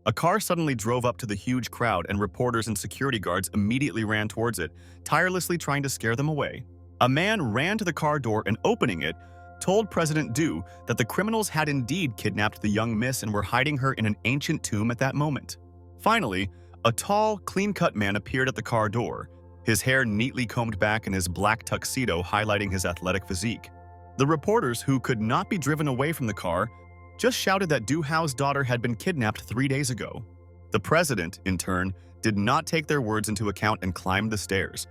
A car suddenly drove up to the huge crowd, and reporters and security guards immediately ran towards it, tirelessly trying to scare them away. A man ran to the car door and, opening it, told President Du that the criminals had indeed kidnapped the young miss and were hiding her in an ancient tomb at that moment. Finally, a tall, clean-cut man appeared at the car door, his hair neatly combed back and his black tuxedo highlighting his athletic physique. The reporters, who could not be driven away from the car, just shouted that Du Hao's daughter had been kidnapped 3 days ago. The president, in turn, did not take their words into account and climbed the stairs.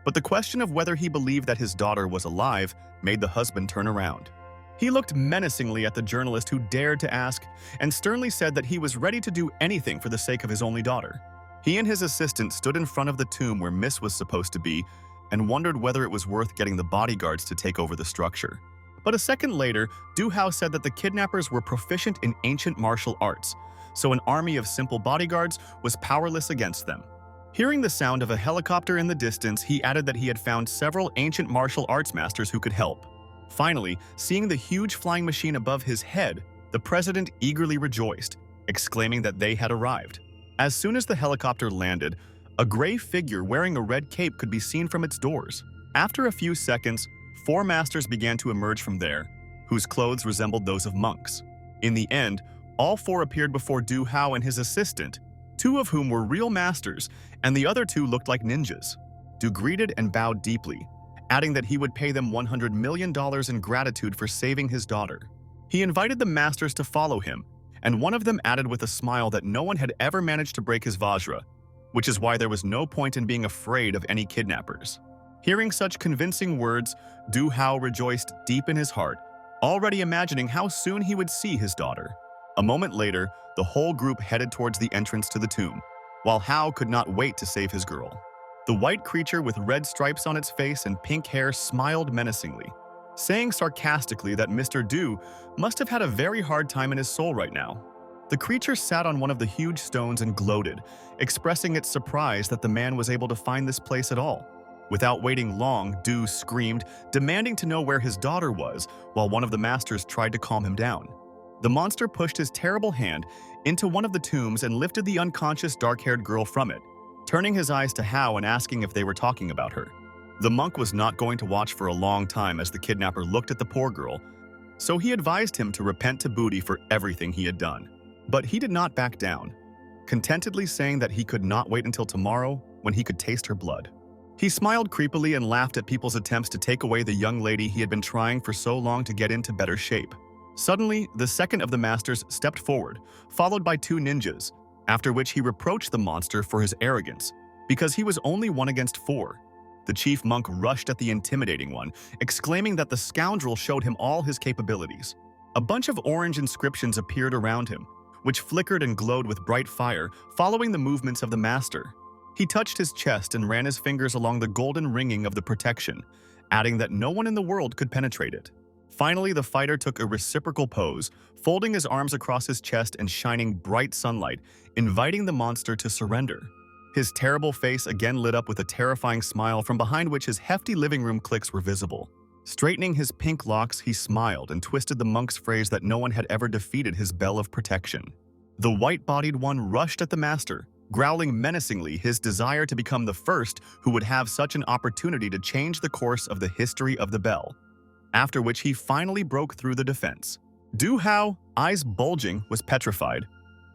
But the question of whether he believed that his daughter was alive made the husband turn around. He looked menacingly at the journalist who dared to ask, and sternly said that he was ready to do anything for the sake of his only daughter. He and his assistant stood in front of the tomb where Miss was supposed to be and wondered whether it was worth getting the bodyguards to take over the structure. But a second later, Du Hao said that the kidnappers were proficient in ancient martial arts, so an army of simple bodyguards was powerless against them. Hearing the sound of a helicopter in the distance, he added that he had found several ancient martial arts masters who could help. Finally, seeing the huge flying machine above his head, the president eagerly rejoiced, exclaiming that they had arrived. As soon as the helicopter landed, a gray figure wearing a red cape could be seen from its doors. After a few seconds, 4 masters began to emerge from there, whose clothes resembled those of monks. In the end, all 4 appeared before Du Hao and his assistant, 2 of whom were real masters, and the other 2 looked like ninjas. Du greeted and bowed deeply, adding that he would pay them $100 million in gratitude for saving his daughter. He invited the masters to follow him, and one of them added with a smile that no one had ever managed to break his vajra, which is why there was no point in being afraid of any kidnappers. Hearing such convincing words, Du Hao rejoiced deep in his heart, already imagining how soon he would see his daughter. A moment later, the whole group headed towards the entrance to the tomb, while Hao could not wait to save his girl. The white creature with red stripes on its face and pink hair smiled menacingly, saying sarcastically that Mr. Du must have had a very hard time in his soul right now. The creature sat on one of the huge stones and gloated, expressing its surprise that the man was able to find this place at all. Without waiting long, Du screamed, demanding to know where his daughter was, while one of the masters tried to calm him down. The monster pushed his terrible hand into one of the tombs and lifted the unconscious dark-haired girl from it, turning his eyes to Hao and asking if they were talking about her. The monk was not going to watch for a long time as the kidnapper looked at the poor girl, so he advised him to repent to Booty for everything he had done. But he did not back down, contentedly saying that he could not wait until tomorrow when he could taste her blood. He smiled creepily and laughed at people's attempts to take away the young lady he had been trying for so long to get into better shape. Suddenly, the second of the masters stepped forward, followed by 2 ninjas, after which he reproached the monster for his arrogance, because he was only 1 against 4. The chief monk rushed at the intimidating one, exclaiming that the scoundrel showed him all his capabilities. A bunch of orange inscriptions appeared around him, which flickered and glowed with bright fire, following the movements of the master. He touched his chest and ran his fingers along the golden ringing of the protection, adding that no one in the world could penetrate it. Finally, the fighter took a reciprocal pose, folding his arms across his chest and shining bright sunlight, inviting the monster to surrender. His terrible face again lit up with a terrifying smile from behind which his hefty living room cliques were visible. Straightening his pink locks, he smiled and twisted the monk's phrase that no one had ever defeated his bell of protection. The white-bodied one rushed at the master, growling menacingly his desire to become the first who would have such an opportunity to change the course of the history of the bell, after which he finally broke through the defense. Du Hao, eyes bulging, was petrified,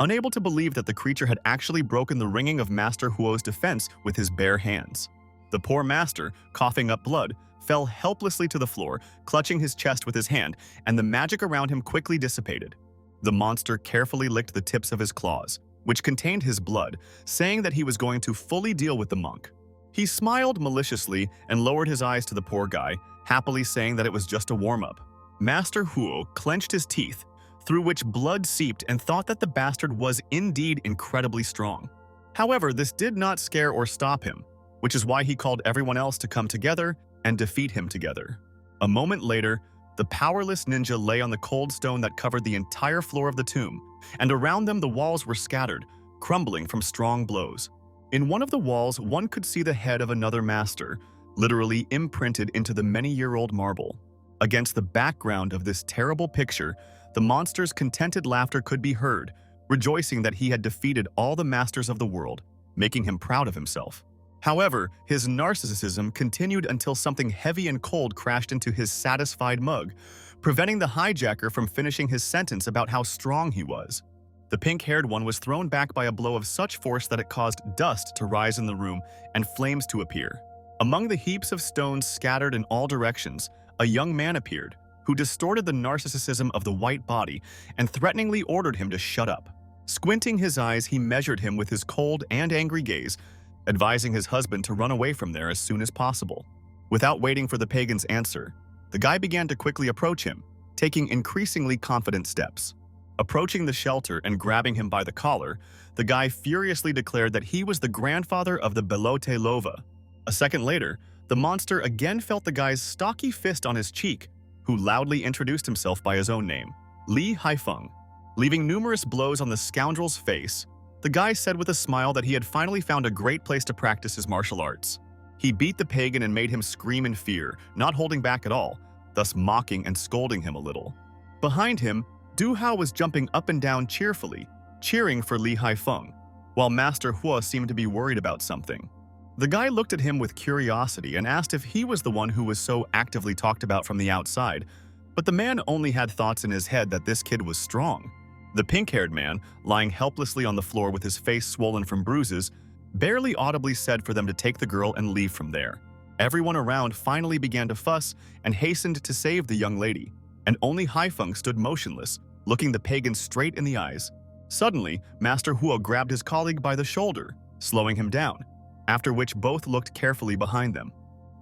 unable to believe that the creature had actually broken the ringing of Master Huo's defense with his bare hands. The poor master, coughing up blood, fell helplessly to the floor, clutching his chest with his hand, and the magic around him quickly dissipated. The monster carefully licked the tips of his claws, which contained his blood, saying that he was going to fully deal with the monk. He smiled maliciously and lowered his eyes to the poor guy, happily saying that it was just a warm-up. Master Huo clenched his teeth, through which blood seeped, and thought that the bastard was indeed incredibly strong. However, this did not scare or stop him, which is why he called everyone else to come together and defeat him together. A moment later, the powerless ninja lay on the cold stone that covered the entire floor of the tomb, and around them the walls were scattered, crumbling from strong blows. In one of the walls, one could see the head of another master, literally imprinted into the many-year-old marble. Against the background of this terrible picture, the monster's contented laughter could be heard, rejoicing that he had defeated all the masters of the world, making him proud of himself. However, his narcissism continued until something heavy and cold crashed into his satisfied mug, preventing the hijacker from finishing his sentence about how strong he was. The pink-haired one was thrown back by a blow of such force that it caused dust to rise in the room and flames to appear. Among the heaps of stones scattered in all directions, a young man appeared, who distorted the narcissism of the white body and threateningly ordered him to shut up. Squinting his eyes, he measured him with his cold and angry gaze, advising his husband to run away from there as soon as possible. Without waiting for the pagan's answer, the guy began to quickly approach him, taking increasingly confident steps. Approaching the shelter and grabbing him by the collar, the guy furiously declared that he was the grandfather of the Belote Lova. A second later, the monster again felt the guy's stocky fist on his cheek, who loudly introduced himself by his own name, Lee Haifeng. Leaving numerous blows on the scoundrel's face, the guy said with a smile that he had finally found a great place to practice his martial arts. He beat the pagan and made him scream in fear, not holding back at all, thus mocking and scolding him a little. Behind him, Du Hao was jumping up and down cheerfully, cheering for Li Haifeng, while Master Hua seemed to be worried about something. The guy looked at him with curiosity and asked if he was the one who was so actively talked about from the outside, but the man only had thoughts in his head that this kid was strong. The pink-haired man, lying helplessly on the floor with his face swollen from bruises, barely audibly said for them to take the girl and leave from there. Everyone around finally began to fuss and hastened to save the young lady, and only Haifeng stood motionless, looking the pagan straight in the eyes. Suddenly, Master Hua grabbed his colleague by the shoulder, slowing him down, after which both looked carefully behind them.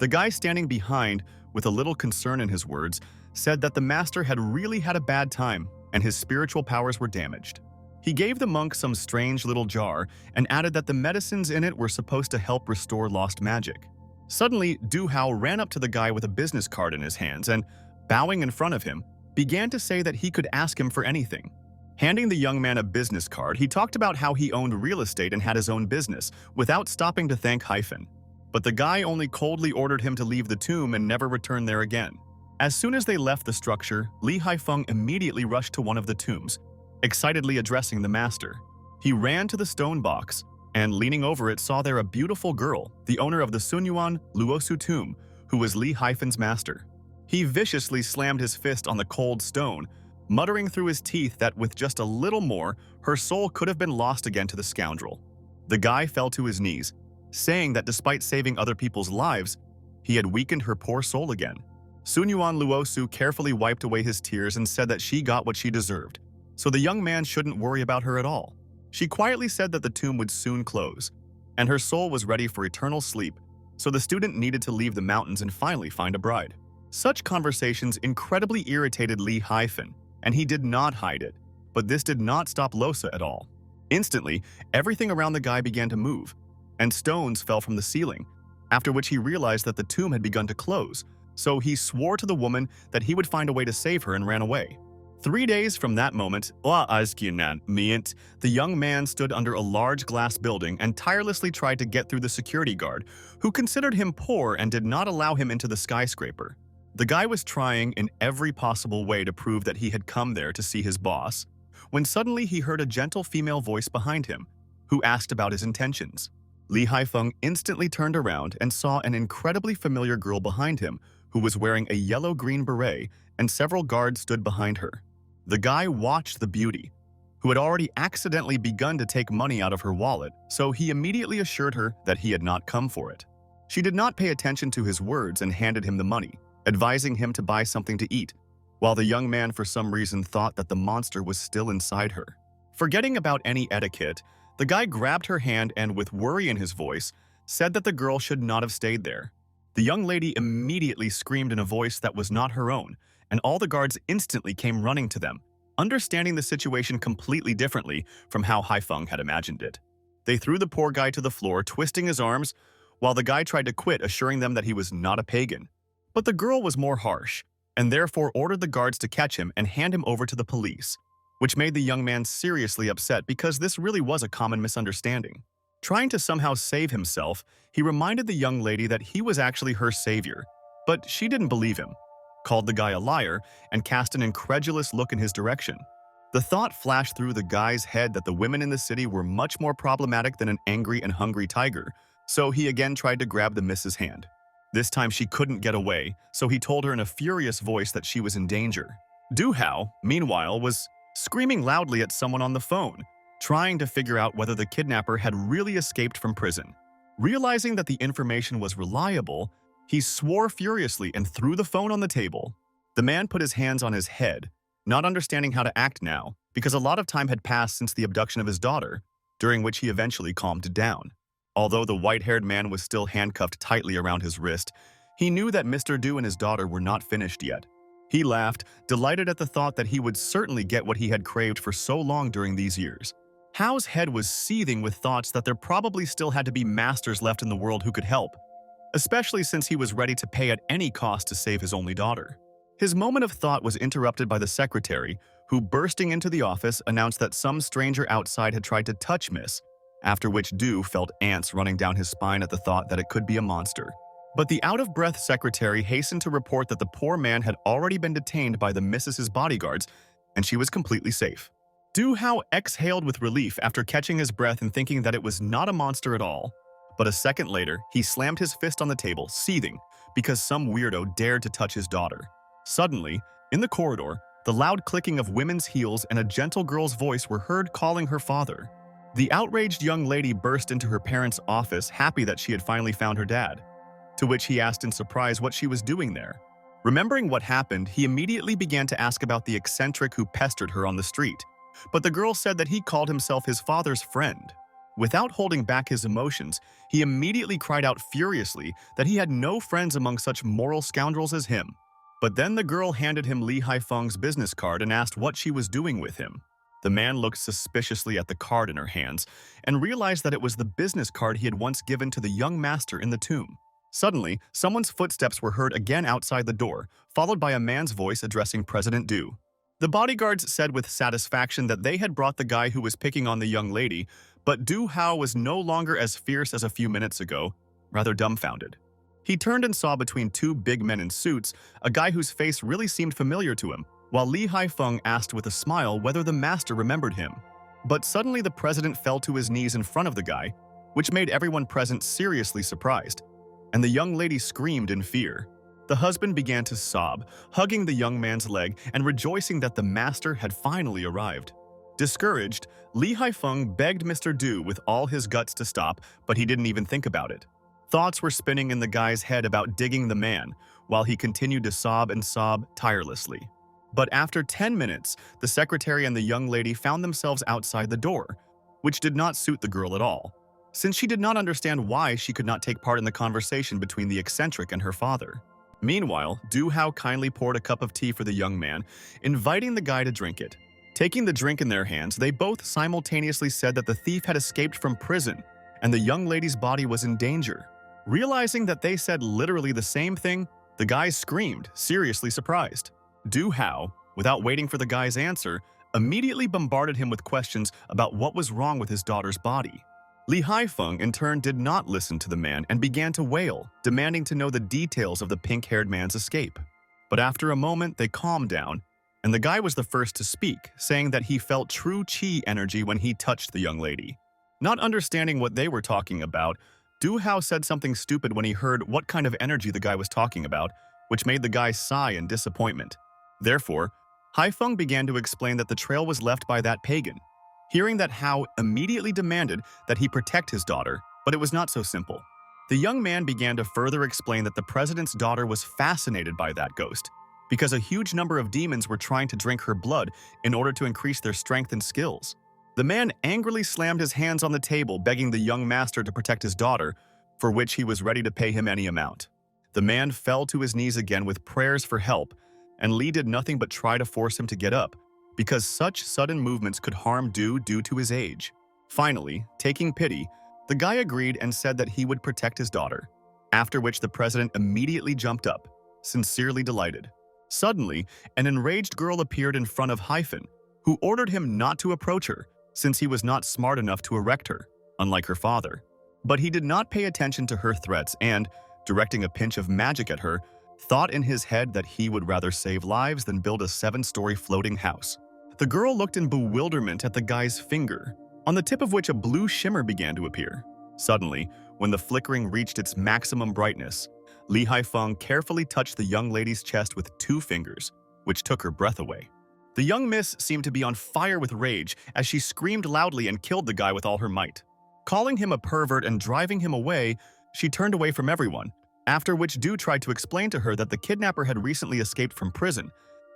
The guy standing behind, with a little concern in his words, said that the master had really had a bad time and his spiritual powers were damaged. He gave the monk some strange little jar and added that the medicines in it were supposed to help restore lost magic. Suddenly, Du Hao ran up to the guy with a business card in his hands and, bowing in front of him, began to say that he could ask him for anything. Handing the young man a business card, he talked about how he owned real estate and had his own business, without stopping to thank Hyphen. But the guy only coldly ordered him to leave the tomb and never return there again. As soon as they left the structure, Li Haifeng immediately rushed to one of the tombs, excitedly addressing the master. He ran to the stone box, and leaning over it saw there a beautiful girl, the owner of the Sunyuan Luosu tomb, who was Li Haifen's master. He viciously slammed his fist on the cold stone, muttering through his teeth that with just a little more, her soul could have been lost again to the scoundrel. The guy fell to his knees, saying that despite saving other people's lives, he had weakened her poor soul again. Sunyuan Luosu carefully wiped away his tears and said that she got what she deserved, so the young man shouldn't worry about her at all. She quietly said that the tomb would soon close, and her soul was ready for eternal sleep, so the student needed to leave the mountains and finally find a bride. Such conversations incredibly irritated Li Haifeng, and he did not hide it, but this did not stop Losa at all. Instantly, everything around the guy began to move, and stones fell from the ceiling, after which he realized that the tomb had begun to close, so he swore to the woman that he would find a way to save her and ran away. 3 days from that moment, the young man stood under a large glass building and tirelessly tried to get through the security guard, who considered him poor and did not allow him into the skyscraper. The guy was trying in every possible way to prove that he had come there to see his boss, when suddenly he heard a gentle female voice behind him, who asked about his intentions. Li Haifeng instantly turned around and saw an incredibly familiar girl behind him, who was wearing a yellow-green beret, and several guards stood behind her. The guy watched the beauty, who had already accidentally begun to take money out of her wallet, so he immediately assured her that he had not come for it. She did not pay attention to his words and handed him the money, advising him to buy something to eat, while the young man for some reason thought that the monster was still inside her. Forgetting about any etiquette, the guy grabbed her hand and, with worry in his voice, said that the girl should not have stayed there. The young lady immediately screamed in a voice that was not her own, and all the guards instantly came running to them, understanding the situation completely differently from how Haifeng had imagined it. They threw the poor guy to the floor, twisting his arms, while the guy tried to quit, assuring them that he was not a pagan. But the girl was more harsh, and therefore ordered the guards to catch him and hand him over to the police, which made the young man seriously upset because this really was a common misunderstanding. Trying to somehow save himself, he reminded the young lady that he was actually her savior, but she didn't believe him, called the guy a liar, and cast an incredulous look in his direction. The thought flashed through the guy's head that the women in the city were much more problematic than an angry and hungry tiger, so he again tried to grab the miss's hand. This time she couldn't get away, so he told her in a furious voice that she was in danger. Du-hao, meanwhile, was screaming loudly at someone on the phone, trying to figure out whether the kidnapper had really escaped from prison. Realizing that the information was reliable, he swore furiously and threw the phone on the table. The man put his hands on his head, not understanding how to act now, because a lot of time had passed since the abduction of his daughter, during which he eventually calmed down. Although the white-haired man was still handcuffed tightly around his wrist, he knew that Mr. Du and his daughter were not finished yet. He laughed, delighted at the thought that he would certainly get what he had craved for so long during these years. Hao's head was seething with thoughts that there probably still had to be masters left in the world who could help, especially since he was ready to pay at any cost to save his only daughter. His moment of thought was interrupted by the secretary, who, bursting into the office, announced that some stranger outside had tried to touch Miss, after which Du felt ants running down his spine at the thought that it could be a monster. But the out-of-breath secretary hastened to report that the poor man had already been detained by the Mrs.'s bodyguards, and she was completely safe. Du-hao exhaled with relief after catching his breath and thinking that it was not a monster at all. But a second later, he slammed his fist on the table, seething, because some weirdo dared to touch his daughter. Suddenly, in the corridor, the loud clicking of women's heels and a gentle girl's voice were heard calling her father. The outraged young lady burst into her parents' office, happy that she had finally found her dad, to which he asked in surprise what she was doing there. Remembering what happened, he immediately began to ask about the eccentric who pestered her on the street, but the girl said that he called himself his father's friend. Without holding back his emotions, he immediately cried out furiously that he had no friends among such moral scoundrels as him. But then the girl handed him Li Haifeng's business card and asked what she was doing with him. The man looked suspiciously at the card in her hands and realized that it was the business card he had once given to the young master in the tomb. Suddenly, someone's footsteps were heard again outside the door, followed by a man's voice addressing President Du. The bodyguards said with satisfaction that they had brought the guy who was picking on the young lady, but Du-hao was no longer as fierce as a few minutes ago, rather dumbfounded. He turned and saw between two big men in suits a guy whose face really seemed familiar to him, while Li Haifeng asked with a smile whether the master remembered him. But suddenly the president fell to his knees in front of the guy, which made everyone present seriously surprised, and the young lady screamed in fear. The husband began to sob, hugging the young man's leg and rejoicing that the master had finally arrived. Discouraged, Li Haifeng begged Mr. Du with all his guts to stop, but he didn't even think about it. Thoughts were spinning in the guy's head about digging the man, while he continued to sob and sob tirelessly. But after 10 minutes, the secretary and the young lady found themselves outside the door, which did not suit the girl at all, since she did not understand why she could not take part in the conversation between the eccentric and her father. Meanwhile, Du-hao kindly poured a cup of tea for the young man, inviting the guy to drink it. Taking the drink in their hands, they both simultaneously said that the thief had escaped from prison and the young lady's body was in danger. Realizing that they said literally the same thing, the guy screamed, seriously surprised. Du-hao, without waiting for the guy's answer, immediately bombarded him with questions about what was wrong with his daughter's body. Li Haifeng, in turn, did not listen to the man and began to wail, demanding to know the details of the pink-haired man's escape. But after a moment, they calmed down, and the guy was the first to speak, saying that he felt true chi energy when he touched the young lady. Not understanding what they were talking about, Du-hao said something stupid when he heard what kind of energy the guy was talking about, which made the guy sigh in disappointment. Therefore, Haifeng began to explain that the trail was left by that pagan. Hearing that, Hao immediately demanded that he protect his daughter, but it was not so simple. The young man began to further explain that the president's daughter was fascinated by that ghost, because a huge number of demons were trying to drink her blood in order to increase their strength and skills. The man angrily slammed his hands on the table, begging the young master to protect his daughter, for which he was ready to pay him any amount. The man fell to his knees again with prayers for help, and Li did nothing but try to force him to get up, because such sudden movements could harm due to his age. Finally, taking pity, the guy agreed and said that he would protect his daughter, after which the president immediately jumped up, sincerely delighted. Suddenly, an enraged girl appeared in front of Hyun, who ordered him not to approach her, since he was not smart enough to erect her, unlike her father. But he did not pay attention to her threats and, directing a pinch of magic at her, thought in his head that he would rather save lives than build a 7-story floating house. The girl looked in bewilderment at the guy's finger, on the tip of which a blue shimmer began to appear. Suddenly, when the flickering reached its maximum brightness, Lee Hai-feng carefully touched the young lady's chest with 2 fingers, which took her breath away. The young miss seemed to be on fire with rage as she screamed loudly and killed the guy with all her might. Calling him a pervert and driving him away, she turned away from everyone, after which Du tried to explain to her that the kidnapper had recently escaped from prison,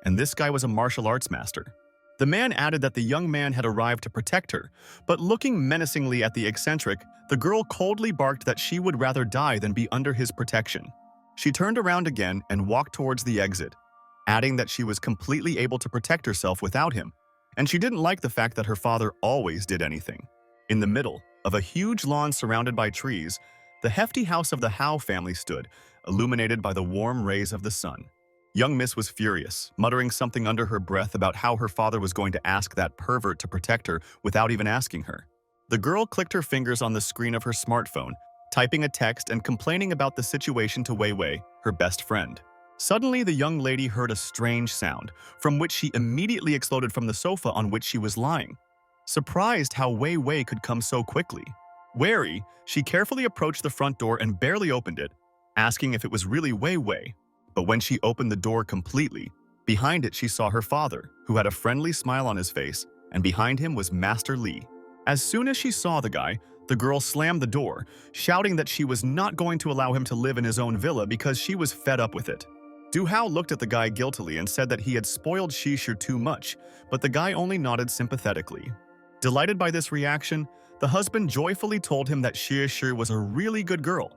and this guy was a martial arts master. The man added that the young man had arrived to protect her, but looking menacingly at the eccentric, the girl coldly barked that she would rather die than be under his protection. She turned around again and walked towards the exit, adding that she was completely able to protect herself without him, and she didn't like the fact that her father always did anything. In the middle of a huge lawn surrounded by trees, the hefty house of the Hao family stood, illuminated by the warm rays of the sun. Young Miss was furious, muttering something under her breath about how her father was going to ask that pervert to protect her without even asking her. The girl clicked her fingers on the screen of her smartphone, typing a text and complaining about the situation to Wei Wei, her best friend. Suddenly, the young lady heard a strange sound, from which she immediately exploded from the sofa on which she was lying. Surprised how Wei Wei could come so quickly. Wary, she carefully approached the front door and barely opened it, asking if it was really Wei Wei. But when she opened the door completely, behind it she saw her father, who had a friendly smile on his face, and behind him was Master Li. As soon as she saw the guy, the girl slammed the door, shouting that she was not going to allow him to live in his own villa because she was fed up with it. Du Hao looked at the guy guiltily and said that he had spoiled Shishu too much, but the guy only nodded sympathetically. Delighted by this reaction, the husband joyfully told him that Shishu was a really good girl,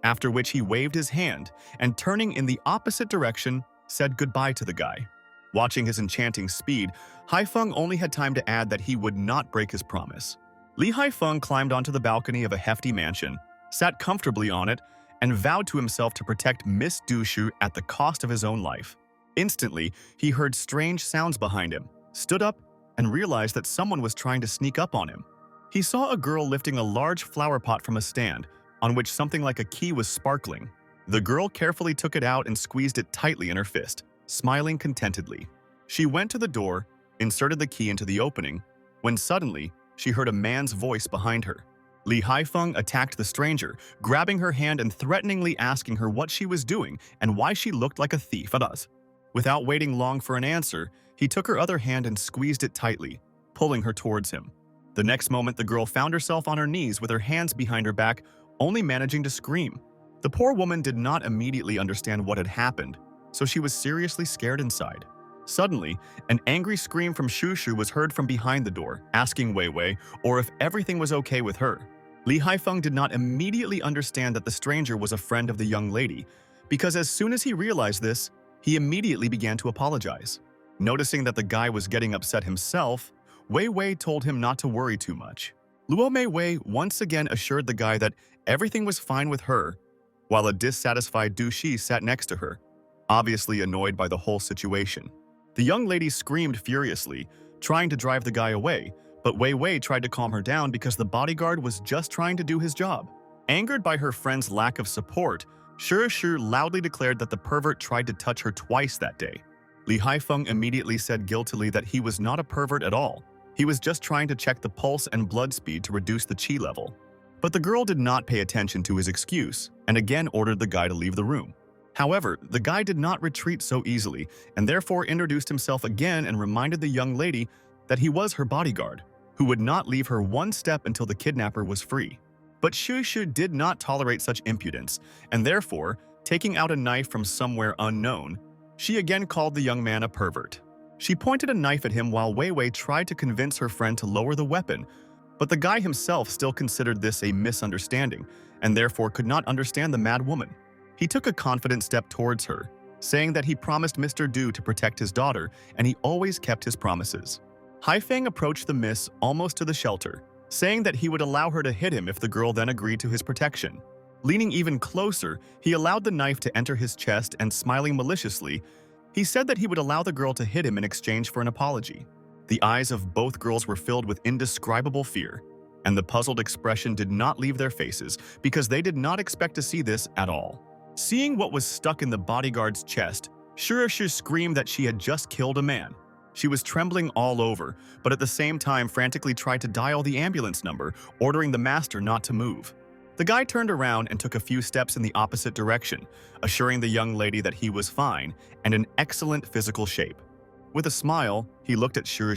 after which he waved his hand and, turning in the opposite direction, said goodbye to the guy. Watching his enchanting speed, Hai-feng only had time to add that he would not break his promise. Li Hai-feng climbed onto the balcony of a hefty mansion, sat comfortably on it, and vowed to himself to protect Miss Dushu at the cost of his own life. Instantly, he heard strange sounds behind him, stood up, and realized that someone was trying to sneak up on him. He saw a girl lifting a large flower pot from a stand, on which something like a key was sparkling. The girl carefully took it out and squeezed it tightly in her fist, smiling contentedly. She went to the door, inserted the key into the opening, when suddenly she heard a man's voice behind her. Li Hai-feng attacked the stranger, grabbing her hand and threateningly asking her what she was doing and why she looked like a thief at us. Without waiting long for an answer, he took her other hand and squeezed it tightly, pulling her towards him. The next moment, the girl found herself on her knees with her hands behind her back, only managing to scream. The poor woman did not immediately understand what had happened, so she was seriously scared inside. Suddenly, an angry scream from Shushu was heard from behind the door, asking Wei Wei or if everything was okay with her. Li Hai-feng did not immediately understand that the stranger was a friend of the young lady, because as soon as he realized this, he immediately began to apologize. Noticing that the guy was getting upset himself, Wei Wei told him not to worry too much. Luo Mei Wei once again assured the guy that everything was fine with her, while a dissatisfied Du Shi sat next to her, obviously annoyed by the whole situation. The young lady screamed furiously, trying to drive the guy away, but Wei Wei tried to calm her down because the bodyguard was just trying to do his job. Angered by her friend's lack of support, Shu loudly declared that the pervert tried to touch her twice that day. Li Hai-feng immediately said guiltily that he was not a pervert at all. He was just trying to check the pulse and blood speed to reduce the qi level. But the girl did not pay attention to his excuse and again ordered the guy to leave the room. However, the guy did not retreat so easily and therefore introduced himself again and reminded the young lady that he was her bodyguard, who would not leave her one step until the kidnapper was free. But Shu did not tolerate such impudence, and therefore, taking out a knife from somewhere unknown, she again called the young man a pervert. She pointed a knife at him while Wei Wei tried to convince her friend to lower the weapon, but the guy himself still considered this a misunderstanding and therefore could not understand the mad woman. He took a confident step towards her, saying that he promised Mr. Du to protect his daughter and he always kept his promises. Hai-feng approached the miss almost to the shelter, saying that he would allow her to hit him if the girl then agreed to his protection. Leaning even closer, he allowed the knife to enter his chest and smiling maliciously, he said that he would allow the girl to hit him in exchange for an apology. The eyes of both girls were filled with indescribable fear, and the puzzled expression did not leave their faces because they did not expect to see this at all. Seeing what was stuck in the bodyguard's chest, Shu screamed that she had just killed a man. She was trembling all over, but at the same time frantically tried to dial the ambulance number, ordering the master not to move. The guy turned around and took a few steps in the opposite direction, assuring the young lady that he was fine and in excellent physical shape. With a smile, he looked at Shu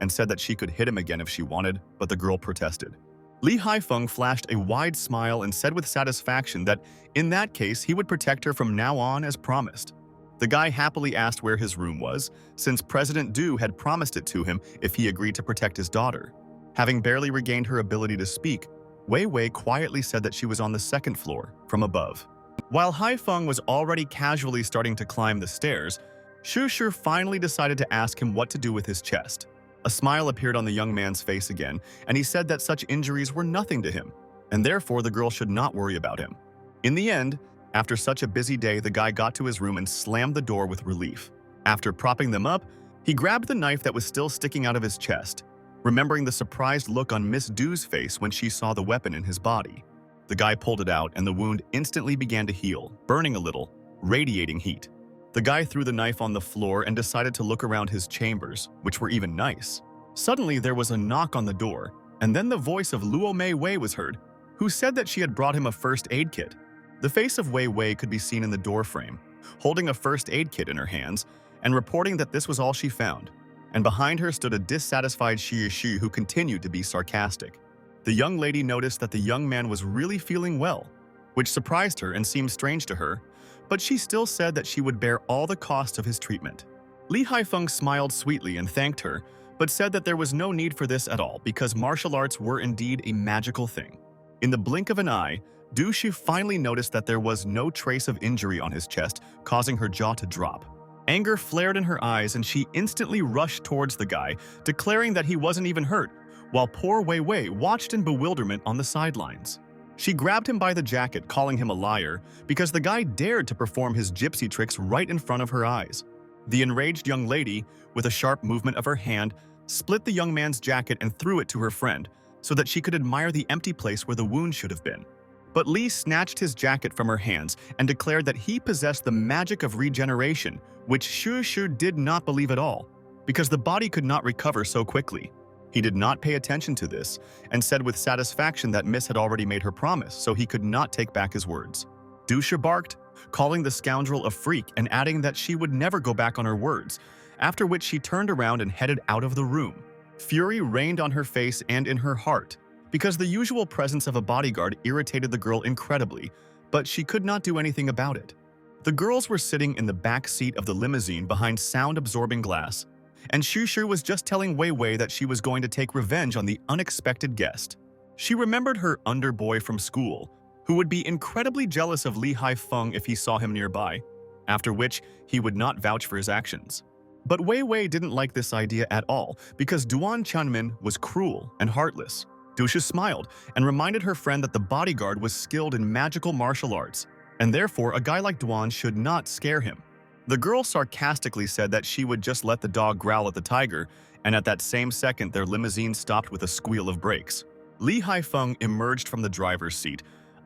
and said that she could hit him again if she wanted, but the girl protested. Lee Haifeng flashed a wide smile and said with satisfaction that in that case he would protect her from now on as promised. The guy happily asked where his room was, since President Du had promised it to him if he agreed to protect his daughter. Having barely regained her ability to speak, Wei Wei quietly said that she was on the second floor, from above. While Haifeng was already casually starting to climb the stairs, Shu finally decided to ask him what to do with his chest. A smile appeared on the young man's face again, and he said that such injuries were nothing to him, and therefore the girl should not worry about him. In the end, after such a busy day, the guy got to his room and slammed the door with relief. After propping them up, he grabbed the knife that was still sticking out of his chest, remembering the surprised look on Miss Du's face when she saw the weapon in his body. The guy pulled it out, and the wound instantly began to heal, burning a little, radiating heat. The guy threw the knife on the floor and decided to look around his chambers, which were even nice. Suddenly, there was a knock on the door, and then the voice of Luo Mei Wei was heard, who said that she had brought him a first aid kit. The face of Wei Wei could be seen in the doorframe, holding a first aid kit in her hands, and reporting that this was all she found. And behind her stood a dissatisfied Shi who continued to be sarcastic. The young lady noticed that the young man was really feeling well, which surprised her and seemed strange to her, but she still said that she would bear all the costs of his treatment. Li Haifeng smiled sweetly and thanked her, but said that there was no need for this at all because martial arts were indeed a magical thing. In the blink of an eye, Du Shi finally noticed that there was no trace of injury on his chest, causing her jaw to drop. Anger flared in her eyes and she instantly rushed towards the guy, declaring that he wasn't even hurt, while poor Wei Wei watched in bewilderment on the sidelines. She grabbed him by the jacket, calling him a liar, because the guy dared to perform his gypsy tricks right in front of her eyes. The enraged young lady, with a sharp movement of her hand, split the young man's jacket and threw it to her friend, so that she could admire the empty place where the wound should have been. But Li snatched his jacket from her hands and declared that he possessed the magic of regeneration, which Shu did not believe at all, because the body could not recover so quickly. He did not pay attention to this and said with satisfaction that Miss had already made her promise, so he could not take back his words. Du Shi barked, calling the scoundrel a freak and adding that she would never go back on her words, after which she turned around and headed out of the room. Fury reigned on her face and in her heart, because the usual presence of a bodyguard irritated the girl incredibly, but she could not do anything about it. The girls were sitting in the back seat of the limousine behind sound-absorbing glass, and Shu was just telling Wei Wei that she was going to take revenge on the unexpected guest. She remembered her underboy from school, who would be incredibly jealous of Li Haifeng if he saw him nearby, after which he would not vouch for his actions. But Wei Wei didn't like this idea at all because Duan Chunmin was cruel and heartless. Du Shi smiled and reminded her friend that the bodyguard was skilled in magical martial arts, and therefore a guy like Duan should not scare him. The girl sarcastically said that she would just let the dog growl at the tiger, and at that same second their limousine stopped with a squeal of brakes. Li Haifeng emerged from the driver's seat,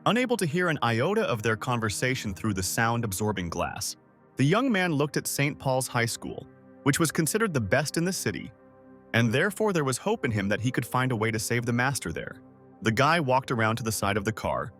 unable to hear an iota of their conversation through the sound-absorbing glass. The young man looked at St. Paul's High School, which was considered the best in the city, and therefore there was hope in him that he could find a way to save the master there. The guy walked around to the side of the car,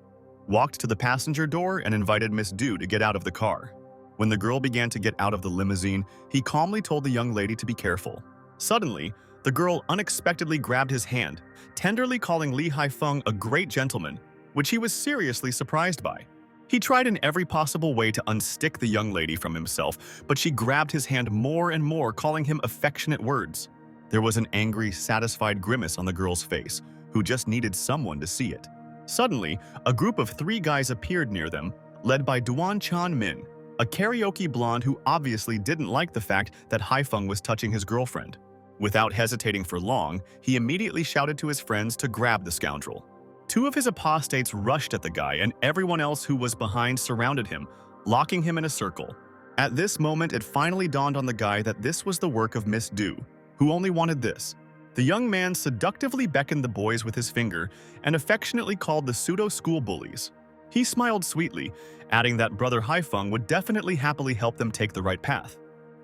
walked to the passenger door, and invited Miss Du to get out of the car. When the girl began to get out of the limousine, he calmly told the young lady to be careful. Suddenly, the girl unexpectedly grabbed his hand, tenderly calling Li Haifeng a great gentleman, which he was seriously surprised by. He tried in every possible way to unstick the young lady from himself, but she grabbed his hand more and more, calling him affectionate words. There was an angry, satisfied grimace on the girl's face, who just needed someone to see it. Suddenly, a group of 3 guys appeared near them, led by Duan Chunmin, a karaoke blonde who obviously didn't like the fact that Haifeng was touching his girlfriend. Without hesitating for long, he immediately shouted to his friends to grab the scoundrel. 2 of his apostates rushed at the guy, and everyone else who was behind surrounded him, locking him in a circle. At this moment, it finally dawned on the guy that this was the work of Miss Du, who only wanted this. The young man seductively beckoned the boys with his finger and affectionately called the pseudo-school bullies. He smiled sweetly, adding that Brother Haifeng would definitely happily help them take the right path.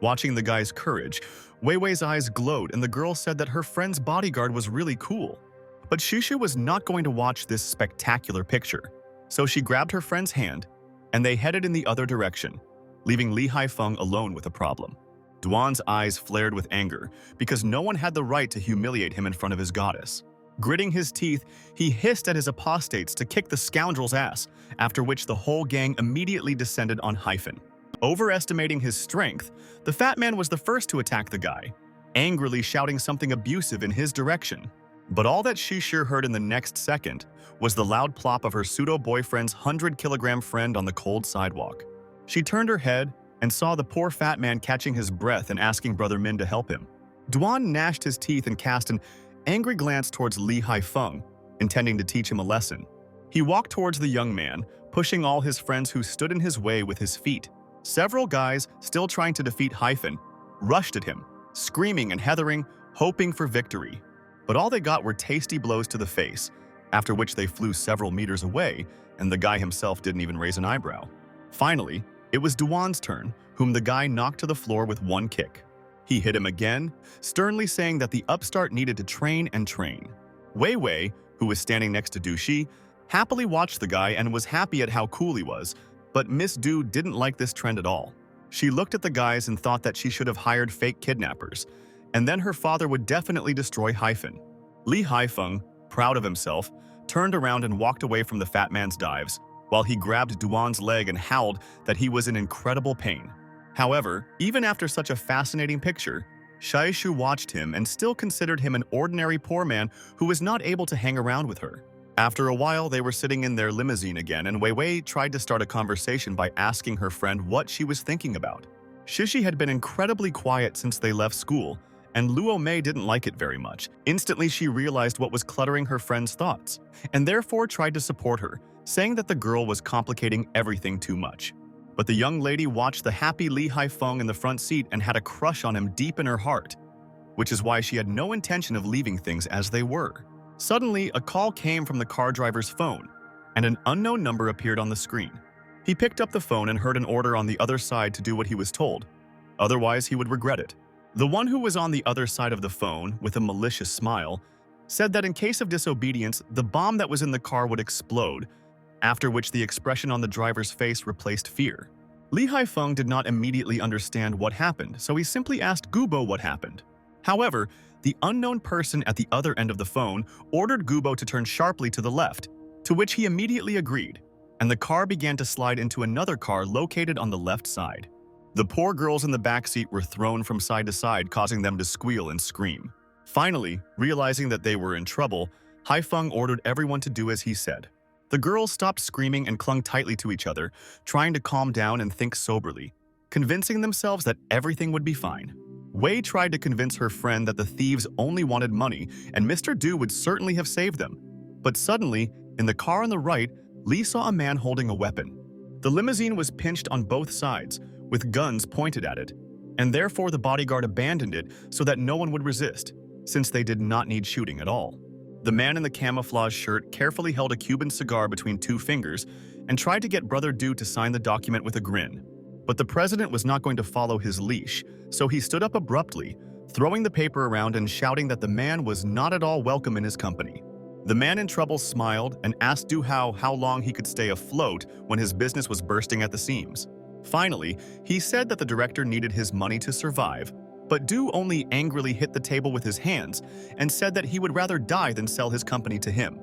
Watching the guy's courage, Wei Wei's eyes glowed and the girl said that her friend's bodyguard was really cool. But Shushu was not going to watch this spectacular picture, so she grabbed her friend's hand and they headed in the other direction, leaving Li Haifeng alone with a problem. Duan's eyes flared with anger because no one had the right to humiliate him in front of his goddess. Gritting his teeth, he hissed at his apostates to kick the scoundrel's ass, after which the whole gang immediately descended on Hyun. Overestimating his strength, the fat man was the first to attack the guy, angrily shouting something abusive in his direction. But all that Shushu heard in the next second was the loud plop of her pseudo-boyfriend's 100-kilogram friend on the cold sidewalk. She turned her head and saw the poor fat man catching his breath and asking Brother Min to help him. Duan gnashed his teeth and cast an angry glance towards Li Haifeng, intending to teach him a lesson. He walked towards the young man, pushing all his friends who stood in his way with his feet. Several guys, still trying to defeat Hyun, rushed at him, screaming and heathering, hoping for victory. But all they got were tasty blows to the face, after which they flew several meters away, and the guy himself didn't even raise an eyebrow. Finally, it was Duan's turn, whom the guy knocked to the floor with one kick. He hit him again, sternly saying that the upstart needed to train and train. Wei Wei, who was standing next to Du Shi, happily watched the guy and was happy at how cool he was, but Miss Du didn't like this trend at all. She looked at the guys and thought that she should have hired fake kidnappers, and then her father would definitely destroy Hyun. Li Haifeng, proud of himself, turned around and walked away from the fat man's dives, while he grabbed Duan's leg and howled that he was in incredible pain. However, even after such a fascinating picture, Shaishu watched him and still considered him an ordinary poor man who was not able to hang around with her. After a while, they were sitting in their limousine again, and Wei Wei tried to start a conversation by asking her friend what she was thinking about. Shishi had been incredibly quiet since they left school, and Luo Mei didn't like it very much. Instantly, she realized what was cluttering her friend's thoughts, and therefore tried to support her, saying that the girl was complicating everything too much. But the young lady watched the happy Li Haifeng in the front seat and had a crush on him deep in her heart, which is why she had no intention of leaving things as they were. Suddenly, a call came from the car driver's phone, and an unknown number appeared on the screen. He picked up the phone and heard an order on the other side to do what he was told. Otherwise, he would regret it. The one who was on the other side of the phone, with a malicious smile, said that in case of disobedience, the bomb that was in the car would explode, after which the expression on the driver's face replaced fear. Li Haifeng did not immediately understand what happened, so he simply asked Gubo what happened. However, the unknown person at the other end of the phone ordered Gubo to turn sharply to the left, to which he immediately agreed, and the car began to slide into another car located on the left side. The poor girls in the back seat were thrown from side to side, causing them to squeal and scream. Finally, realizing that they were in trouble, Haifeng ordered everyone to do as he said. The girls stopped screaming and clung tightly to each other, trying to calm down and think soberly, convincing themselves that everything would be fine. Wei tried to convince her friend that the thieves only wanted money and Mr. Du would certainly have saved them. But suddenly, in the car on the right, Li saw a man holding a weapon. The limousine was pinched on both sides, with guns pointed at it, and therefore the bodyguard abandoned it so that no one would resist, since they did not need shooting at all. The man in the camouflage shirt carefully held a Cuban cigar between two fingers and tried to get Brother Du to sign the document with a grin. But the president was not going to follow his leash, so he stood up abruptly, throwing the paper around and shouting that the man was not at all welcome in his company. The man in trouble smiled and asked Du how long he could stay afloat when his business was bursting at the seams. Finally, he said that the director needed his money to survive, but Du only angrily hit the table with his hands and said that he would rather die than sell his company to him.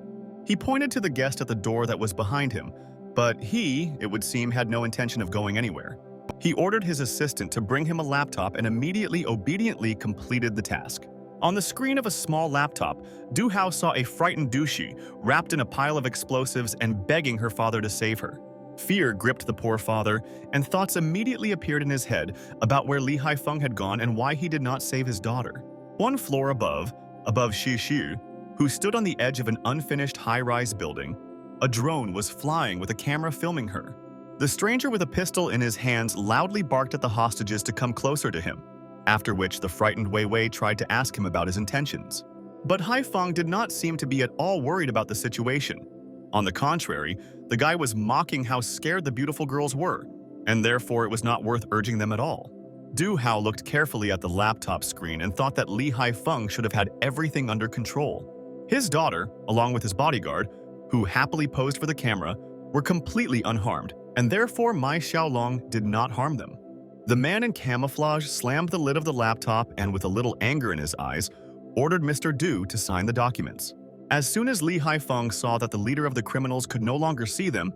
He pointed to the guest at the door that was behind him, but he, it would seem, had no intention of going anywhere. He ordered his assistant to bring him a laptop and immediately obediently completed the task. On the screen of a small laptop, Du Hao saw a frightened Du Shi wrapped in a pile of explosives and begging her father to save her. Fear gripped the poor father, and thoughts immediately appeared in his head about where Li Haifeng had gone and why he did not save his daughter. One floor above Xi Xu, who stood on the edge of an unfinished high-rise building, a drone was flying with a camera filming her. The stranger with a pistol in his hands loudly barked at the hostages to come closer to him, after which the frightened Wei Wei tried to ask him about his intentions. But Haifeng did not seem to be at all worried about the situation. On the contrary, the guy was mocking how scared the beautiful girls were, and therefore it was not worth urging them at all. Du Hao looked carefully at the laptop screen and thought that Li Haifeng should have had everything under control. His daughter, along with his bodyguard, who happily posed for the camera, were completely unharmed, and therefore Mai Xiaolong did not harm them. The man in camouflage slammed the lid of the laptop and, with a little anger in his eyes, ordered Mr. Du to sign the documents. As soon as Li Haifeng saw that the leader of the criminals could no longer see them,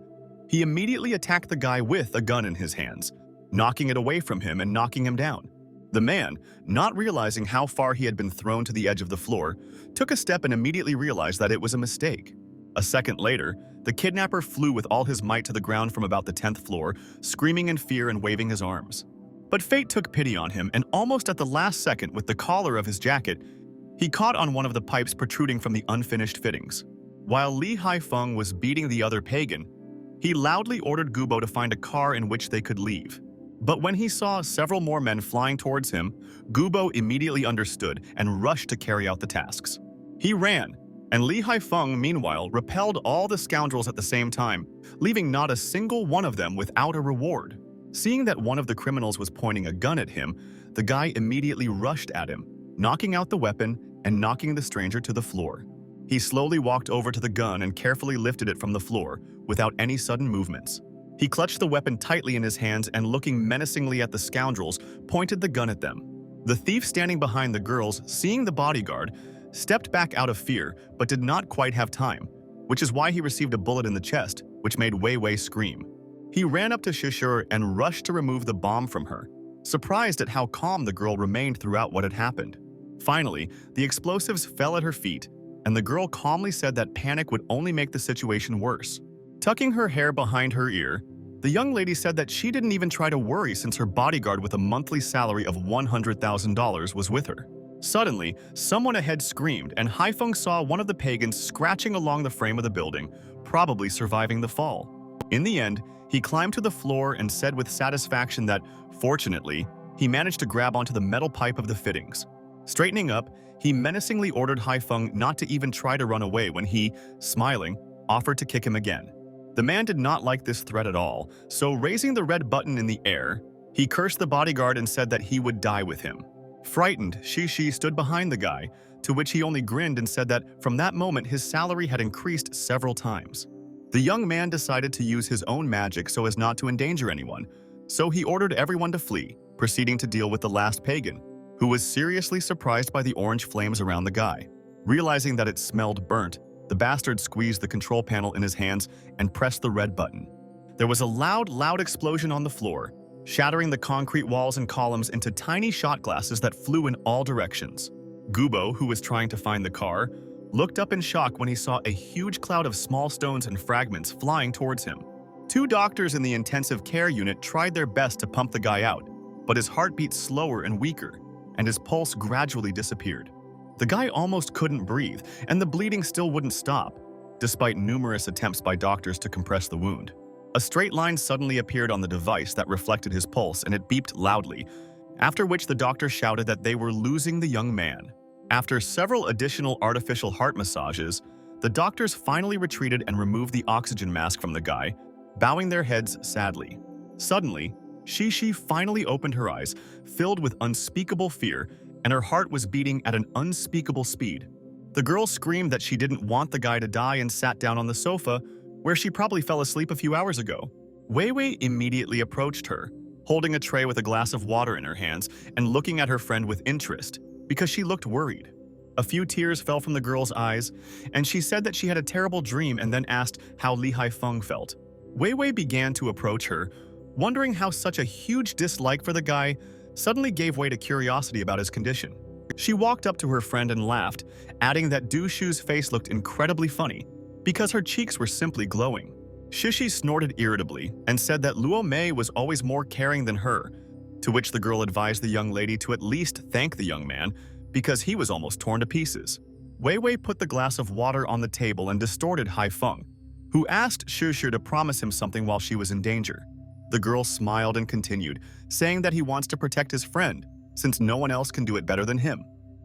he immediately attacked the guy with a gun in his hands, knocking it away from him and knocking him down. The man, not realizing how far he had been thrown to the edge of the floor, took a step and immediately realized that it was a mistake. A second later, the kidnapper flew with all his might to the ground from about the 10th floor, screaming in fear and waving his arms. But fate took pity on him, and almost at the last second, with the collar of his jacket, he caught on one of the pipes protruding from the unfinished fittings. While Li Haifeng was beating the other pagan, he loudly ordered Gubo to find a car in which they could leave. But when he saw several more men flying towards him, Gubo immediately understood and rushed to carry out the tasks. He ran, and Li Haifeng, meanwhile, repelled all the scoundrels at the same time, leaving not a single one of them without a reward. Seeing that one of the criminals was pointing a gun at him, the guy immediately rushed at him, knocking out the weapon and knocking the stranger to the floor. He slowly walked over to the gun and carefully lifted it from the floor, without any sudden movements. He clutched the weapon tightly in his hands and, looking menacingly at the scoundrels, pointed the gun at them. The thief standing behind the girls, seeing the bodyguard, stepped back out of fear but did not quite have time, which is why he received a bullet in the chest, which made Wei Wei scream. He ran up to Shishir and rushed to remove the bomb from her, surprised at how calm the girl remained throughout what had happened. Finally, the explosives fell at her feet, and the girl calmly said that panic would only make the situation worse. Tucking her hair behind her ear, the young lady said that she didn't even try to worry since her bodyguard with a monthly salary of $100,000 was with her. Suddenly, someone ahead screamed, and Haifeng saw one of the pagans scratching along the frame of the building, probably surviving the fall. In the end, he climbed to the floor and said with satisfaction that, fortunately, he managed to grab onto the metal pipe of the fittings. Straightening up, he menacingly ordered Haifeng not to even try to run away when he, smiling, offered to kick him again. The man did not like this threat at all, so raising the red button in the air, he cursed the bodyguard and said that he would die with him. Frightened, Shishi stood behind the guy, to which he only grinned and said that from that moment his salary had increased several times. The young man decided to use his own magic so as not to endanger anyone, so he ordered everyone to flee, proceeding to deal with the last pagan, who was seriously surprised by the orange flames around the guy. Realizing that it smelled burnt, the bastard squeezed the control panel in his hands and pressed the red button. There was a loud explosion on the floor, shattering the concrete walls and columns into tiny shot glasses that flew in all directions. Gubo, who was trying to find the car, looked up in shock when he saw a huge cloud of small stones and fragments flying towards him. Two doctors in the intensive care unit tried their best to pump the guy out, but his heart beat slower and weaker, and his pulse gradually disappeared. The guy almost couldn't breathe, and the bleeding still wouldn't stop, despite numerous attempts by doctors to compress the wound. A straight line suddenly appeared on the device that reflected his pulse, and it beeped loudly, after which the doctor shouted that they were losing the young man. After several additional artificial heart massages, the doctors finally retreated and removed the oxygen mask from the guy, bowing their heads sadly. Suddenly, Shishi finally opened her eyes, filled with unspeakable fear, and her heart was beating at an unspeakable speed. The girl screamed that she didn't want the guy to die and sat down on the sofa, where she probably fell asleep a few hours ago. Wei Wei immediately approached her, holding a tray with a glass of water in her hands and looking at her friend with interest, because she looked worried. A few tears fell from the girl's eyes, and she said that she had a terrible dream and then asked how Li Haifeng felt. Wei Wei began to approach her, wondering how such a huge dislike for the guy suddenly gave way to curiosity about his condition. She walked up to her friend and laughed, adding that Du Shu's face looked incredibly funny, because her cheeks were simply glowing. Shishi snorted irritably and said that Luo Mei was always more caring than her, to which the girl advised the young lady to at least thank the young man, because he was almost torn to pieces. Wei Wei put the glass of water on the table and distorted Haifeng, who asked Shushu to promise him something while she was in danger. The girl smiled and continued, saying that he wants to protect his friend, since no one else can do it better than him.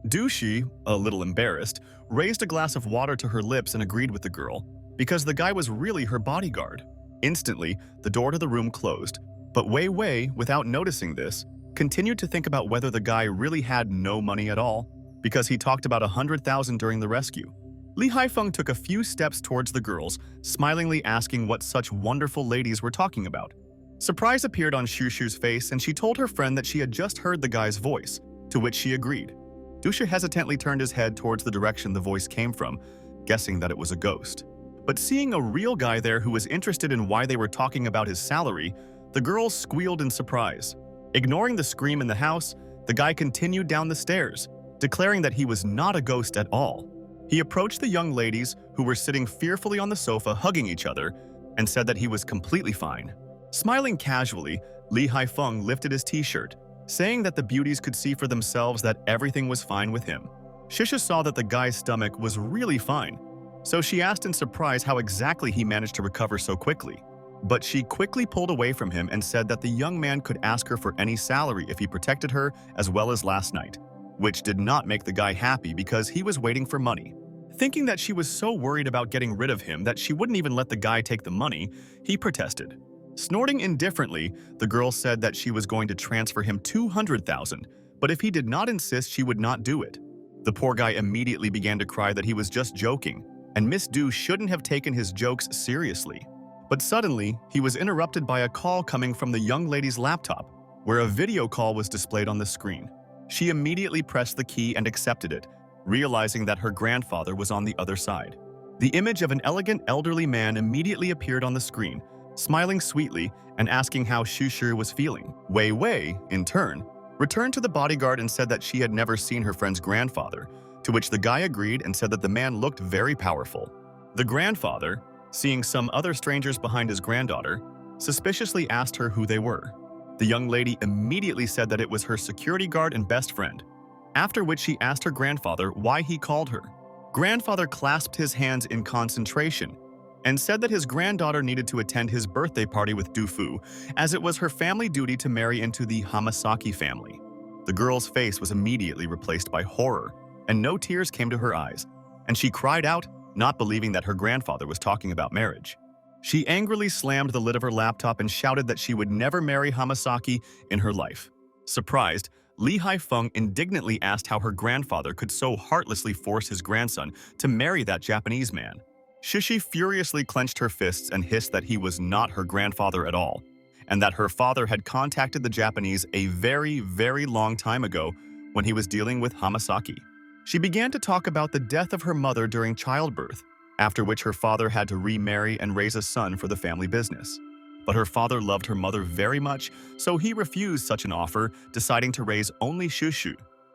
Du Shi, a little embarrassed, raised a glass of water to her lips and agreed with the girl, because the guy was really her bodyguard. Instantly, the door to the room closed, but Wei Wei, without noticing this, continued to think about whether the guy really had no money at all, because he talked about 100,000 during the rescue. Lee Haifeng took a few steps towards the girls, smilingly asking what such wonderful ladies were talking about. Surprise appeared on Shushu's face, and she told her friend that she had just heard the guy's voice, to which she agreed. Dusha hesitantly turned his head towards the direction the voice came from, guessing that it was a ghost. But seeing a real guy there who was interested in why they were talking about his salary, the girls squealed in surprise. Ignoring the scream in the house, the guy continued down the stairs, declaring that he was not a ghost at all. He approached the young ladies, who were sitting fearfully on the sofa hugging each other, and said that he was completely fine. Smiling casually, Lee Haifeng lifted his t-shirt, saying that the beauties could see for themselves that everything was fine with him. Shisha saw that the guy's stomach was really fine, so she asked in surprise how exactly he managed to recover so quickly. But she quickly pulled away from him and said that the young man could ask her for any salary if he protected her as well as last night, which did not make the guy happy because he was waiting for money. Thinking that she was so worried about getting rid of him that she wouldn't even let the guy take the money, he protested. Snorting indifferently, the girl said that she was going to transfer him 200,000, but if he did not insist, she would not do it. The poor guy immediately began to cry that he was just joking, and Miss Du shouldn't have taken his jokes seriously. But suddenly, he was interrupted by a call coming from the young lady's laptop, where a video call was displayed on the screen. She immediately pressed the key and accepted it, realizing that her grandfather was on the other side. The image of an elegant elderly man immediately appeared on the screen, smiling sweetly and asking how Shushu was feeling. Wei Wei, in turn, returned to the bodyguard and said that she had never seen her friend's grandfather, to which the guy agreed and said that the man looked very powerful. The grandfather, seeing some other strangers behind his granddaughter, suspiciously asked her who they were. The young lady immediately said that it was her security guard and best friend, after which she asked her grandfather why he called her. Grandfather clasped his hands in concentration and said that his granddaughter needed to attend his birthday party with Du Fu, as it was her family duty to marry into the Hamasaki family. The girl's face was immediately replaced by horror, and no tears came to her eyes, and she cried out, not believing that her grandfather was talking about marriage. She angrily slammed the lid of her laptop and shouted that she would never marry Hamasaki in her life. Surprised, Lee Haifeng indignantly asked how her grandfather could so heartlessly force his grandson to marry that Japanese man. Shishi furiously clenched her fists and hissed that he was not her grandfather at all, and that her father had contacted the Japanese a very, very long time ago when he was dealing with Hamasaki. She began to talk about the death of her mother during childbirth, after which her father had to remarry and raise a son for the family business. But her father loved her mother very much, so he refused such an offer, deciding to raise only Shushu.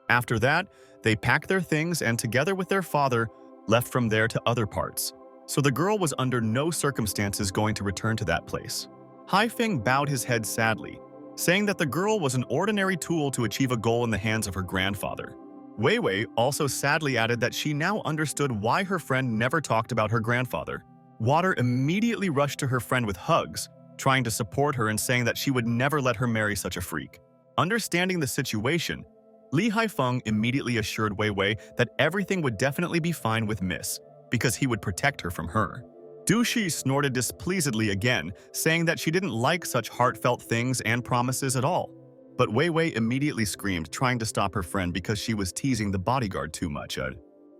After that, they packed their things and, together with their father, left from there to other parts. So the girl was under no circumstances going to return to that place. Haifeng bowed his head sadly, saying that the girl was an ordinary tool to achieve a goal in the hands of her grandfather. Wei Wei also sadly added that she now understood why her friend never talked about her grandfather. Water immediately rushed to her friend with hugs, trying to support her and saying that she would never let her marry such a freak. Understanding the situation, Lee Haifeng immediately assured Wei Wei that everything would definitely be fine with Miss, because he would protect her from her. Du Shi snorted displeasedly again, saying that she didn't like such heartfelt things and promises at all. But Wei Wei immediately screamed, trying to stop her friend because she was teasing the bodyguard too much.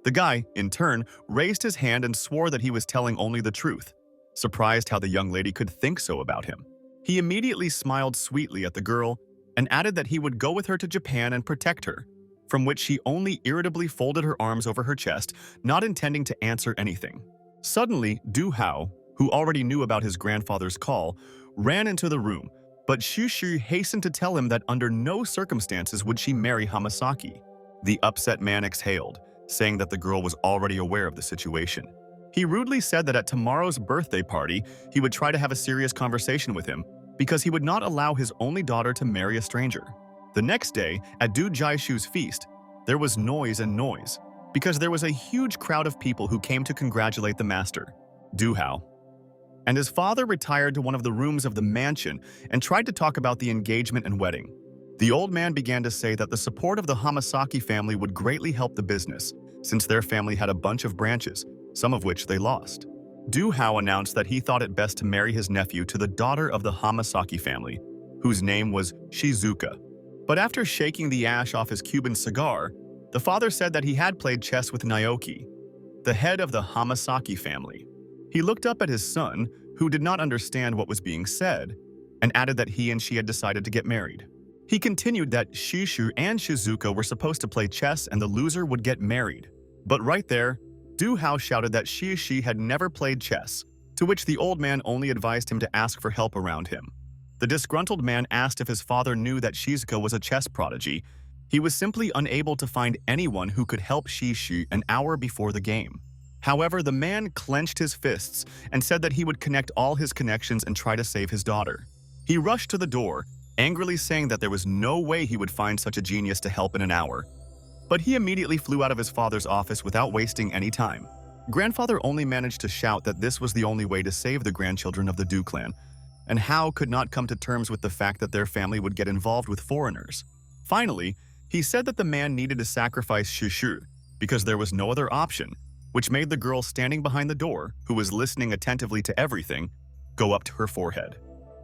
The guy, in turn, raised his hand and swore that he was telling only the truth, surprised how the young lady could think so about him. He immediately smiled sweetly at the girl and added that he would go with her to Japan and protect her, from which she only irritably folded her arms over her chest, not intending to answer anything. Suddenly, Du Hao, who already knew about his grandfather's call, ran into the room, but Shushu hastened to tell him that under no circumstances would she marry Hamasaki. The upset man exhaled, saying that the girl was already aware of the situation. He rudely said that at tomorrow's birthday party, he would try to have a serious conversation with him because he would not allow his only daughter to marry a stranger. The next day, at Du Jiaishu's feast, there was noise and noise because there was a huge crowd of people who came to congratulate the master, Du Hao. And his father retired to one of the rooms of the mansion and tried to talk about the engagement and wedding. The old man began to say that the support of the Hamasaki family would greatly help the business, since their family had a bunch of branches, some of which they lost. Du Hao announced that he thought it best to marry his nephew to the daughter of the Hamasaki family, whose name was Shizuka. But after shaking the ash off his Cuban cigar, the father said that he had played chess with Naoki, the head of the Hamasaki family. He looked up at his son, who did not understand what was being said, and added that he and she had decided to get married. He continued that Shishu and Shizuka were supposed to play chess and the loser would get married. But right there, Du Hao shouted that she had never played chess, to which the old man only advised him to ask for help around him. The disgruntled man asked if his father knew that Shizuka was a chess prodigy. He was simply unable to find anyone who could help Shishu an hour before the game. However, the man clenched his fists and said that he would connect all his connections and try to save his daughter. He rushed to the door, angrily saying that there was no way he would find such a genius to help in an hour. But he immediately flew out of his father's office without wasting any time. Grandfather only managed to shout that this was the only way to save the grandchildren of the Du clan, and Hao could not come to terms with the fact that their family would get involved with foreigners. Finally, he said that the man needed to sacrifice Shishu because there was no other option, which made the girl standing behind the door, who was listening attentively to everything, go up to her forehead.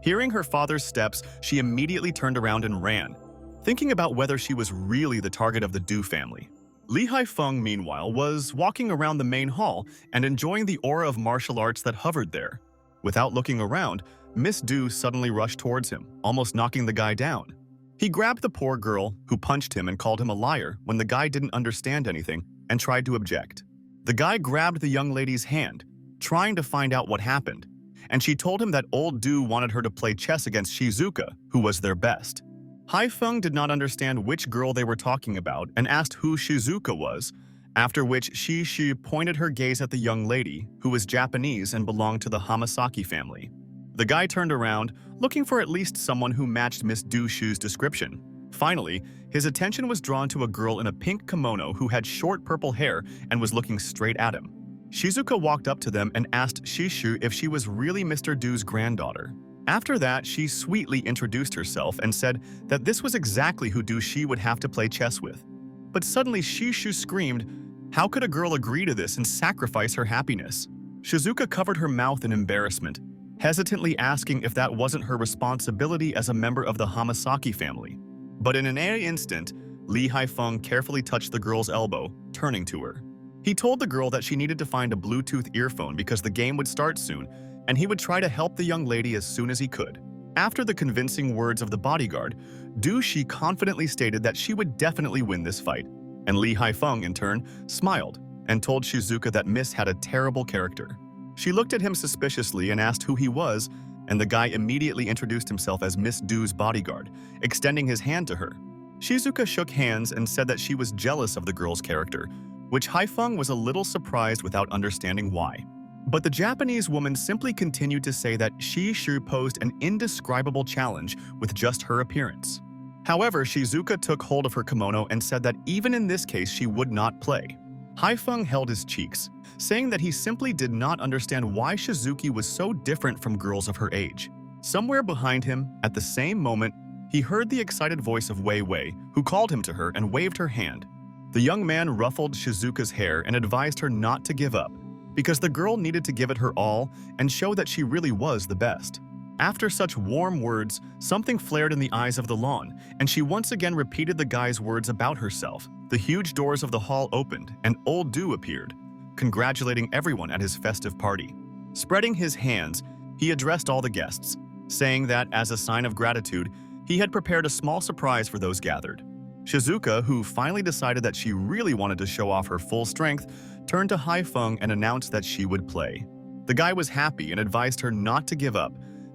Hearing her father's steps, she immediately turned around and ran, thinking about whether she was really the target of the Du family. Li Haifeng, meanwhile, was walking around the main hall and enjoying the aura of martial arts that hovered there. Without looking around, Miss Du suddenly rushed towards him, almost knocking the guy down. He grabbed the poor girl, who punched him and called him a liar when the guy didn't understand anything and tried to object. The guy grabbed the young lady's hand, trying to find out what happened, and she told him that old Du wanted her to play chess against Shizuka, who was their best. Haifeng did not understand which girl they were talking about and asked who Shizuka was, after which Shi pointed her gaze at the young lady, who was Japanese and belonged to the Hamasaki family. The guy turned around, looking for at least someone who matched Miss Du Shu's description. Finally, his attention was drawn to a girl in a pink kimono who had short purple hair and was looking straight at him. Shizuka walked up to them and asked Shishu if she was really Mr. Du's granddaughter. After that, she sweetly introduced herself and said that this was exactly who Du Shi would have to play chess with. But suddenly Shishu screamed, "How could a girl agree to this and sacrifice her happiness?" Shizuka covered her mouth in embarrassment, hesitantly asking if that wasn't her responsibility as a member of the Hamasaki family. But in an instant, Li Haifeng carefully touched the girl's elbow, turning to her. He told the girl that she needed to find a Bluetooth earphone because the game would start soon, and he would try to help the young lady as soon as he could. After the convincing words of the bodyguard, Du Shi confidently stated that she would definitely win this fight, and Li Haifeng, in turn, smiled and told Shizuka that Miss had a terrible character. She looked at him suspiciously and asked who he was, and the guy immediately introduced himself as Miss Du's bodyguard, extending his hand to her. Shizuka shook hands and said that she was jealous of the girl's character, which Haifeng was a little surprised without understanding why. But the Japanese woman simply continued to say that Shishu posed an indescribable challenge with just her appearance. However, Shizuka took hold of her kimono and said that even in this case she would not play. Haifeng held his cheeks, saying that he simply did not understand why Shizuki was so different from girls of her age. Somewhere behind him, at the same moment, he heard the excited voice of Wei Wei, who called him to her and waved her hand. The young man ruffled Shizuka's hair and advised her not to give up, because the girl needed to give it her all and show that she really was the best. After such warm words, something flared in the eyes of the lawn, and she once again repeated the guy's words about herself. The huge doors of the hall opened, and old Du appeared, congratulating everyone at his festive party. Spreading his hands, he addressed all the guests, saying that, as a sign of gratitude, he had prepared a small surprise for those gathered. Shizuka, who finally decided that she really wanted to show off her full strength, turned to Haifeng and announced that she would play. The guy was happy and advised her not to give up,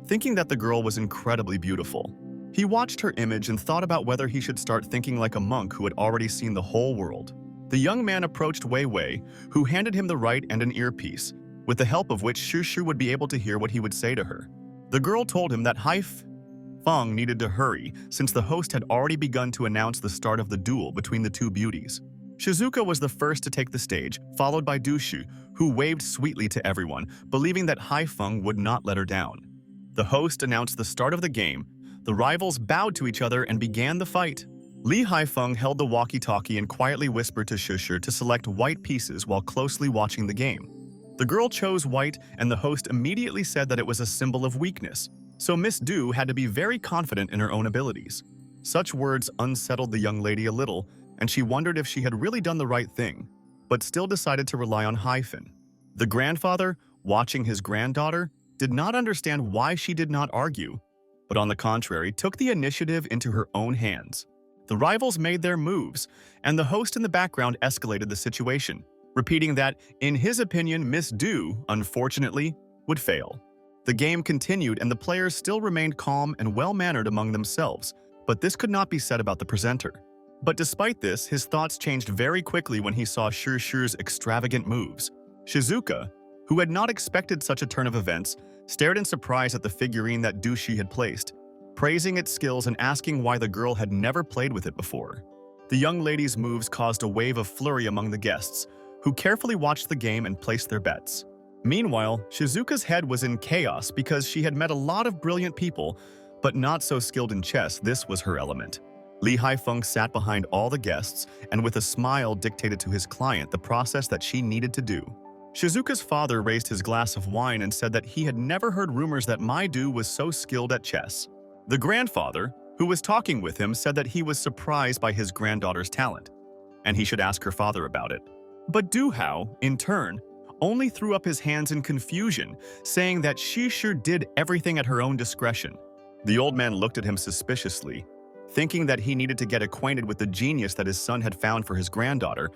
thinking that the girl was incredibly beautiful. He watched her image and thought about whether he should start thinking like a monk who had already seen the whole world. The young man approached Wei Wei, who handed him the right and an earpiece, with the help of which Shushu would be able to hear what he would say to her. The girl told him that Haifeng needed to hurry since the host had already begun to announce the start of the duel between the two beauties. Shizuka was the first to take the stage, followed by Dushu, who waved sweetly to everyone, believing that Haifeng would not let her down. The host announced the start of the game. The rivals bowed to each other and began the fight. Li Haifeng held the walkie-talkie and quietly whispered to Shushu to select white pieces while closely watching the game. The girl chose white, and the host immediately said that it was a symbol of weakness, so Miss Du had to be very confident in her own abilities. Such words unsettled the young lady a little, and she wondered if she had really done the right thing, but still decided to rely on Hyun. The grandfather, watching his granddaughter, did not understand why she did not argue, but on the contrary, took the initiative into her own hands. The rivals made their moves, and the host in the background escalated the situation, repeating that, in his opinion, Miss Du, unfortunately, would fail. The game continued and the players still remained calm and well-mannered among themselves, but this could not be said about the presenter. But despite this, his thoughts changed very quickly when he saw Shu's extravagant moves. Shizuka, who had not expected such a turn of events, stared in surprise at the figurine that Dushi had placed, praising its skills and asking why the girl had never played with it before. The young lady's moves caused a wave of flurry among the guests, who carefully watched the game and placed their bets. Meanwhile, Shizuka's head was in chaos because she had met a lot of brilliant people, but not so skilled in chess. This was her element. Lee Haifeng sat behind all the guests and with a smile dictated to his client the process that she needed to do. Shizuka's father raised his glass of wine and said that he had never heard rumors that Du was so skilled at chess. The grandfather, who was talking with him, said that he was surprised by his granddaughter's talent, and he should ask her father about it. But Du Hao, in turn, only threw up his hands in confusion, saying that she sure did everything at her own discretion. The old man looked at him suspiciously, thinking that he needed to get acquainted with the genius that his son had found for his granddaughter,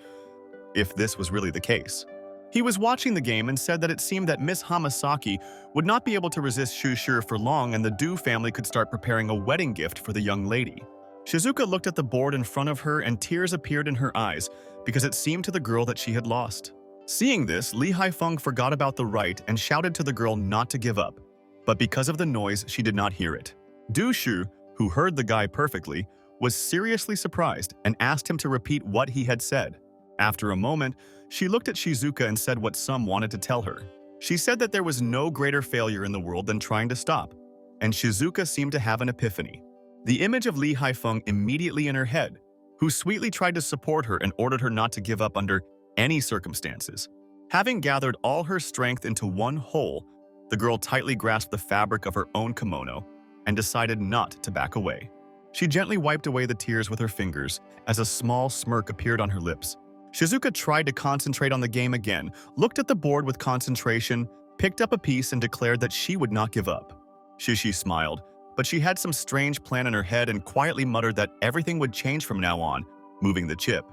if this was really the case. He was watching the game and said that it seemed that Miss Hamasaki would not be able to resist Shu for long and the Du family could start preparing a wedding gift for the young lady. Shizuka looked at the board in front of her and tears appeared in her eyes because it seemed to the girl that she had lost. Seeing this, Lee Haifeng forgot about the right and shouted to the girl not to give up, but because of the noise, she did not hear it. Du Shu, who heard the guy perfectly, was seriously surprised and asked him to repeat what he had said. After a moment, she looked at Shizuka and said what some wanted to tell her. She said that there was no greater failure in the world than trying to stop, and Shizuka seemed to have an epiphany. The image of Lee Haifeng immediately in her head, who sweetly tried to support her and ordered her not to give up under any circumstances. Having gathered all her strength into one whole, the girl tightly grasped the fabric of her own kimono and decided not to back away. She gently wiped away the tears with her fingers as a small smirk appeared on her lips. Shizuka tried to concentrate on the game again, looked at the board with concentration, picked up a piece and declared that she would not give up. Shishi smiled, but she had some strange plan in her head and quietly muttered that everything would change from now on, moving the chip.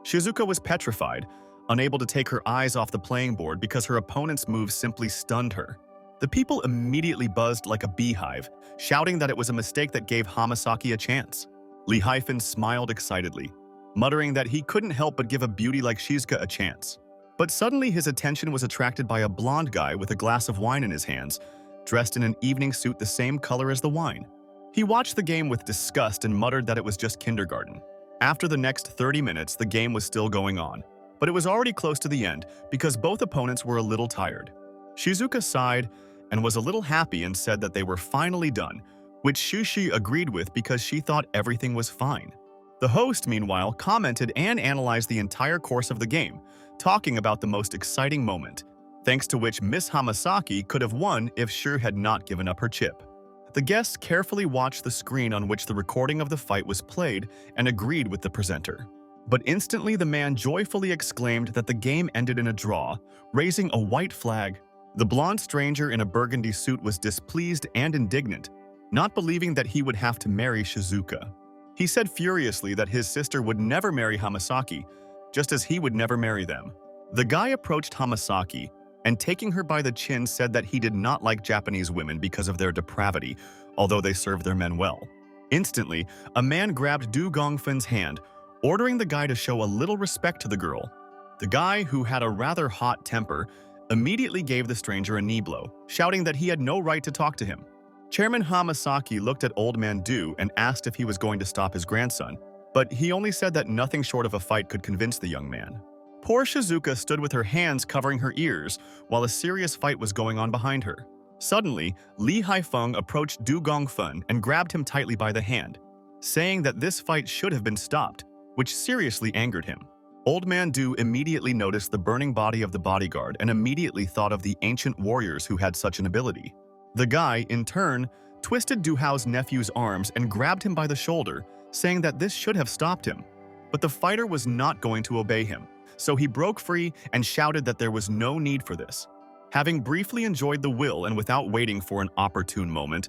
Shizuka was petrified, unable to take her eyes off the playing board because her opponent's moves simply stunned her. The people immediately buzzed like a beehive, shouting that it was a mistake that gave Hamasaki a chance. Lee Haifeng smiled excitedly, muttering that he couldn't help but give a beauty like Shizuka a chance. But suddenly his attention was attracted by a blonde guy with a glass of wine in his hands, dressed in an evening suit the same color as the wine. He watched the game with disgust and muttered that it was just kindergarten. After the next 30 minutes, the game was still going on, but it was already close to the end because both opponents were a little tired. Shizuka sighed and was a little happy and said that they were finally done, which Shushi agreed with because she thought everything was fine. The host, meanwhile, commented and analyzed the entire course of the game, talking about the most exciting moment, thanks to which Miss Hamasaki could have won if Shu had not given up her chip. The guests carefully watched the screen on which the recording of the fight was played and agreed with the presenter. But instantly the man joyfully exclaimed that the game ended in a draw, raising a white flag. The blonde stranger in a burgundy suit was displeased and indignant, not believing that he would have to marry Shizuka. He said furiously that his sister would never marry Hamasaki, just as he would never marry them. The guy approached Hamasaki and taking her by the chin said that he did not like Japanese women because of their depravity, although they served their men well. Instantly, a man grabbed Du Gongfen's hand, ordering the guy to show a little respect to the girl. The guy, who had a rather hot temper, immediately gave the stranger a knee blow, shouting that he had no right to talk to him. Chairman Hamasaki looked at Old Man Du and asked if he was going to stop his grandson, but he only said that nothing short of a fight could convince the young man. Poor Shizuka stood with her hands covering her ears while a serious fight was going on behind her. Suddenly, Lee Haifeng approached Du Gongfen and grabbed him tightly by the hand, saying that this fight should have been stopped, which seriously angered him. Old Man Du immediately noticed the burning body of the bodyguard and immediately thought of the ancient warriors who had such an ability. The guy, in turn, twisted Du Hao's nephew's arms and grabbed him by the shoulder, saying that this should have stopped him. But the fighter was not going to obey him, so he broke free and shouted that there was no need for this. Having briefly enjoyed the will and without waiting for an opportune moment,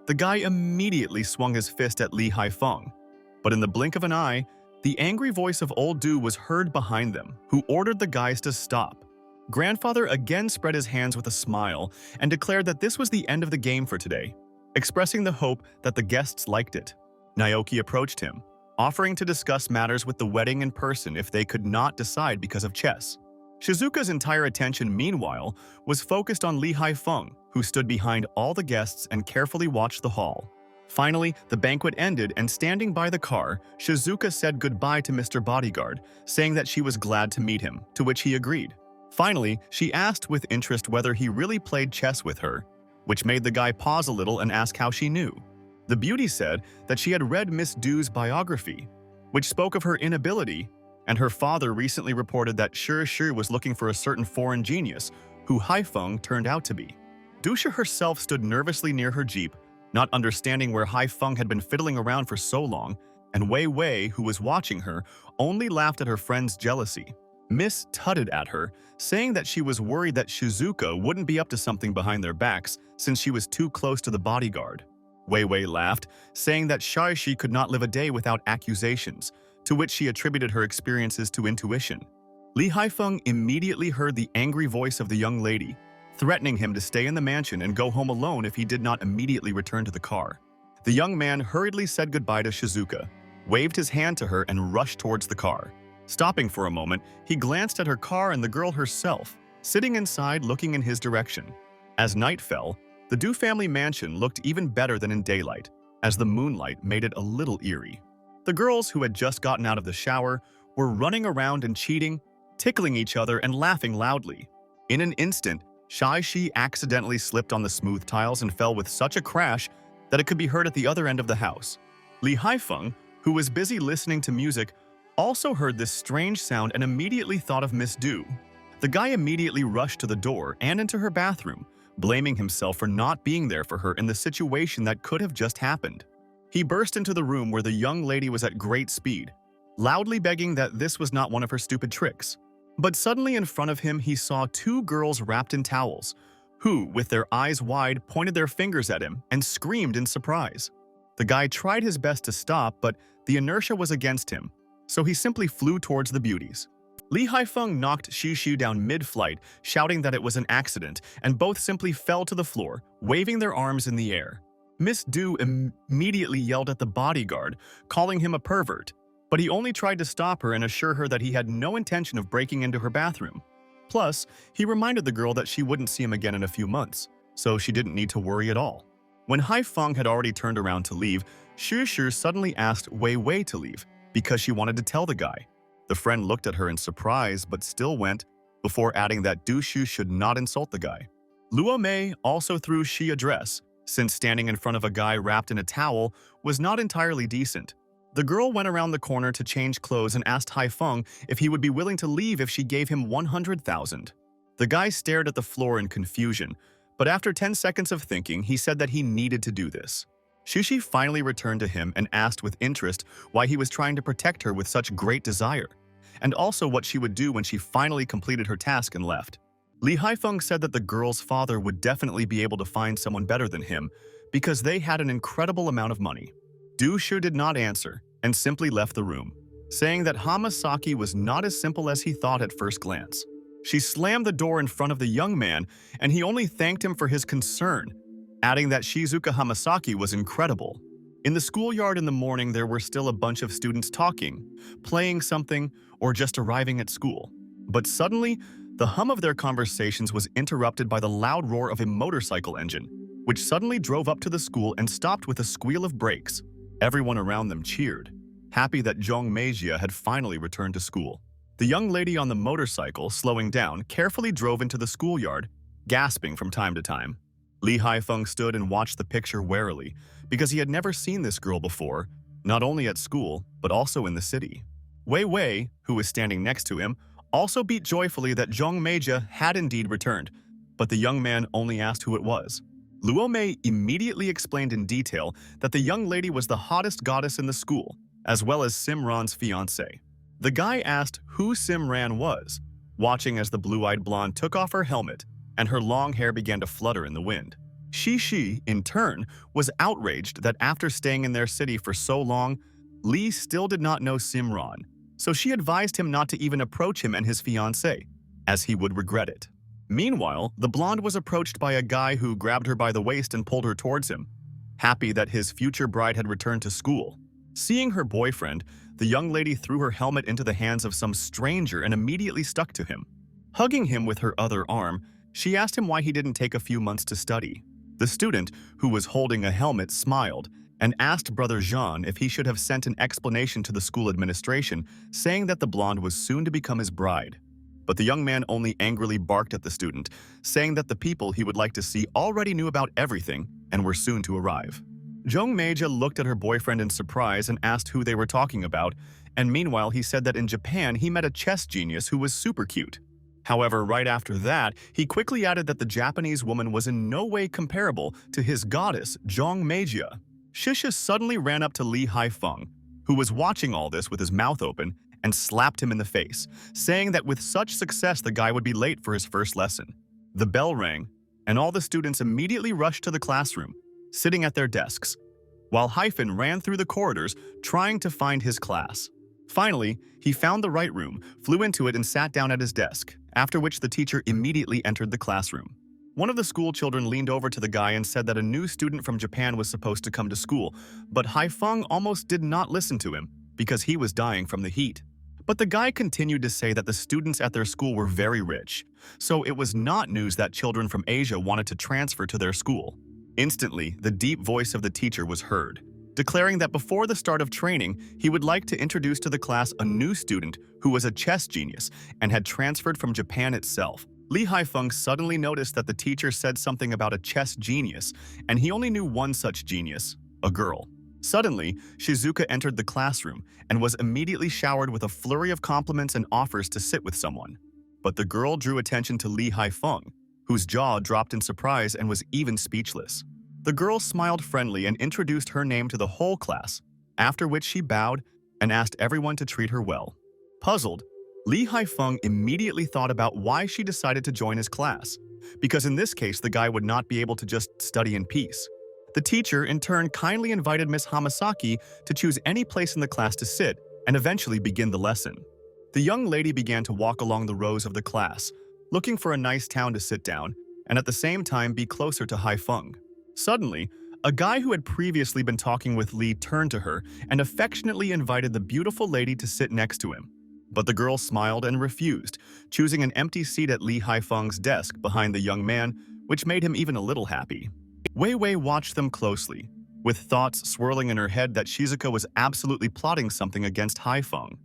the guy immediately swung his fist at Lee Hai-feng. But in the blink of an eye, the angry voice of old Du was heard behind them, who ordered the guys to stop. Grandfather again spread his hands with a smile and declared that this was the end of the game for today, expressing the hope that the guests liked it. Naoki approached him, offering to discuss matters with the wedding in person if they could not decide because of chess. Shizuka's entire attention, meanwhile, was focused on Lee Hai-feng, who stood behind all the guests and carefully watched the hall. Finally, the banquet ended, and standing by the car, Shizuka said goodbye to Mr. Bodyguard, saying that she was glad to meet him, to which he agreed. Finally, she asked with interest whether he really played chess with her, which made the guy pause a little and ask how she knew. The beauty said that she had read Miss Du's biography, which spoke of her inability, and her father recently reported that Shi was looking for a certain foreign genius, who Hai-feng turned out to be. Dusha herself stood nervously near her jeep, not understanding where Hai-feng had been fiddling around for so long, and Wei Wei, who was watching her, only laughed at her friend's jealousy. Miss tutted at her, saying that she was worried that Shizuka wouldn't be up to something behind their backs since she was too close to the bodyguard. Wei Wei laughed, saying that Shi could not live a day without accusations, to which she attributed her experiences to intuition. Lee Hai-feng immediately heard the angry voice of the young lady, threatening him to stay in the mansion and go home alone if he did not immediately return to the car. The young man hurriedly said goodbye to Shizuka, waved his hand to her, and rushed towards the car. Stopping for a moment, he glanced at her car and the girl herself, sitting inside looking in his direction. As night fell, the Du family mansion looked even better than in daylight, as the moonlight made it a little eerie. The girls, who had just gotten out of the shower, were running around and cheating, tickling each other and laughing loudly. In an instant, Shi accidentally slipped on the smooth tiles and fell with such a crash that it could be heard at the other end of the house. Lee Hai-feng, who was busy listening to music, also heard this strange sound and immediately thought of Miss Du. The guy immediately rushed to the door and into her bathroom, blaming himself for not being there for her in the situation that could have just happened. He burst into the room where the young lady was at great speed, loudly begging that this was not one of her stupid tricks. But suddenly in front of him he saw two girls wrapped in towels, who, with their eyes wide, pointed their fingers at him and screamed in surprise. The guy tried his best to stop, but the inertia was against him, so he simply flew towards the beauties. Lee Hai-feng knocked Shi down mid-flight, shouting that it was an accident, and both simply fell to the floor, waving their arms in the air. Miss Du immediately yelled at the bodyguard, calling him a pervert, but he only tried to stop her and assure her that he had no intention of breaking into her bathroom. Plus, he reminded the girl that she wouldn't see him again in a few months, so she didn't need to worry at all. When Hai-feng had already turned around to leave, Shi suddenly asked Wei Wei to leave, because she wanted to tell the guy. The friend looked at her in surprise but still went, before adding that Dushu should not insult the guy. Luo Mei also threw Shi a dress, since standing in front of a guy wrapped in a towel was not entirely decent. The girl went around the corner to change clothes and asked Hai-feng if he would be willing to leave if she gave him 100,000. The guy stared at the floor in confusion, but after 10 seconds of thinking, he said that he needed to do this. Shi finally returned to him and asked with interest why he was trying to protect her with such great desire, and also what she would do when she finally completed her task and left. Lee Hai-feng said that the girl's father would definitely be able to find someone better than him because they had an incredible amount of money. Dushu did not answer and simply left the room, saying that Hamasaki was not as simple as he thought at first glance. She slammed the door in front of the young man, and he only thanked him for his concern, adding that Shizuka Hamasaki was incredible. In the schoolyard in the morning, there were still a bunch of students talking, playing something, or just arriving at school. But suddenly, the hum of their conversations was interrupted by the loud roar of a motorcycle engine, which suddenly drove up to the school and stopped with a squeal of brakes. Everyone around them cheered, happy that Zhong Meijia had finally returned to school. The young lady on the motorcycle, slowing down, carefully drove into the schoolyard, gasping from time to time. Lee Hai-feng stood and watched the picture warily, because he had never seen this girl before, not only at school, but also in the city. Wei Wei, who was standing next to him, also beat joyfully that Zhong Meijia had indeed returned, but the young man only asked who it was. Luomei immediately explained in detail that the young lady was the hottest goddess in the school, as well as Simran's fiancé. The guy asked who Simran was, watching as the blue-eyed blonde took off her helmet and her long hair began to flutter in the wind. Shi, in turn, was outraged that after staying in their city for so long, Lee still did not know Simran, so she advised him not to even approach him and his fiancée, as he would regret it. Meanwhile, the blonde was approached by a guy who grabbed her by the waist and pulled her towards him, happy that his future bride had returned to school. Seeing her boyfriend, the young lady threw her helmet into the hands of some stranger and immediately stuck to him. Hugging him with her other arm, she asked him why he didn't take a few months to study. The student, who was holding a helmet, smiled and asked Brother Jean if he should have sent an explanation to the school administration, saying that the blonde was soon to become his bride. But the young man only angrily barked at the student, saying that the people he would like to see already knew about everything and were soon to arrive. Jung Meija looked at her boyfriend in surprise and asked who they were talking about, and meanwhile he said that in Japan he met a chess genius who was super cute. However, right after that, he quickly added that the Japanese woman was in no way comparable to his goddess, Jung Meija. Shisha suddenly ran up to Lee Haifeng, who was watching all this with his mouth open, and slapped him in the face, saying that with such success the guy would be late for his first lesson. The bell rang, and all the students immediately rushed to the classroom, sitting at their desks, while Hyun ran through the corridors trying to find his class. Finally, he found the right room, flew into it and sat down at his desk, after which the teacher immediately entered the classroom. One of the school children leaned over to the guy and said that a new student from Japan was supposed to come to school, but Haifeng almost did not listen to him because he was dying from the heat. But the guy continued to say that the students at their school were very rich, so it was not news that children from Asia wanted to transfer to their school. Instantly, the deep voice of the teacher was heard, declaring that before the start of training, he would like to introduce to the class a new student who was a chess genius and had transferred from Japan itself. Lee Haifeng suddenly noticed that the teacher said something about a chess genius, and he only knew one such genius, a girl. Suddenly, Shizuka entered the classroom and was immediately showered with a flurry of compliments and offers to sit with someone. But the girl drew attention to Lee Haifeng, whose jaw dropped in surprise and was even speechless. The girl smiled friendly and introduced her name to the whole class, after which she bowed and asked everyone to treat her well. Puzzled, Lee Haifeng immediately thought about why she decided to join his class, because in this case the guy would not be able to just study in peace. The teacher, in turn, kindly invited Miss Hamasaki to choose any place in the class to sit and eventually begin the lesson. The young lady began to walk along the rows of the class, looking for a nice town to sit down and at the same time be closer to Haifeng. Suddenly, a guy who had previously been talking with Lee turned to her and affectionately invited the beautiful lady to sit next to him. But the girl smiled and refused, choosing an empty seat at Lee Haifeng's desk behind the young man, which made him even a little happy. Wei Wei watched them closely, with thoughts swirling in her head that Shizuka was absolutely plotting something against Haifeng.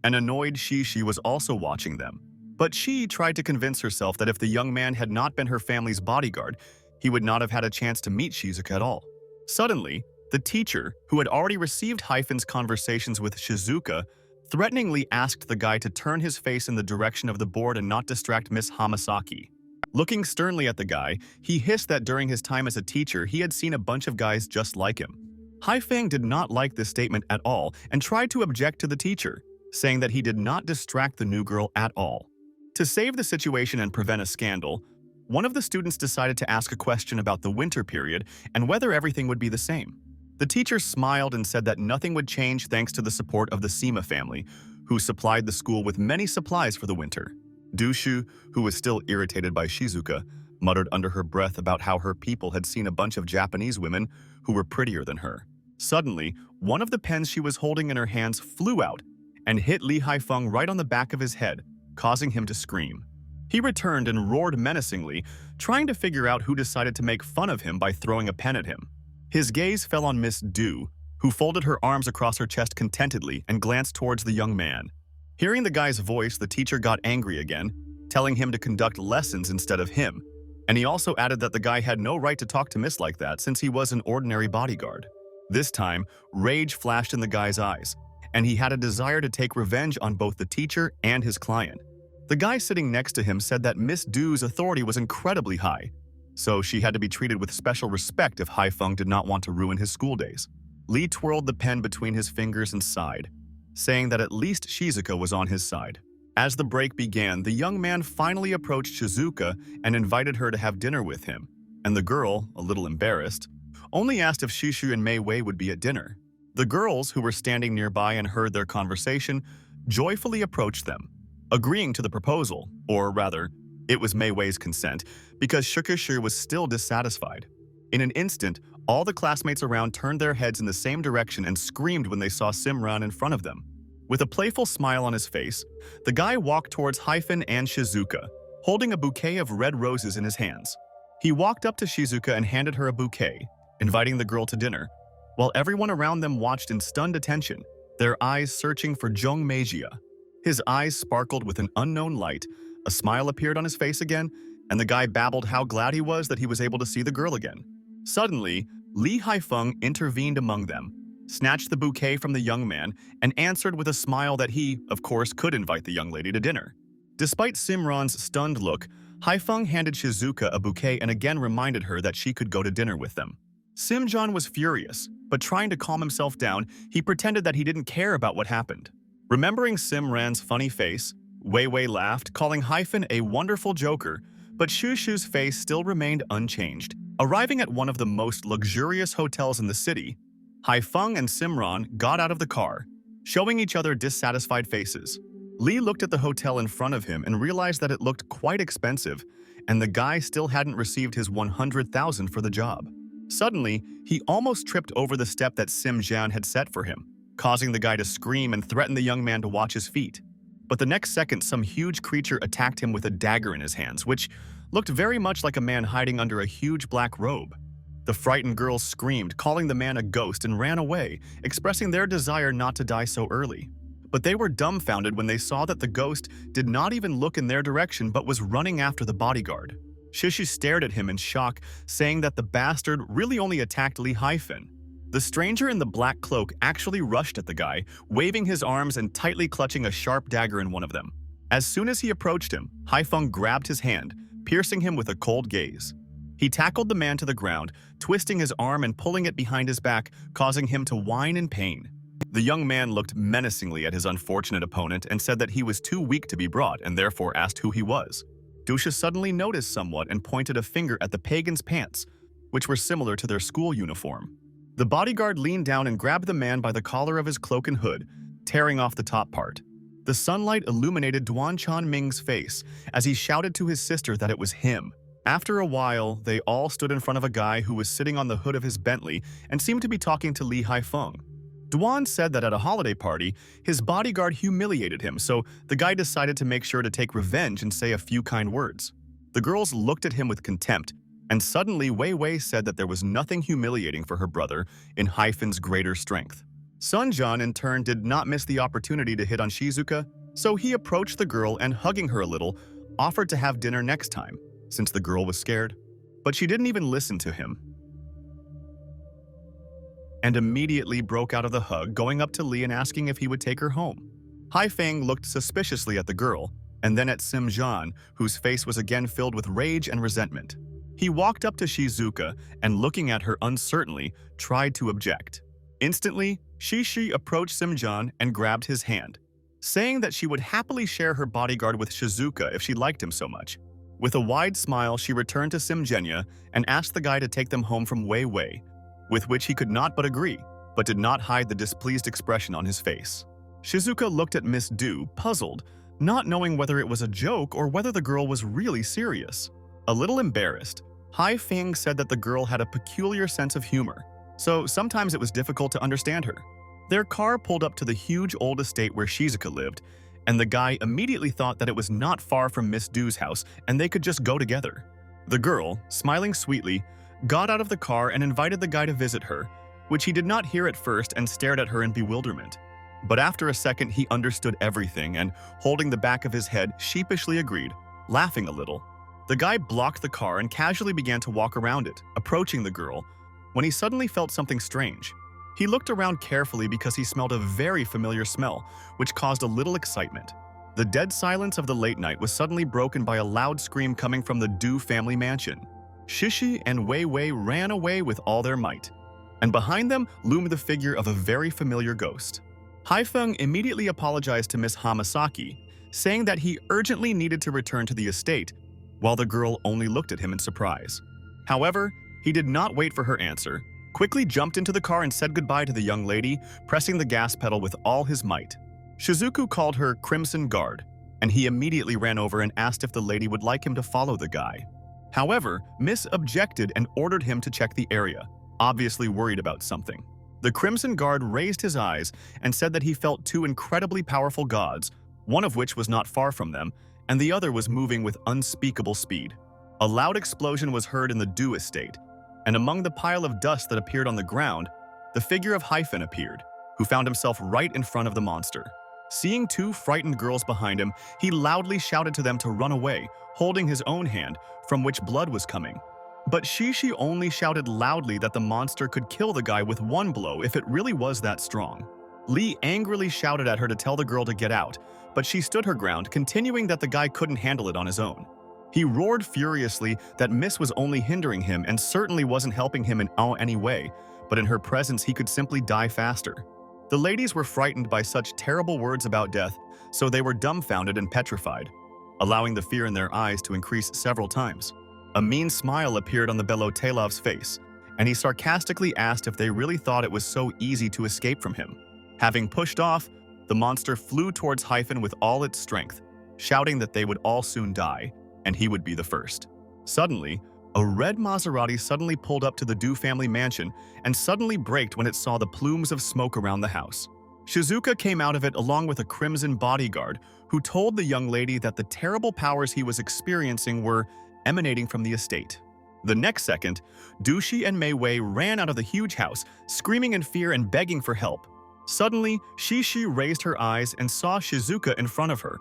An annoyed Shi was also watching them, but she tried to convince herself that if the young man had not been her family's bodyguard, he would not have had a chance to meet Shizuka at all. Suddenly, the teacher, who had already received Hyphen's conversations with Shizuka, threateningly asked the guy to turn his face in the direction of the board and not distract Miss Hamasaki. Looking sternly at the guy, he hissed that during his time as a teacher, he had seen a bunch of guys just like him. Haifeng did not like this statement at all and tried to object to the teacher, saying that he did not distract the new girl at all. To save the situation and prevent a scandal, one of the students decided to ask a question about the winter period and whether everything would be the same. The teacher smiled and said that nothing would change thanks to the support of the Sima family, who supplied the school with many supplies for the winter. Dushu, who was still irritated by Shizuka, muttered under her breath about how her people had seen a bunch of Japanese women who were prettier than her. Suddenly, one of the pens she was holding in her hands flew out and hit Lee Haifeng right on the back of his head, causing him to scream. He returned and roared menacingly, trying to figure out who decided to make fun of him by throwing a pen at him. His gaze fell on Miss Du, who folded her arms across her chest contentedly and glanced towards the young man. Hearing the guy's voice, the teacher got angry again, telling him to conduct lessons instead of him, and he also added that the guy had no right to talk to Miss like that since he was an ordinary bodyguard. This time, rage flashed in the guy's eyes, and he had a desire to take revenge on both the teacher and his client. The guy sitting next to him said that Miss Du's authority was incredibly high, so she had to be treated with special respect if Haifeng did not want to ruin his school days. Lee twirled the pen between his fingers and sighed, saying that at least Shizuka was on his side. As the break began, the young man finally approached Shizuka and invited her to have dinner with him, and the girl, a little embarrassed, only asked if Shishu and Mei Wei would be at dinner. The girls, who were standing nearby and heard their conversation, joyfully approached them, agreeing to the proposal, or rather, it was Mei Wei's consent, because Shukishu was still dissatisfied. In an instant, all the classmates around turned their heads in the same direction and screamed when they saw Simran in front of them. With a playful smile on his face, the guy walked towards Hyun and Shizuka, holding a bouquet of red roses in his hands. He walked up to Shizuka and handed her a bouquet, inviting the girl to dinner, while everyone around them watched in stunned attention, their eyes searching for Jung Meijia. His eyes sparkled with an unknown light, a smile appeared on his face again, and the guy babbled how glad he was that he was able to see the girl again. Suddenly, Lee Haifeng intervened among them, snatched the bouquet from the young man, and answered with a smile that he, of course, could invite the young lady to dinner. Despite Simran's stunned look, Haifeng handed Shizuka a bouquet and again reminded her that she could go to dinner with them. Simjan was furious, but trying to calm himself down, he pretended that he didn't care about what happened. Remembering Simran's funny face, Wei Wei laughed, calling Hyun a wonderful joker, but Shushu's face still remained unchanged. Arriving at one of the most luxurious hotels in the city, Haifeng and Simran got out of the car, showing each other dissatisfied faces. Lee looked at the hotel in front of him and realized that it looked quite expensive, and the guy still hadn't received his 100,000 for the job. Suddenly, he almost tripped over the step that Simjan had set for him, causing the guy to scream and threaten the young man to watch his feet. But the next second, some huge creature attacked him with a dagger in his hands, which looked very much like a man hiding under a huge black robe. The frightened girls screamed, calling the man a ghost, and ran away, expressing their desire not to die so early. But they were dumbfounded when they saw that the ghost did not even look in their direction but was running after the bodyguard. Shishu stared at him in shock, saying that the bastard really only attacked Lee Hyun. The stranger in the black cloak actually rushed at the guy, waving his arms and tightly clutching a sharp dagger in one of them. As soon as he approached him, Haifeng grabbed his hand, piercing him with a cold gaze. He tackled the man to the ground, twisting his arm and pulling it behind his back, causing him to whine in pain. The young man looked menacingly at his unfortunate opponent and said that he was too weak to be brought and therefore asked who he was. Dusha suddenly noticed somewhat and pointed a finger at the pagan's pants, which were similar to their school uniform. The bodyguard leaned down and grabbed the man by the collar of his cloak and hood, tearing off the top part. The sunlight illuminated Duan Chanming's face as he shouted to his sister that it was him. After a while, they all stood in front of a guy who was sitting on the hood of his Bentley and seemed to be talking to Lee Haifeng. Duan said that at a holiday party, his bodyguard humiliated him, so the guy decided to make sure to take revenge and say a few kind words. The girls looked at him with contempt, and suddenly Wei Wei said that there was nothing humiliating for her brother in Hyphen's greater strength. Sunjan, in turn, did not miss the opportunity to hit on Shizuka, so he approached the girl and, hugging her a little, offered to have dinner next time, since the girl was scared. But she didn't even listen to him, and immediately broke out of the hug, going up to Lee and asking if he would take her home. Haifeng looked suspiciously at the girl, and then at Simjan, whose face was again filled with rage and resentment. He walked up to Shizuka and, looking at her uncertainly, tried to object. Instantly, Shishi approached Simjan and grabbed his hand, saying that she would happily share her bodyguard with Shizuka if she liked him so much. With a wide smile, she returned to Simjenya and asked the guy to take them home from Wei Wei, with which he could not but agree, but did not hide the displeased expression on his face. Shizuka looked at Miss Du, puzzled, not knowing whether it was a joke or whether the girl was really serious. A little embarrassed, Haifeng said that the girl had a peculiar sense of humor, so sometimes it was difficult to understand her. Their car pulled up to the huge old estate where Shizuka lived, and the guy immediately thought that it was not far from Miss Du's house and they could just go together. The girl, smiling sweetly, got out of the car and invited the guy to visit her, which he did not hear at first and stared at her in bewilderment. But after a second, he understood everything and, holding the back of his head, sheepishly agreed, laughing a little. The guy blocked the car and casually began to walk around it, approaching the girl, when he suddenly felt something strange. He looked around carefully because he smelled a very familiar smell, which caused a little excitement. The dead silence of the late night was suddenly broken by a loud scream coming from the Du family mansion. Shishi and Wei Wei ran away with all their might, and behind them loomed the figure of a very familiar ghost. Hyun immediately apologized to Miss Hamasaki, saying that he urgently needed to return to the estate, while the girl only looked at him in surprise. However, he did not wait for her answer, quickly jumped into the car and said goodbye to the young lady, pressing the gas pedal with all his might. Shizuku called her Crimson Guard, and he immediately ran over and asked if the lady would like him to follow the guy. However, Miss objected and ordered him to check the area, obviously worried about something. The Crimson Guard raised his eyes and said that he felt two incredibly powerful gods, one of which was not far from them, and the other was moving with unspeakable speed. A loud explosion was heard in the Du estate, and among the pile of dust that appeared on the ground, the figure of Hyun appeared, who found himself right in front of the monster. Seeing two frightened girls behind him, he loudly shouted to them to run away, holding his own hand, from which blood was coming. But Shishi only shouted loudly that the monster could kill the guy with one blow if it really was that strong. Lee angrily shouted at her to tell the girl to get out, but she stood her ground, continuing that the guy couldn't handle it on his own. He roared furiously that Miss was only hindering him and certainly wasn't helping him in any way, but in her presence he could simply die faster. The ladies were frightened by such terrible words about death, so they were dumbfounded and petrified, allowing the fear in their eyes to increase several times. A mean smile appeared on the Belotelov's face, and he sarcastically asked if they really thought it was so easy to escape from him. Having pushed off, the monster flew towards Hyun with all its strength, shouting that they would all soon die, and he would be the first. Suddenly, a red Maserati suddenly pulled up to the Du family mansion and suddenly braked when it saw the plumes of smoke around the house. Shizuka came out of it along with a crimson bodyguard who told the young lady that the terrible powers he was experiencing were emanating from the estate. The next second, Dushi and Mei Wei ran out of the huge house, screaming in fear and begging for help. Suddenly, Shishi raised her eyes and saw Shizuka in front of her,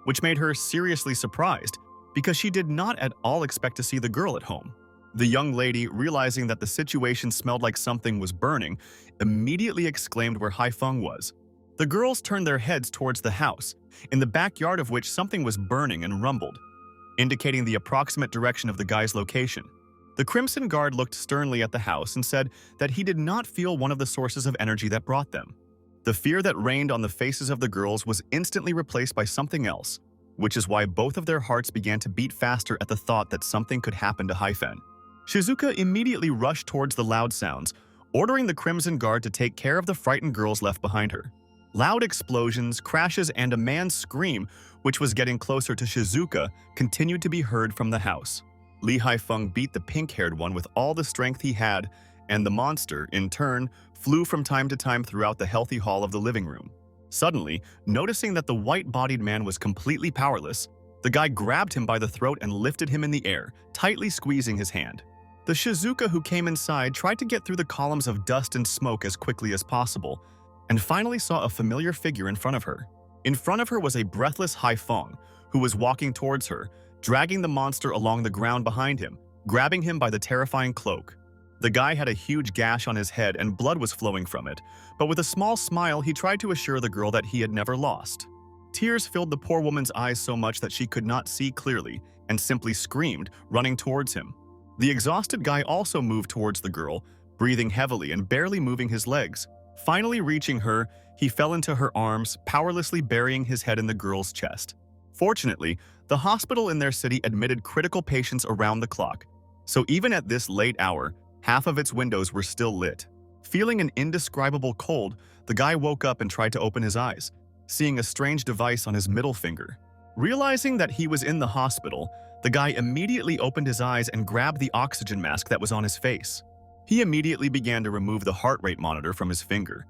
which made her seriously surprised, because she did not at all expect to see the girl at home. The young lady, realizing that the situation smelled like something was burning, immediately exclaimed where Hyun was. The girls turned their heads towards the house, in the backyard of which something was burning and rumbled, indicating the approximate direction of the guy's location. The Crimson Guard looked sternly at the house and said that he did not feel one of the sources of energy that brought them. The fear that reigned on the faces of the girls was instantly replaced by something else, which is why both of their hearts began to beat faster at the thought that something could happen to Hyun. Shizuka immediately rushed towards the loud sounds, ordering the Crimson Guard to take care of the frightened girls left behind her. Loud explosions, crashes, and a man's scream, which was getting closer to Shizuka, continued to be heard from the house. Lee Haifeng beat the pink-haired one with all the strength he had, and the monster, in turn, flew from time to time throughout the healthy hall of the living room. Suddenly, noticing that the white-bodied man was completely powerless, the guy grabbed him by the throat and lifted him in the air, tightly squeezing his hand. The Shizuka who came inside tried to get through the columns of dust and smoke as quickly as possible, and finally saw a familiar figure in front of her. In front of her was a breathless Haifeng, who was walking towards her, dragging the monster along the ground behind him, grabbing him by the terrifying cloak. The guy had a huge gash on his head and blood was flowing from it, but with a small smile he tried to assure the girl that he had never lost. Tears filled the poor woman's eyes so much that she could not see clearly and simply screamed, running towards him. The exhausted guy also moved towards the girl, breathing heavily and barely moving his legs. Finally reaching her, he fell into her arms, powerlessly burying his head in the girl's chest. Fortunately, the hospital in their city admitted critical patients around the clock, so even at this late hour, half of its windows were still lit. Feeling an indescribable cold, the guy woke up and tried to open his eyes, seeing a strange device on his middle finger. Realizing that he was in the hospital, the guy immediately opened his eyes and grabbed the oxygen mask that was on his face. He immediately began to remove the heart rate monitor from his finger,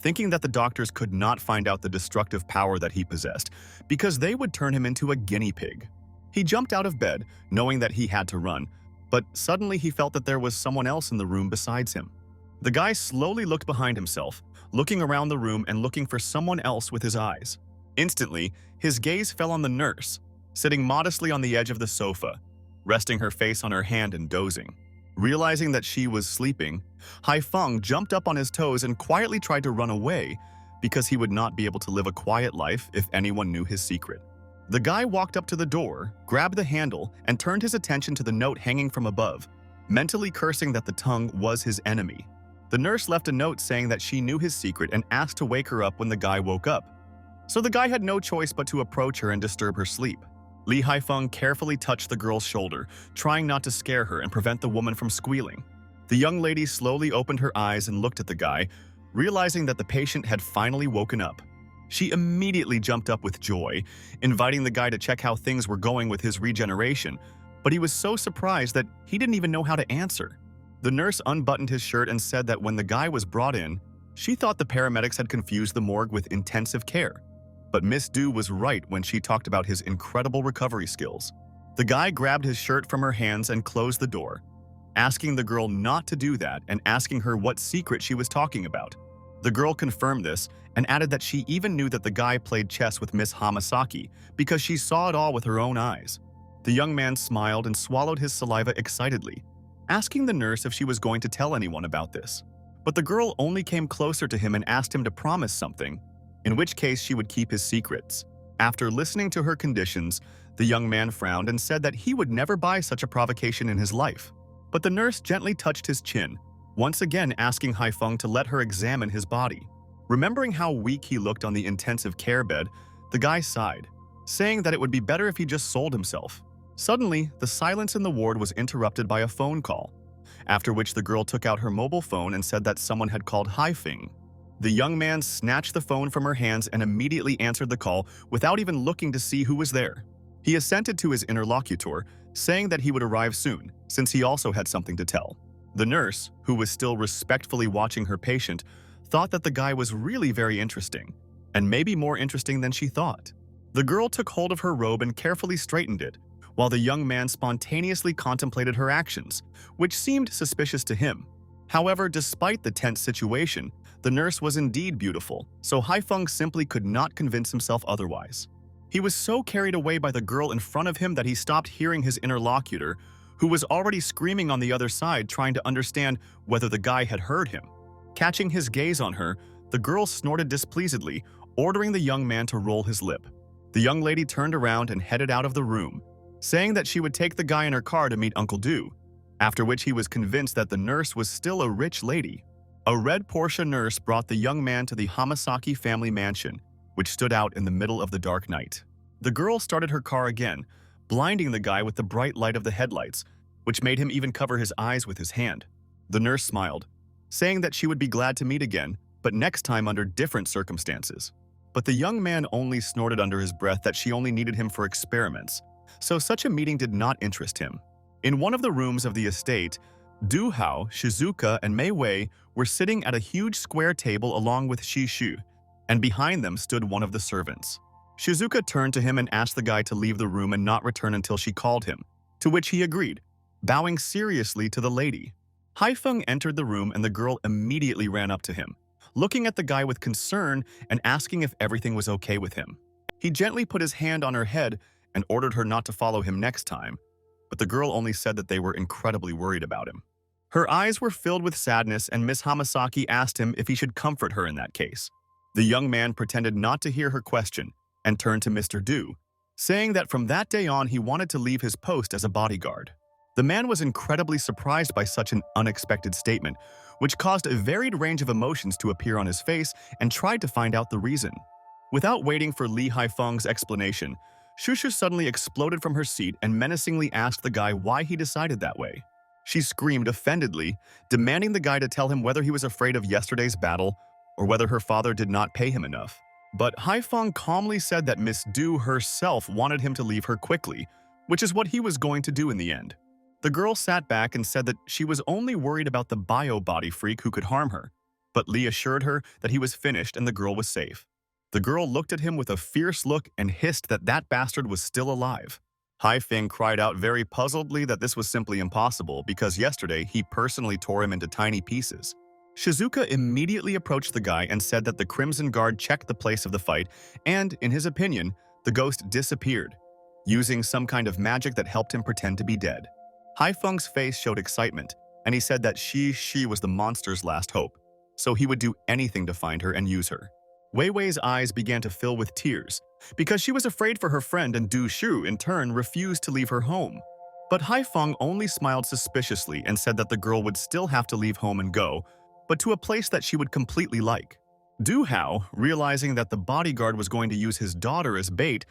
thinking that the doctors could not find out the destructive power that he possessed because they would turn him into a guinea pig. He jumped out of bed, knowing that he had to run, but suddenly he felt that there was someone else in the room besides him. The guy slowly looked behind himself, looking around the room and looking for someone else with his eyes. Instantly, his gaze fell on the nurse, sitting modestly on the edge of the sofa, resting her face on her hand and dozing. Realizing that she was sleeping, Haifeng jumped up on his toes and quietly tried to run away because he would not be able to live a quiet life if anyone knew his secret. The guy walked up to the door, grabbed the handle, and turned his attention to the note hanging from above, mentally cursing that the tongue was his enemy. The nurse left a note saying that she knew his secret and asked to wake her up when the guy woke up. So the guy had no choice but to approach her and disturb her sleep. Lee Haifeng carefully touched the girl's shoulder, trying not to scare her and prevent the woman from squealing. The young lady slowly opened her eyes and looked at the guy, realizing that the patient had finally woken up. She immediately jumped up with joy, inviting the guy to check how things were going with his regeneration, but he was so surprised that he didn't even know how to answer. The nurse unbuttoned his shirt and said that when the guy was brought in, she thought the paramedics had confused the morgue with intensive care. But Miss Du was right when she talked about his incredible recovery skills. The guy grabbed his shirt from her hands and closed the door, asking the girl not to do that and asking her what secret she was talking about. The girl confirmed this and added that she even knew that the guy played chess with Miss Hamasaki because she saw it all with her own eyes. The young man smiled and swallowed his saliva excitedly, asking the nurse if she was going to tell anyone about this. But the girl only came closer to him and asked him to promise something, in which case she would keep his secrets. After listening to her conditions, the young man frowned and said that he would never buy such a provocation in his life. But the nurse gently touched his chin, once again asking Haifeng to let her examine his body. Remembering how weak he looked on the intensive care bed, the guy sighed, saying that it would be better if he just sold himself. Suddenly, the silence in the ward was interrupted by a phone call, after which the girl took out her mobile phone and said that someone had called Haifeng. The young man snatched the phone from her hands and immediately answered the call without even looking to see who was there. He assented to his interlocutor, saying that he would arrive soon, since he also had something to tell. The nurse, who was still respectfully watching her patient, thought that the guy was really very interesting, and maybe more interesting than she thought. The girl took hold of her robe and carefully straightened it, while the young man spontaneously contemplated her actions, which seemed suspicious to him. However, despite the tense situation, the nurse was indeed beautiful, so Haifeng simply could not convince himself otherwise. He was so carried away by the girl in front of him that he stopped hearing his interlocutor, who was already screaming on the other side trying to understand whether the guy had heard him. Catching his gaze on her, the girl snorted displeasedly, ordering the young man to roll his lip. The young lady turned around and headed out of the room, saying that she would take the guy in her car to meet Uncle Du, after which he was convinced that the nurse was still a rich lady. A red Porsche nurse brought the young man to the Hamasaki family mansion, which stood out in the middle of the dark night. The girl started her car again, blinding the guy with the bright light of the headlights, which made him even cover his eyes with his hand. The nurse smiled, saying that she would be glad to meet again, but next time under different circumstances. But the young man only snorted under his breath that she only needed him for experiments, so such a meeting did not interest him. In one of the rooms of the estate, Du Hao, Shizuka, and Mei Wei were sitting at a huge square table along with Shi Shu, and behind them stood one of the servants. Shizuka turned to him and asked the guy to leave the room and not return until she called him, to which he agreed, bowing seriously to the lady. Haifeng entered the room and the girl immediately ran up to him, looking at the guy with concern and asking if everything was okay with him. He gently put his hand on her head and ordered her not to follow him next time, but the girl only said that they were incredibly worried about him. Her eyes were filled with sadness and Miss Hamasaki asked him if he should comfort her in that case. The young man pretended not to hear her question and turned to Mr. Du, saying that from that day on he wanted to leave his post as a bodyguard. The man was incredibly surprised by such an unexpected statement, which caused a varied range of emotions to appear on his face and tried to find out the reason. Without waiting for Lee Haifeng's explanation, Shushu suddenly exploded from her seat and menacingly asked the guy why he decided that way. She screamed offendedly, demanding the guy to tell him whether he was afraid of yesterday's battle or whether her father did not pay him enough. But Haifeng calmly said that Miss Du herself wanted him to leave her quickly, which is what he was going to do in the end. The girl sat back and said that she was only worried about the bio-body freak who could harm her, but Lee assured her that he was finished and the girl was safe. The girl looked at him with a fierce look and hissed that that bastard was still alive. Haifeng cried out very puzzledly that this was simply impossible because yesterday he personally tore him into tiny pieces. Shizuka immediately approached the guy and said that the Crimson Guard checked the place of the fight and, in his opinion, the ghost disappeared, using some kind of magic that helped him pretend to be dead. Haifeng's face showed excitement, and he said that she was the monster's last hope, so he would do anything to find her and use her. Wei Wei's eyes began to fill with tears because she was afraid for her friend, and Du Shu, in turn, refused to leave her home. But Haifeng only smiled suspiciously and said that the girl would still have to leave home and go, but to a place that she would completely like. Du Hao, realizing that the bodyguard was going to use his daughter as bait,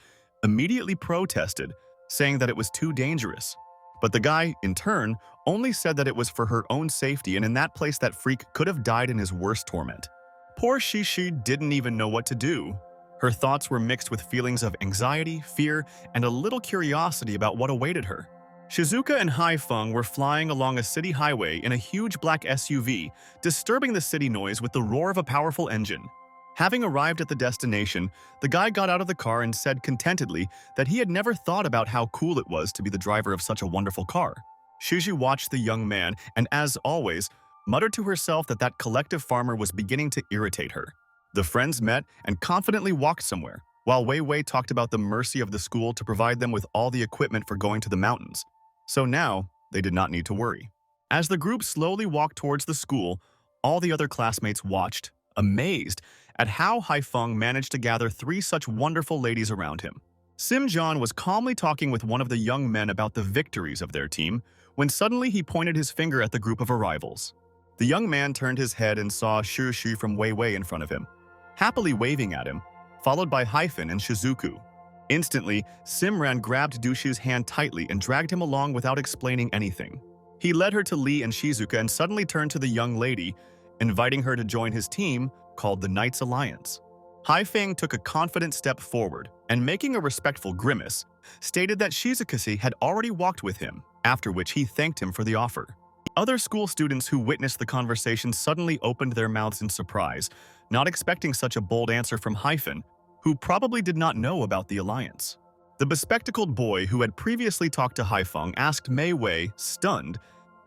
immediately protested, saying that it was too dangerous. But the guy, in turn, only said that it was for her own safety, and in that place that freak could have died in his worst torment. Poor Shishi didn't even know what to do. Her thoughts were mixed with feelings of anxiety, fear, and a little curiosity about what awaited her. Shizuka and Haifeng were flying along a city highway in a huge black SUV, disturbing the city noise with the roar of a powerful engine. Having arrived at the destination, the guy got out of the car and said contentedly that he had never thought about how cool it was to be the driver of such a wonderful car. Shishi watched the young man and, as always, muttered to herself that that collective farmer was beginning to irritate her. The friends met and confidently walked somewhere, while Wei Wei talked about the mercy of the school to provide them with all the equipment for going to the mountains. So now, they did not need to worry. As the group slowly walked towards the school, all the other classmates watched, amazed at how Haifeng managed to gather 3 such wonderful ladies around him. Sim John was calmly talking with one of the young men about the victories of their team, when suddenly he pointed his finger at the group of arrivals. The young man turned his head and saw Shu Shi from Wei Wei in front of him, happily waving at him, followed by Hyphen and Shizuku. Instantly, Simran grabbed Dushu's hand tightly and dragged him along without explaining anything. He led her to Lee and Shizuka and suddenly turned to the young lady, inviting her to join his team, called the Knights Alliance. Haifeng took a confident step forward and, making a respectful grimace, stated that Shizuka had already walked with him, after which he thanked him for the offer. Other school students who witnessed the conversation suddenly opened their mouths in surprise, not expecting such a bold answer from Hyphen, who probably did not know about the alliance. The bespectacled boy who had previously talked to Haifeng asked Mei Wei, stunned,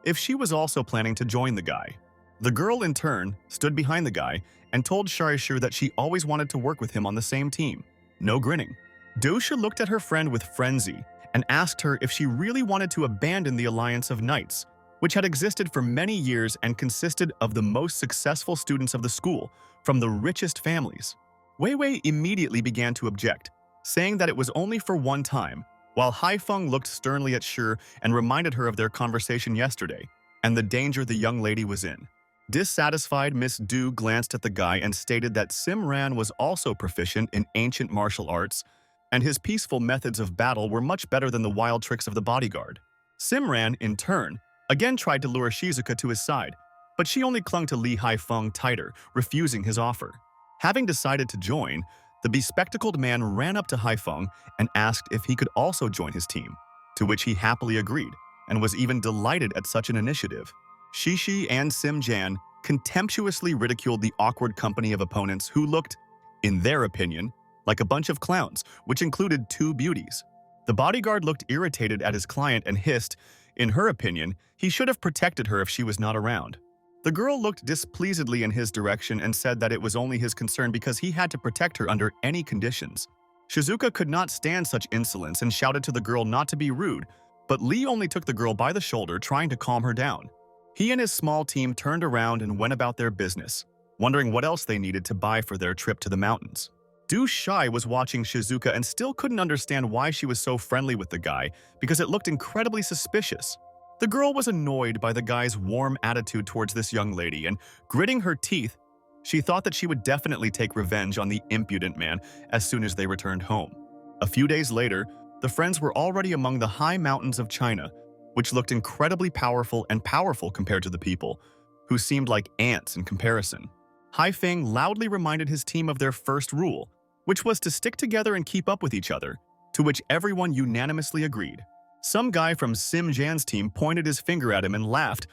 if she was also planning to join the guy. The girl, in turn, stood behind the guy and told Sharishu that she always wanted to work with him on the same team. No grinning. Dosha looked at her friend with frenzy and asked her if she really wanted to abandon the Alliance of Knights, which had existed for many years and consisted of the most successful students of the school, from the richest families. Wei Wei immediately began to object, saying that it was only for one time, while Haifeng looked sternly at Shi and reminded her of their conversation yesterday, and the danger the young lady was in. Dissatisfied, Miss Du glanced at the guy and stated that Simran was also proficient in ancient martial arts, and his peaceful methods of battle were much better than the wild tricks of the bodyguard. Simran, in turn, again tried to lure Shizuka to his side, but she only clung to Li Haifeng tighter, refusing his offer. Having decided to join, the bespectacled man ran up to Haifeng and asked if he could also join his team, to which he happily agreed, and was even delighted at such an initiative. Shishi and Sim Jan contemptuously ridiculed the awkward company of opponents who looked, in their opinion, like a bunch of clowns, which included 2 beauties. The bodyguard looked irritated at his client and hissed, in her opinion, he should have protected her if she was not around. The girl looked displeasedly in his direction and said that it was only his concern because he had to protect her under any conditions. Shizuka could not stand such insolence and shouted to the girl not to be rude, but Lee only took the girl by the shoulder, trying to calm her down. He and his small team turned around and went about their business, wondering what else they needed to buy for their trip to the mountains. Du Shai was watching Shizuka and still couldn't understand why she was so friendly with the guy, because it looked incredibly suspicious. The girl was annoyed by the guy's warm attitude towards this young lady, and gritting her teeth, she thought that she would definitely take revenge on the impudent man as soon as they returned home. A few days later, the friends were already among the high mountains of China, which looked incredibly powerful and powerful compared to the people, who seemed like ants in comparison. Haifeng loudly reminded his team of their first rule, which was to stick together and keep up with each other, to which everyone unanimously agreed. Some guy from Sim Jan's team pointed his finger at him and laughed,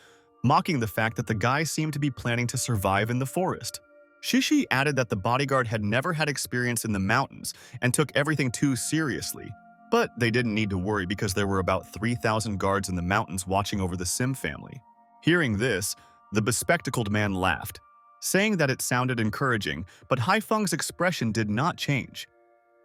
mocking the fact that the guy seemed to be planning to survive in the forest. Shishi added that the bodyguard had never had experience in the mountains and took everything too seriously, but they didn't need to worry because there were about 3,000 guards in the mountains watching over the Sim family. Hearing this, the bespectacled man laughed, saying that it sounded encouraging, but Haifeng's expression did not change.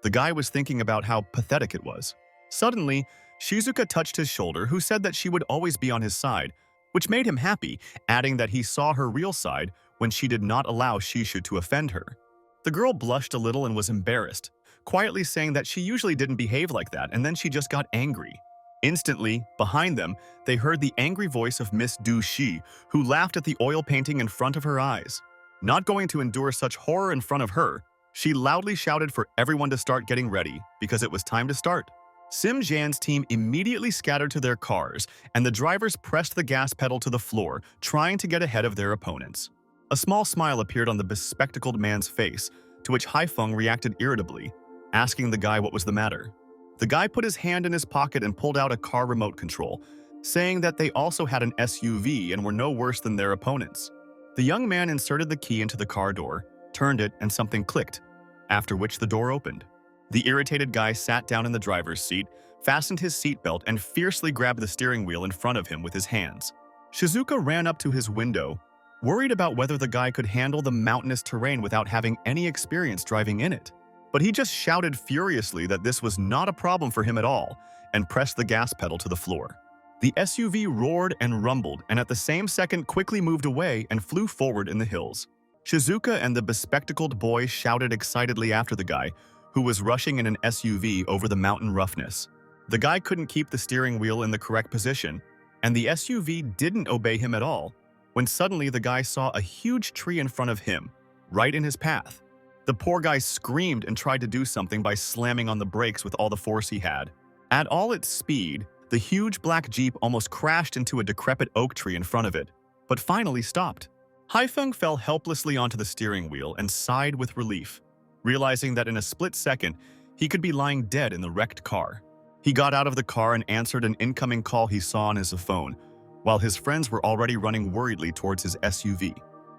The guy was thinking about how pathetic it was. Suddenly, Shizuka touched his shoulder, who said that she would always be on his side, which made him happy, adding that he saw her real side when she did not allow Shishu to offend her. The girl blushed a little and was embarrassed, quietly saying that she usually didn't behave like that, and then she just got angry. Instantly, behind them, they heard the angry voice of Miss Du Shi, who laughed at the oil painting in front of her eyes. Not going to endure such horror in front of her, she loudly shouted for everyone to start getting ready, because it was time to start. Sim Jan's team immediately scattered to their cars, and the drivers pressed the gas pedal to the floor, trying to get ahead of their opponents. A small smile appeared on the bespectacled man's face, to which Haifeng reacted irritably, asking the guy what was the matter. The guy put his hand in his pocket and pulled out a car remote control, saying that they also had an SUV and were no worse than their opponents. The young man inserted the key into the car door, turned it, and something clicked, after which the door opened. The irritated guy sat down in the driver's seat, fastened his seatbelt, and fiercely grabbed the steering wheel in front of him with his hands. Shizuka ran up to his window, worried about whether the guy could handle the mountainous terrain without having any experience driving in it. But he just shouted furiously that this was not a problem for him at all and pressed the gas pedal to the floor. The SUV roared and rumbled and at the same second quickly moved away and flew forward in the hills. Shizuka and the bespectacled boy shouted excitedly after the guy, who was rushing in an SUV over the mountain roughness. The guy couldn't keep the steering wheel in the correct position, and the SUV didn't obey him at all, when suddenly the guy saw a huge tree in front of him, right in his path. The poor guy screamed and tried to do something by slamming on the brakes with all the force he had. At all its speed, the huge black Jeep almost crashed into a decrepit oak tree in front of it, but finally stopped. Haifeng fell helplessly onto the steering wheel and sighed with relief, realizing that in a split second, he could be lying dead in the wrecked car. He got out of the car and answered an incoming call he saw on his phone, while his friends were already running worriedly towards his SUV.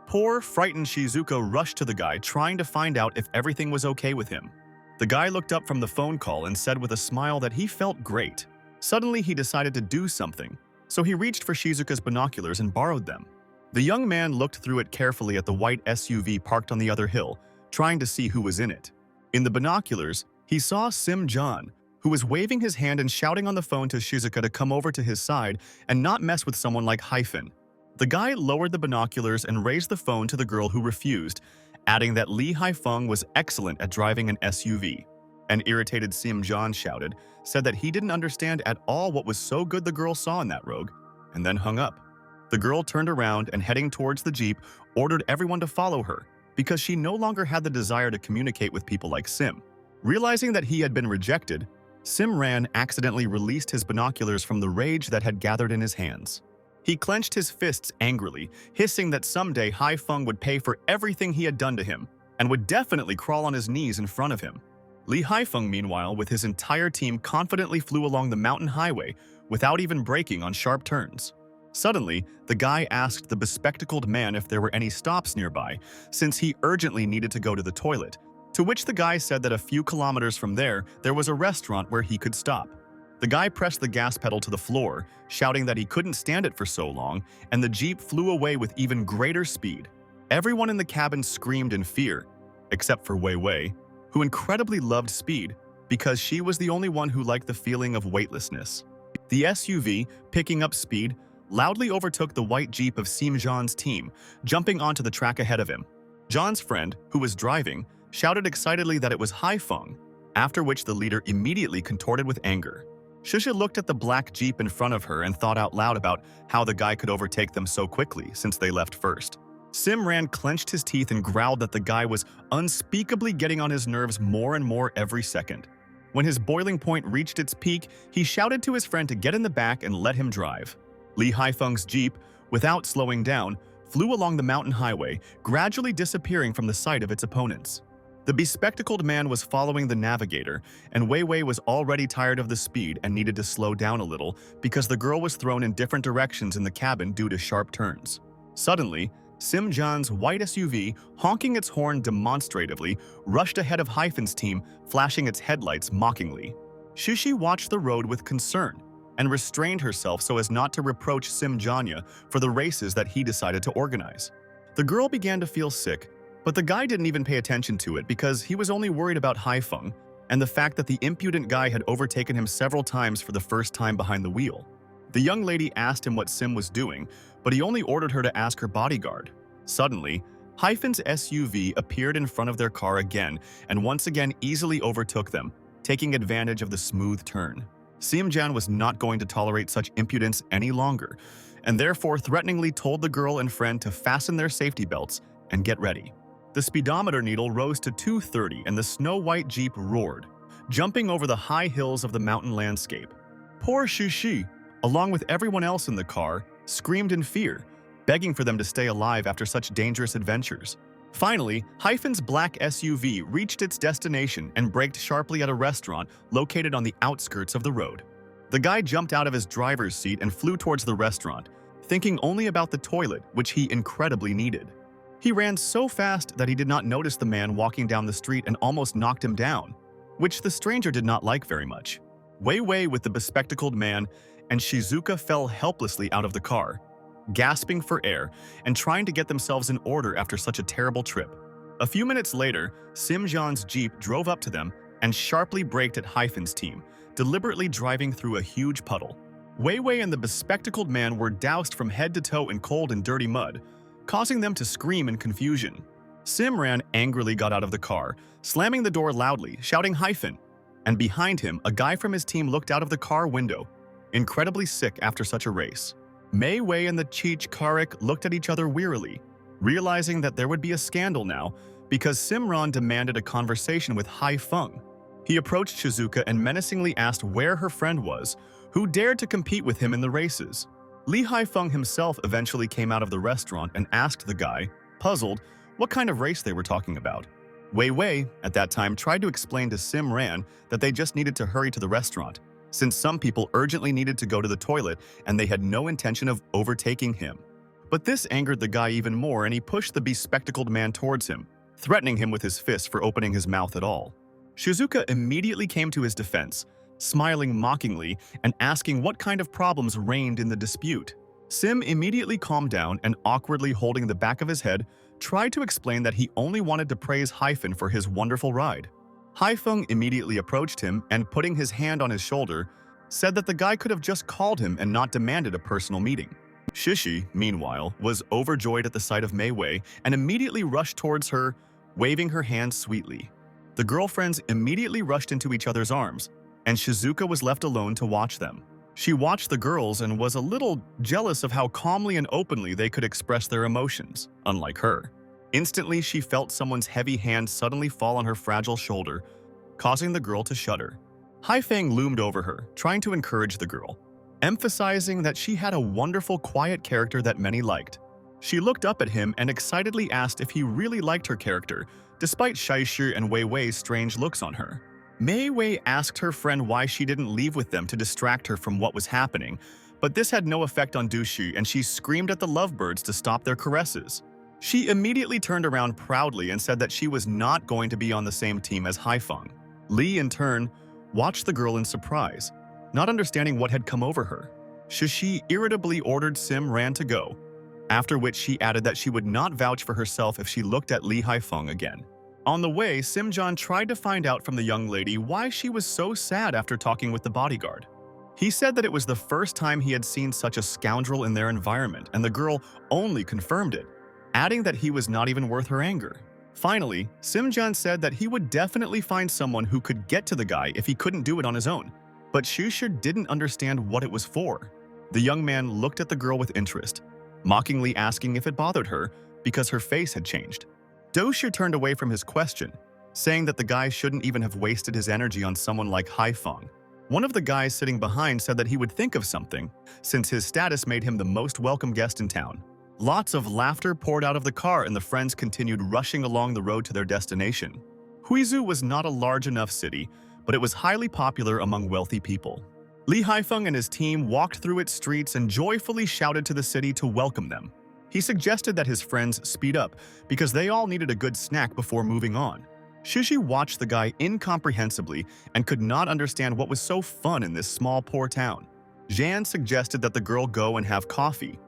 Poor, frightened Shizuka rushed to the guy, trying to find out if everything was okay with him. The guy looked up from the phone call and said with a smile that he felt great. Suddenly, he decided to do something, so he reached for Shizuka's binoculars and borrowed them. The young man looked through it carefully at the white SUV parked on the other hill, trying to see who was in it. In the binoculars, he saw Sim Jan, who was waving his hand and shouting on the phone to Shizuka to come over to his side and not mess with someone like Hyphen. The guy lowered the binoculars and raised the phone to the girl who refused, adding that Li Haifeng was excellent at driving an SUV. An irritated Sim Jan said that he didn't understand at all what was so good the girl saw in that rogue, and then hung up. The girl turned around and heading towards the Jeep, ordered everyone to follow her, because she no longer had the desire to communicate with people like Sim. Realizing that he had been rejected, Simran accidentally released his binoculars from the rage that had gathered in his hands. He clenched his fists angrily, hissing that someday Haifeng would pay for everything he had done to him, and would definitely crawl on his knees in front of him. Li Haifeng, meanwhile, with his entire team confidently flew along the mountain highway without even braking on sharp turns. Suddenly, the guy asked the bespectacled man if there were any stops nearby, since he urgently needed to go to the toilet, to which the guy said that a few kilometers from there was a restaurant where he could stop. The guy pressed the gas pedal to the floor, shouting that he couldn't stand it for so long, and the Jeep flew away with even greater speed. Everyone in the cabin screamed in fear, except for Wei Wei, who incredibly loved speed because she was the only one who liked the feeling of weightlessness. The SUV, picking up speed, loudly overtook the white Jeep of Sim Jan's team, jumping onto the track ahead of him. John's friend, who was driving, shouted excitedly that it was Haifeng, after which the leader immediately contorted with anger. Shusha looked at the black Jeep in front of her and thought out loud about how the guy could overtake them so quickly since they left first. Simran clenched his teeth and growled that the guy was unspeakably getting on his nerves more and more every second. When his boiling point reached its peak, he shouted to his friend to get in the back and let him drive. Li Haifeng's Jeep, without slowing down, flew along the mountain highway, gradually disappearing from the sight of its opponents. The bespectacled man was following the navigator, and Wei Wei was already tired of the speed and needed to slow down a little because the girl was thrown in different directions in the cabin due to sharp turns. Suddenly, Sim Jan's white SUV, honking its horn demonstratively, rushed ahead of Hyphen's team, flashing its headlights mockingly. Shushi watched the road with concern and restrained herself so as not to reproach Sim Janya for the races that he decided to organize. The girl began to feel sick, but the guy didn't even pay attention to it because he was only worried about Haifeng and the fact that the impudent guy had overtaken him several times for the first time behind the wheel. The young lady asked him what Sim was doing, but he only ordered her to ask her bodyguard. Suddenly, Hyphen's SUV appeared in front of their car again and once again easily overtook them, taking advantage of the smooth turn. Simjan was not going to tolerate such impudence any longer, and therefore threateningly told the girl and friend to fasten their safety belts and get ready. The speedometer needle rose to 230 and the snow-white Jeep roared, jumping over the high hills of the mountain landscape. Poor Shushi, along with everyone else in the car, screamed in fear, begging for them to stay alive after such dangerous adventures. Finally, Hyphen's black SUV reached its destination and braked sharply at a restaurant located on the outskirts of the road. The guy jumped out of his driver's seat and flew towards the restaurant, thinking only about the toilet, which he incredibly needed. He ran so fast that he did not notice the man walking down the street and almost knocked him down, which the stranger did not like very much. Wei Wei with the bespectacled man and Shizuka fell helplessly out of the car, gasping for air and trying to get themselves in order after such a terrible trip. A few minutes later, Simjan's Jeep drove up to them and sharply braked at Hyphen's team, deliberately driving through a huge puddle. Wei Wei and the bespectacled man were doused from head to toe in cold and dirty mud, causing them to scream in confusion. Simran angrily got out of the car, slamming the door loudly, shouting Hyphen, and behind him, a guy from his team looked out of the car window, incredibly sick after such a race. Mei Wei and the Cheech Karik looked at each other wearily, realizing that there would be a scandal now because Simran demanded a conversation with Hai Feng. He approached Shizuka and menacingly asked where her friend was, who dared to compete with him in the races. Li Haifeng himself eventually came out of the restaurant and asked the guy, puzzled, what kind of race they were talking about. Wei Wei, at that time, tried to explain to Simran that they just needed to hurry to the restaurant, since some people urgently needed to go to the toilet and they had no intention of overtaking him. But this angered the guy even more and he pushed the bespectacled man towards him, threatening him with his fist for opening his mouth at all. Shizuka immediately came to his defense, smiling mockingly and asking what kind of problems reigned in the dispute. Sim immediately calmed down and awkwardly holding the back of his head, tried to explain that he only wanted to praise Hyphen for his wonderful ride. Haifeng immediately approached him and, putting his hand on his shoulder, said that the guy could have just called him and not demanded a personal meeting. Shishi, meanwhile, was overjoyed at the sight of Mei Wei and immediately rushed towards her, waving her hand sweetly. The girlfriends immediately rushed into each other's arms, and Shizuka was left alone to watch them. She watched the girls and was a little jealous of how calmly and openly they could express their emotions, unlike her. Instantly, she felt someone's heavy hand suddenly fall on her fragile shoulder, causing the girl to shudder. Haifeng loomed over her, trying to encourage the girl, emphasizing that she had a wonderful, quiet character that many liked. She looked up at him and excitedly asked if he really liked her character, despite Shaishi and Wei Wei's strange looks on her. Mei Wei asked her friend why she didn't leave with them to distract her from what was happening, but this had no effect on Dushi and she screamed at the lovebirds to stop their caresses. She immediately turned around proudly and said that she was not going to be on the same team as Haifeng. Li, in turn, watched the girl in surprise, not understanding what had come over her. Shishi irritably ordered Simran to go, after which she added that she would not vouch for herself if she looked at Li Haifeng again. On the way, Simjan tried to find out from the young lady why she was so sad after talking with the bodyguard. He said that it was the first time he had seen such a scoundrel in their environment, and the girl only confirmed it, adding that he was not even worth her anger. Finally, Simjan said that he would definitely find someone who could get to the guy if he couldn't do it on his own, but Shusher didn't understand what it was for. The young man looked at the girl with interest, mockingly asking if it bothered her because her face had changed. Doshir turned away from his question, saying that the guy shouldn't even have wasted his energy on someone like Haifeng. One of the guys sitting behind said that he would think of something, since his status made him the most welcome guest in town. Lots of laughter poured out of the car and the friends continued rushing along the road to their destination. Huizu was not a large enough city, but it was highly popular among wealthy people. Li Haifeng and his team walked through its streets and joyfully shouted to the city to welcome them. He suggested that his friends speed up because they all needed a good snack before moving on. Shishi watched the guy incomprehensibly and could not understand what was so fun in this small, poor town. Zhan suggested that the girl go and have coffee,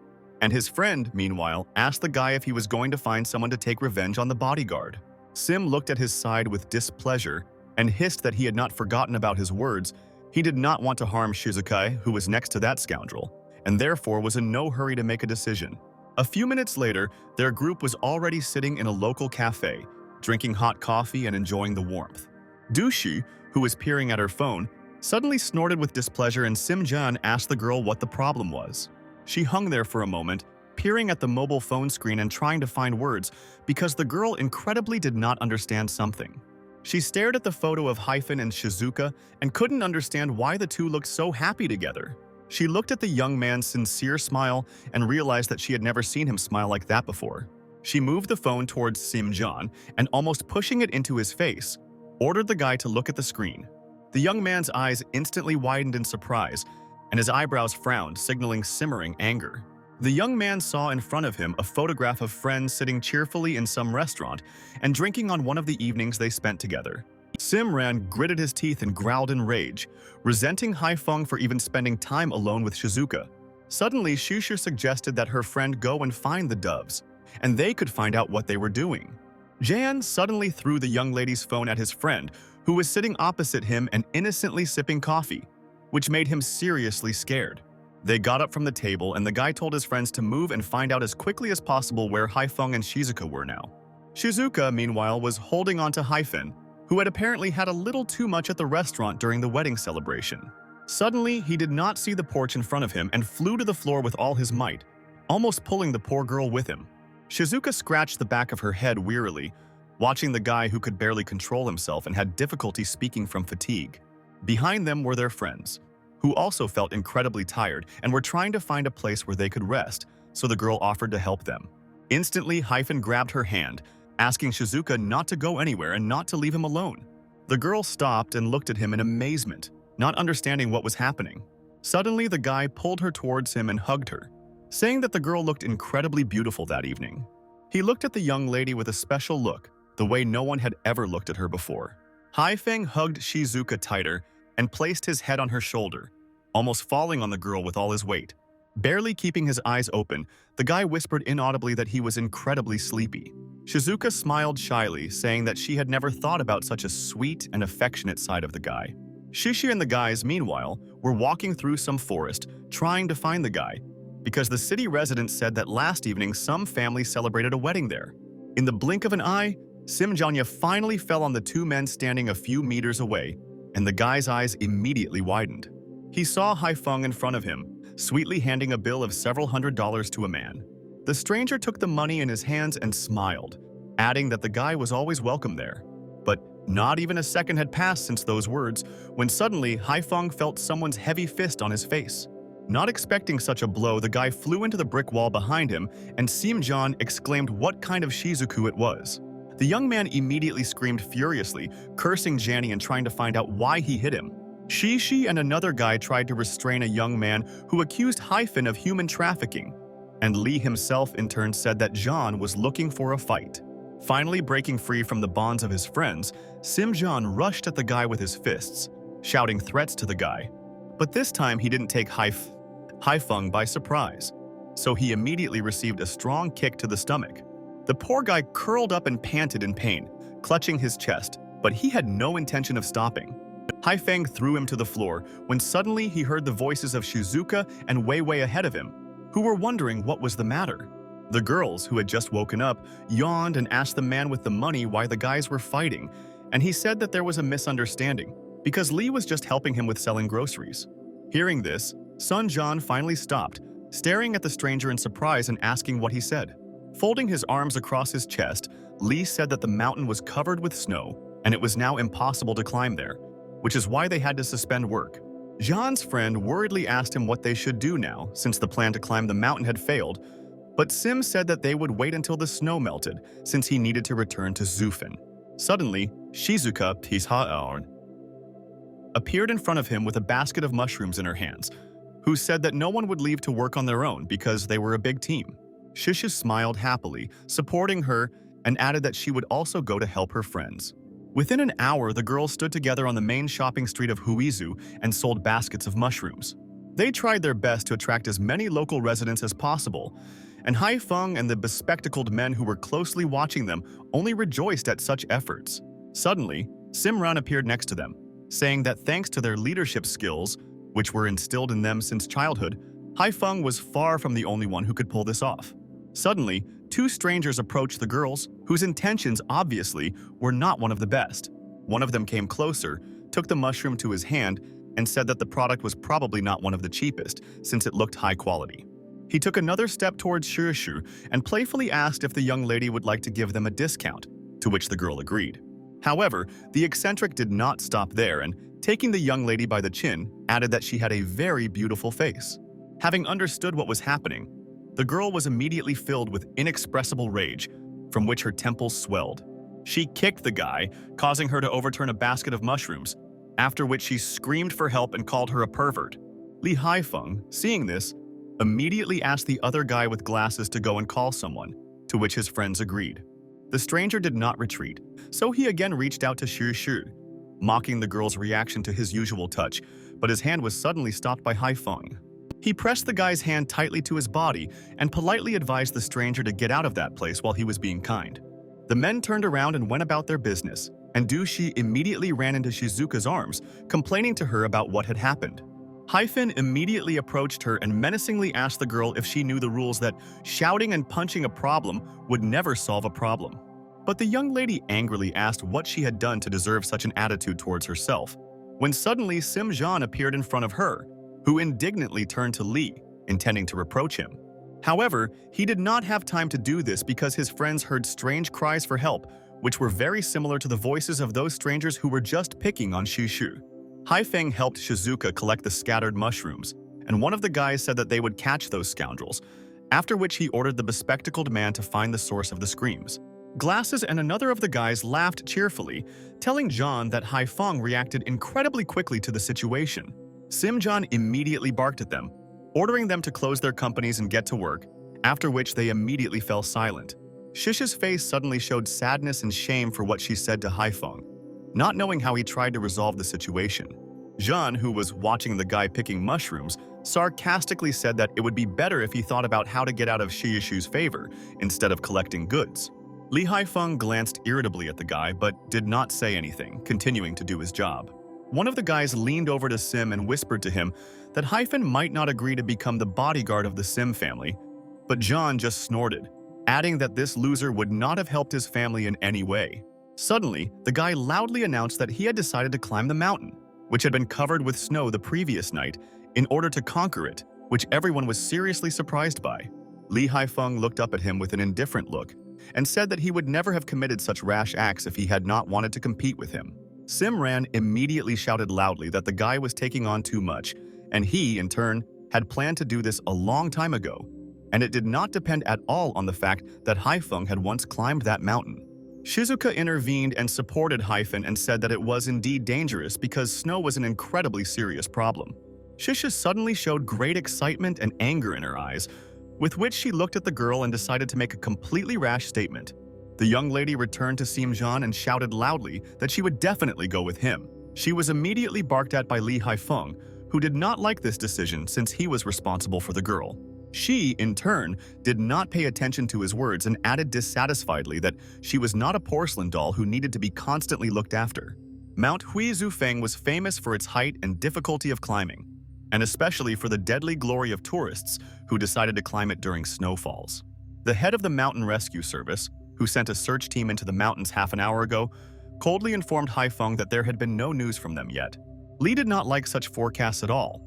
and his friend, meanwhile, asked the guy if he was going to find someone to take revenge on the bodyguard. Sim looked at his side with displeasure and hissed that he had not forgotten about his words. He did not want to harm Shizukai, who was next to that scoundrel, and therefore was in no hurry to make a decision. A few minutes later, their group was already sitting in a local cafe, drinking hot coffee and enjoying the warmth. Du-shi, who was peering at her phone, suddenly snorted with displeasure, and Sim-jun asked the girl what the problem was. She hung there for a moment, peering at the mobile phone screen and trying to find words because the girl incredibly did not understand something. She stared at the photo of Hyun and Shizuka and couldn't understand why the two looked so happy together. She looked at the young man's sincere smile and realized that she had never seen him smile like that before. She moved the phone towards Sim-jun and, almost pushing it into his face, ordered the guy to look at the screen. The young man's eyes instantly widened in surprise, and his eyebrows frowned, signaling simmering anger. The young man saw in front of him a photograph of friends sitting cheerfully in some restaurant and drinking on one of the evenings they spent together. Sim-ran gritted his teeth and growled in rage, resenting Haifeng for even spending time alone with Shizuka. Suddenly, Shushu suggested that her friend go and find the doves, and they could find out what they were doing. Jan suddenly threw the young lady's phone at his friend, who was sitting opposite him and innocently sipping coffee, which made him seriously scared. They got up from the table, and the guy told his friends to move and find out as quickly as possible where Haifeng and Shizuka were now. Shizuka, meanwhile, was holding on to Hyun, who had apparently had a little too much at the restaurant during the wedding celebration. Suddenly, he did not see the porch in front of him and flew to the floor with all his might, almost pulling the poor girl with him. Shizuka scratched the back of her head wearily, watching the guy who could barely control himself and had difficulty speaking from fatigue. Behind them were their friends, who also felt incredibly tired and were trying to find a place where they could rest, so the girl offered to help them. Instantly, Hyun grabbed her hand, asking Shizuka not to go anywhere and not to leave him alone. The girl stopped and looked at him in amazement, not understanding what was happening. Suddenly, the guy pulled her towards him and hugged her, saying that the girl looked incredibly beautiful that evening. He looked at the young lady with a special look, the way no one had ever looked at her before. Haifeng hugged Shizuka tighter and placed his head on her shoulder, almost falling on the girl with all his weight. Barely keeping his eyes open, the guy whispered inaudibly that he was incredibly sleepy. Shizuka smiled shyly, saying that she had never thought about such a sweet and affectionate side of the guy. Shishi and the guys, meanwhile, were walking through some forest, trying to find the guy, because the city residents said that last evening some family celebrated a wedding there. In the blink of an eye, Sim-janya finally fell on the two men standing a few meters away, and the guy's eyes immediately widened. He saw Haifeng in front of him, sweetly handing a bill of several $100s to a man. The stranger took the money in his hands and smiled, adding that the guy was always welcome there. But not even a second had passed since those words, when suddenly Haifeng felt someone's heavy fist on his face. Not expecting such a blow, the guy flew into the brick wall behind him, and Sim-jun exclaimed what kind of Shizuku it was. The young man immediately screamed furiously, cursing Janny and trying to find out why he hit him. Shishi and another guy tried to restrain a young man who accused Hyun of human trafficking, and Lee himself in turn said that John was looking for a fight. Finally breaking free from the bonds of his friends, Sim-jun rushed at the guy with his fists, shouting threats to the guy. But this time he didn't take Haifeng by surprise, so he immediately received a strong kick to the stomach. The poor guy curled up and panted in pain, clutching his chest, but he had no intention of stopping. Haifeng threw him to the floor when suddenly he heard the voices of Shizuka and Wei ahead of him, who were wondering what was the matter. The girls, who had just woken up, yawned and asked the man with the money why the guys were fighting, and he said that there was a misunderstanding, because Lee was just helping him with selling groceries. Hearing this, Sun John finally stopped, staring at the stranger in surprise and asking what he said. Folding his arms across his chest, Lee said that the mountain was covered with snow, and it was now impossible to climb there, which is why they had to suspend work. John's friend worriedly asked him what they should do now, since the plan to climb the mountain had failed, but Sim said that they would wait until the snow melted, since he needed to return to Zufan. Suddenly, Shizuka Tishaorn appeared in front of him with a basket of mushrooms in her hands, who said that no one would leave to work on their own because they were a big team. Shishi smiled happily, supporting her, and added that she would also go to help her friends. Within an hour, the girls stood together on the main shopping street of Huizu and sold baskets of mushrooms. They tried their best to attract as many local residents as possible, and Haifeng and the bespectacled men who were closely watching them only rejoiced at such efforts. Suddenly, Simran appeared next to them, saying that thanks to their leadership skills, which were instilled in them since childhood, Haifeng was far from the only one who could pull this off. Suddenly, two strangers approached the girls, whose intentions obviously were not one of the best. One of them came closer, took the mushroom to his hand, and said that the product was probably not one of the cheapest, since it looked high quality. He took another step towards Shu and playfully asked if the young lady would like to give them a discount, to which the girl agreed. However, the eccentric did not stop there and, taking the young lady by the chin, added that she had a very beautiful face. Having understood what was happening, the girl was immediately filled with inexpressible rage, from which her temples swelled. She kicked the guy, causing her to overturn a basket of mushrooms, after which she screamed for help and called her a pervert. Lee Haifeng, seeing this, immediately asked the other guy with glasses to go and call someone, to which his friends agreed. The stranger did not retreat, so he again reached out to Shu, mocking the girl's reaction to his usual touch, but his hand was suddenly stopped by Haifeng. He pressed the guy's hand tightly to his body and politely advised the stranger to get out of that place while he was being kind. The men turned around and went about their business, and Du Shi immediately ran into Shizuka's arms, complaining to her about what had happened. Hyun immediately approached her and menacingly asked the girl if she knew the rules that shouting and punching a problem would never solve a problem. But the young lady angrily asked what she had done to deserve such an attitude towards herself, when suddenly Sim Jean appeared in front of her, who indignantly turned to Lee, intending to reproach him. However, he did not have time to do this because his friends heard strange cries for help, which were very similar to the voices of those strangers who were just picking on Shu. Haifeng helped Shizuka collect the scattered mushrooms, and one of the guys said that they would catch those scoundrels, after which he ordered the bespectacled man to find the source of the screams. Glasses and another of the guys laughed cheerfully, telling John that Haifeng reacted incredibly quickly to the situation. Sim John immediately barked at them, ordering them to close their companies and get to work, after which they immediately fell silent. Shish's face suddenly showed sadness and shame for what she said to Haifeng, not knowing how he tried to resolve the situation. Jean, who was watching the guy picking mushrooms, sarcastically said that it would be better if he thought about how to get out of Shu's favor instead of collecting goods. Li Haifeng glanced irritably at the guy but did not say anything, continuing to do his job. One of the guys leaned over to Sim and whispered to him that Hyun might not agree to become the bodyguard of the Sim family, but John just snorted, adding that this loser would not have helped his family in any way. Suddenly, the guy loudly announced that he had decided to climb the mountain, which had been covered with snow the previous night, in order to conquer it, which everyone was seriously surprised by. Li Haifeng looked up at him with an indifferent look and said that he would never have committed such rash acts if he had not wanted to compete with him. Simran immediately shouted loudly that the guy was taking on too much, and he, in turn, had planned to do this a long time ago, and it did not depend at all on the fact that Haifeng had once climbed that mountain. Shizuka intervened and supported Hyun and said that it was indeed dangerous because snow was an incredibly serious problem. Shisha suddenly showed great excitement and anger in her eyes, with which she looked at the girl and decided to make a completely rash statement. The young lady returned to Sim Jean and shouted loudly that she would definitely go with him. She was immediately barked at by Li Haifeng, who did not like this decision since he was responsible for the girl. She, in turn, did not pay attention to his words and added dissatisfiedly that she was not a porcelain doll who needed to be constantly looked after. Mount Hui Zufeng was famous for its height and difficulty of climbing, and especially for the deadly glory of tourists who decided to climb it during snowfalls. The head of the mountain rescue service, who sent a search team into the mountains half an hour ago, coldly informed Haifeng that there had been no news from them yet. Li did not like such forecasts at all,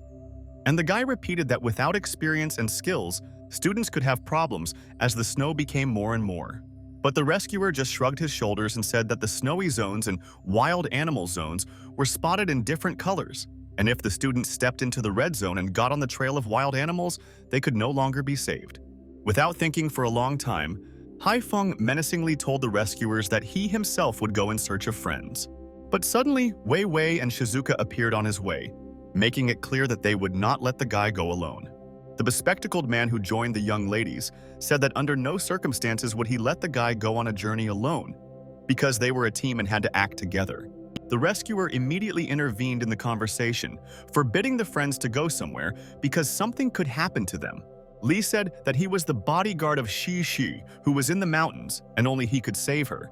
and the guy repeated that without experience and skills, students could have problems as the snow became more and more. But the rescuer just shrugged his shoulders and said that the snowy zones and wild animal zones were spotted in different colors, and if the students stepped into the red zone and got on the trail of wild animals, they could no longer be saved. Without thinking for a long time, Haifeng menacingly told the rescuers that he himself would go in search of friends. But suddenly, Wei Wei and Shizuka appeared on his way, making it clear that they would not let the guy go alone. The bespectacled man who joined the young ladies said that under no circumstances would he let the guy go on a journey alone, because they were a team and had to act together. The rescuer immediately intervened in the conversation, forbidding the friends to go somewhere because something could happen to them. Li said that he was the bodyguard of Shi, who was in the mountains, and only he could save her.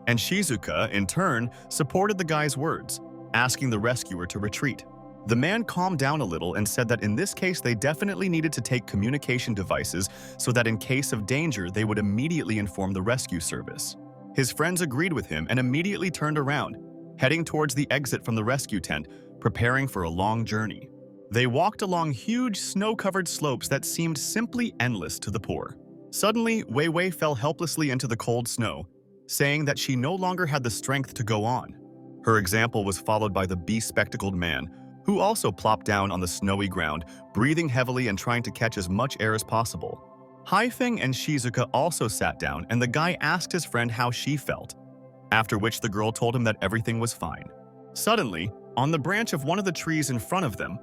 And Shizuka, in turn, supported the guy's words, asking the rescuer to retreat. The man calmed down a little and said that in this case they definitely needed to take communication devices so that in case of danger they would immediately inform the rescue service. His friends agreed with him and immediately turned around, heading towards the exit from the rescue tent, preparing for a long journey. They walked along huge snow-covered slopes that seemed simply endless to the poor. Suddenly, Wei Wei fell helplessly into the cold snow, saying that she no longer had the strength to go on. Her example was followed by the bespectacled man, who also plopped down on the snowy ground, breathing heavily and trying to catch as much air as possible. Haifeng and Shizuka also sat down, and the guy asked his friend how she felt, after which the girl told him that everything was fine. Suddenly, on the branch of one of the trees in front of them,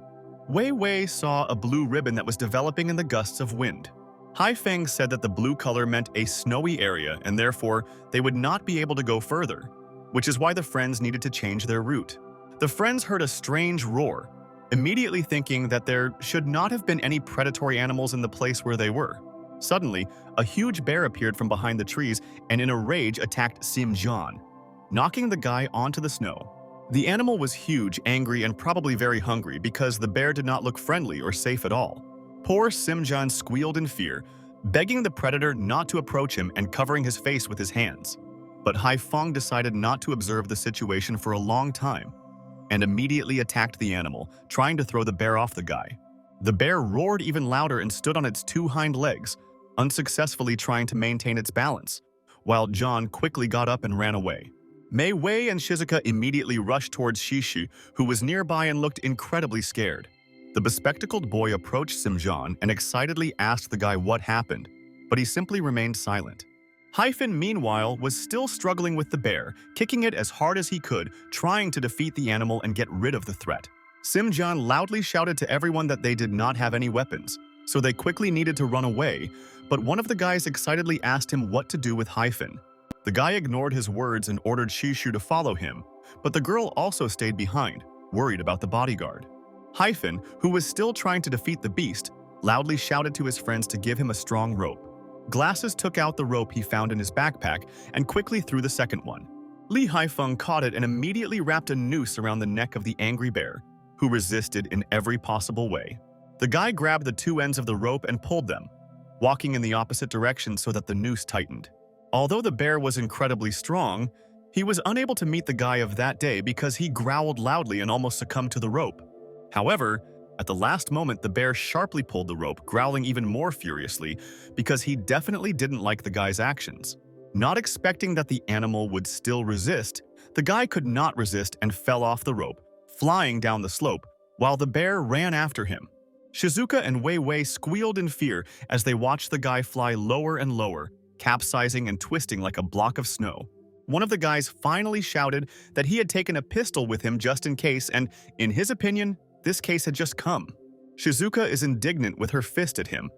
Wei Wei saw a blue ribbon that was developing in the gusts of wind. Haifeng said that the blue color meant a snowy area and therefore they would not be able to go further, which is why the friends needed to change their route. The friends heard a strange roar, immediately thinking that there should not have been any predatory animals in the place where they were. Suddenly, a huge bear appeared from behind the trees and in a rage attacked Simjan, knocking the guy onto the snow. The animal was huge, angry, and probably very hungry because the bear did not look friendly or safe at all. Poor Simjan squealed in fear, begging the predator not to approach him and covering his face with his hands. But Haifeng decided not to observe the situation for a long time and immediately attacked the animal, trying to throw the bear off the guy. The bear roared even louder and stood on its two hind legs, unsuccessfully trying to maintain its balance, while John quickly got up and ran away. Mei Wei and Shizuka immediately rushed towards Shishu, who was nearby and looked incredibly scared. The bespectacled boy approached Simjan and excitedly asked the guy what happened, but he simply remained silent. Hyphen, meanwhile, was still struggling with the bear, kicking it as hard as he could, trying to defeat the animal and get rid of the threat. Simjan loudly shouted to everyone that they did not have any weapons, so they quickly needed to run away, but one of the guys excitedly asked him what to do with Hyphen. The guy ignored his words and ordered Shishu to follow him, but the girl also stayed behind, worried about the bodyguard. Hyphen, who was still trying to defeat the beast, loudly shouted to his friends to give him a strong rope. Glasses took out the rope he found in his backpack and quickly threw the second one. Li Haifeng caught it and immediately wrapped a noose around the neck of the angry bear, who resisted in every possible way. The guy grabbed the two ends of the rope and pulled them, walking in the opposite direction so that the noose tightened. Although the bear was incredibly strong, he was unable to meet the guy of that day because he growled loudly and almost succumbed to the rope. However, at the last moment, the bear sharply pulled the rope, growling even more furiously because he definitely didn't like the guy's actions. Not expecting that the animal would still resist, the guy could not resist and fell off the rope, flying down the slope, while the bear ran after him. Shizuka and Wei Wei squealed in fear as they watched the guy fly lower and lower, capsizing and twisting like a block of snow. One of the guys finally shouted that he had taken a pistol with him just in case, and, in his opinion, this case had just come. Shizuka is indignant with her fist at him.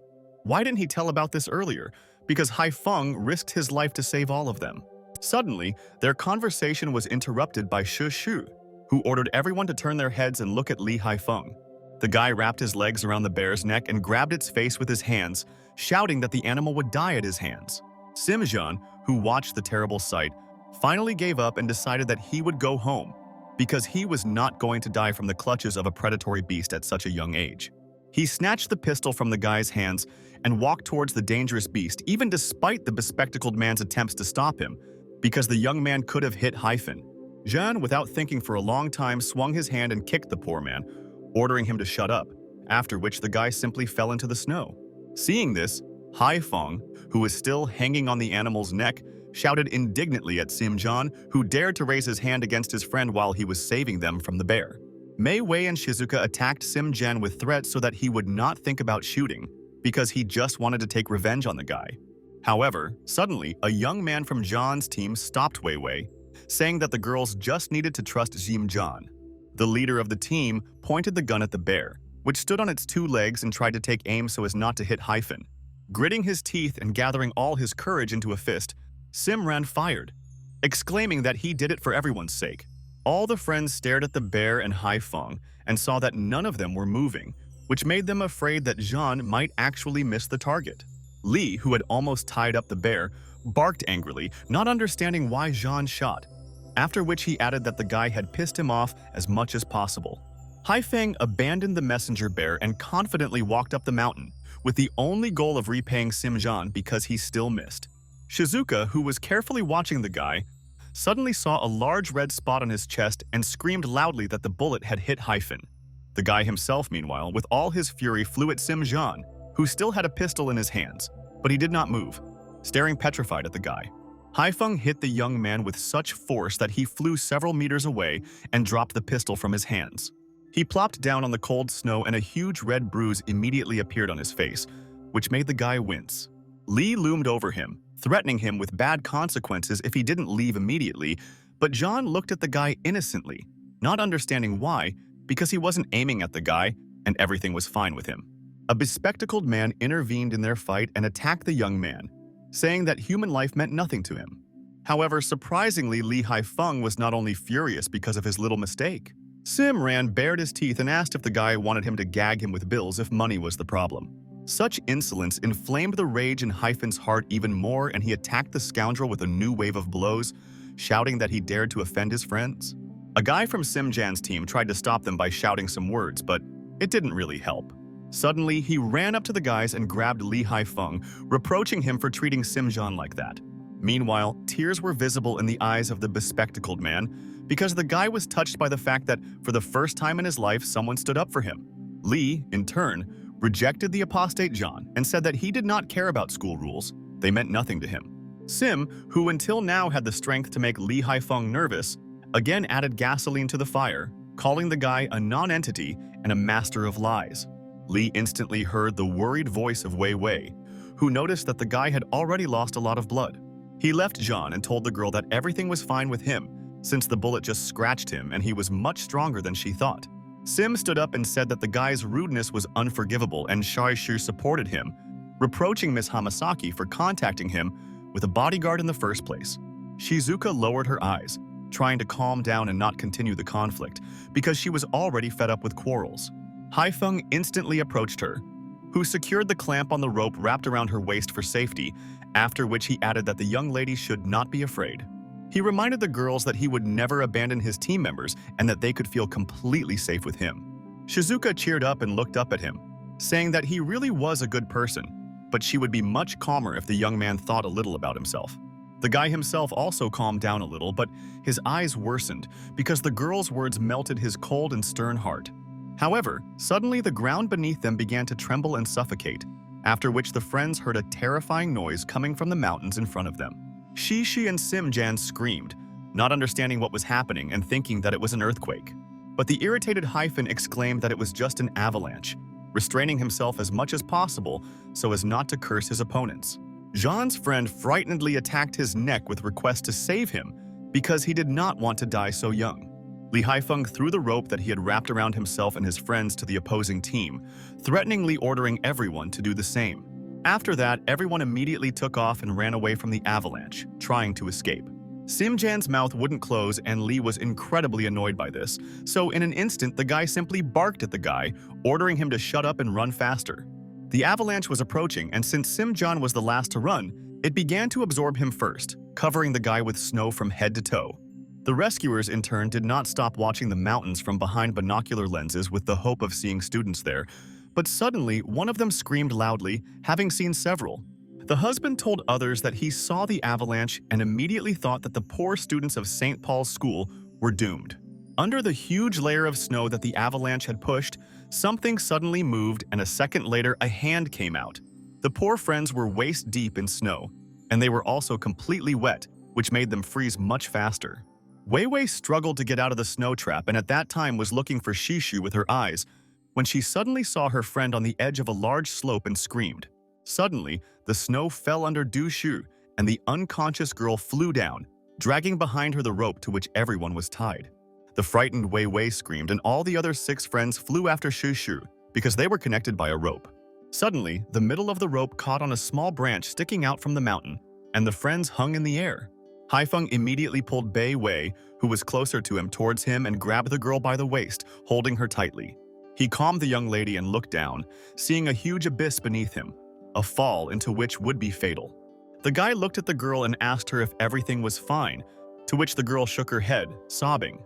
Why didn't he tell about this earlier? Because Haifeng risked his life to save all of them. Suddenly, their conversation was interrupted by Shishu, who ordered everyone to turn their heads and look at Li Haifeng. The guy wrapped his legs around the bear's neck and grabbed its face with his hands, shouting that the animal would die at his hands. Simjan, who watched the terrible sight, finally gave up and decided that he would go home, because he was not going to die from the clutches of a predatory beast at such a young age. He snatched the pistol from the guy's hands and walked towards the dangerous beast, even despite the bespectacled man's attempts to stop him, because the young man could have hit Hyphen. Jean, without thinking for a long time, swung his hand and kicked the poor man, ordering him to shut up, after which the guy simply fell into the snow. Seeing this, Haifeng, who was still hanging on the animal's neck, shouted indignantly at Simjan, who dared to raise his hand against his friend while he was saving them from the bear. Mei Wei and Shizuka attacked Simjan with threats so that he would not think about shooting, because he just wanted to take revenge on the guy. However, suddenly, a young man from John's team stopped Wei Wei, saying that the girls just needed to trust Simjan. The leader of the team pointed the gun at the bear, which stood on its two legs and tried to take aim so as not to hit Hyphen. Gritting his teeth and gathering all his courage into a fist, Simran fired, exclaiming that he did it for everyone's sake. All the friends stared at the bear and Haifeng and saw that none of them were moving, which made them afraid that Jean might actually miss the target. Li, who had almost tied up the bear, barked angrily, not understanding why Jean shot, after which he added that the guy had pissed him off as much as possible. Haifeng abandoned the messenger bear and confidently walked up the mountain, with the only goal of repaying Simjan because he still missed. Shizuka, who was carefully watching the guy, suddenly saw a large red spot on his chest and screamed loudly that the bullet had hit Hyphen. The guy himself, meanwhile, with all his fury, flew at Simjan, who still had a pistol in his hands, but he did not move, staring petrified at the guy. Haifeng hit the young man with such force that he flew several meters away and dropped the pistol from his hands. He plopped down on the cold snow and a huge red bruise immediately appeared on his face, which made the guy wince. Lee loomed over him, threatening him with bad consequences if he didn't leave immediately, but John looked at the guy innocently, not understanding why, because he wasn't aiming at the guy and everything was fine with him. A bespectacled man intervened in their fight and attacked the young man, saying that human life meant nothing to him. However, surprisingly, Lee Haifeng was not only furious because of his little mistake. Sim bared his teeth and asked if the guy wanted him to gag him with bills if money was the problem. Such insolence inflamed the rage in Hyphen's heart even more, and he attacked the scoundrel with a new wave of blows, shouting that he dared to offend his friends. A guy from Simjan's team tried to stop them by shouting some words, but it didn't really help. Suddenly, he ran up to the guys and grabbed Lee Haifeng, reproaching him for treating Simjan like that. Meanwhile, tears were visible in the eyes of the bespectacled man because the guy was touched by the fact that for the first time in his life, someone stood up for him. Lee, in turn, rejected the apostate John and said that he did not care about school rules. They meant nothing to him. Sim, who until now had the strength to make Lee Haifeng nervous, again added gasoline to the fire, calling the guy a non-entity and a master of lies. Lee instantly heard the worried voice of Wei Wei, who noticed that the guy had already lost a lot of blood. He left John and told the girl that everything was fine with him, since the bullet just scratched him and he was much stronger than she thought. Sim stood up and said that the guy's rudeness was unforgivable and Shaishu supported him, reproaching Miss Hamasaki for contacting him with a bodyguard in the first place. Shizuka lowered her eyes, trying to calm down and not continue the conflict, because she was already fed up with quarrels. Haifeng instantly approached her, who secured the clamp on the rope wrapped around her waist for safety, after which he added that the young lady should not be afraid. He reminded the girls that he would never abandon his team members and that they could feel completely safe with him. Shizuka cheered up and looked up at him, saying that he really was a good person, but she would be much calmer if the young man thought a little about himself. The guy himself also calmed down a little, but his eyes worsened because the girl's words melted his cold and stern heart. However, suddenly the ground beneath them began to tremble and suffocate, after which the friends heard a terrifying noise coming from the mountains in front of them. Shishi and Simjan screamed, not understanding what was happening and thinking that it was an earthquake. But the irritated Hyphen exclaimed that it was just an avalanche, restraining himself as much as possible so as not to curse his opponents. Jean's friend frightenedly attacked his neck with requests to save him because he did not want to die so young. Lee Haifeng threw the rope that he had wrapped around himself and his friends to the opposing team, threateningly ordering everyone to do the same. After that, everyone immediately took off and ran away from the avalanche, trying to escape. Simjan's mouth wouldn't close and Lee was incredibly annoyed by this, so in an instant the guy simply barked at the guy, ordering him to shut up and run faster. The avalanche was approaching, and since Simjan was the last to run, it began to absorb him first, covering the guy with snow from head to toe. The rescuers, in turn, did not stop watching the mountains from behind binocular lenses with the hope of seeing students there, but suddenly one of them screamed loudly, having seen several. The husband told others that he saw the avalanche and immediately thought that the poor students of St. Paul's School were doomed. Under the huge layer of snow that the avalanche had pushed, something suddenly moved and a second later a hand came out. The poor friends were waist deep in snow, and they were also completely wet, which made them freeze much faster. Wei Wei struggled to get out of the snow trap and at that time was looking for Shishu with her eyes, when she suddenly saw her friend on the edge of a large slope and screamed. Suddenly, the snow fell under Du Shu, and the unconscious girl flew down, dragging behind her the rope to which everyone was tied. The frightened Wei Wei screamed, and all the other 6 friends flew after Shishu because they were connected by a rope. Suddenly, the middle of the rope caught on a small branch sticking out from the mountain, and the friends hung in the air. Haifeng immediately pulled Bei Wei, who was closer to him, towards him and grabbed the girl by the waist, holding her tightly. He calmed the young lady and looked down, seeing a huge abyss beneath him, a fall into which would be fatal. The guy looked at the girl and asked her if everything was fine, to which the girl shook her head, sobbing.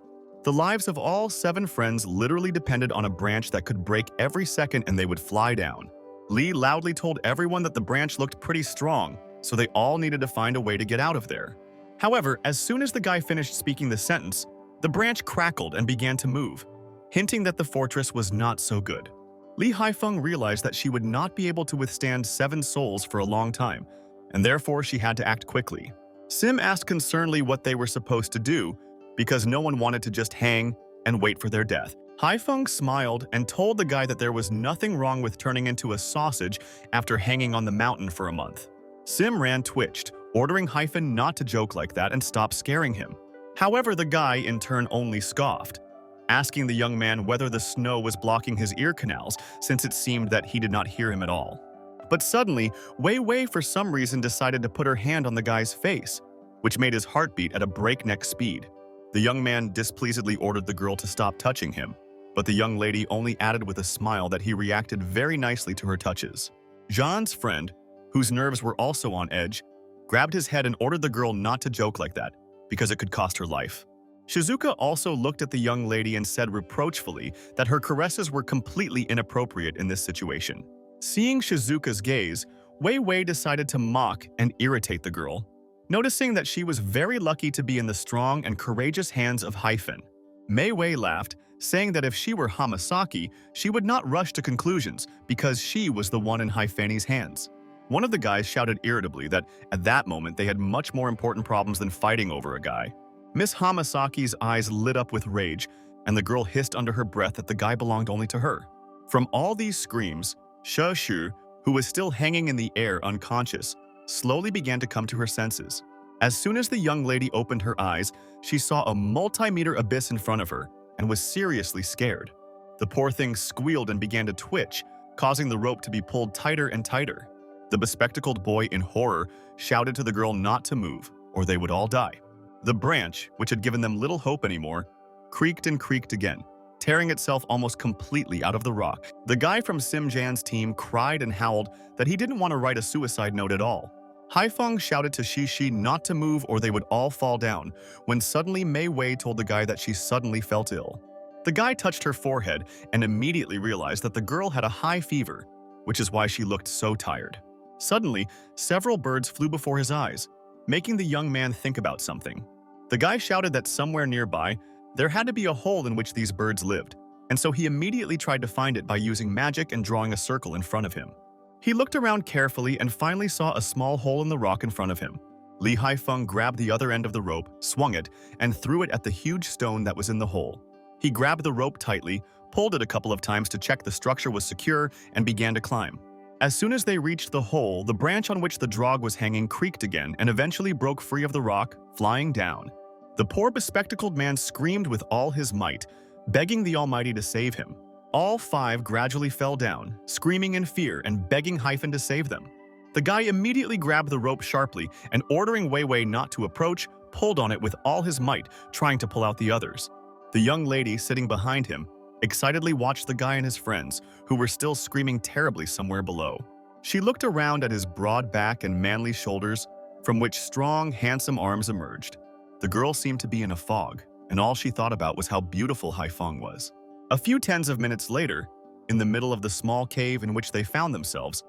The lives of all 7 friends literally depended on a branch that could break every second and they would fly down. Lee loudly told everyone that the branch looked pretty strong, so they all needed to find a way to get out of there. However, as soon as the guy finished speaking the sentence, the branch crackled and began to move, hinting that the fortress was not so good. Lee Haifeng realized that she would not be able to withstand 7 souls for a long time, and therefore she had to act quickly. Sim asked concernedly what they were supposed to do, because no one wanted to just hang and wait for their death. Haifeng smiled and told the guy that there was nothing wrong with turning into a sausage after hanging on the mountain for a month. Simran twitched, ordering Hyphen not to joke like that and stop scaring him. However, the guy in turn only scoffed, asking the young man whether the snow was blocking his ear canals, since it seemed that he did not hear him at all. But suddenly, Wei Wei for some reason decided to put her hand on the guy's face, which made his heart beat at a breakneck speed. The young man displeasedly ordered the girl to stop touching him, but the young lady only added with a smile that he reacted very nicely to her touches. Jean's friend, whose nerves were also on edge, grabbed his head and ordered the girl not to joke like that, because it could cost her life. Shizuka also looked at the young lady and said reproachfully that her caresses were completely inappropriate in this situation. Seeing Shizuka's gaze, Wei Wei decided to mock and irritate the girl, noticing that she was very lucky to be in the strong and courageous hands of Hyphen. Mei Wei laughed, saying that if she were Hamasaki, she would not rush to conclusions because she was the one in Hyphane's hands. One of the guys shouted irritably that at that moment they had much more important problems than fighting over a guy. Miss Hamasaki's eyes lit up with rage, and the girl hissed under her breath that the guy belonged only to her. From all these screams, She Shu, who was still hanging in the air unconscious, slowly began to come to her senses. As soon as the young lady opened her eyes, she saw a multi-meter abyss in front of her and was seriously scared. The poor thing squealed and began to twitch, causing the rope to be pulled tighter and tighter. The bespectacled boy in horror shouted to the girl not to move, or they would all die. The branch, which had given them little hope anymore, creaked and creaked again, tearing itself almost completely out of the rock. The guy from Sim Jan's team cried and howled that he didn't want to write a suicide note at all. Haifeng shouted to Shishi not to move or they would all fall down, when suddenly Mei Wei told the guy that she suddenly felt ill. The guy touched her forehead and immediately realized that the girl had a high fever, which is why she looked so tired. Suddenly, several birds flew before his eyes, making the young man think about something. The guy shouted that somewhere nearby, there had to be a hole in which these birds lived, and so he immediately tried to find it by using magic and drawing a circle in front of him. He looked around carefully and finally saw a small hole in the rock in front of him. Li Haifeng grabbed the other end of the rope, swung it, and threw it at the huge stone that was in the hole. He grabbed the rope tightly, pulled it a couple of times to check the structure was secure, and began to climb. As soon as they reached the hole, the branch on which the drog was hanging creaked again and eventually broke free of the rock, flying down. The poor bespectacled man screamed with all his might, begging the Almighty to save him. All 5 gradually fell down, screaming in fear and begging Hyphen to save them. The guy immediately grabbed the rope sharply and, ordering Wei Wei not to approach, pulled on it with all his might, trying to pull out the others. The young lady sitting behind him excitedly watched the guy and his friends, who were still screaming terribly somewhere below. She looked around at his broad back and manly shoulders, from which strong, handsome arms emerged. The girl seemed to be in a fog, and all she thought about was how beautiful Haifeng was. A few tens of minutes later, in the middle of the small cave in which they found themselves,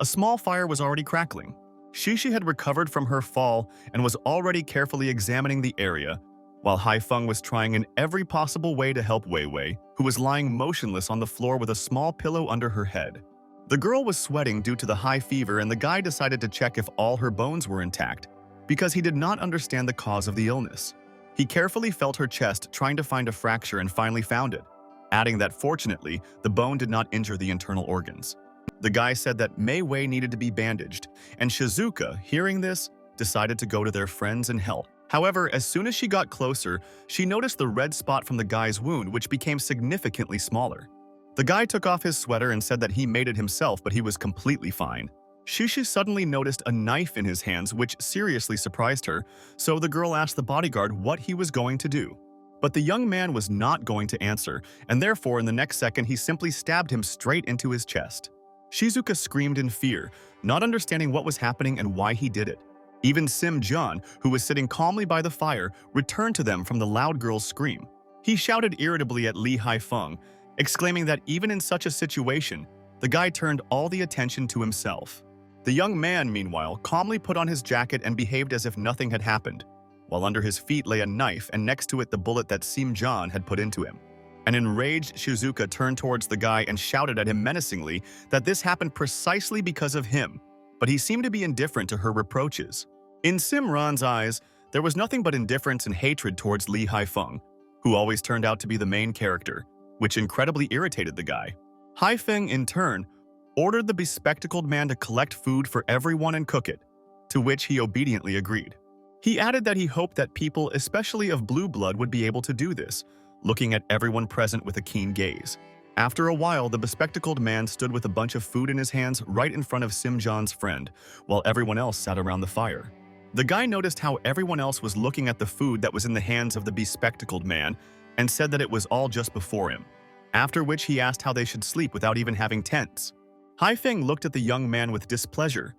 a small fire was already crackling. Shishi had recovered from her fall and was already carefully examining the area, while Haifeng was trying in every possible way to help Wei Wei, who was lying motionless on the floor with a small pillow under her head. The girl was sweating due to the high fever, and the guy decided to check if all her bones were intact, because he did not understand the cause of the illness. He carefully felt her chest, trying to find a fracture, and finally found it, adding that fortunately, the bone did not injure the internal organs. The guy said that Mei Wei needed to be bandaged, and Shizuka, hearing this, decided to go to their friends and help. However, as soon as she got closer, she noticed the red spot from the guy's wound, which became significantly smaller. The guy took off his sweater and said that he made it himself, but he was completely fine. Shishi suddenly noticed a knife in his hands, which seriously surprised her, so the girl asked the bodyguard what he was going to do. But the young man was not going to answer, and therefore in the next second he simply stabbed him straight into his chest. Shizuka screamed in fear, not understanding what was happening and why he did it. Even Sim Jun, who was sitting calmly by the fire, returned to them from the loud girl's scream. He shouted irritably at Lee Hai-feng, exclaiming that even in such a situation, the guy turned all the attention to himself. The young man, meanwhile, calmly put on his jacket and behaved as if nothing had happened, while under his feet lay a knife and next to it the bullet that Sim-jan had put into him. An enraged Shizuka turned towards the guy and shouted at him menacingly that this happened precisely because of him, but he seemed to be indifferent to her reproaches. In Sim-ran's eyes, there was nothing but indifference and hatred towards Lee Hai-feng, who always turned out to be the main character, which incredibly irritated the guy. Hai-feng, in turn, ordered the bespectacled man to collect food for everyone and cook it, to which he obediently agreed. He added that he hoped that people, especially of blue blood, would be able to do this, looking at everyone present with a keen gaze. After a while, the bespectacled man stood with a bunch of food in his hands right in front of Sim-jan's friend, while everyone else sat around the fire. The guy noticed how everyone else was looking at the food that was in the hands of the bespectacled man and said that it was all just before him, after which he asked how they should sleep without even having tents. Hai-feng looked at the young man with displeasure,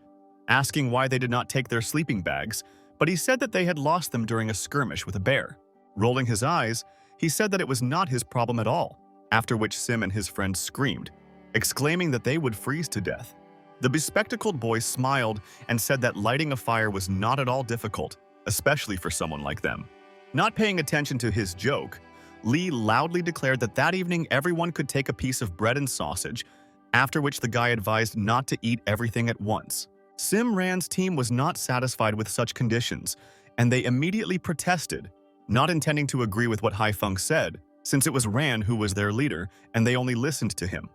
asking why they did not take their sleeping bags, but he said that they had lost them during a skirmish with a bear. Rolling his eyes, he said that it was not his problem at all, after which Sim and his friends screamed, exclaiming that they would freeze to death. The bespectacled boy smiled and said that lighting a fire was not at all difficult, especially for someone like them. Not paying attention to his joke, Lee loudly declared that that evening everyone could take a piece of bread and sausage, after which the guy advised not to eat everything at once. Sim-ran's team was not satisfied with such conditions, and they immediately protested, not intending to agree with what Hai-feng said, since it was Ran who was their leader, and they only listened to him.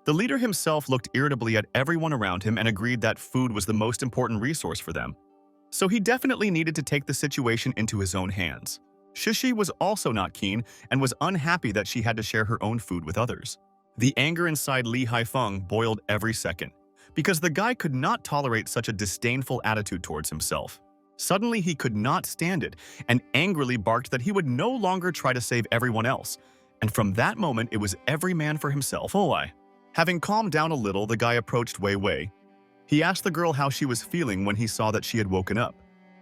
The leader himself looked irritably at everyone around him and agreed that food was the most important resource for them. So he definitely needed to take the situation into his own hands. Shishi was also not keen and was unhappy that she had to share her own food with others. The anger inside Lee Hai-feng boiled every second, because the guy could not tolerate such a disdainful attitude towards himself. Suddenly he could not stand it and angrily barked that he would no longer try to save everyone else, and from that moment it was every man for himself. Having calmed down a little, the guy approached Wei Wei. He asked the girl how she was feeling when he saw that she had woken up.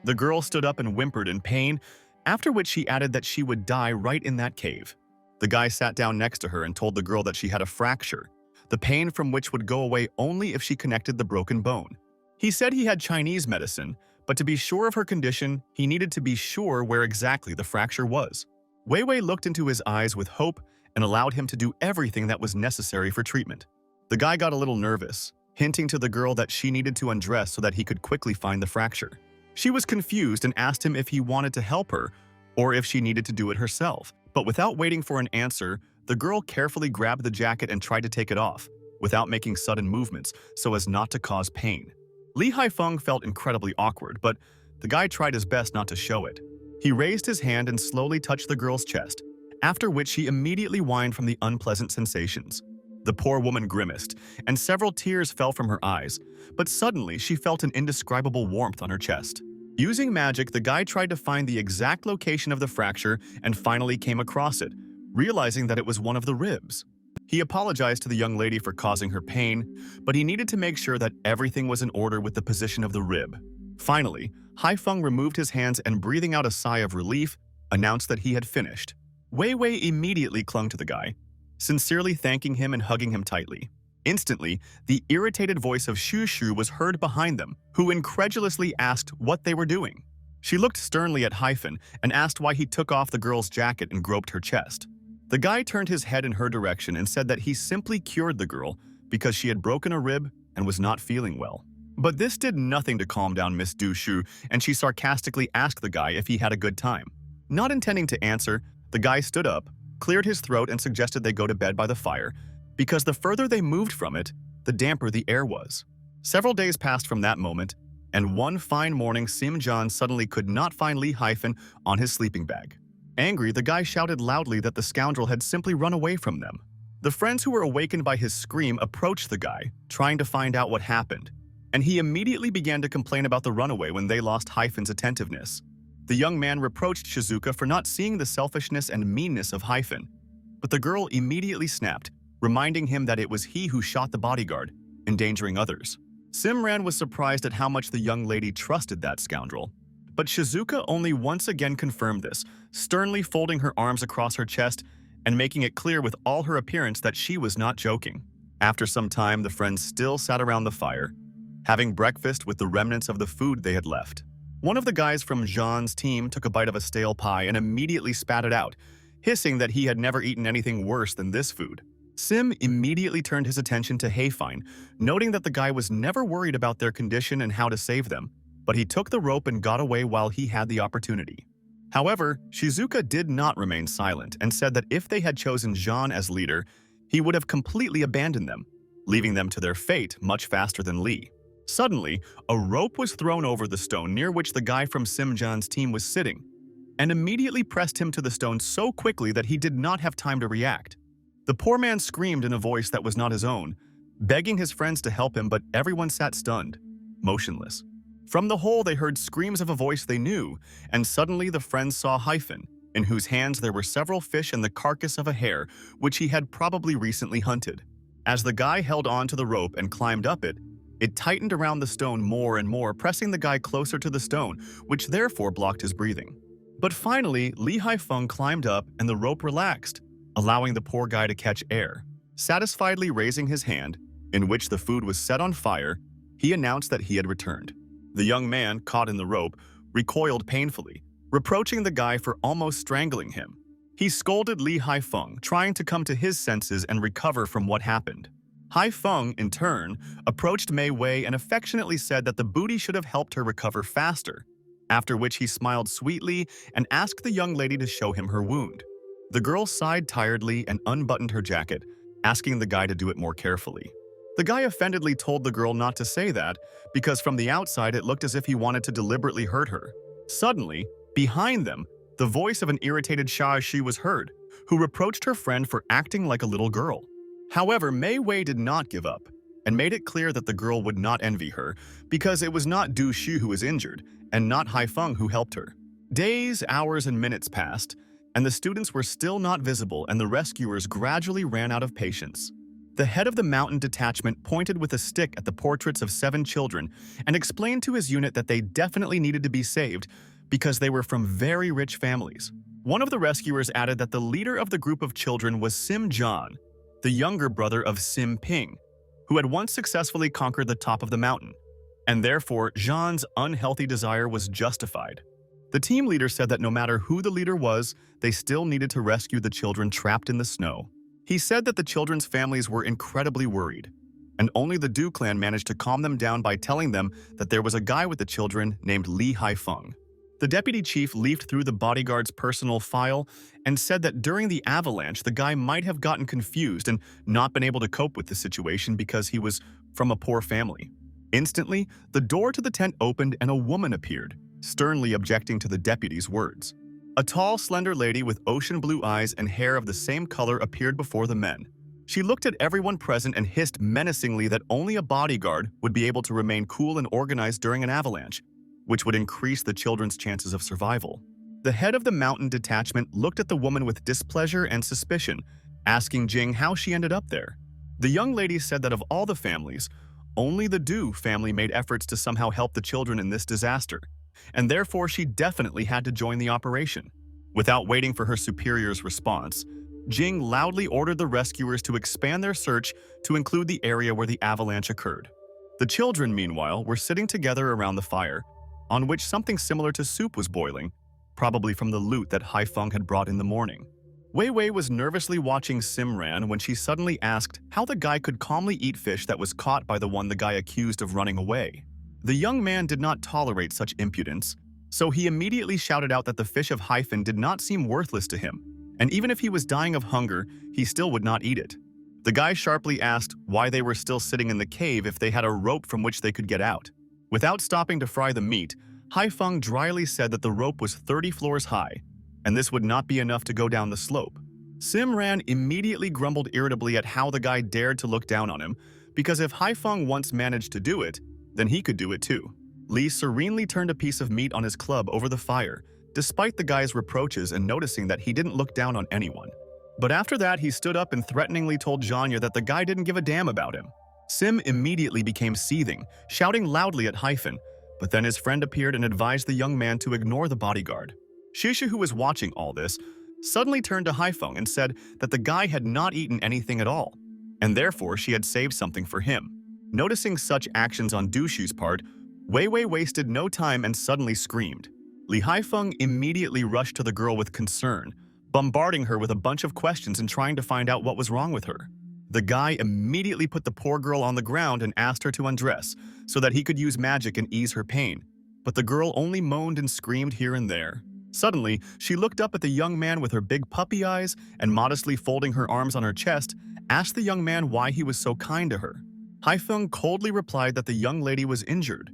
The girl stood up and whimpered in pain, after which she added that she would die right in that cave. The guy sat down next to her and told the girl that she had a fracture, the pain from which would go away only if she connected the broken bone. He said he had Chinese medicine, but to be sure of her condition, he needed to be sure where exactly the fracture was. Wei Wei looked into his eyes with hope and allowed him to do everything that was necessary for treatment. The guy got a little nervous, hinting to the girl that she needed to undress so that he could quickly find the fracture. She was confused and asked him if he wanted to help her or if she needed to do it herself. But without waiting for an answer, the girl carefully grabbed the jacket and tried to take it off, without making sudden movements so as not to cause pain. Lee Hai-feng felt incredibly awkward, but the guy tried his best not to show it. He raised his hand and slowly touched the girl's chest, after which she immediately whined from the unpleasant sensations. The poor woman grimaced, and several tears fell from her eyes, but suddenly she felt an indescribable warmth on her chest. Using magic, the guy tried to find the exact location of the fracture and finally came across it, realizing that it was one of the ribs. He apologized to the young lady for causing her pain, but he needed to make sure that everything was in order with the position of the rib. Finally, Hai-feng removed his hands and, breathing out a sigh of relief, announced that he had finished. Wei Wei immediately clung to the guy, sincerely thanking him and hugging him tightly. Instantly, the irritated voice of Shu Shu was heard behind them, who incredulously asked what they were doing. She looked sternly at Hyphen and asked why he took off the girl's jacket and groped her chest. The guy turned his head in her direction and said that he simply cured the girl because she had broken a rib and was not feeling well. But this did nothing to calm down Miss Du Shu, and she sarcastically asked the guy if he had a good time. Not intending to answer, the guy stood up, cleared his throat and suggested they go to bed by the fire, because the further they moved from it, the damper the air was. Several days passed from that moment, and one fine morning Sim-jan suddenly could not find Lee Hyphen on his sleeping bag. Angry, the guy shouted loudly that the scoundrel had simply run away from them. The friends who were awakened by his scream approached the guy, trying to find out what happened, and he immediately began to complain about the runaway when they lost Hyphen's attentiveness. The young man reproached Shizuka for not seeing the selfishness and meanness of Hyphen, but the girl immediately snapped, reminding him that it was he who shot the bodyguard, endangering others. Simran was surprised at how much the young lady trusted that scoundrel, But Shizuka only once again confirmed this, sternly folding her arms across her chest and making it clear with all her appearance that she was not joking. After some time, the friends still sat around the fire, having breakfast with the remnants of the food they had left. One of the guys from Jean's team took a bite of a stale pie and immediately spat it out, hissing that he had never eaten anything worse than this food. Sim immediately turned his attention to Haefine, noting that the guy was never worried about their condition and how to save them, but he took the rope and got away while he had the opportunity. However, Shizuka did not remain silent and said that if they had chosen Jean as leader, he would have completely abandoned them, leaving them to their fate much faster than Lee. Suddenly, a rope was thrown over the stone near which the guy from Simjan's team was sitting, and immediately pressed him to the stone so quickly that he did not have time to react. The poor man screamed in a voice that was not his own, begging his friends to help him, but everyone sat stunned, motionless. From the hole they heard screams of a voice they knew, and suddenly the friends saw Hyun, in whose hands there were several fish and the carcass of a hare, which he had probably recently hunted. As the guy held on to the rope and climbed up it, it tightened around the stone more and more, pressing the guy closer to the stone, which therefore blocked his breathing. But finally, Lee Haifeng climbed up and the rope relaxed, allowing the poor guy to catch air. Satisfiedly raising his hand, in which the food was set on fire, he announced that he had returned. The young man, caught in the rope, recoiled painfully, reproaching the guy for almost strangling him. He scolded Lee Haifeng, trying to come to his senses and recover from what happened. Haifeng, in turn, approached Mei Wei and affectionately said that the booty should have helped her recover faster, after which he smiled sweetly and asked the young lady to show him her wound. The girl sighed tiredly and unbuttoned her jacket, asking the guy to do it more carefully. The guy offendedly told the girl not to say that, because from the outside it looked as if he wanted to deliberately hurt her. Suddenly, behind them, the voice of an irritated Shaoxi was heard, who reproached her friend for acting like a little girl. However, Mei Wei did not give up, and made it clear that the girl would not envy her, because it was not Du Shu who was injured, and not Haifeng who helped her. Days, hours, and minutes passed, and the students were still not visible, and the rescuers gradually ran out of patience. The head of the mountain detachment pointed with a stick at the portraits of 7 children and explained to his unit that they definitely needed to be saved because they were from very rich families. One of the rescuers added that the leader of the group of children was Sim John, the younger brother of Sim Ping, who had once successfully conquered the top of the mountain, and therefore Jean's unhealthy desire was justified. The team leader said that no matter who the leader was, they still needed to rescue the children trapped in the snow. He said that the children's families were incredibly worried, and only the Du clan managed to calm them down by telling them that there was a guy with the children named Lee Haifeng. The deputy chief leafed through the bodyguard's personal file and said that during the avalanche, the guy might have gotten confused and not been able to cope with the situation because he was from a poor family. Instantly, the door to the tent opened and a woman appeared, sternly objecting to the deputy's words. A tall, slender lady with ocean blue eyes and hair of the same color appeared before the men. She looked at everyone present and hissed menacingly that only a bodyguard would be able to remain cool and organized during an avalanche, which would increase the children's chances of survival. The head of the mountain detachment looked at the woman with displeasure and suspicion, asking Jing how she ended up there. The young lady said that of all the families, only the Du family made efforts to somehow help the children in this disaster, and therefore she definitely had to join the operation. Without waiting for her superior's response, Jing loudly ordered the rescuers to expand their search to include the area where the avalanche occurred. The children, meanwhile, were sitting together around the fire, on which something similar to soup was boiling, probably from the loot that Haifeng had brought in the morning. Wei Wei was nervously watching Simran when she suddenly asked how the guy could calmly eat fish that was caught by the one the guy accused of running away. The young man did not tolerate such impudence, so he immediately shouted out that the fish of Hyphen did not seem worthless to him, and even if he was dying of hunger, he still would not eat it. The guy sharply asked why they were still sitting in the cave if they had a rope from which they could get out. Without stopping to fry the meat, Haifeng dryly said that the rope was 30 floors high, and this would not be enough to go down the slope. Simran immediately grumbled irritably at how the guy dared to look down on him, because if Haifeng once managed to do it, then he could do it too. Lee serenely turned a piece of meat on his club over the fire, despite the guy's reproaches and noticing that he didn't look down on anyone. But after that, he stood up and threateningly told Janya that the guy didn't give a damn about him. Sim immediately became seething, shouting loudly at Hyphen, But then his friend appeared and advised the young man to ignore the bodyguard. Shisha, who was watching all this, suddenly turned to Haifeng and said that the guy had not eaten anything at all, and therefore she had saved something for him. Noticing such actions on Dushu's part, Wei Wei wasted no time and suddenly screamed. Li Haifeng immediately rushed to the girl with concern, bombarding her with a bunch of questions and trying to find out what was wrong with her. The guy immediately put the poor girl on the ground and asked her to undress so that he could use magic and ease her pain, but the girl only moaned and screamed here and there. Suddenly, she looked up at the young man with her big puppy eyes and, modestly folding her arms on her chest, asked the young man why he was so kind to her. Haifeng coldly replied that the young lady was injured,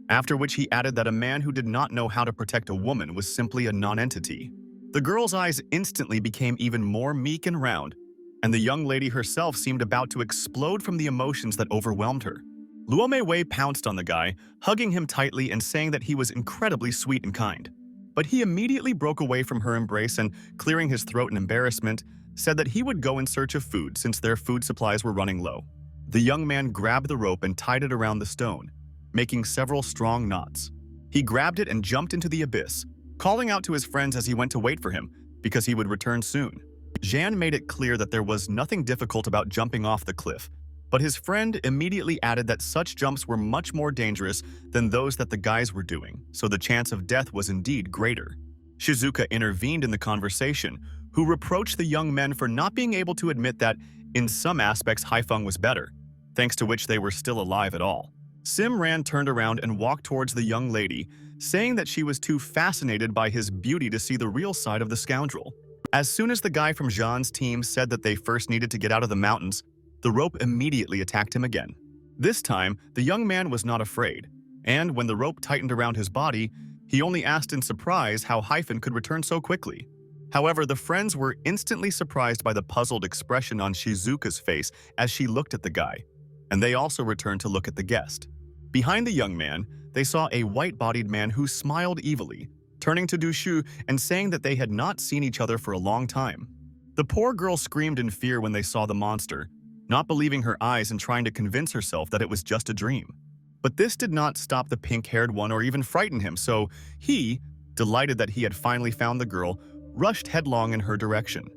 after which he added that a man who did not know how to protect a woman was simply a non-entity. The girl's eyes instantly became even more meek and round, and the young lady herself seemed about to explode from the emotions that overwhelmed her. Luo Wei pounced on the guy, hugging him tightly and saying that he was incredibly sweet and kind. But he immediately broke away from her embrace and, clearing his throat in embarrassment, said that he would go in search of food since their food supplies were running low. The young man grabbed the rope and tied it around the stone, making several strong knots. He grabbed it and jumped into the abyss, calling out to his friends as he went to wait for him, because he would return soon. Zhan made it clear that there was nothing difficult about jumping off the cliff, but his friend immediately added that such jumps were much more dangerous than those that the guys were doing, so the chance of death was indeed greater. Shizuka intervened in the conversation, who reproached the young men for not being able to admit that, in some aspects, Haifeng was better, thanks to which they were still alive at all. Simran turned around and walked towards the young lady, saying that she was too fascinated by his beauty to see the real side of the scoundrel. As soon as the guy from Zhan's team said that they first needed to get out of the mountains, the rope immediately attacked him again. This time, the young man was not afraid, and when the rope tightened around his body, he only asked in surprise how Hyphen could return so quickly. However, the friends were instantly surprised by the puzzled expression on Shizuka's face as she looked at the guy, and they also returned to look at the guest. Behind the young man, they saw a white-bodied man who smiled evilly, turning to Dushu and saying that they had not seen each other for a long time. The poor girl screamed in fear when they saw the monster, not believing her eyes and trying to convince herself that it was just a dream. But this did not stop the pink-haired one or even frighten him, so he, delighted that he had finally found the girl, rushed headlong in her direction.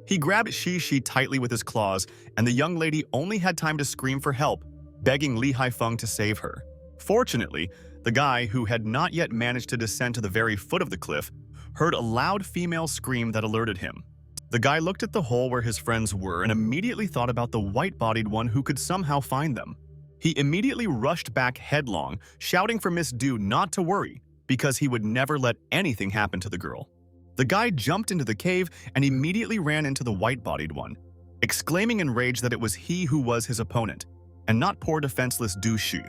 He grabbed Shi tightly with his claws, and the young lady only had time to scream for help, begging Li Haifeng to save her. Fortunately, the guy, who had not yet managed to descend to the very foot of the cliff, heard a loud female scream that alerted him. The guy looked at the hole where his friends were and immediately thought about the white-bodied one who could somehow find them. He immediately rushed back headlong, shouting for Miss Du not to worry, because he would never let anything happen to the girl. The guy jumped into the cave and immediately ran into the white-bodied one, exclaiming in rage that it was he who was his opponent, and not poor defenseless Du Shu.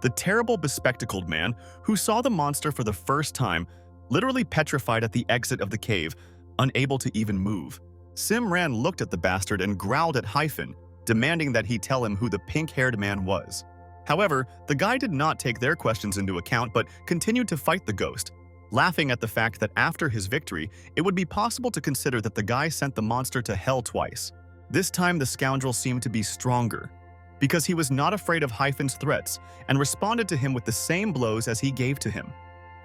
The terrible bespectacled man, who saw the monster for the first time, literally petrified at the exit of the cave, unable to even move. Simran looked at the bastard and growled at Hyphen, demanding that he tell him who the pink-haired man was. However, the guy did not take their questions into account but continued to fight the ghost, laughing at the fact that after his victory, it would be possible to consider that the guy sent the monster to hell twice. This time the scoundrel seemed to be stronger, because he was not afraid of Hyphen's threats and responded to him with the same blows as he gave to him.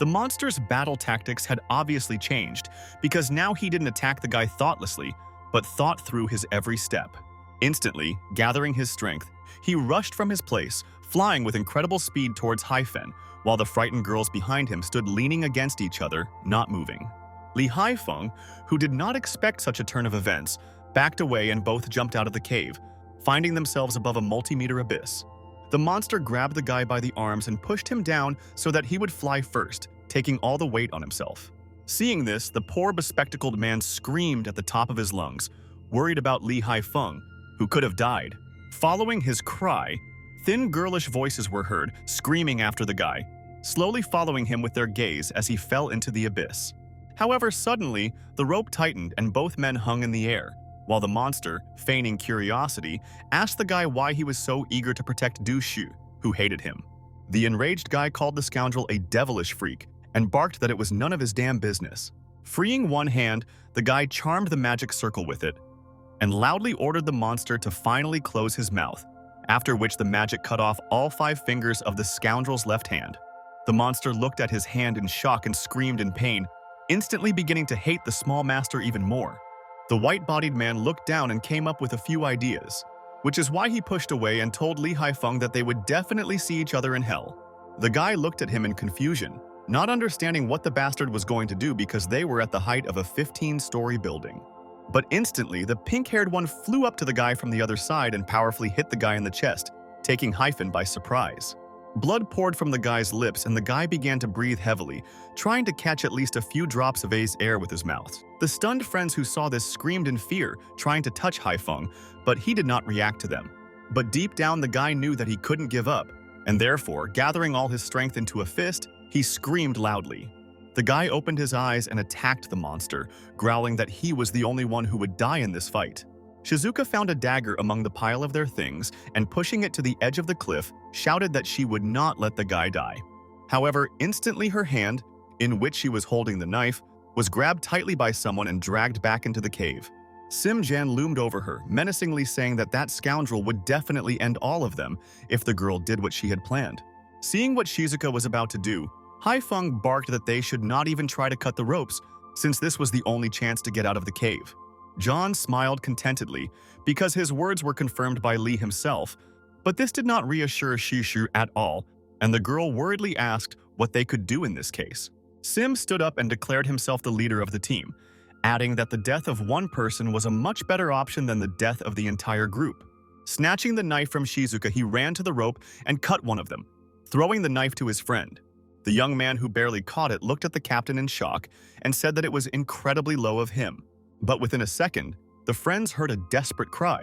The monster's battle tactics had obviously changed, because now he didn't attack the guy thoughtlessly, but thought through his every step. Instantly, gathering his strength, he rushed from his place, flying with incredible speed towards Hyphen, while the frightened girls behind him stood leaning against each other, not moving. Li Haifeng, who did not expect such a turn of events, backed away and both jumped out of the cave, finding themselves above a multi-meter abyss. The monster grabbed the guy by the arms and pushed him down so that he would fly first, taking all the weight on himself. Seeing this, the poor bespectacled man screamed at the top of his lungs, worried about Li Haifeng, who could have died. Following his cry, thin girlish voices were heard, screaming after the guy, slowly following him with their gaze as he fell into the abyss. However, suddenly, the rope tightened and both men hung in the air, while the monster, feigning curiosity, asked the guy why he was so eager to protect Du Shu, who hated him. The enraged guy called the scoundrel a devilish freak and barked that it was none of his damn business. Freeing one hand, the guy charmed the magic circle with it and loudly ordered the monster to finally close his mouth, after which the magic cut off all 5 fingers of the scoundrel's left hand. The monster looked at his hand in shock and screamed in pain, instantly beginning to hate the small master even more. The white-bodied man looked down and came up with a few ideas, which is why he pushed away and told Li Haifeng that they would definitely see each other in hell. The guy looked at him in confusion, not understanding what the bastard was going to do because they were at the height of a 15-story building. But instantly, the pink-haired one flew up to the guy from the other side and powerfully hit the guy in the chest, taking Hyphen by surprise. Blood poured from the guy's lips and the guy began to breathe heavily, trying to catch at least a few drops of air with his mouth. The stunned friends who saw this screamed in fear, trying to touch Haifeng, but he did not react to them. But deep down, the guy knew that he couldn't give up, and therefore, gathering all his strength into a fist, he screamed loudly. The guy opened his eyes and attacked the monster, growling that he was the only one who would die in this fight. Shizuka found a dagger among the pile of their things and, pushing it to the edge of the cliff, shouted that she would not let the guy die. However, instantly her hand, in which she was holding the knife, was grabbed tightly by someone and dragged back into the cave. Sim Jan loomed over her, menacingly saying that that scoundrel would definitely end all of them if the girl did what she had planned. Seeing what Shizuka was about to do, Haifeng barked that they should not even try to cut the ropes, since this was the only chance to get out of the cave. John smiled contentedly because his words were confirmed by Li himself, but this did not reassure Shishu at all, and the girl worriedly asked what they could do in this case. Sim stood up and declared himself the leader of the team, adding that the death of one person was a much better option than the death of the entire group. Snatching the knife from Shizuka, he ran to the rope and cut one of them, throwing the knife to his friend. The young man who barely caught it looked at the captain in shock and said that it was incredibly low of him. But within a second, the friends heard a desperate cry,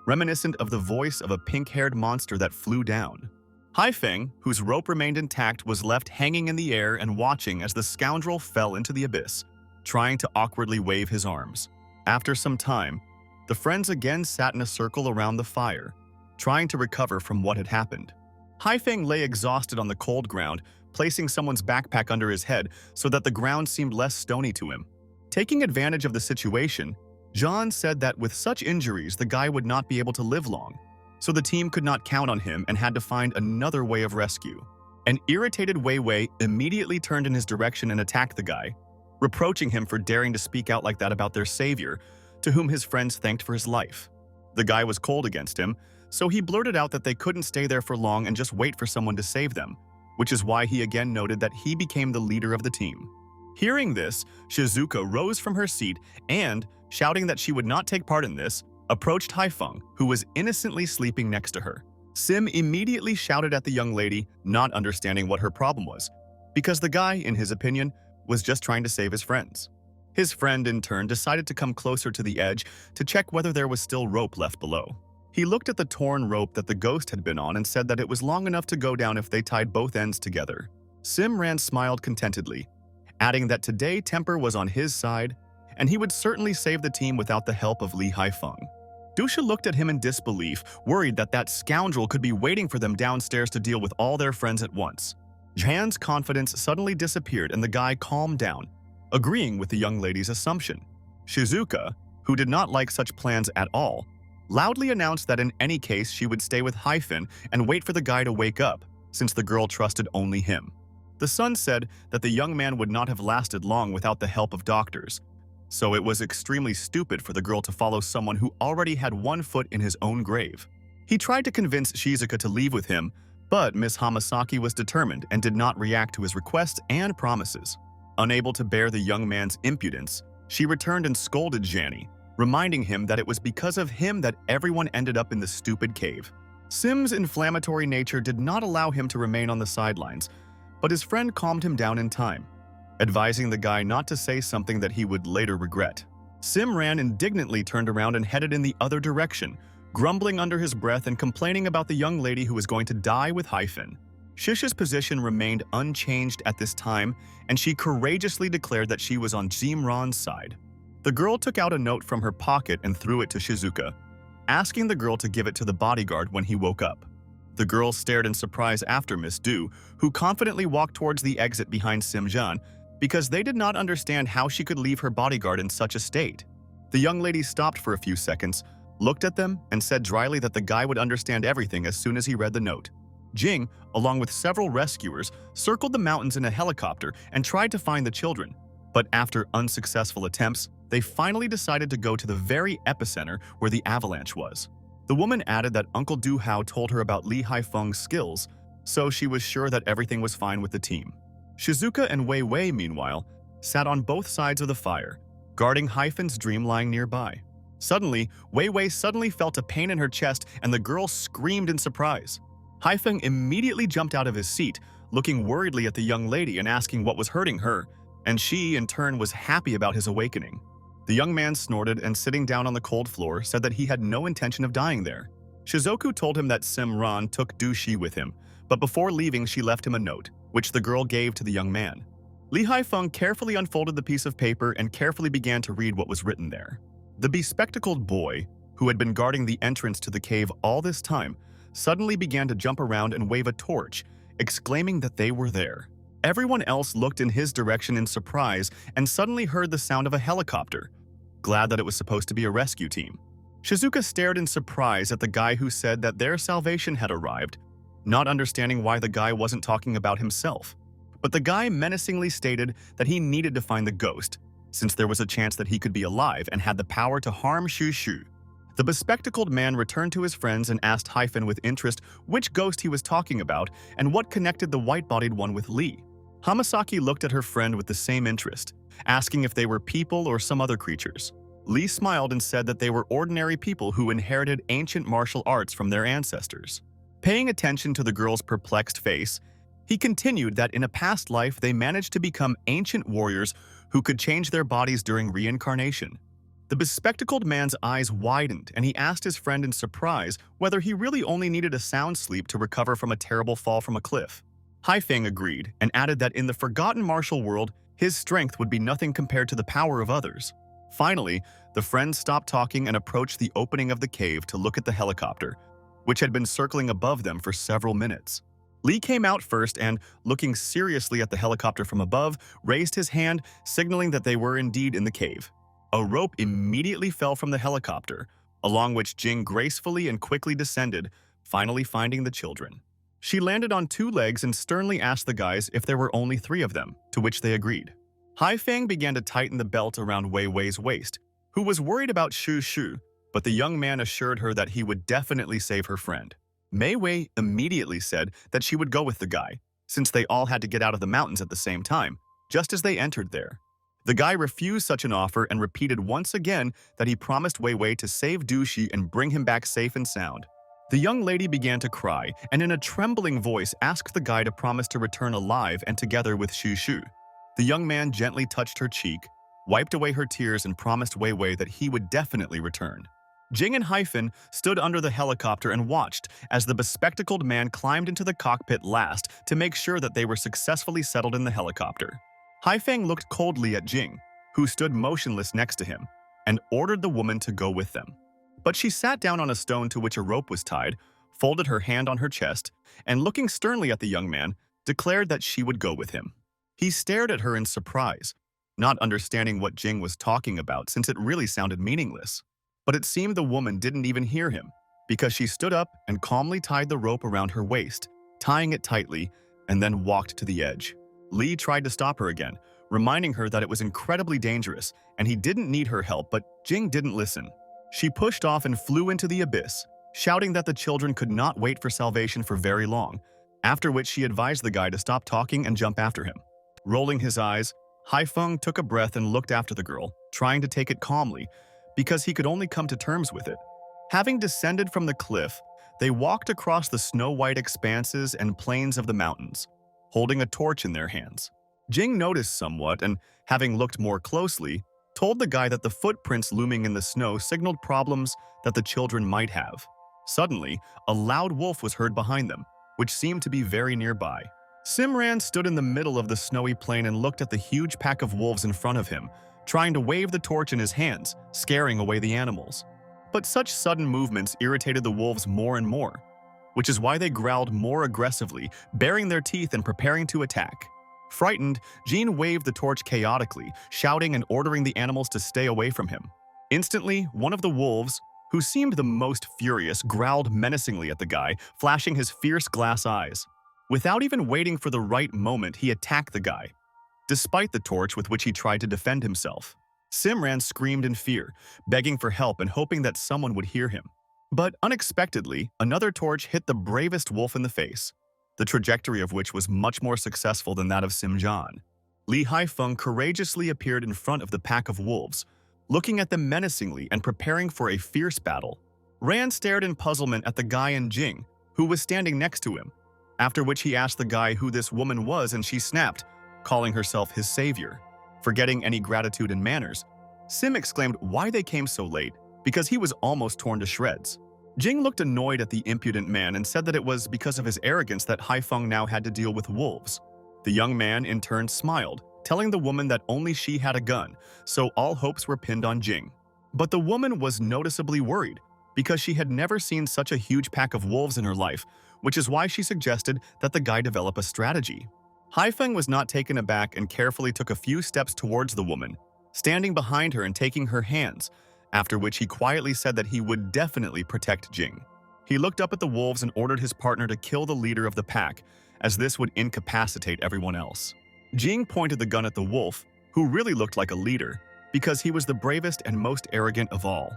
reminiscent of the voice of a pink-haired monster that flew down. Haifeng, whose rope remained intact, was left hanging in the air and watching as the scoundrel fell into the abyss, trying to awkwardly wave his arms. After some time, the friends again sat in a circle around the fire, trying to recover from what had happened. Haifeng lay exhausted on the cold ground, placing someone's backpack under his head so that the ground seemed less stony to him. Taking advantage of the situation, John said that with such injuries, the guy would not be able to live long, so the team could not count on him and had to find another way of rescue. An irritated Wei Wei immediately turned in his direction and attacked the guy, reproaching him for daring to speak out like that about their savior, to whom his friends thanked for his life. The guy was cold against him, so he blurted out that they couldn't stay there for long and just wait for someone to save them, which is why he again noted that he became the leader of the team. Hearing this, Shizuka rose from her seat and, shouting that she would not take part in this, approached Haifeng, who was innocently sleeping next to her. Sim immediately shouted at the young lady, not understanding what her problem was, because the guy, in his opinion, was just trying to save his friends. His friend, in turn, decided to come closer to the edge to check whether there was still rope left below. He looked at the torn rope that the ghost had been on and said that it was long enough to go down if they tied both ends together. Simran smiled contentedly, adding that today temper was on his side, and he would certainly save the team without the help of Li Haifeng. Dusha looked at him in disbelief, worried that that scoundrel could be waiting for them downstairs to deal with all their friends at once. Jan's confidence suddenly disappeared and the guy calmed down, agreeing with the young lady's assumption. Shizuka, who did not like such plans at all, loudly announced that in any case she would stay with Hyphen and wait for the guy to wake up, since the girl trusted only him. The son said that the young man would not have lasted long without the help of doctors, so it was extremely stupid for the girl to follow someone who already had one foot in his own grave. He tried to convince Shizuka to leave with him, but Miss Hamasaki was determined and did not react to his requests and promises. Unable to bear the young man's impudence, she returned and scolded Janny, reminding him that it was because of him that everyone ended up in the stupid cave. Sim's inflammatory nature did not allow him to remain on the sidelines, but his friend calmed him down in time, advising the guy not to say something that he would later regret. Simran indignantly turned around and headed in the other direction, grumbling under his breath and complaining about the young lady who was going to die with Hyphen. Shisha's position remained unchanged at this time, and she courageously declared that she was on Jimran's side. The girl took out a note from her pocket and threw it to Shizuka, asking the girl to give it to the bodyguard when he woke up. The girl stared in surprise after Miss Du, who confidently walked towards the exit behind Simjan, because they did not understand how she could leave her bodyguard in such a state. The young lady stopped for a few seconds, looked at them, and said dryly that the guy would understand everything as soon as he read the note. Jing, along with several rescuers, circled the mountains in a helicopter and tried to find the children. But after unsuccessful attempts, they finally decided to go to the very epicenter where the avalanche was. The woman added that Uncle Du Hao told her about Li Haifeng's skills, so she was sure that everything was fine with the team. Shizuka and Wei Wei, meanwhile, sat on both sides of the fire, guarding Hyphen's dream lying nearby. Suddenly, Wei Wei suddenly felt a pain in her chest and the girl screamed in surprise. Hyphen immediately jumped out of his seat, looking worriedly at the young lady and asking what was hurting her, and she, in turn, was happy about his awakening. The young man snorted and, sitting down on the cold floor, said that he had no intention of dying there. Shizuku told him that Simran took Du Shi with him, but before leaving she left him a note, which the girl gave to the young man. Li Haifeng carefully unfolded the piece of paper and carefully began to read what was written there. The bespectacled boy, who had been guarding the entrance to the cave all this time, suddenly began to jump around and wave a torch, exclaiming that they were there. Everyone else looked in his direction in surprise and suddenly heard the sound of a helicopter, glad that it was supposed to be a rescue team. Shizuka stared in surprise at the guy who said that their salvation had arrived, not understanding why the guy wasn't talking about himself. But the guy menacingly stated that he needed to find the ghost, since there was a chance that he could be alive and had the power to harm Shu Shu. The bespectacled man returned to his friends and asked Hyphen with interest which ghost he was talking about and what connected the white-bodied one with Lee. Hamasaki looked at her friend with the same interest, asking if they were people or some other creatures. Lee smiled and said that they were ordinary people who inherited ancient martial arts from their ancestors. Paying attention to the girl's perplexed face, he continued that in a past life they managed to become ancient warriors who could change their bodies during reincarnation. The bespectacled man's eyes widened and he asked his friend in surprise whether he really only needed a sound sleep to recover from a terrible fall from a cliff. Haifeng agreed and added that in the forgotten martial world, his strength would be nothing compared to the power of others. Finally, the friends stopped talking and approached the opening of the cave to look at the helicopter, which had been circling above them for several minutes. Lee came out first and, looking seriously at the helicopter from above, raised his hand, signaling that they were indeed in the cave. A rope immediately fell from the helicopter, along which Jing gracefully and quickly descended, finally finding the children. She landed on 2 legs and sternly asked the guys if there were only 3 of them, to which they agreed. Haifeng began to tighten the belt around Wei Wei's waist, who was worried about Shu Shu, but the young man assured her that he would definitely save her friend. Mei Wei immediately said that she would go with the guy, since they all had to get out of the mountains at the same time, just as they entered there. The guy refused such an offer and repeated once again that he promised Wei Wei to save Du Shi and bring him back safe and sound. The young lady began to cry and in a trembling voice asked the guy to promise to return alive and together with Shu Shu. The young man gently touched her cheek, wiped away her tears and promised Wei Wei that he would definitely return. Jing and Hyphen stood under the helicopter and watched as the bespectacled man climbed into the cockpit last to make sure that they were successfully settled in the helicopter. Haifeng looked coldly at Jing, who stood motionless next to him, and ordered the woman to go with them. But she sat down on a stone to which a rope was tied, folded her hand on her chest, and looking sternly at the young man, declared that she would go with him. He stared at her in surprise, not understanding what Jing was talking about since it really sounded meaningless. But it seemed the woman didn't even hear him, because she stood up and calmly tied the rope around her waist, tying it tightly, and then walked to the edge. Lee tried to stop her again, reminding her that it was incredibly dangerous and he didn't need her help, but Jing didn't listen. She pushed off and flew into the abyss, shouting that the children could not wait for salvation for very long, after which she advised the guy to stop talking and jump after him. Rolling his eyes, Haifeng took a breath and looked after the girl, trying to take it calmly, because he could only come to terms with it. Having descended from the cliff, they walked across the snow-white expanses and plains of the mountains, holding a torch in their hands. Jing noticed somewhat and, having looked more closely, told the guy that the footprints looming in the snow signaled problems that the children might have. Suddenly, a loud wolf was heard behind them, which seemed to be very nearby. Simran stood in the middle of the snowy plain and looked at the huge pack of wolves in front of him, trying to wave the torch in his hands, scaring away the animals. But such sudden movements irritated the wolves more and more, which is why they growled more aggressively, baring their teeth and preparing to attack. Frightened, Jean waved the torch chaotically, shouting and ordering the animals to stay away from him. Instantly, one of the wolves, who seemed the most furious, growled menacingly at the guy, flashing his fierce glass eyes. Without even waiting for the right moment, he attacked the guy, despite the torch with which he tried to defend himself. Simran screamed in fear, begging for help and hoping that someone would hear him. But unexpectedly, another torch hit the bravest wolf in the face, the trajectory of which was much more successful than that of Simjan. Lee Haifeng courageously appeared in front of the pack of wolves, looking at them menacingly and preparing for a fierce battle. Ran stared in puzzlement at the guy in Jing, who was standing next to him, after which he asked the guy who this woman was and she snapped, calling herself his savior. Forgetting any gratitude and manners, Sim exclaimed why they came so late, because he was almost torn to shreds. Jing looked annoyed at the impudent man and said that it was because of his arrogance that Haifeng now had to deal with wolves. The young man in turn smiled, telling the woman that only she had a gun, so all hopes were pinned on Jing. But the woman was noticeably worried, because she had never seen such a huge pack of wolves in her life, which is why she suggested that the guy develop a strategy. Haifeng was not taken aback and carefully took a few steps towards the woman, standing behind her and taking her hands, after which he quietly said that he would definitely protect Jing. He looked up at the wolves and ordered his partner to kill the leader of the pack, as this would incapacitate everyone else. Jing pointed the gun at the wolf, who really looked like a leader, because he was the bravest and most arrogant of all.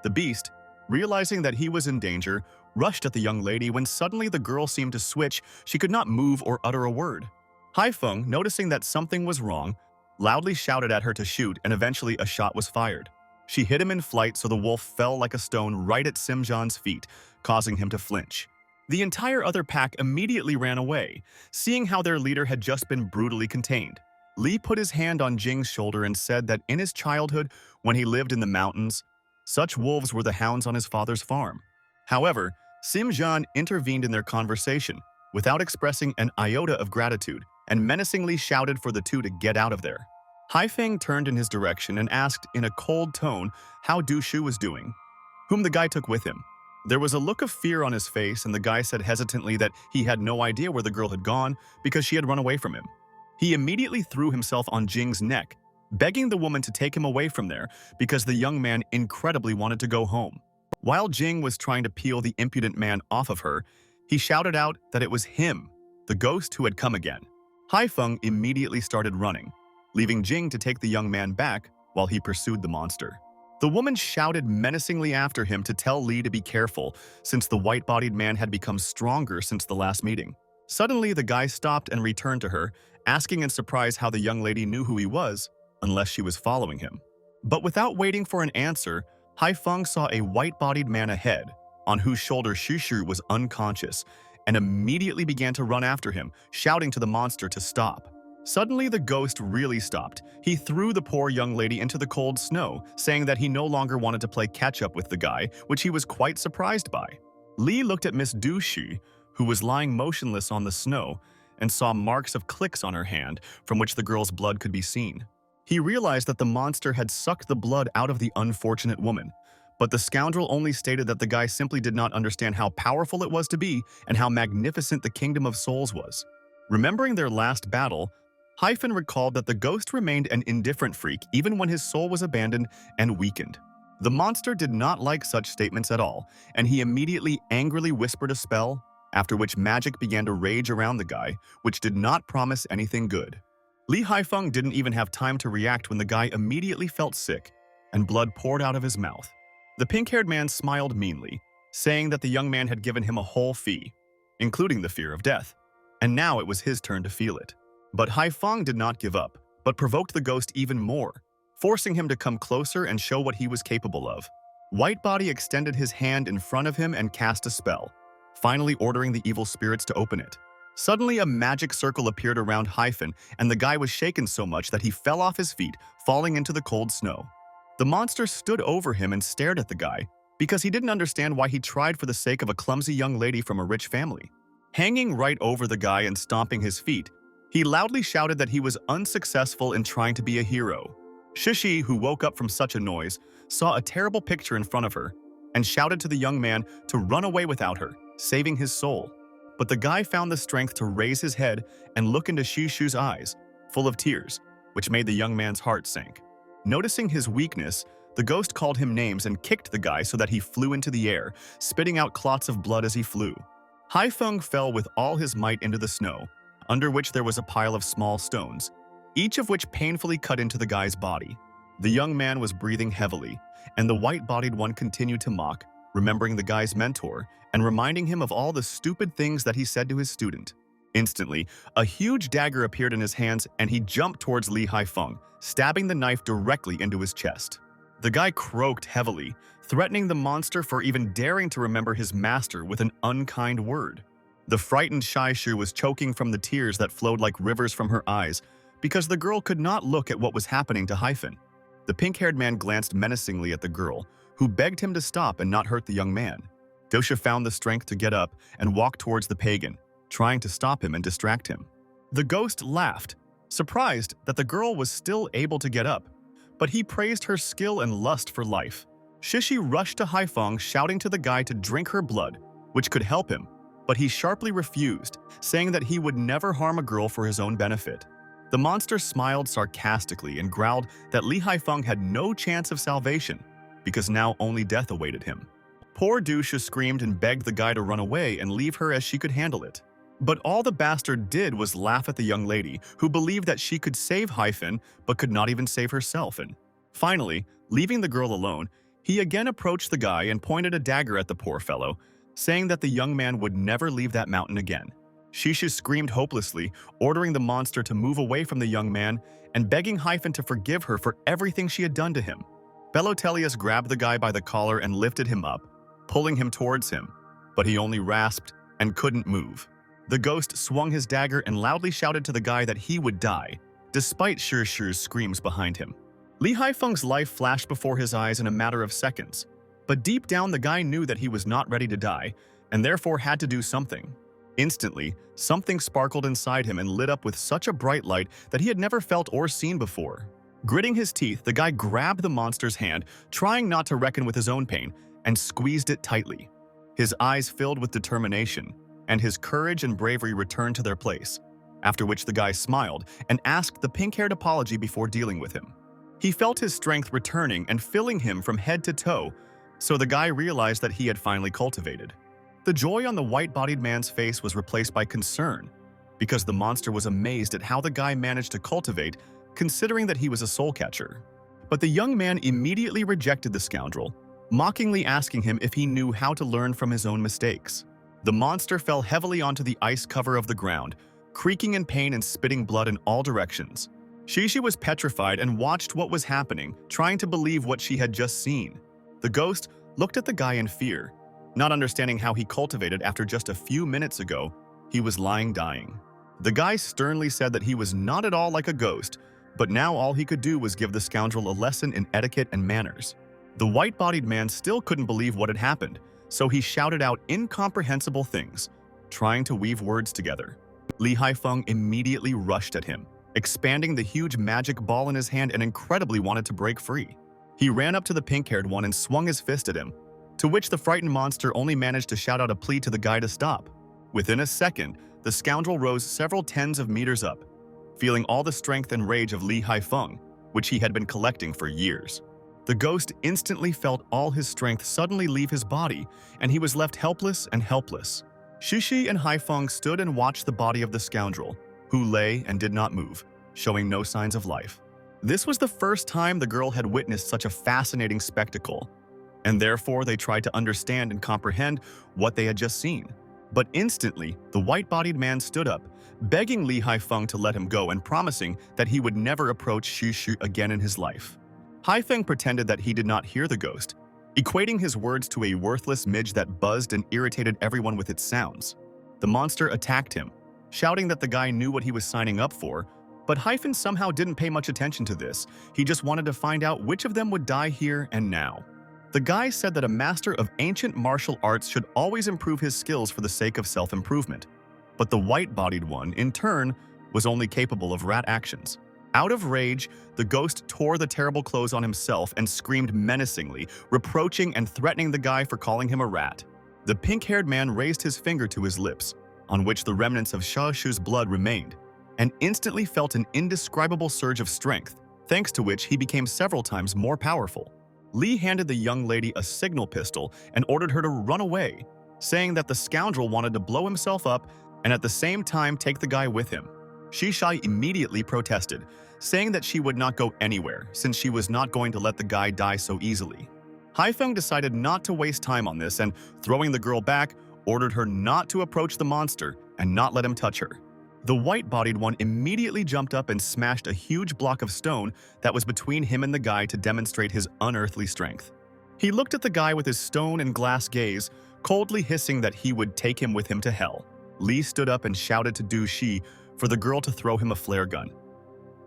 The beast, realizing that he was in danger, rushed at the young lady when suddenly the girl seemed to switch. She could not move or utter a word. Haifeng, noticing that something was wrong, loudly shouted at her to shoot, and eventually a shot was fired. She hit him in flight, so the wolf fell like a stone right at Simjan's feet, causing him to flinch. The entire other pack immediately ran away, seeing how their leader had just been brutally contained. Li put his hand on Jing's shoulder and said that in his childhood, when he lived in the mountains, such wolves were the hounds on his father's farm. However, Simjan intervened in their conversation, without expressing an iota of gratitude, and menacingly shouted for the two to get out of there. Haifeng turned in his direction and asked in a cold tone how Du Shu was doing, whom the guy took with him. There was a look of fear on his face, and the guy said hesitantly that he had no idea where the girl had gone because she had run away from him. He immediately threw himself on Jing's neck, begging the woman to take him away from there because the young man incredibly wanted to go home. While Jing was trying to peel the impudent man off of her, he shouted out that it was him, the ghost who had come again. Haifeng immediately started running, leaving Jing to take the young man back while he pursued the monster. The woman shouted menacingly after him to tell Li to be careful, since the white-bodied man had become stronger since the last meeting. Suddenly, the guy stopped and returned to her, asking in surprise how the young lady knew who he was, unless she was following him. But without waiting for an answer, Haifeng saw a white-bodied man ahead, on whose shoulder Shushu was unconscious, and immediately began to run after him, shouting to the monster to stop. Suddenly, the ghost really stopped. He threw the poor young lady into the cold snow, saying that he no longer wanted to play catch-up with the guy, which he was quite surprised by. Li looked at Miss Du Shu, who was lying motionless on the snow, and saw marks of clicks on her hand, from which the girl's blood could be seen. He realized that the monster had sucked the blood out of the unfortunate woman, but the scoundrel only stated that the guy simply did not understand how powerful it was to be and how magnificent the Kingdom of Souls was. Remembering their last battle, Hyphen recalled that the ghost remained an indifferent freak even when his soul was abandoned and weakened. The monster did not like such statements at all, and he immediately angrily whispered a spell, after which magic began to rage around the guy, which did not promise anything good. Li Haifeng didn't even have time to react when the guy immediately felt sick, and blood poured out of his mouth. The pink-haired man smiled meanly, saying that the young man had given him a whole fee, including the fear of death, and now it was his turn to feel it. But Haifeng did not give up, but provoked the ghost even more, forcing him to come closer and show what he was capable of. Whitebody extended his hand in front of him and cast a spell, finally ordering the evil spirits to open it. Suddenly, a magic circle appeared around Hyphen, and the guy was shaken so much that he fell off his feet, falling into the cold snow. The monster stood over him and stared at the guy, because he didn't understand why he tried for the sake of a clumsy young lady from a rich family. Hanging right over the guy and stomping his feet, he loudly shouted that he was unsuccessful in trying to be a hero. Shishi, who woke up from such a noise, saw a terrible picture in front of her, and shouted to the young man to run away without her, saving his soul. But the guy found the strength to raise his head and look into Shishu's eyes, full of tears, which made the young man's heart sink. Noticing his weakness, The ghost called him names and kicked the guy so that he flew into the air, spitting out clots of blood as he flew. Hyun fell with all his might into the snow, under which there was a pile of small stones, each of which painfully cut into the guy's body. The young man was breathing heavily, and the white-bodied one continued to mock, remembering the guy's mentor and reminding him of all the stupid things that he said to his student. Instantly, a huge dagger appeared in his hands and he jumped towards Lee Hyun, stabbing the knife directly into his chest. The guy croaked heavily, threatening the monster for even daring to remember his master with an unkind word. The frightened Shishu was choking from the tears that flowed like rivers from her eyes because the girl could not look at what was happening to Hyun. The pink-haired man glanced menacingly at the girl, who begged him to stop and not hurt the young man. Dosha found the strength to get up and walk towards the pagan, trying to stop him and distract him. The ghost laughed, surprised that the girl was still able to get up, but he praised her skill and lust for life. Shishi rushed to Hyun, shouting to the guy to drink her blood, which could help him, but he sharply refused, saying that he would never harm a girl for his own benefit. The monster smiled sarcastically and growled that Lee Hyun had no chance of salvation, because now only death awaited him. Poor Dusha screamed and begged the guy to run away and leave her as she could handle it. But all the bastard did was laugh at the young lady, who believed that she could save Hyun but could not even save herself, and finally, leaving the girl alone, he again approached the guy and pointed a dagger at the poor fellow, saying that the young man would never leave that mountain again. Shisha screamed hopelessly, ordering the monster to move away from the young man and begging Hyun to forgive her for everything she had done to him. Belotelius grabbed the guy by the collar and lifted him up, pulling him towards him, but he only rasped and couldn't move. The ghost swung his dagger and loudly shouted to the guy that he would die, despite Shishu's screams behind him. Lee Hyun's life flashed before his eyes in a matter of seconds, but deep down the guy knew that he was not ready to die, and therefore had to do something. Instantly, something sparkled inside him and lit up with such a bright light that he had never felt or seen before. Gritting his teeth, the guy grabbed the monster's hand, trying not to reckon with his own pain, and squeezed it tightly. His eyes filled with determination, and his courage and bravery returned to their place, after which the guy smiled and asked the pink-haired apology before dealing with him. He felt his strength returning and filling him from head to toe, so the guy realized that he had finally cultivated. The joy on the white-bodied man's face was replaced by concern, because the monster was amazed at how the guy managed to cultivate, considering that he was a soul catcher. But the young man immediately rejected the scoundrel, mockingly asking him if he knew how to learn from his own mistakes. The monster fell heavily onto the ice cover of the ground, creaking in pain and spitting blood in all directions. Shishi was petrified and watched what was happening, trying to believe what she had just seen. The ghost looked at the guy in fear, not understanding how he cultivated after just a few minutes ago he was lying dying. The guy sternly said that he was not at all like a ghost, but now all he could do was give the scoundrel a lesson in etiquette and manners. The white-bodied man still couldn't believe what had happened, so he shouted out incomprehensible things, trying to weave words together. Lee Hyun immediately rushed at him, expanding the huge magic ball in his hand and incredibly wanted to break free. He ran up to the pink-haired one and swung his fist at him, to which the frightened monster only managed to shout out a plea to the guy to stop. Within a second, the scoundrel rose several tens of meters up, feeling all the strength and rage of Lee Hyun, which he had been collecting for years. The ghost instantly felt all his strength suddenly leave his body, and he was left helpless and helpless. Shishi and Hyun stood and watched the body of the scoundrel, who lay and did not move, showing no signs of life. This was the first time the girl had witnessed such a fascinating spectacle, and therefore they tried to understand and comprehend what they had just seen. But instantly, the white-bodied man stood up, begging Lee Hyun to let him go and promising that he would never approach Shishu again in his life. Hyun pretended that he did not hear the ghost, equating his words to a worthless midge that buzzed and irritated everyone with its sounds. The monster attacked him, shouting that the guy knew what he was signing up for, but Hyun somehow didn't pay much attention to this. He just wanted to find out which of them would die here and now. The guy said that a master of ancient martial arts should always improve his skills for the sake of self-improvement, but the white-bodied one, in turn, was only capable of rat actions. Out of rage, the ghost tore the terrible clothes on himself and screamed menacingly, reproaching and threatening the guy for calling him a rat. The pink-haired man raised his finger to his lips, on which the remnants of Shishu's blood remained, and instantly felt an indescribable surge of strength, thanks to which he became several times more powerful. Lee handed the young lady a signal pistol and ordered her to run away, saying that the scoundrel wanted to blow himself up and at the same time take the guy with him. Shishai immediately protested, saying that she would not go anywhere since she was not going to let the guy die so easily. Haifeng decided not to waste time on this and, throwing the girl back, ordered her not to approach the monster and not let him touch her. The white-bodied one immediately jumped up and smashed a huge block of stone that was between him and the guy to demonstrate his unearthly strength. He looked at the guy with his stone and glass gaze, coldly hissing that he would take him with him to hell. Lee stood up and shouted to Du Shi for the girl to throw him a flare gun.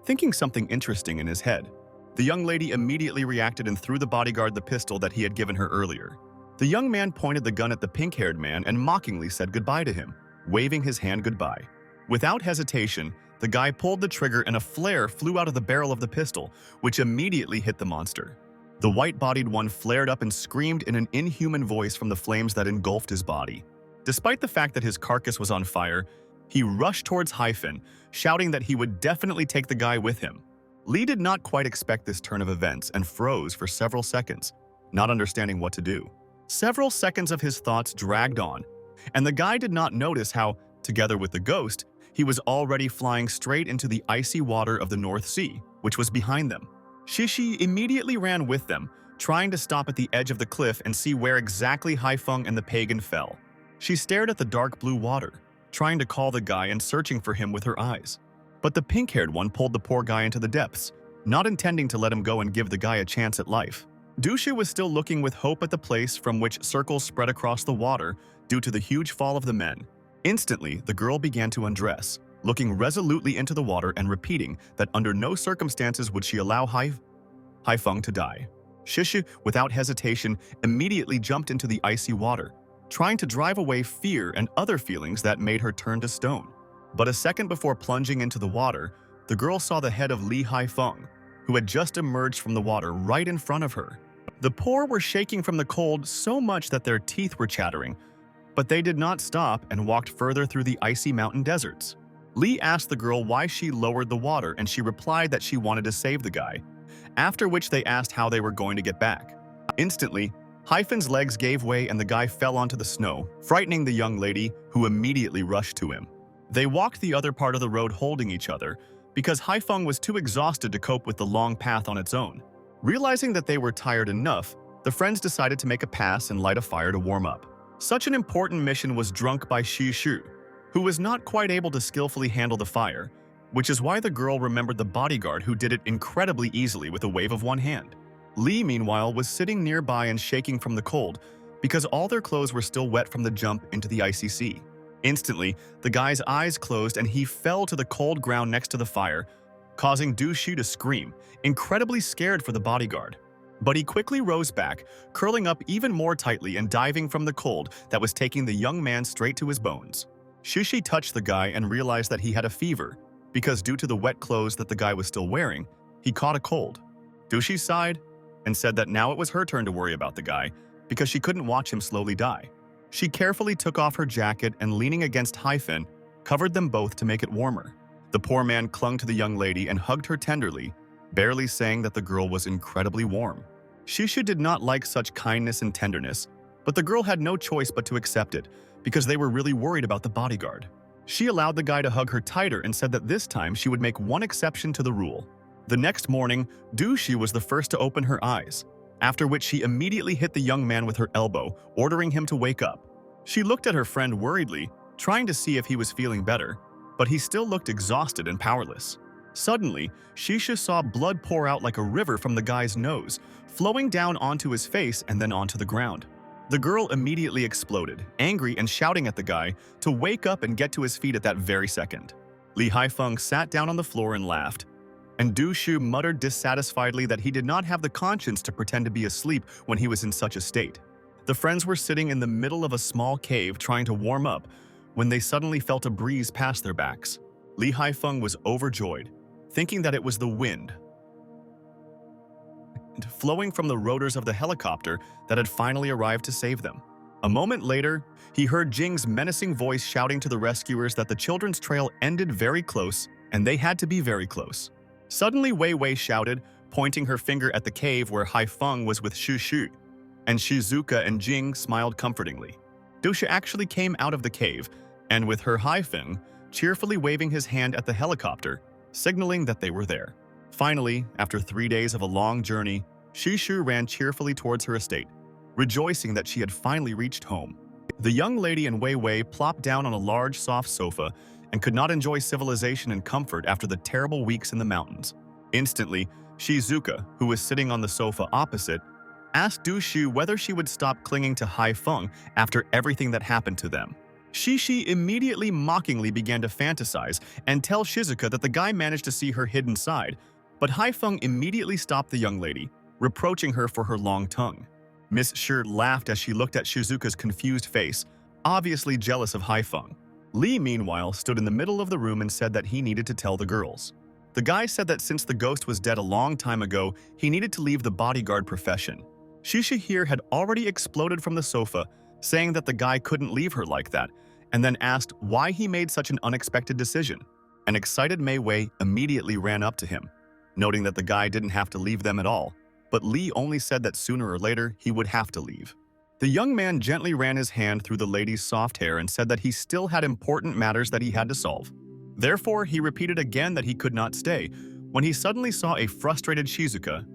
Thinking something interesting in his head, the young lady immediately reacted and threw the bodyguard the pistol that he had given her earlier. The young man pointed the gun at the pink-haired man and mockingly said goodbye to him, waving his hand goodbye. Without hesitation, the guy pulled the trigger and a flare flew out of the barrel of the pistol, which immediately hit the monster. The white-bodied one flared up and screamed in an inhuman voice from the flames that engulfed his body. Despite the fact that his carcass was on fire, he rushed towards Hyun, shouting that he would definitely take the guy with him. Lee did not quite expect this turn of events and froze for several seconds, not understanding what to do. Several seconds of his thoughts dragged on, and the guy did not notice how, together with the ghost, he was already flying straight into the icy water of the North Sea, which was behind them. Shishi immediately ran with them, trying to stop at the edge of the cliff and see where exactly Haifeng and the pagan fell. She stared at the dark blue water, trying to call the guy and searching for him with her eyes. But the pink-haired one pulled the poor guy into the depths, not intending to let him go and give the guy a chance at life. Dushu was still looking with hope at the place from which circles spread across the water due to the huge fall of the men. Instantly, the girl began to undress, looking resolutely into the water and repeating that under no circumstances would she allow Haifeng to die. Shishu, without hesitation, immediately jumped into the icy water, trying to drive away fear and other feelings that made her turn to stone. But a second before plunging into the water, the girl saw the head of Li Haifeng, who had just emerged from the water right in front of her. The poor were shaking from the cold so much that their teeth were chattering, but they did not stop and walked further through the icy mountain deserts. Li asked the girl why she lowered the water, and she replied that she wanted to save the guy, after which they asked how they were going to get back. Instantly, Haifeng's legs gave way and the guy fell onto the snow, frightening the young lady, who immediately rushed to him. They walked the other part of the road holding each other, because Haifeng was too exhausted to cope with the long path on its own. Realizing that they were tired enough, the friends decided to make a pass and light a fire to warm up. Such an important mission was drunk by Shishu, who was not quite able to skillfully handle the fire, which is why the girl remembered the bodyguard who did it incredibly easily with a wave of one hand. Lee, meanwhile, was sitting nearby and shaking from the cold, because all their clothes were still wet from the jump into the icy sea. Instantly, the guy's eyes closed and he fell to the cold ground next to the fire, causing Du Shu to scream, incredibly scared for the bodyguard. But he quickly rose back, curling up even more tightly and diving from the cold that was taking the young man straight to his bones. Shushi touched the guy and realized that he had a fever, because due to the wet clothes that the guy was still wearing, he caught a cold. Dushi sighed and said that now it was her turn to worry about the guy, because she couldn't watch him slowly die. She carefully took off her jacket and, leaning against Hyun, covered them both to make it warmer. The poor man clung to the young lady and hugged her tenderly, barely saying that the girl was incredibly warm. Shishu did not like such kindness and tenderness, but the girl had no choice but to accept it, because they were really worried about the bodyguard. She allowed the guy to hug her tighter and said that this time she would make one exception to the rule. The next morning, Dushi was the first to open her eyes, after which she immediately hit the young man with her elbow, ordering him to wake up. She looked at her friend worriedly, trying to see if he was feeling better, but he still looked exhausted and powerless. Suddenly, Shisha saw blood pour out like a river from the guy's nose, flowing down onto his face and then onto the ground. The girl immediately exploded, angry and shouting at the guy to wake up and get to his feet at that very second. Li Haifeng sat down on the floor and laughed, and Du Shu muttered dissatisfiedly that he did not have the conscience to pretend to be asleep when he was in such a state. The friends were sitting in the middle of a small cave trying to warm up when they suddenly felt a breeze pass their backs. Li Haifeng was overjoyed, thinking that it was the wind flowing from the rotors of the helicopter that had finally arrived to save them. A moment later, he heard Jing's menacing voice shouting to the rescuers that the children's trail ended very close and they had to be very close. Suddenly, Wei Wei shouted, pointing her finger at the cave where Haifeng was with Shu Shu, and Shizuka and Jing smiled comfortingly. Dusha actually came out of the cave, and with her Haifeng, cheerfully waving his hand at the helicopter, signaling that they were there. Finally, after 3 days of a long journey, Shu Shu ran cheerfully towards her estate, rejoicing that she had finally reached home. The young lady and Wei Wei plopped down on a large, soft sofa and could not enjoy civilization and comfort after the terrible weeks in the mountains. Instantly, Shizuka, who was sitting on the sofa opposite, asked Du Shu whether she would stop clinging to Haifeng after everything that happened to them. Shishi immediately mockingly began to fantasize and tell Shizuka that the guy managed to see her hidden side, but Haifeng immediately stopped the young lady, reproaching her for her long tongue. Miss Shi laughed as she looked at Shizuka's confused face, obviously jealous of Haifeng. Lee, meanwhile, stood in the middle of the room and said that he needed to tell the girls. The guy said that since the ghost was dead a long time ago, he needed to leave the bodyguard profession. Shishi here had already exploded from the sofa, saying that the guy couldn't leave her like that, and then asked why he made such an unexpected decision. An excited Mei Wei immediately ran up to him, noting that the guy didn't have to leave them at all, but Lee only said that sooner or later he would have to leave. The young man gently ran his hand through the lady's soft hair and said that he still had important matters that he had to solve. Therefore, he repeated again that he could not stay, when he suddenly saw a frustrated Shizuka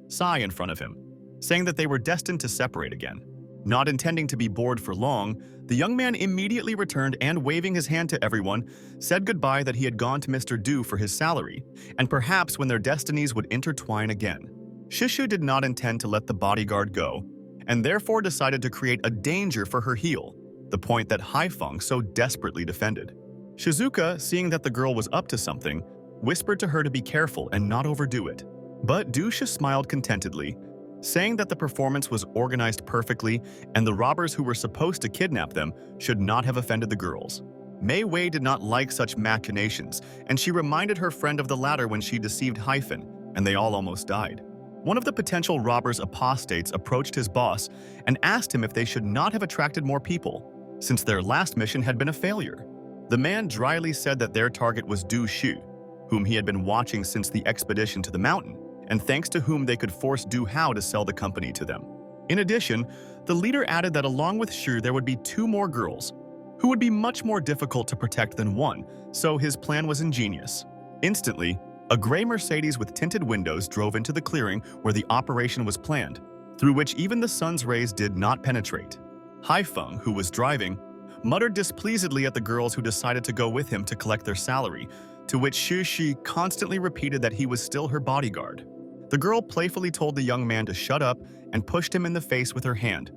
sigh in front of him, saying that they were destined to separate again. Not intending to be bored for long, the young man immediately returned and, waving his hand to everyone, said goodbye that he had gone to Mr. Du for his salary, and perhaps when their destinies would intertwine again. Shishu did not intend to let the bodyguard go, and therefore decided to create a danger for her heel, the point that Haifeng so desperately defended. Shizuka, seeing that the girl was up to something, whispered to her to be careful and not overdo it. But Dusha smiled contentedly, saying that the performance was organized perfectly and the robbers who were supposed to kidnap them should not have offended the girls. Mei Wei did not like such machinations, and she reminded her friend of the latter when she deceived Hyphen, and they all almost died. One of the potential robbers' apostates approached his boss and asked him if they should not have attracted more people, since their last mission had been a failure. The man dryly said that their target was Du Shu, whom he had been watching since the expedition to the mountain, and thanks to whom they could force Du Hao to sell the company to them. In addition, the leader added that along with Shu there would be 2 more girls, who would be much more difficult to protect than one, so his plan was ingenious. Instantly, a gray Mercedes with tinted windows drove into the clearing where the operation was planned, through which even the sun's rays did not penetrate. Haifeng, who was driving, muttered displeasedly at the girls who decided to go with him to collect their salary, to which Shu Shi constantly repeated that he was still her bodyguard. The girl playfully told the young man to shut up and pushed him in the face with her hand,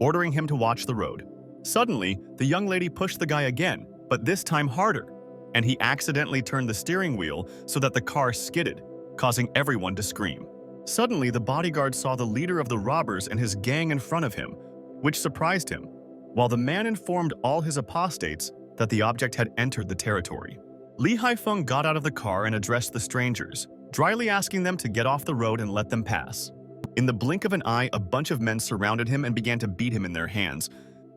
ordering him to watch the road. Suddenly, the young lady pushed the guy again, but this time harder, and he accidentally turned the steering wheel so that the car skidded, causing everyone to scream. Suddenly, the bodyguard saw the leader of the robbers and his gang in front of him, which surprised him, while the man informed all his apostates that the object had entered the territory. Li Haifeng got out of the car and addressed the strangers, dryly asking them to get off the road and let them pass. In the blink of an eye, a bunch of men surrounded him and began to beat him in their hands,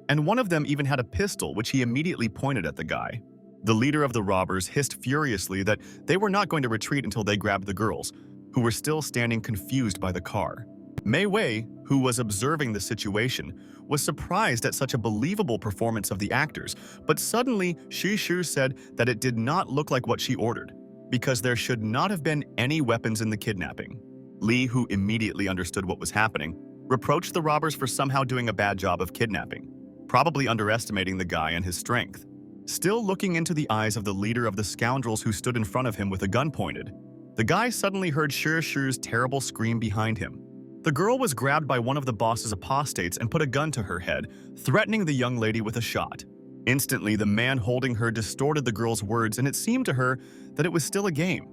and one of them even had a pistol which he immediately pointed at the guy. The leader of the robbers hissed furiously that they were not going to retreat until they grabbed the girls, who were still standing confused by the car. Mei Wei, who was observing the situation, was surprised at such a believable performance of the actors, but suddenly Shi Shu said that it did not look like what she ordered, because there should not have been any weapons in the kidnapping. Li, who immediately understood what was happening, reproached the robbers for somehow doing a bad job of kidnapping, probably underestimating the guy and his strength. Still looking into the eyes of the leader of the scoundrels who stood in front of him with a gun pointed, the guy suddenly heard Shi Shu's terrible scream behind him. The girl was grabbed by one of the boss's apostates and put a gun to her head, threatening the young lady with a shot. Instantly, the man holding her distorted the girl's words, and it seemed to her that it was still a game,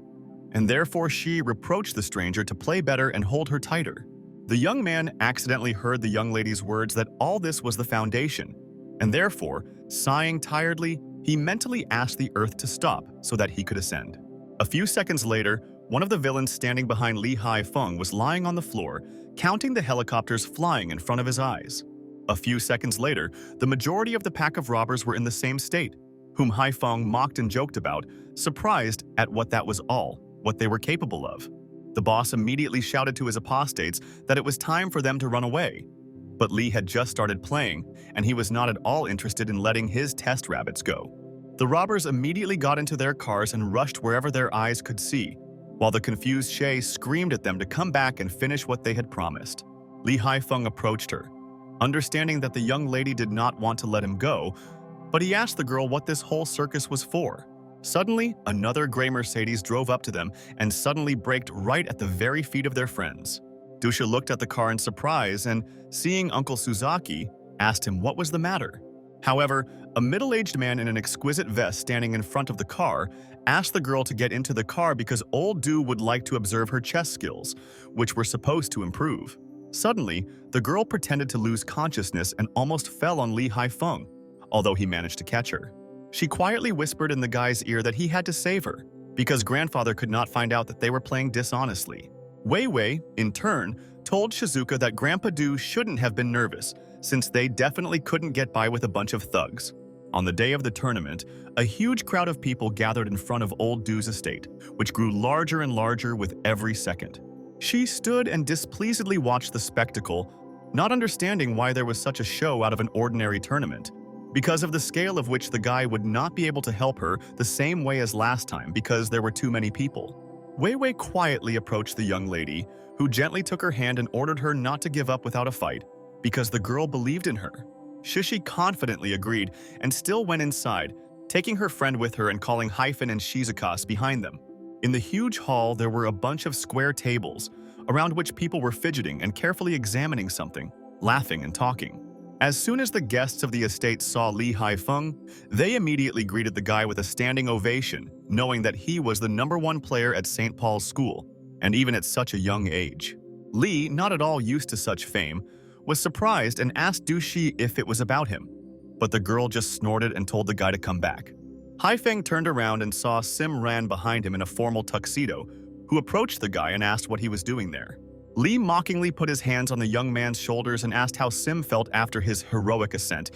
and therefore she reproached the stranger to play better and hold her tighter. The young man accidentally heard the young lady's words that all this was the foundation, and therefore, sighing tiredly, he mentally asked the earth to stop so that he could ascend. A few seconds later, one of the villains standing behind Li Haifeng was lying on the floor, counting the helicopters flying in front of his eyes. A few seconds later, the majority of the pack of robbers were in the same state, whom Haifeng mocked and joked about, surprised at what that was all, what they were capable of. The boss immediately shouted to his apostates that it was time for them to run away. But Lee had just started playing, and he was not at all interested in letting his test rabbits go. The robbers immediately got into their cars and rushed wherever their eyes could see, while the confused Shay screamed at them to come back and finish what they had promised. Lee Haifeng approached her, understanding that the young lady did not want to let him go, but he asked the girl what this whole circus was for. Suddenly, another gray Mercedes drove up to them and suddenly braked right at the very feet of their friends. Dusha looked at the car in surprise and, seeing Uncle Suzaki, asked him what was the matter. However, a middle-aged man in an exquisite vest standing in front of the car asked the girl to get into the car because old Du would like to observe her chess skills, which were supposed to improve. Suddenly, the girl pretended to lose consciousness and almost fell on Lee Haifeng, although he managed to catch her. She quietly whispered in the guy's ear that he had to save her, because grandfather could not find out that they were playing dishonestly. Wei Wei, in turn, told Shizuka that Grandpa Du shouldn't have been nervous, since they definitely couldn't get by with a bunch of thugs. On the day of the tournament, a huge crowd of people gathered in front of old Du's estate, which grew larger and larger with every second. She stood and displeasedly watched the spectacle, not understanding why there was such a show out of an ordinary tournament, because of the scale of which the guy would not be able to help her the same way as last time because there were too many people. Wei Wei quietly approached the young lady, who gently took her hand and ordered her not to give up without a fight, because the girl believed in her. Shishi confidently agreed and still went inside, taking her friend with her and calling Hyphen and Shizukas behind them. In the huge hall, there were a bunch of square tables, around which people were fidgeting and carefully examining something, laughing and talking. As soon as the guests of the estate saw Lee Haifeng, they immediately greeted the guy with a standing ovation, knowing that he was the #1 player at St. Paul's School, and even at such a young age. Lee, not at all used to such fame, was surprised and asked Dushi if it was about him, but the girl just snorted and told the guy to come back. Haifeng turned around and saw Sim Ran behind him in a formal tuxedo, who approached the guy and asked what he was doing there. Lee mockingly put his hands on the young man's shoulders and asked how Sim felt after his heroic ascent,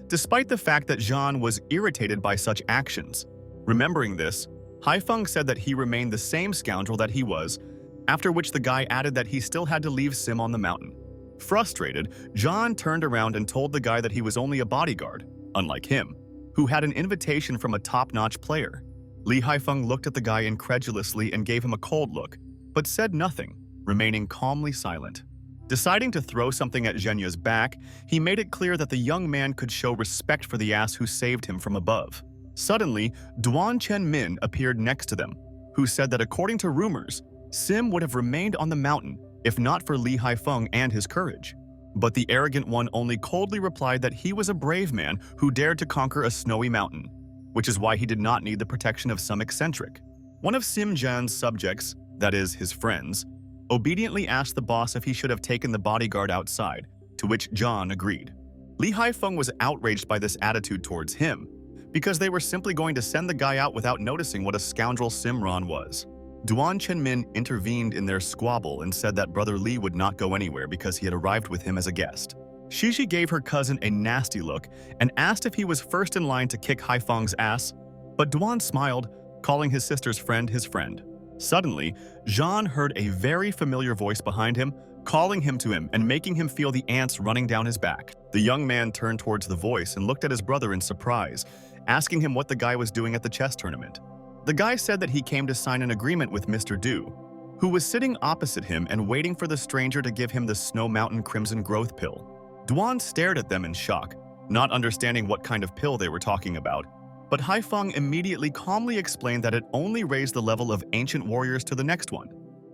despite the fact that Jean was irritated by such actions. Remembering this, Haifeng said that he remained the same scoundrel that he was, after which the guy added that he still had to leave Sim on the mountain. Frustrated, Jean turned around and told the guy that he was only a bodyguard, unlike him, who had an invitation from a top-notch player. Lee Haifeng looked at the guy incredulously and gave him a cold look, but said nothing, remaining calmly silent. Deciding to throw something at Zhenya's back, he made it clear that the young man could show respect for the ass who saved him from above. Suddenly, Duan Chenmin appeared next to them, who said that according to rumors, Sim would have remained on the mountain if not for Lee Haifeng and his courage. But the arrogant one only coldly replied that he was a brave man who dared to conquer a snowy mountain, which is why he did not need the protection of some eccentric. One of Sim Jan's subjects, that is, his friends, obediently asked the boss if he should have taken the bodyguard outside, to which John agreed. Lee Haifeng was outraged by this attitude towards him, because they were simply going to send the guy out without noticing what a scoundrel Simran was. Duan Chenmin intervened in their squabble and said that Brother Lee would not go anywhere because he had arrived with him as a guest. Shishi gave her cousin a nasty look and asked if he was first in line to kick Haifeng's ass, but Duan smiled, calling his sister's friend his friend. Suddenly, Jean heard a very familiar voice behind him, calling him to him and making him feel the ants running down his back. The young man turned towards the voice and looked at his brother in surprise, asking him what the guy was doing at the chess tournament. The guy said that he came to sign an agreement with Mr. Du, who was sitting opposite him and waiting for the stranger to give him the Snow Mountain Crimson Growth Pill. Duan stared at them in shock, not understanding what kind of pill they were talking about, but Haifeng immediately calmly explained that it only raised the level of ancient warriors to the next one.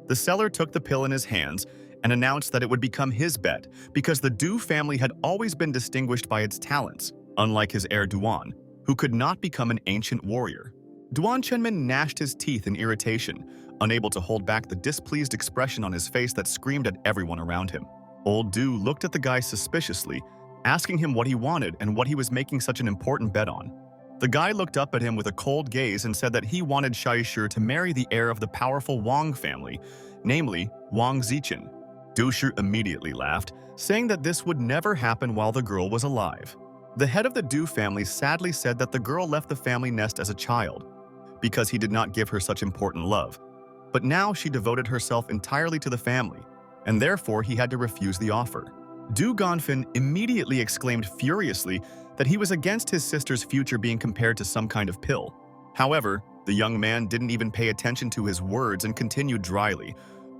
The seller took the pill in his hands and announced that it would become his bet because the Du family had always been distinguished by its talents, unlike his heir Duan, who could not become an ancient warrior. Duan Chenmin gnashed his teeth in irritation, unable to hold back the displeased expression on his face that screamed at everyone around him. Old Du looked at the guy suspiciously, asking him what he wanted and what he was making such an important bet on. The guy looked up at him with a cold gaze and said that he wanted Shaishu to marry the heir of the powerful Wang family, namely Wang Zichen. Dushu immediately laughed, saying that this would never happen while the girl was alive. The head of the Du family sadly said that the girl left the family nest as a child, because he did not give her such important love, but now she devoted herself entirely to the family, and therefore he had to refuse the offer. Du Gonfin immediately exclaimed furiously that he was against his sister's future being compared to some kind of pill. However, the young man didn't even pay attention to his words and continued dryly,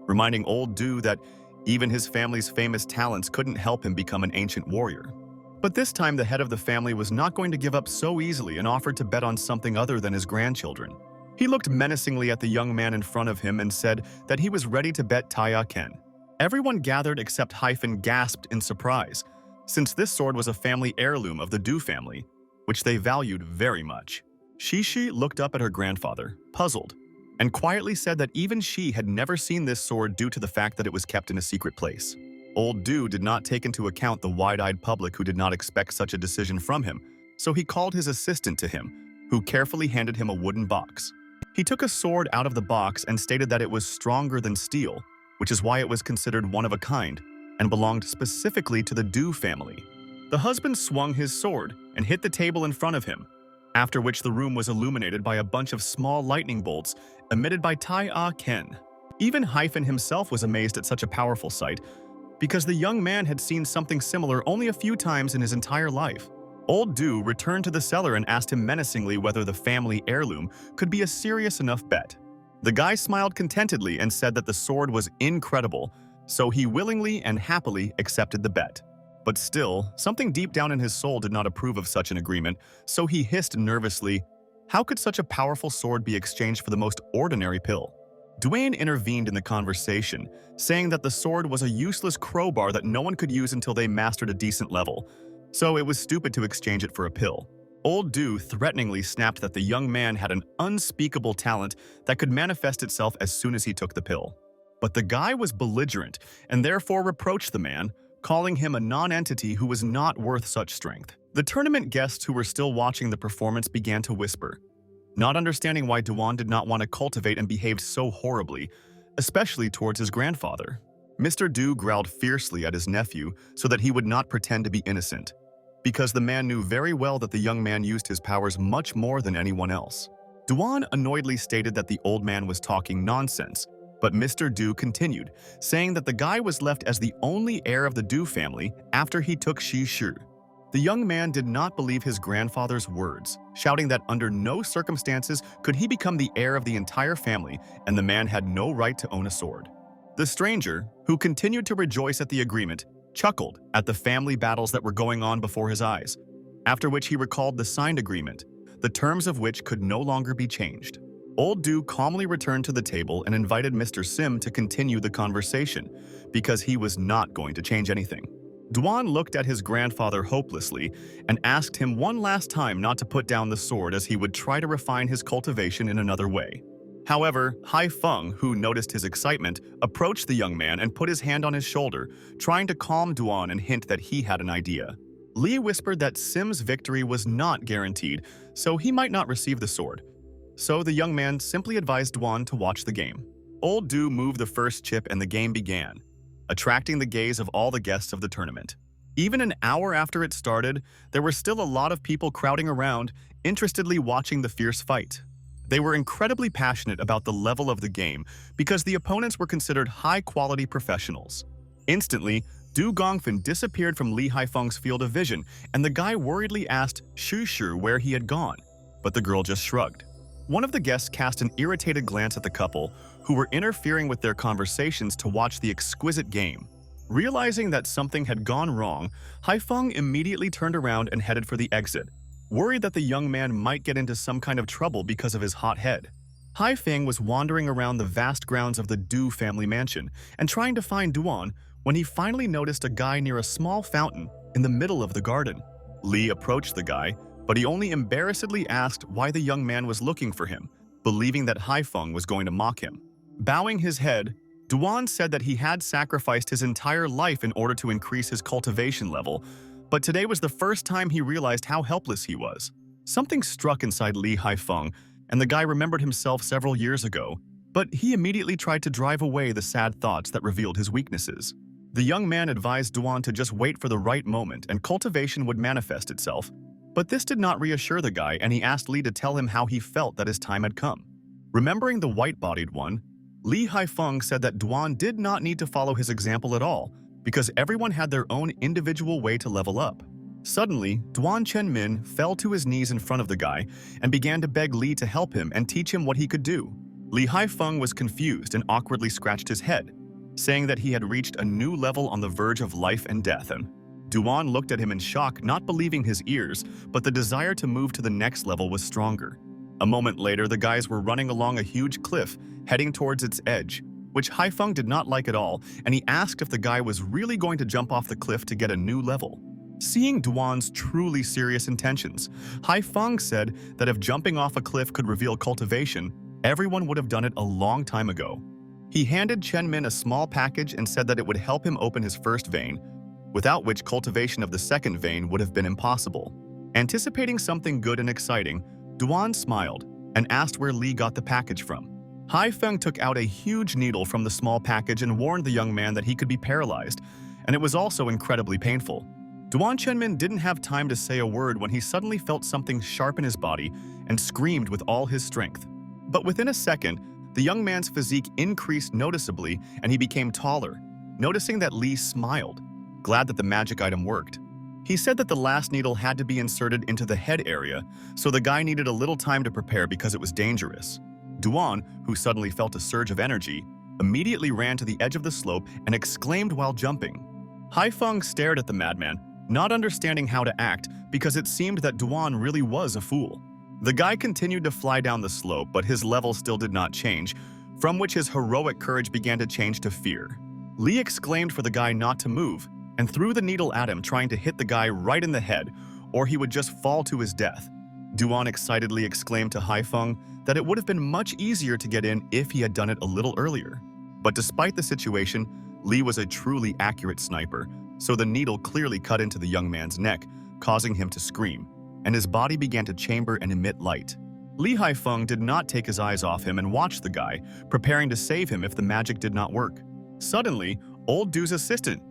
reminding old Du that even his family's famous talents couldn't help him become an ancient warrior. But this time the head of the family was not going to give up so easily and offered to bet on something other than his grandchildren. He looked menacingly at the young man in front of him and said that he was ready to bet Taya Ken. Everyone gathered except Hyun gasped in surprise, since this sword was a family heirloom of the Du family, which they valued very much. Shishi looked up at her grandfather, puzzled, and quietly said that even she had never seen this sword due to the fact that it was kept in a secret place. Old Du did not take into account the wide-eyed public who did not expect such a decision from him, so he called his assistant to him, who carefully handed him a wooden box. He took a sword out of the box and stated that it was stronger than steel, which is why it was considered one of a kind and belonged specifically to the Du family. The husband swung his sword and hit the table in front of him, after which the room was illuminated by a bunch of small lightning bolts emitted by Taya Ken. Even Hyun himself was amazed at such a powerful sight, because the young man had seen something similar only a few times in his entire life. Old Du returned to the cellar and asked him menacingly whether the family heirloom could be a serious enough bet. The guy smiled contentedly and said that the sword was incredible, so he willingly and happily accepted the bet. But still, something deep down in his soul did not approve of such an agreement, so he hissed nervously, "How could such a powerful sword be exchanged for the most ordinary pill?" Dwayne intervened in the conversation, saying that the sword was a useless crowbar that no one could use until they mastered a decent level, so it was stupid to exchange it for a pill. Old Du threateningly snapped that the young man had an unspeakable talent that could manifest itself as soon as he took the pill. But the guy was belligerent and therefore reproached the man, calling him a non-entity who was not worth such strength. The tournament guests who were still watching the performance began to whisper, not understanding why Duan did not want to cultivate and behaved so horribly, especially towards his grandfather. Mr. Du growled fiercely at his nephew so that he would not pretend to be innocent, because the man knew very well that the young man used his powers much more than anyone else. Duan annoyedly stated that the old man was talking nonsense, but Mr. Du continued, saying that the guy was left as the only heir of the Du family after he took Shi Shu. The young man did not believe his grandfather's words, shouting that under no circumstances could he become the heir of the entire family, and the man had no right to own a sword. The stranger, who continued to rejoice at the agreement, chuckled at the family battles that were going on before his eyes, after which he recalled the signed agreement, the terms of which could no longer be changed. Old Du calmly returned to the table and invited Mr. Sim to continue the conversation, because he was not going to change anything. Duan looked at his grandfather hopelessly and asked him one last time not to put down the sword as he would try to refine his cultivation in another way. However, Hai Feng, who noticed his excitement, approached the young man and put his hand on his shoulder, trying to calm Duan and hint that he had an idea. Li whispered that Sim's victory was not guaranteed, so he might not receive the sword. So the young man simply advised Duan to watch the game. Old Du moved the first chip and the game began, attracting the gaze of all the guests of the tournament. Even an hour after it started, there were still a lot of people crowding around, interestedly watching the fierce fight. They were incredibly passionate about the level of the game because the opponents were considered high-quality professionals. Instantly, Du Gongfen disappeared from Li Haifeng's field of vision, and the guy worriedly asked Shu Shu where he had gone, but the girl just shrugged. One of the guests cast an irritated glance at the couple, who were interfering with their conversations to watch the exquisite game. Realizing that something had gone wrong, Haifeng immediately turned around and headed for the exit, worried that the young man might get into some kind of trouble because of his hot head. Haifeng was wandering around the vast grounds of the Du family mansion and trying to find Duan when he finally noticed a guy near a small fountain in the middle of the garden. Li approached the guy, but he only embarrassedly asked why the young man was looking for him, believing that Haifeng was going to mock him. Bowing his head, Duan said that he had sacrificed his entire life in order to increase his cultivation level, but today was the first time he realized how helpless he was. Something struck inside Li Haifeng, and the guy remembered himself several years ago, but he immediately tried to drive away the sad thoughts that revealed his weaknesses. The young man advised Duan to just wait for the right moment and cultivation would manifest itself, but this did not reassure the guy, and he asked Li to tell him how he felt that his time had come. Remembering the white-bodied one, Lee Haifeng said that Duan did not need to follow his example at all, because everyone had their own individual way to level up. Suddenly, Duan Chenmin fell to his knees in front of the guy and began to beg Lee to help him and teach him what he could do. Lee Haifeng was confused and awkwardly scratched his head, saying that he had reached a new level on the verge of life and death, and Duan looked at him in shock, not believing his ears, but the desire to move to the next level was stronger. A moment later, the guys were running along a huge cliff, heading towards its edge, which Haifeng did not like at all, and he asked if the guy was really going to jump off the cliff to get a new level. Seeing Duan's truly serious intentions, Haifeng said that if jumping off a cliff could reveal cultivation, everyone would have done it a long time ago. He handed Chenmin a small package and said that it would help him open his first vein, without which cultivation of the second vein would have been impossible. Anticipating something good and exciting, Duan smiled and asked where Lee got the package from. Haifeng took out a huge needle from the small package and warned the young man that he could be paralyzed, and it was also incredibly painful. Duan Chenmin didn't have time to say a word when he suddenly felt something sharp in his body and screamed with all his strength. But within a second, the young man's physique increased noticeably and he became taller. Noticing that, Lee smiled, glad that the magic item worked. He said that the last needle had to be inserted into the head area, so the guy needed a little time to prepare because it was dangerous. Duan, who suddenly felt a surge of energy, immediately ran to the edge of the slope and exclaimed while jumping. Haifeng stared at the madman, not understanding how to act because it seemed that Duan really was a fool. The guy continued to fly down the slope, but his level still did not change, from which his heroic courage began to change to fear. Lee exclaimed for the guy not to move and threw the needle at him, trying to hit the guy right in the head, or he would just fall to his death. Duan excitedly exclaimed to Haifeng that it would have been much easier to get in if he had done it a little earlier. But despite the situation, Lee was a truly accurate sniper, so the needle clearly cut into the young man's neck, causing him to scream, and his body began to chamber and emit light. Lee Haifeng did not take his eyes off him and watched the guy, preparing to save him if the magic did not work. Suddenly, old Du's assistant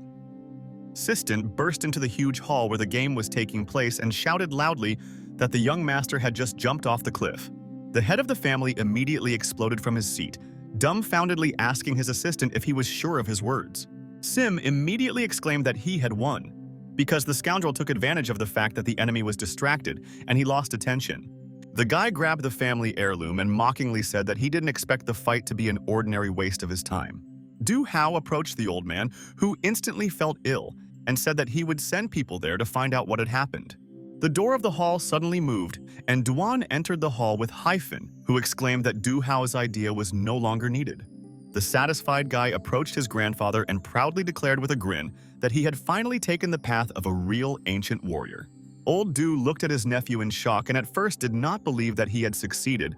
burst into the huge hall where the game was taking place and shouted loudly that the young master had just jumped off the cliff. The head of the family immediately exploded from his seat, dumbfoundedly asking his assistant if he was sure of his words. Sim immediately exclaimed that he had won, because the scoundrel took advantage of the fact that the enemy was distracted and he lost attention. The guy grabbed the family heirloom and mockingly said that he didn't expect the fight to be an ordinary waste of his time. Du Hao approached the old man, who instantly felt ill, and said that he would send people there to find out what had happened. The door of the hall suddenly moved, and Duan entered the hall with Hyun, who exclaimed that Du Hao's idea was no longer needed. The satisfied guy approached his grandfather and proudly declared with a grin that he had finally taken the path of a real ancient warrior. Old Du looked at his nephew in shock and at first did not believe that he had succeeded,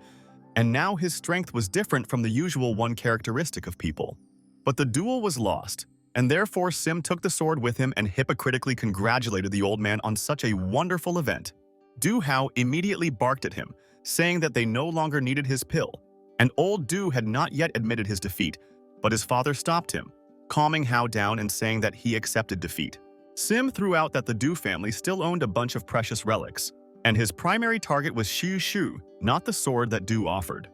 and now his strength was different from the usual one characteristic of people. But the duel was lost, and therefore Sim took the sword with him and hypocritically congratulated the old man on such a wonderful event. Du Hao immediately barked at him, saying that they no longer needed his pill, and old Du had not yet admitted his defeat, but his father stopped him, calming Hao down and saying that he accepted defeat. Sim threw out that the Du family still owned a bunch of precious relics, and his primary target was Shu Shu, not the sword that Du offered.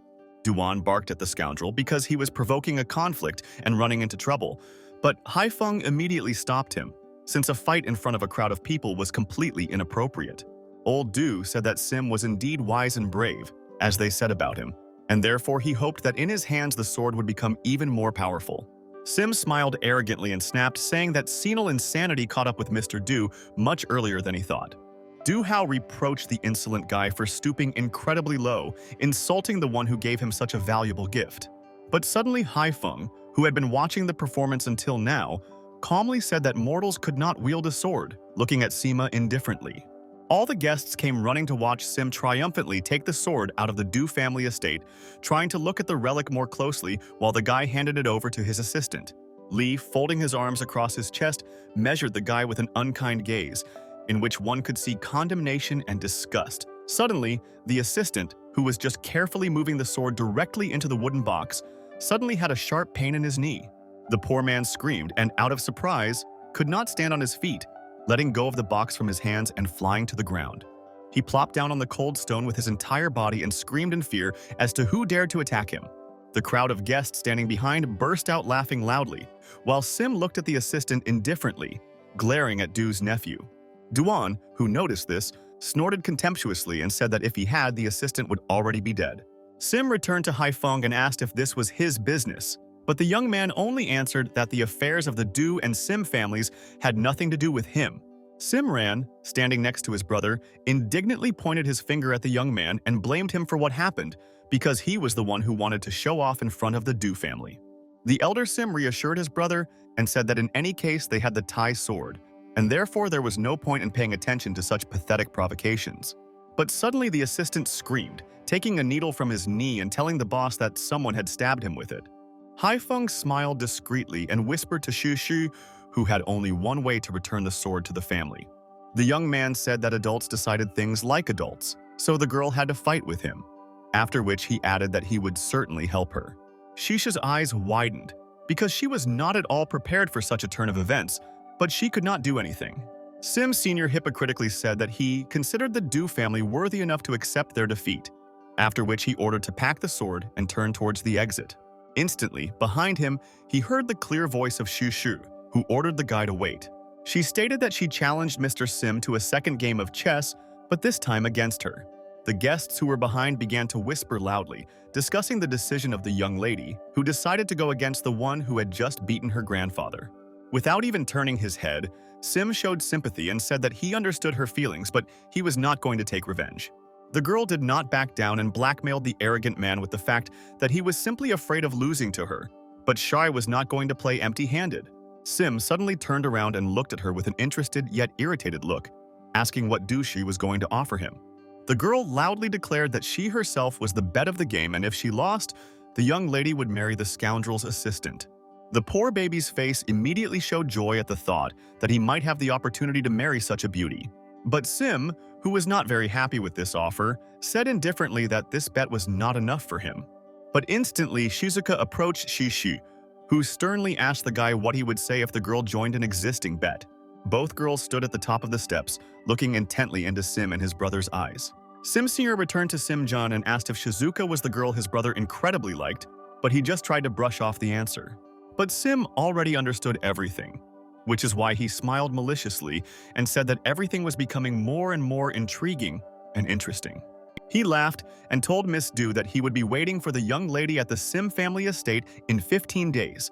Duan barked at the scoundrel because he was provoking a conflict and running into trouble, but Haifeng immediately stopped him, since a fight in front of a crowd of people was completely inappropriate. Old Du said that Sim was indeed wise and brave, as they said about him, and therefore he hoped that in his hands the sword would become even more powerful. Sim smiled arrogantly and snapped, saying that senile insanity caught up with Mr. Du much earlier than he thought. Du Hao reproached the insolent guy for stooping incredibly low, insulting the one who gave him such a valuable gift. But suddenly Haifeng, who had been watching the performance until now, calmly said that mortals could not wield a sword, looking at Sima indifferently. All the guests came running to watch Sim triumphantly take the sword out of the Du family estate, trying to look at the relic more closely while the guy handed it over to his assistant. Lee, folding his arms across his chest, measured the guy with an unkind gaze, in which one could see condemnation and disgust. Suddenly, the assistant, who was just carefully moving the sword directly into the wooden box, suddenly had a sharp pain in his knee. The poor man screamed and, out of surprise, could not stand on his feet, letting go of the box from his hands and flying to the ground. He plopped down on the cold stone with his entire body and screamed in fear as to who dared to attack him. The The crowd of guests standing behind burst out laughing loudly, while Sim looked at the assistant indifferently, glaring at Do's nephew. Duan, who noticed this, snorted contemptuously and said that if he had, the assistant would already be dead. Sim returned to Hyun and asked if this was his business, but the young man only answered that the affairs of the Do and Sim families had nothing to do with him. Simran, standing next to his brother, indignantly pointed his finger at the young man and blamed him for what happened because he was the one who wanted to show off in front of the Do family. The elder Sim reassured his brother and said that in any case they had the Thai sword, and therefore there was no point in paying attention to such pathetic provocations. But suddenly the assistant screamed, taking a needle from his knee and telling the boss that someone had stabbed him with it. Haifeng smiled discreetly and whispered to Shu Shu, who had only one way to return the sword to the family. The young man said that adults decided things like adults, so the girl had to fight with him, after which he added that he would certainly help her. Shisha's eyes widened, because she was not at all prepared for such a turn of events, but she could not do anything. Sim Sr. hypocritically said that he considered the Do family worthy enough to accept their defeat, after which he ordered to pack the sword and turn towards the exit. Instantly, behind him, he heard the clear voice of Shu Shu, who ordered the guy to wait. She stated that she challenged Mr. Sim to a second game of chess, but this time against her. The guests who were behind began to whisper loudly, discussing the decision of the young lady, who decided to go against the one who had just beaten her grandfather. Without even turning his head, Sim showed sympathy and said that he understood her feelings, but he was not going to take revenge. The girl did not back down and blackmailed the arrogant man with the fact that he was simply afraid of losing to her, but Shai was not going to play empty-handed. Sim suddenly turned around and looked at her with an interested yet irritated look, asking what Do she was going to offer him. The girl loudly declared that she herself was the bet of the game, and if she lost, the young lady would marry the scoundrel's assistant. The poor baby's face immediately showed joy at the thought that he might have the opportunity to marry such a beauty. But Sim, who was not very happy with this offer, said indifferently that this bet was not enough for him. But instantly, Shizuka approached Shishi, who sternly asked the guy what he would say if the girl joined an existing bet. Both girls stood at the top of the steps, looking intently into Sim and his brother's eyes. Sim Sr. returned to Sim John and asked if Shizuka was the girl his brother incredibly liked, but he just tried to brush off the answer. But Sim already understood everything, which is why he smiled maliciously and said that everything was becoming more and more intriguing and interesting. He laughed and told Miss Du that he would be waiting for the young lady at the Sim family estate in 15 days,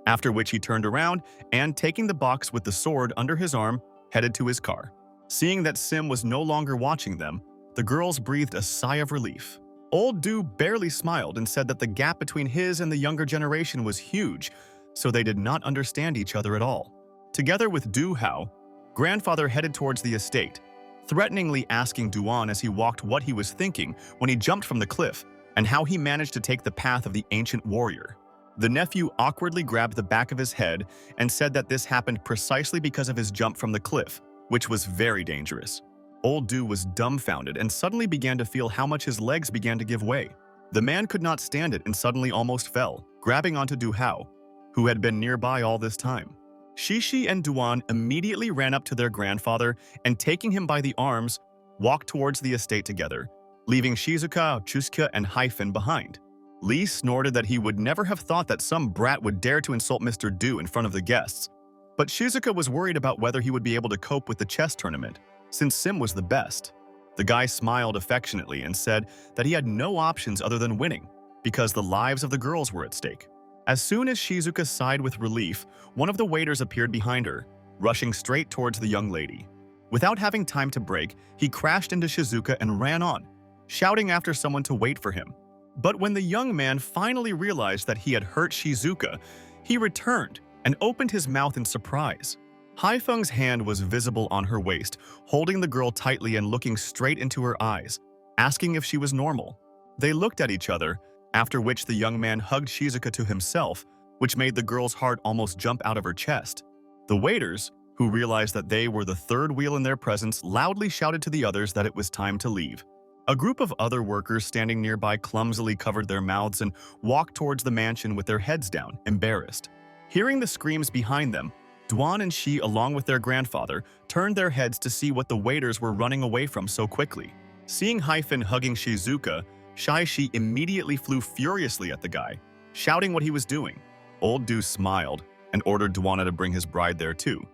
after which he turned around and, taking the box with the sword under his arm, headed to his car. Seeing that Sim was no longer watching them, the girls breathed a sigh of relief. Old Du barely smiled and said that the gap between his and the younger generation was huge, so they did not understand each other at all. Together with Du Hao, grandfather headed towards the estate, threateningly asking Duan as he walked what he was thinking when he jumped from the cliff and how he managed to take the path of the ancient warrior. The nephew awkwardly grabbed the back of his head and said that this happened precisely because of his jump from the cliff, which was very dangerous. Old Du was dumbfounded and suddenly began to feel how much his legs began to give way. The man could not stand it and suddenly almost fell, grabbing onto Du Hao, who had been nearby all this time. Shishi and Duan immediately ran up to their grandfather and, taking him by the arms, walked towards the estate together, leaving Shizuka, Chusuke, and Hyphen behind. Lee snorted that he would never have thought that some brat would dare to insult Mr. Du in front of the guests, but Shizuka was worried about whether he would be able to cope with the chess tournament, since Sim was the best. The guy smiled affectionately and said that he had no options other than winning, because the lives of the girls were at stake. As soon as Shizuka sighed with relief, one of the waiters appeared behind her, rushing straight towards the young lady. Without having time to break, he crashed into Shizuka and ran on, shouting after someone to wait for him. But when the young man finally realized that he had hurt Shizuka, he returned and opened his mouth in surprise. Haifeng's hand was visible on her waist, holding the girl tightly and looking straight into her eyes, asking if she was normal. They looked at each other, after which the young man hugged Shizuka to himself, which made the girl's heart almost jump out of her chest. The waiters, who realized that they were the third wheel in their presence, loudly shouted to the others that it was time to leave. A group of other workers standing nearby clumsily covered their mouths and walked towards the mansion with their heads down, embarrassed. Hearing the screams behind them, Duan and Shi, along with their grandfather, turned their heads to see what the waiters were running away from so quickly. Seeing Hyphen hugging Shizuka, Shi immediately flew furiously at the guy, shouting what he was doing. Old Du smiled and ordered Duana to bring his bride there too.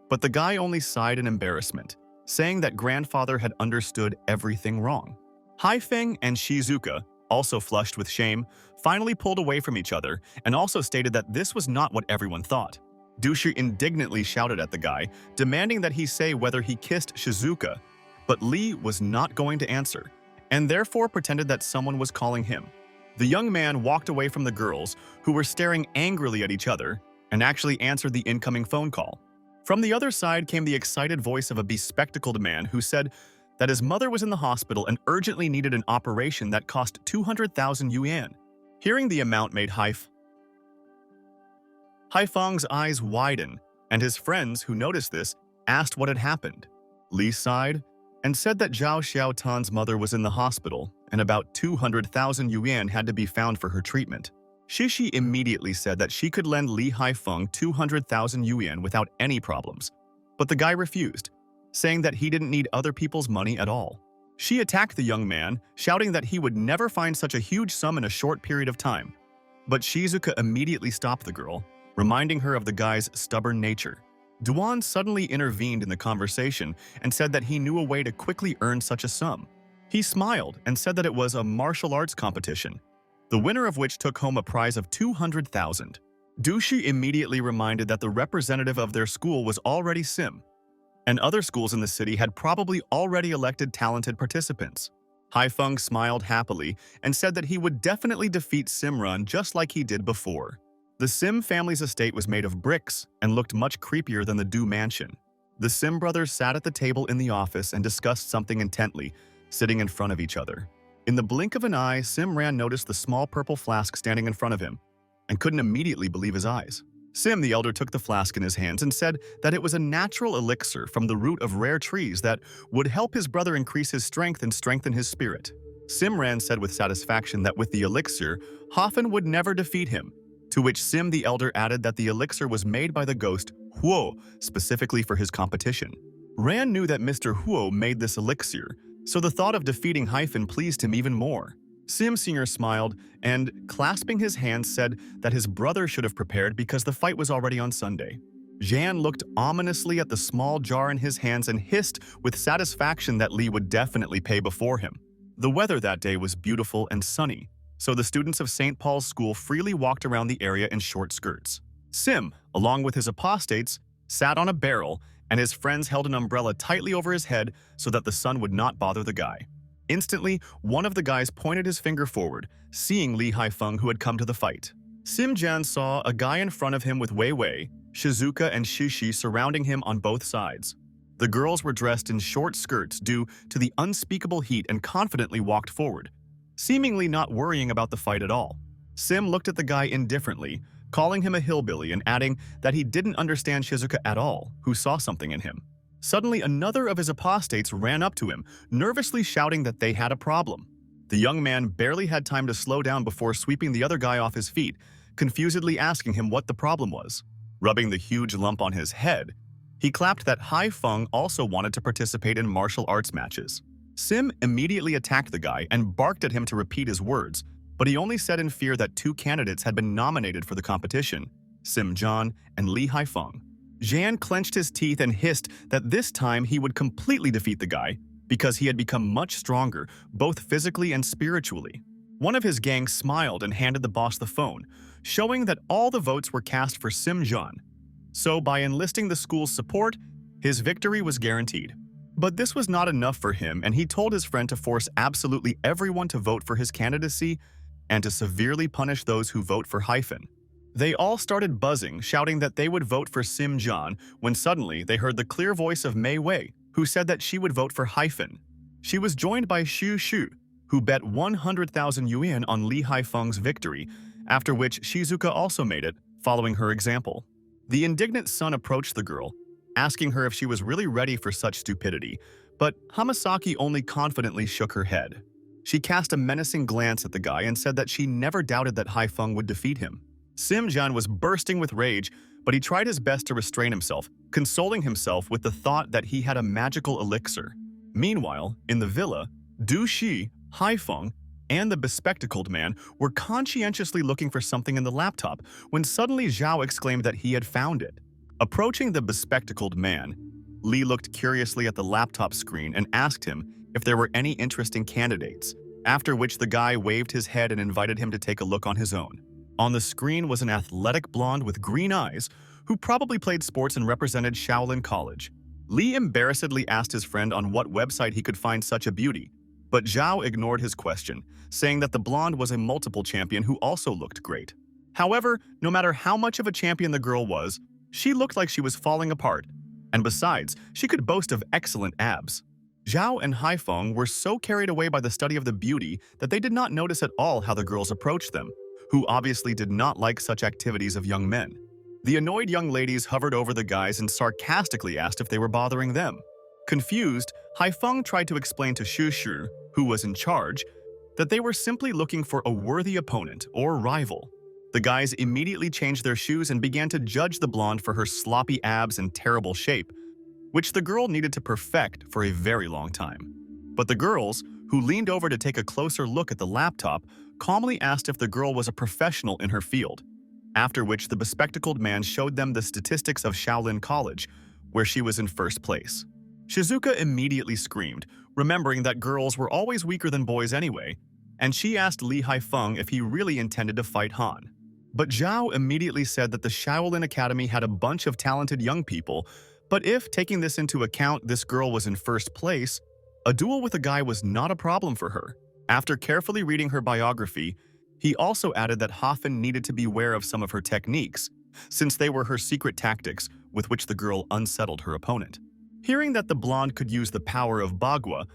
But the guy only sighed in embarrassment, saying that grandfather had understood everything wrong. Haifeng and Shizuka, also flushed with shame, finally pulled away from each other and also stated that this was not what everyone thought. Dushi indignantly shouted at the guy, demanding that he say whether he kissed Shizuka, but Lee was not going to answer, and therefore pretended that someone was calling him. The young man walked away from the girls, who were staring angrily at each other, and actually answered the incoming phone call. From the other side came the excited voice of a bespectacled man who said that his mother was in the hospital and urgently needed an operation that cost 200,000 yuan. Hearing the amount made Haifeng's eyes widen, and his friends who noticed this asked what had happened. Lee sighed and said that Zhao Xiaotan's mother was in the hospital and about 200,000 yuan had to be found for her treatment. Shishi immediately said that she could lend Li Haifeng 200,000 yuan without any problems, but the guy refused, saying that he didn't need other people's money at all. She attacked the young man, shouting that he would never find such a huge sum in a short period of time. But Shizuka immediately stopped the girl, reminding her of the guy's stubborn nature. Duan suddenly intervened in the conversation and said that he knew a way to quickly earn such a sum. He smiled and said that it was a martial arts competition, the winner of which took home a prize of 200,000. Dushi immediately reminded that the representative of their school was already Sim, and other schools in the city had probably already elected talented participants. Haifeng smiled happily and said that he would definitely defeat Simran just like he did before. The Sim family's estate was made of bricks and looked much creepier than the Du mansion. The Sim brothers sat at the table in the office and discussed something intently, sitting in front of each other. In the blink of an eye, Simran noticed the small purple flask standing in front of him and couldn't immediately believe his eyes. Sim the elder took the flask in his hands and said that it was a natural elixir from the root of rare trees that would help his brother increase his strength and strengthen his spirit. Simran said with satisfaction that with the elixir, Hoffen would never defeat him, to which Sim the elder added that the elixir was made by the ghost Huo specifically for his competition. Ran knew that Mr. Huo made this elixir, so the thought of defeating Hyphen pleased him even more. Sim Senior smiled and, clasping his hands, said that his brother should have prepared because the fight was already on Sunday. Jan looked ominously at the small jar in his hands and hissed with satisfaction that Lee would definitely pay before him. The weather that day was beautiful and sunny, so the students of St. Paul's School freely walked around the area in short skirts. Sim, along with his apostates, sat on a barrel, and his friends held an umbrella tightly over his head so that the sun would not bother the guy. Instantly, one of the guys pointed his finger forward, seeing Li Haifeng who had come to the fight. Sim Jan saw a guy in front of him with Wei Wei, Shizuka, and Shishi surrounding him on both sides. The girls were dressed in short skirts due to the unspeakable heat and confidently walked forward, seemingly not worrying about the fight at all. Sim looked at the guy indifferently, calling him a hillbilly and adding that he didn't understand Shizuka at all, who saw something in him. Suddenly, another of his apostates ran up to him, nervously shouting that they had a problem. The young man barely had time to slow down before sweeping the other guy off his feet, confusedly asking him what the problem was. Rubbing the huge lump on his head, he clapped that Haifeng also wanted to participate in martial arts matches. Sim immediately attacked the guy and barked at him to repeat his words, but he only said in fear that two candidates had been nominated for the competition, Sim John and Li Haifeng. Jan clenched his teeth and hissed that this time he would completely defeat the guy because he had become much stronger, both physically and spiritually. One of his gang smiled and handed the boss the phone, showing that all the votes were cast for Sim John. So by enlisting the school's support, his victory was guaranteed. But this was not enough for him, and he told his friend to force absolutely everyone to vote for his candidacy and to severely punish those who vote for Hyphen. They all started buzzing, shouting that they would vote for Sim John, when suddenly they heard the clear voice of Mei Wei, who said that she would vote for Hyphen. She was joined by Xu Shu, who bet 100,000 yuan on Li Haifeng's victory, after which Shizuka also made it, following her example. The indignant son approached the girl, asking her if she was really ready for such stupidity, but Hamasaki only confidently shook her head. She cast a menacing glance at the guy and said that she never doubted that Haifeng would defeat him. Sim John was bursting with rage, but he tried his best to restrain himself, consoling himself with the thought that he had a magical elixir. Meanwhile, in the villa, Du Shi, Haifeng, and the bespectacled man were conscientiously looking for something in the laptop when suddenly Zhao exclaimed that he had found it. Approaching the bespectacled man, Lee looked curiously at the laptop screen and asked him if there were any interesting candidates, after which the guy waved his head and invited him to take a look on his own. On the screen was an athletic blonde with green eyes who probably played sports and represented Shaolin College. Lee embarrassedly asked his friend on what website he could find such a beauty, but Zhao ignored his question, saying that the blonde was a multiple champion who also looked great. However, no matter how much of a champion the girl was, she looked like she was falling apart, and besides, she could boast of excellent abs. Zhao and Haifeng were so carried away by the study of the beauty that they did not notice at all how the girls approached them, who obviously did not like such activities of young men. The annoyed young ladies hovered over the guys and sarcastically asked if they were bothering them. Confused, Haifeng tried to explain to Shu, who was in charge, that they were simply looking for a worthy opponent or rival. The guys immediately changed their shoes and began to judge the blonde for her sloppy abs and terrible shape, which the girl needed to perfect for a very long time. But the girls, who leaned over to take a closer look at the laptop, calmly asked if the girl was a professional in her field, after which the bespectacled man showed them the statistics of Shaolin College, where she was in first place. Shizuka immediately screamed, remembering that girls were always weaker than boys anyway, and she asked Li Haifeng if he really intended to fight Han. But Zhao immediately said that the Shaolin Academy had a bunch of talented young people, but if, taking this into account, this girl was in first place, a duel with a guy was not a problem for her. After carefully reading her biography, he also added that Hafen needed to beware of some of her techniques, since they were her secret tactics with which the girl unsettled her opponent. Hearing that the blonde could use the power of Bagua,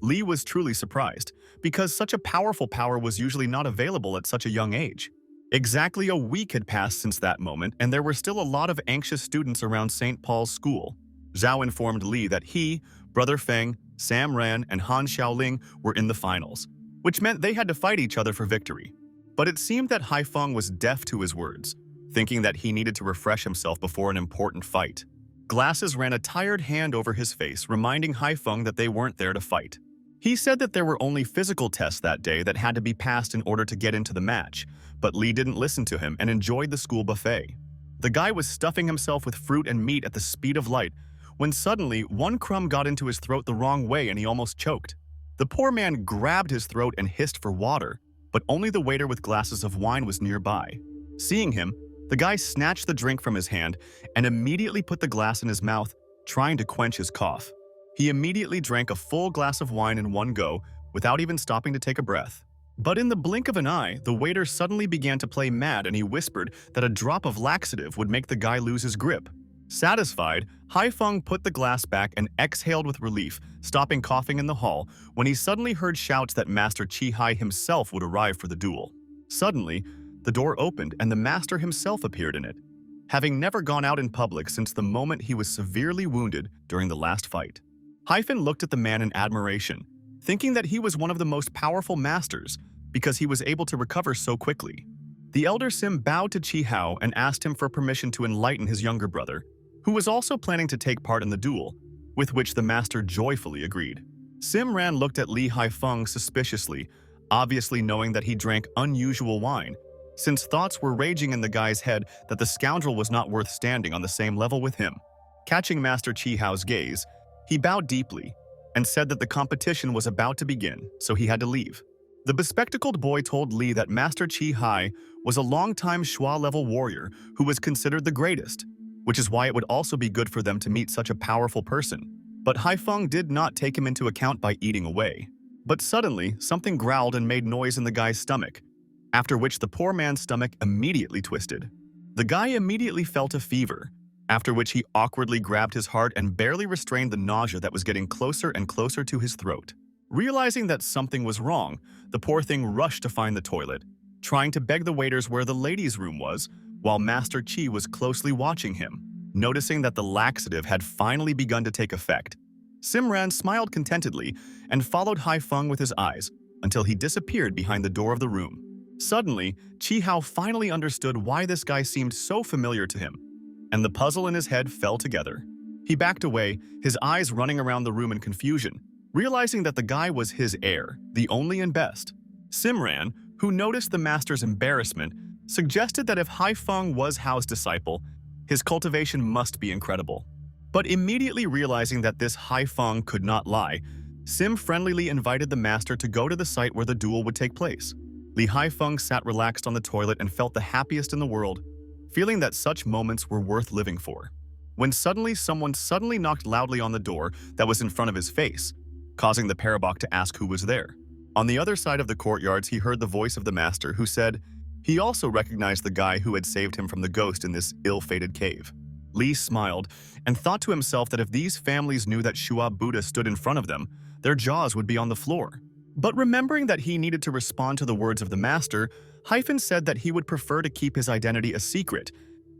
Lee was truly surprised, because such a powerful power was usually not available at such a young age. Exactly a week had passed since that moment, and there were still a lot of anxious students around St. Paul's school. Zhao informed Lee that he, Brother Feng, Sam Ran, and Han Xiaoling were in the finals, which meant they had to fight each other for victory. But it seemed that Haifeng was deaf to his words, thinking that he needed to refresh himself before an important fight. Glasses ran a tired hand over his face, reminding Haifeng that they weren't there to fight. He said that there were only physical tests that day that had to be passed in order to get into the match, but Lee didn't listen to him and enjoyed the school buffet. The guy was stuffing himself with fruit and meat at the speed of light, when suddenly one crumb got into his throat the wrong way and he almost choked. The poor man grabbed his throat and hissed for water, but only the waiter with glasses of wine was nearby. Seeing him, the guy snatched the drink from his hand and immediately put the glass in his mouth, trying to quench his cough. He immediately drank a full glass of wine in one go, without even stopping to take a breath. But in the blink of an eye, the waiter suddenly began to play mad and he whispered that a drop of laxative would make the guy lose his grip. Satisfied, Haifeng put the glass back and exhaled with relief, stopping coughing in the hall when he suddenly heard shouts that Master Chi-Hai himself would arrive for the duel. Suddenly, the door opened and the master himself appeared in it, having never gone out in public since the moment he was severely wounded during the last fight. Hyphen looked at the man in admiration, thinking that he was one of the most powerful masters because he was able to recover so quickly. The elder Sim bowed to Chi-Hao and asked him for permission to enlighten his younger brother, who was also planning to take part in the duel, with which the master joyfully agreed. Sim Ran looked at Li Haifeng suspiciously, obviously knowing that he drank unusual wine, since thoughts were raging in the guy's head that the scoundrel was not worth standing on the same level with him. Catching Master Chi-Hao's gaze, he bowed deeply and said that the competition was about to begin, so he had to leave. The bespectacled boy told Li that Master Chi-Hai was a long-time Shua-level warrior who was considered the greatest, which is why it would also be good for them to meet such a powerful person. But Haifeng did not take him into account by eating away. But suddenly, something growled and made noise in the guy's stomach, after which the poor man's stomach immediately twisted. The guy immediately felt a fever, after which he awkwardly grabbed his heart and barely restrained the nausea that was getting closer and closer to his throat. Realizing that something was wrong, the poor thing rushed to find the toilet, trying to beg the waiters where the ladies' room was, while Master Chi was closely watching him. Noticing that the laxative had finally begun to take effect, Simran smiled contentedly and followed Haifeng with his eyes until he disappeared behind the door of the room. Suddenly, Chi-Hao finally understood why this guy seemed so familiar to him, and the puzzle in his head fell together. He backed away, his eyes running around the room in confusion, realizing that the guy was his heir, the only and best. Simran, who noticed the master's embarrassment, suggested that if Haifeng was Hao's disciple, his cultivation must be incredible. But immediately realizing that this Haifeng could not lie, Sim friendlily invited the master to go to the site where the duel would take place. Li Haifeng sat relaxed on the toilet and felt the happiest in the world, feeling that such moments were worth living for. When someone knocked loudly on the door that was in front of his face, causing the parabok to ask who was there. On the other side of the courtyards, he heard the voice of the master, who said he also recognized the guy who had saved him from the ghost in this ill-fated cave. Li smiled and thought to himself that if these families knew that Shua Buddha stood in front of them, their jaws would be on the floor. But remembering that he needed to respond to the words of the master, Hyun said that he would prefer to keep his identity a secret,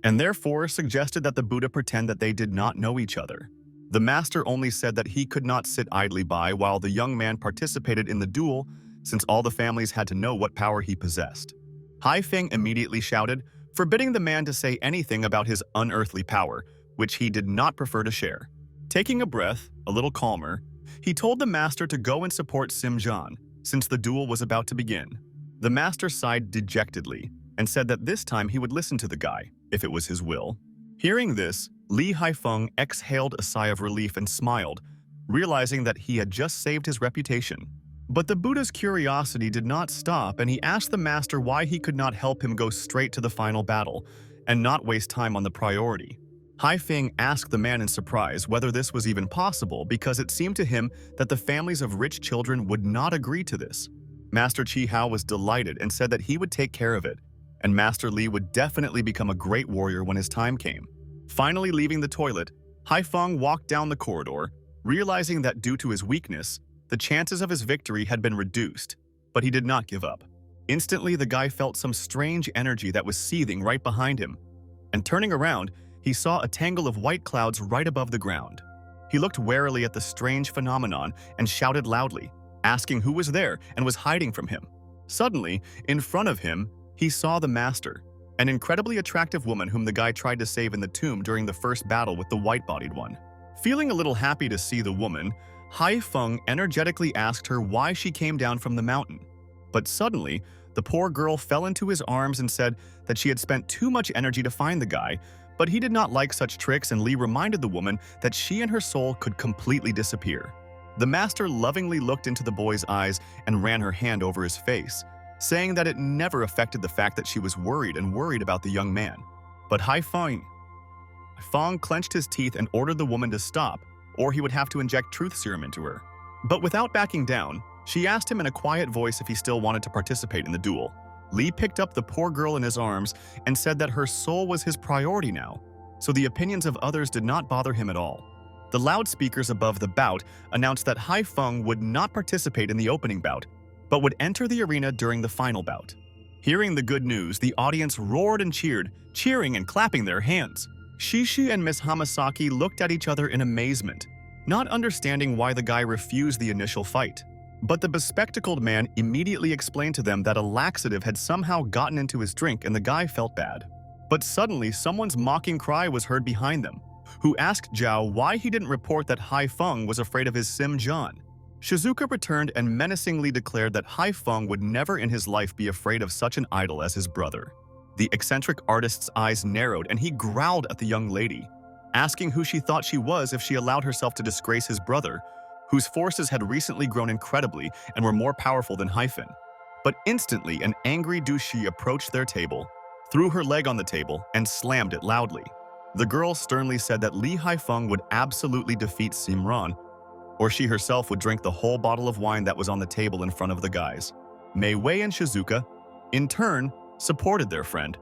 and therefore suggested that the Buddha pretend that they did not know each other. The master only said that he could not sit idly by while the young man participated in the duel, since all the families had to know what power he possessed. Haifeng immediately shouted, forbidding the man to say anything about his unearthly power, which he did not prefer to share. Taking a breath, a little calmer, he told the master to go and support Simjan, since the duel was about to begin. The master sighed dejectedly and said that this time he would listen to the guy, if it was his will. Hearing this, Li Haifeng exhaled a sigh of relief and smiled, realizing that he had just saved his reputation. But the Buddha's curiosity did not stop, and he asked the master why he could not help him go straight to the final battle and not waste time on the priority. Haifeng asked the man in surprise whether this was even possible, because it seemed to him that the families of rich children would not agree to this. Master Chi Hao was delighted and said that he would take care of it, and Master Li would definitely become a great warrior when his time came. Finally leaving the toilet, Haifeng walked down the corridor, realizing that due to his weakness, the chances of his victory had been reduced, but he did not give up. Instantly, the guy felt some strange energy that was seething right behind him, and turning around, he saw a tangle of white clouds right above the ground. He looked warily at the strange phenomenon and shouted loudly, asking who was there and was hiding from him. Suddenly, in front of him, he saw the master, an incredibly attractive woman whom the guy tried to save in the tomb during the first battle with the white-bodied one. Feeling a little happy to see the woman, Haifeng energetically asked her why she came down from the mountain. But suddenly, the poor girl fell into his arms and said that she had spent too much energy to find the guy, but he did not like such tricks, and Li reminded the woman that she and her soul could completely disappear. The master lovingly looked into the boy's eyes and ran her hand over his face, saying that it never affected the fact that she was worried about the young man. But Haifeng clenched his teeth and ordered the woman to stop, or he would have to inject truth serum into her. But without backing down, she asked him in a quiet voice if he still wanted to participate in the duel. Li picked up the poor girl in his arms and said that her soul was his priority now, so the opinions of others did not bother him at all. The loudspeakers above the bout announced that Haifeng would not participate in the opening bout, but would enter the arena during the final bout. Hearing the good news, the audience roared and cheered, cheering and clapping their hands. Shishi and Miss Hamasaki looked at each other in amazement, not understanding why the guy refused the initial fight. But the bespectacled man immediately explained to them that a laxative had somehow gotten into his drink and the guy felt bad. But suddenly, someone's mocking cry was heard behind them, who asked Zhao why he didn't report that Haifeng was afraid of his Simjan. Shizuka returned and menacingly declared that Haifeng would never in his life be afraid of such an idol as his brother. The eccentric artist's eyes narrowed and he growled at the young lady, asking who she thought she was if she allowed herself to disgrace his brother, whose forces had recently grown incredibly and were more powerful than Hyphen. But instantly, an angry Dushi approached their table, threw her leg on the table, and slammed it loudly. The girl sternly said that Li Haifeng would absolutely defeat Simran, or she herself would drink the whole bottle of wine that was on the table in front of the guys. Mei Wei and Shizuka, in turn, supported their friend,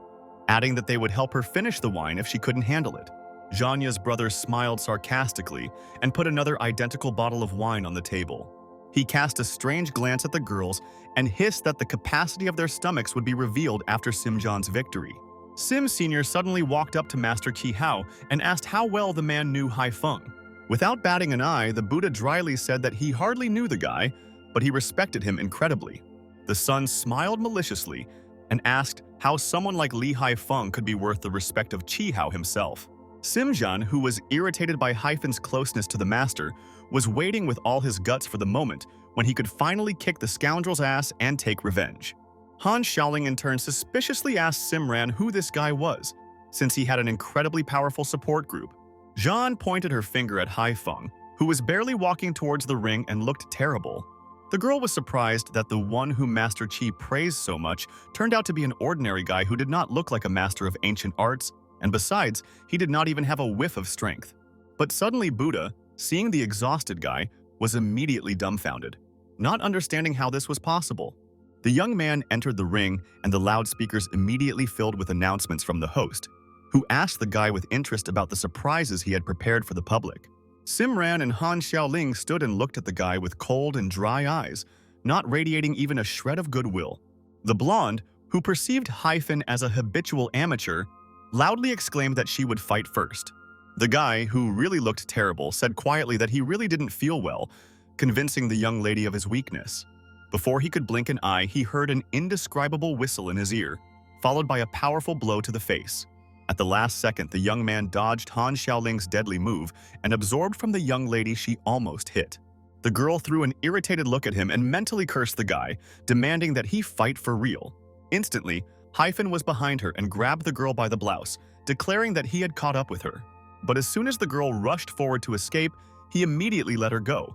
adding that they would help her finish the wine if she couldn't handle it. Zhanya's brother smiled sarcastically and put another identical bottle of wine on the table. He cast a strange glance at the girls and hissed that the capacity of their stomachs would be revealed after Simjan's victory. Sim Sr. suddenly walked up to Master Qi Hao and asked how well the man knew Haifeng. Without batting an eye, the Buddha dryly said that he hardly knew the guy, but he respected him incredibly. The son smiled maliciously and asked how someone like Li Haifeng could be worth the respect of Qi Hao himself. Simjan, who was irritated by Hyphen's closeness to the master, was waiting with all his guts for the moment when he could finally kick the scoundrel's ass and take revenge. Han Xiaoling in turn suspiciously asked Simran who this guy was, since he had an incredibly powerful support group. Zhan pointed her finger at Haifeng, who was barely walking towards the ring and looked terrible. The girl was surprised that the one whom Master Qi praised so much turned out to be an ordinary guy who did not look like a master of ancient arts, and besides, he did not even have a whiff of strength. But suddenly Buddha, seeing the exhausted guy, was immediately dumbfounded, not understanding how this was possible. The young man entered the ring, and the loudspeakers immediately filled with announcements from the host, who asked the guy with interest about the surprises he had prepared for the public. Simran and Han Xiaoling stood and looked at the guy with cold and dry eyes, not radiating even a shred of goodwill. The blonde, who perceived Hyphen as a habitual amateur, loudly exclaimed that she would fight first. The guy, who really looked terrible, said quietly that he really didn't feel well, convincing the young lady of his weakness. Before he could blink an eye, he heard an indescribable whistle in his ear, followed by a powerful blow to the face. At the last second, the young man dodged Han Xiaoling's deadly move and absorbed from the young lady she almost hit. The girl threw an irritated look at him and mentally cursed the guy, demanding that he fight for real. Instantly, Hyphen was behind her and grabbed the girl by the blouse, declaring that he had caught up with her. But as soon as the girl rushed forward to escape, he immediately let her go,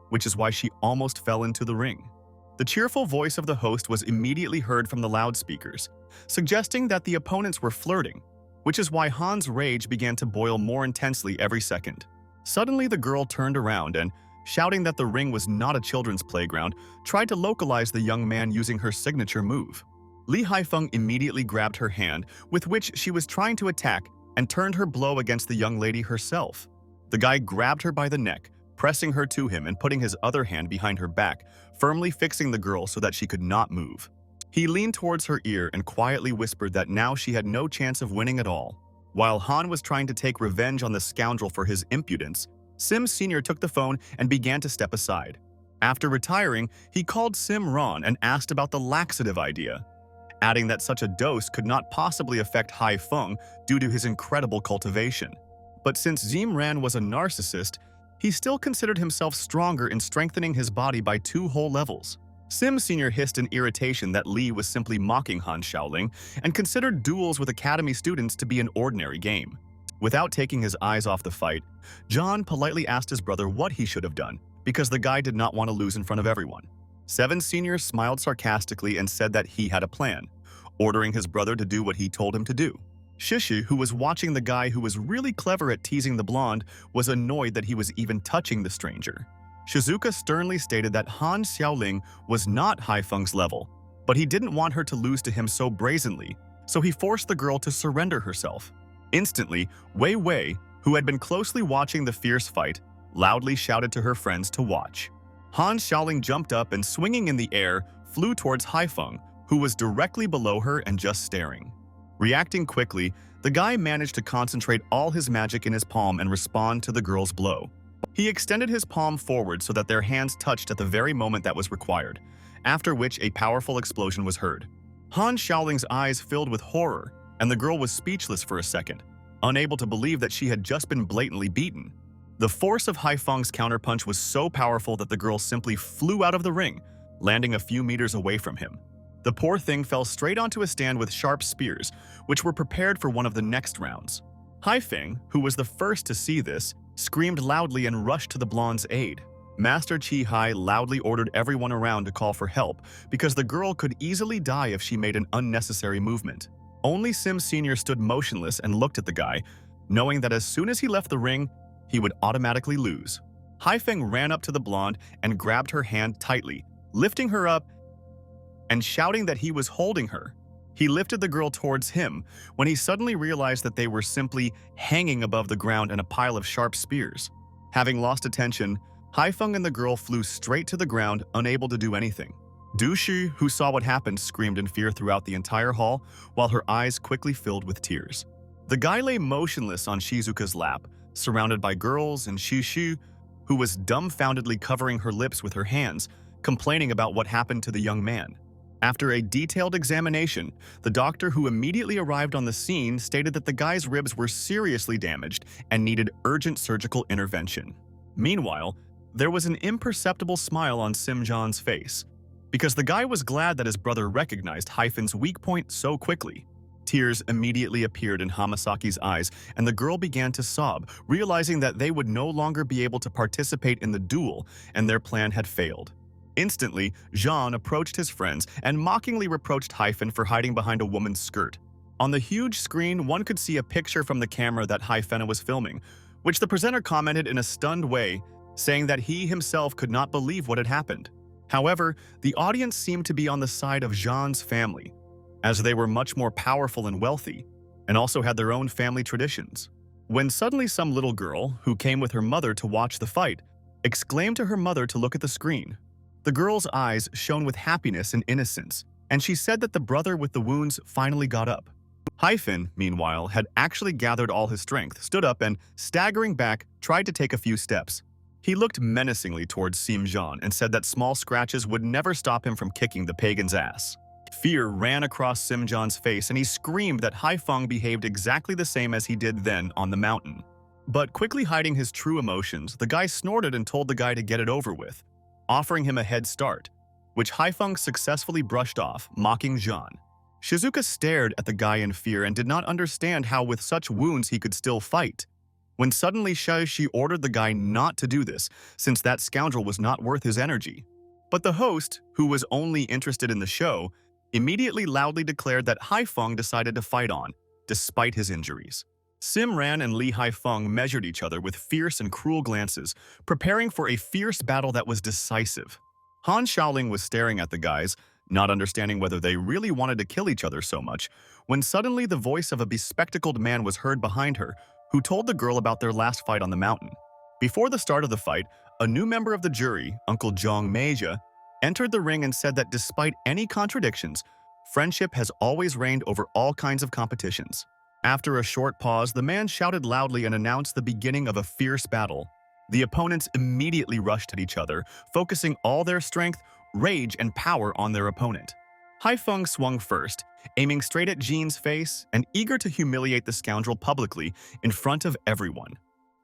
which is why she almost fell into the ring. The cheerful voice of the host was immediately heard from the loudspeakers, suggesting that the opponents were flirting, which is why Han's rage began to boil more intensely every second. Suddenly, the girl turned around and, shouting that the ring was not a children's playground, tried to localize the young man using her signature move. Li Haifeng immediately grabbed her hand, with which she was trying to attack, and turned her blow against the young lady herself. The guy grabbed her by the neck, pressing her to him and putting his other hand behind her back, firmly fixing the girl so that she could not move. He leaned towards her ear and quietly whispered that now she had no chance of winning at all. While Han was trying to take revenge on the scoundrel for his impudence, Sim Sr. took the phone and began to step aside. After retiring, he called Sim Ron and asked about the laxative idea, adding that such a dose could not possibly affect Hai Feng due to his incredible cultivation. But since Zim Ran was a narcissist, he still considered himself stronger in strengthening his body by 2 whole levels. Sim Sr. hissed in irritation that Li was simply mocking Han Xiaoling and considered duels with academy students to be an ordinary game. Without taking his eyes off the fight, John politely asked his brother what he should have done, because the guy did not want to lose in front of everyone. Seven Sr. smiled sarcastically and said that he had a plan, ordering his brother to do what he told him to do. Shishi, who was watching the guy who was really clever at teasing the blonde, was annoyed that he was even touching the stranger. Shizuka sternly stated that Han Xiaoling was not Haifeng's level, but he didn't want her to lose to him so brazenly, so he forced the girl to surrender herself. Instantly, Wei Wei, who had been closely watching the fierce fight, loudly shouted to her friends to watch. Han Xiaoling jumped up and, swinging in the air, flew towards Haifeng, who was directly below her and just staring. Reacting quickly, the guy managed to concentrate all his magic in his palm and respond to the girl's blow. He extended his palm forward so that their hands touched at the very moment that was required, after which a powerful explosion was heard. Han Xiaoling's eyes filled with horror, and the girl was speechless for a second, unable to believe that she had just been blatantly beaten. The force of Haifeng's counterpunch was so powerful that the girl simply flew out of the ring, landing a few meters away from him. The poor thing fell straight onto a stand with sharp spears, which were prepared for one of the next rounds. Haifeng, who was the first to see this, screamed loudly and rushed to the blonde's aid. Master Qi Hai loudly ordered everyone around to call for help because the girl could easily die if she made an unnecessary movement. Only Sim Sr. stood motionless and looked at the guy, knowing that as soon as he left the ring, he would automatically lose. Haifeng ran up to the blonde and grabbed her hand tightly, lifting her up and shouting that he was holding her. He lifted the girl towards him when he suddenly realized that they were simply hanging above the ground in a pile of sharp spears. Having lost attention, Haifeng and the girl flew straight to the ground, unable to do anything. Du Shu, who saw what happened, screamed in fear throughout the entire hall, while her eyes quickly filled with tears. The guy lay motionless on Shizuka's lap, surrounded by girls, and Shu, who was dumbfoundedly covering her lips with her hands, complaining about what happened to the young man. After a detailed examination, the doctor who immediately arrived on the scene stated that the guy's ribs were seriously damaged and needed urgent surgical intervention. Meanwhile, there was an imperceptible smile on Sim John's face, because the guy was glad that his brother recognized Hyphen's weak point so quickly. Tears immediately appeared in Hamasaki's eyes, and the girl began to sob, realizing that they would no longer be able to participate in the duel, and their plan had failed. Instantly, Jean approached his friends and mockingly reproached Hyphen for hiding behind a woman's skirt. On the huge screen, one could see a picture from the camera that Hyphen was filming, which the presenter commented in a stunned way, saying that he himself could not believe what had happened. However, the audience seemed to be on the side of Jean's family, as they were much more powerful and wealthy, and also had their own family traditions. When suddenly some little girl, who came with her mother to watch the fight, exclaimed to her mother to look at the screen. The girl's eyes shone with happiness and innocence, and she said that the brother with the wounds finally got up. Hyphen, meanwhile, had actually gathered all his strength, stood up and, staggering back, tried to take a few steps. He looked menacingly towards Sim Jean and said that small scratches would never stop him from kicking the pagan's ass. Fear ran across Sim John's face, and he screamed that Hyfeng behaved exactly the same as he did then on the mountain. But quickly hiding his true emotions, the guy snorted and told the guy to get it over with, offering him a head start, which Hyfeng successfully brushed off, mocking Jean. Shizuka stared at the guy in fear and did not understand how with such wounds he could still fight, when suddenly she ordered the guy not to do this, since that scoundrel was not worth his energy. But the host, who was only interested in the show, immediately loudly declared that Hyfeng decided to fight on, despite his injuries. Simran and Li Haifeng measured each other with fierce and cruel glances, preparing for a fierce battle that was decisive. Han Shaoling was staring at the guys, not understanding whether they really wanted to kill each other so much, when suddenly the voice of a bespectacled man was heard behind her, who told the girl about their last fight on the mountain. Before the start of the fight, a new member of the jury, Uncle Zhang Meijia, entered the ring and said that despite any contradictions, friendship has always reigned over all kinds of competitions. After a short pause, the man shouted loudly and announced the beginning of a fierce battle. The opponents immediately rushed at each other, focusing all their strength, rage, and power on their opponent. Hyfeng swung first, aiming straight at Jean's face and eager to humiliate the scoundrel publicly in front of everyone.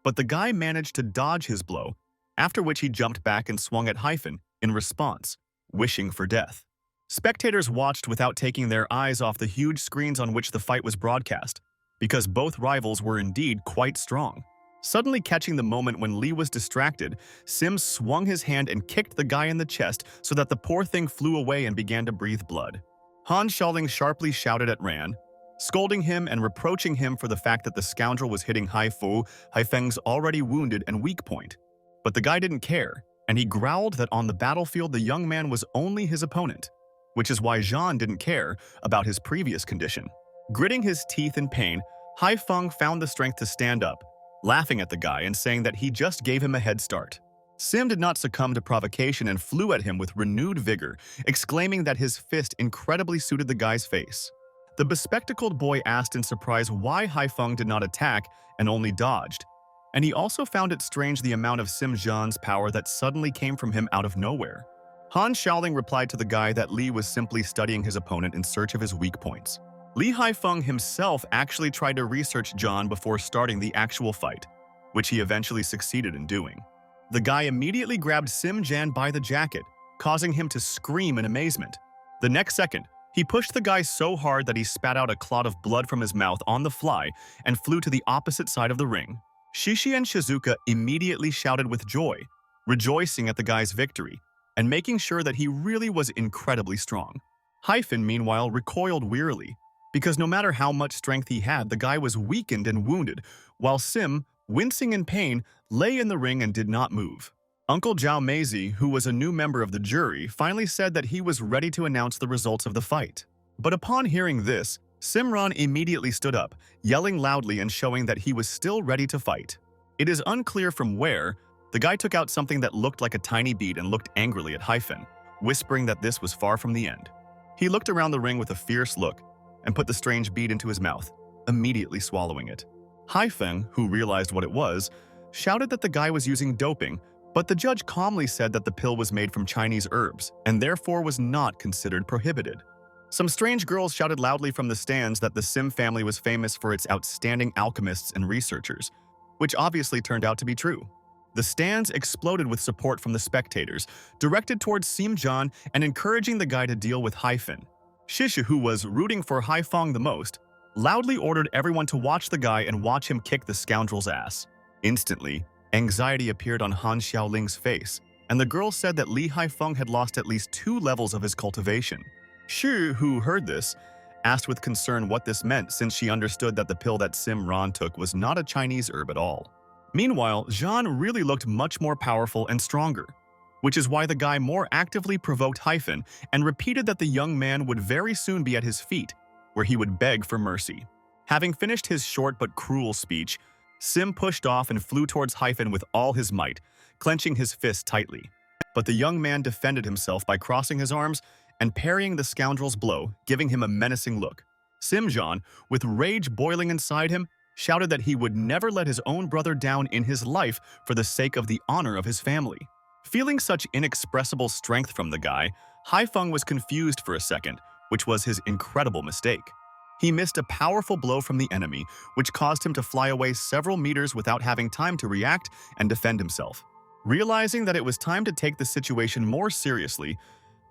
But the guy managed to dodge his blow, after which he jumped back and swung at Hyphen in response, wishing for death. Spectators watched without taking their eyes off the huge screens on which the fight was broadcast, because both rivals were indeed quite strong. Suddenly catching the moment when Lee was distracted, Sim swung his hand and kicked the guy in the chest so that the poor thing flew away and began to breathe blood. Han Shaoling sharply shouted at Ran, scolding him and reproaching him for the fact that the scoundrel was hitting Haifeng's already wounded and weak point. But the guy didn't care, and he growled that on the battlefield the young man was only his opponent, which is why Jean didn't care about his previous condition. Gritting his teeth in pain, Haifeng found the strength to stand up, laughing at the guy and saying that he just gave him a head start. Sim did not succumb to provocation and flew at him with renewed vigor, exclaiming that his fist incredibly suited the guy's face. The bespectacled boy asked in surprise why Haifeng did not attack and only dodged, and he also found it strange the amount of Sim Zhan's power that suddenly came from him out of nowhere. Han Shaoling replied to the guy that Li was simply studying his opponent in search of his weak points. Li Haifeng himself actually tried to research John before starting the actual fight, which he eventually succeeded in doing. The guy immediately grabbed Sim Jan by the jacket, causing him to scream in amazement. The next second, he pushed the guy so hard that he spat out a clot of blood from his mouth on the fly and flew to the opposite side of the ring. Shishi and Shizuka immediately shouted with joy, rejoicing at the guy's victory, and making sure that he really was incredibly strong. Hyphen, meanwhile, recoiled wearily, because no matter how much strength he had, the guy was weakened and wounded, while Sim, wincing in pain, lay in the ring and did not move. Uncle Zhao Meizi, who was a new member of the jury, finally said that he was ready to announce the results of the fight. But upon hearing this, Simran immediately stood up, yelling loudly and showing that he was still ready to fight. It is unclear from where, the guy took out something that looked like a tiny bead and looked angrily at Hyphen, whispering that this was far from the end. He looked around the ring with a fierce look and put the strange bead into his mouth, immediately swallowing it. Hyphen, who realized what it was, shouted that the guy was using doping, but the judge calmly said that the pill was made from Chinese herbs and therefore was not considered prohibited. Some strange girls shouted loudly from the stands that the Sim family was famous for its outstanding alchemists and researchers, which obviously turned out to be true. The stands exploded with support from the spectators, directed towards Simjan and encouraging the guy to deal with Hyun. Shishu, who was rooting for Haifeng the most, loudly ordered everyone to watch the guy and watch him kick the scoundrel's ass. Instantly, anxiety appeared on Han Xiaoling's face, and the girl said that Li Haifeng had lost at least 2 levels of his cultivation. Shu, who heard this, asked with concern what this meant since she understood that the pill that Simran took was not a Chinese herb at all. Meanwhile, Zhan really looked much more powerful and stronger, which is why the guy more actively provoked Hyun and repeated that the young man would very soon be at his feet, where he would beg for mercy. Having finished his short but cruel speech, Sim pushed off and flew towards Hyun with all his might, clenching his fist tightly. But the young man defended himself by crossing his arms and parrying the scoundrel's blow, giving him a menacing look. Simjan, with rage boiling inside him, shouted that he would never let his own brother down in his life for the sake of the honor of his family. Feeling such inexpressible strength from the guy, Haifeng was confused for a second, which was his incredible mistake. He missed a powerful blow from the enemy, which caused him to fly away several meters without having time to react and defend himself. Realizing that it was time to take the situation more seriously,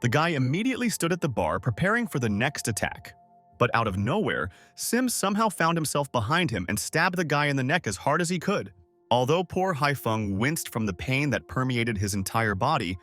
the guy immediately stood at the bar preparing for the next attack. But out of nowhere, Sim somehow found himself behind him and stabbed the guy in the neck as hard as he could. Although poor Haifeng winced from the pain that permeated his entire body,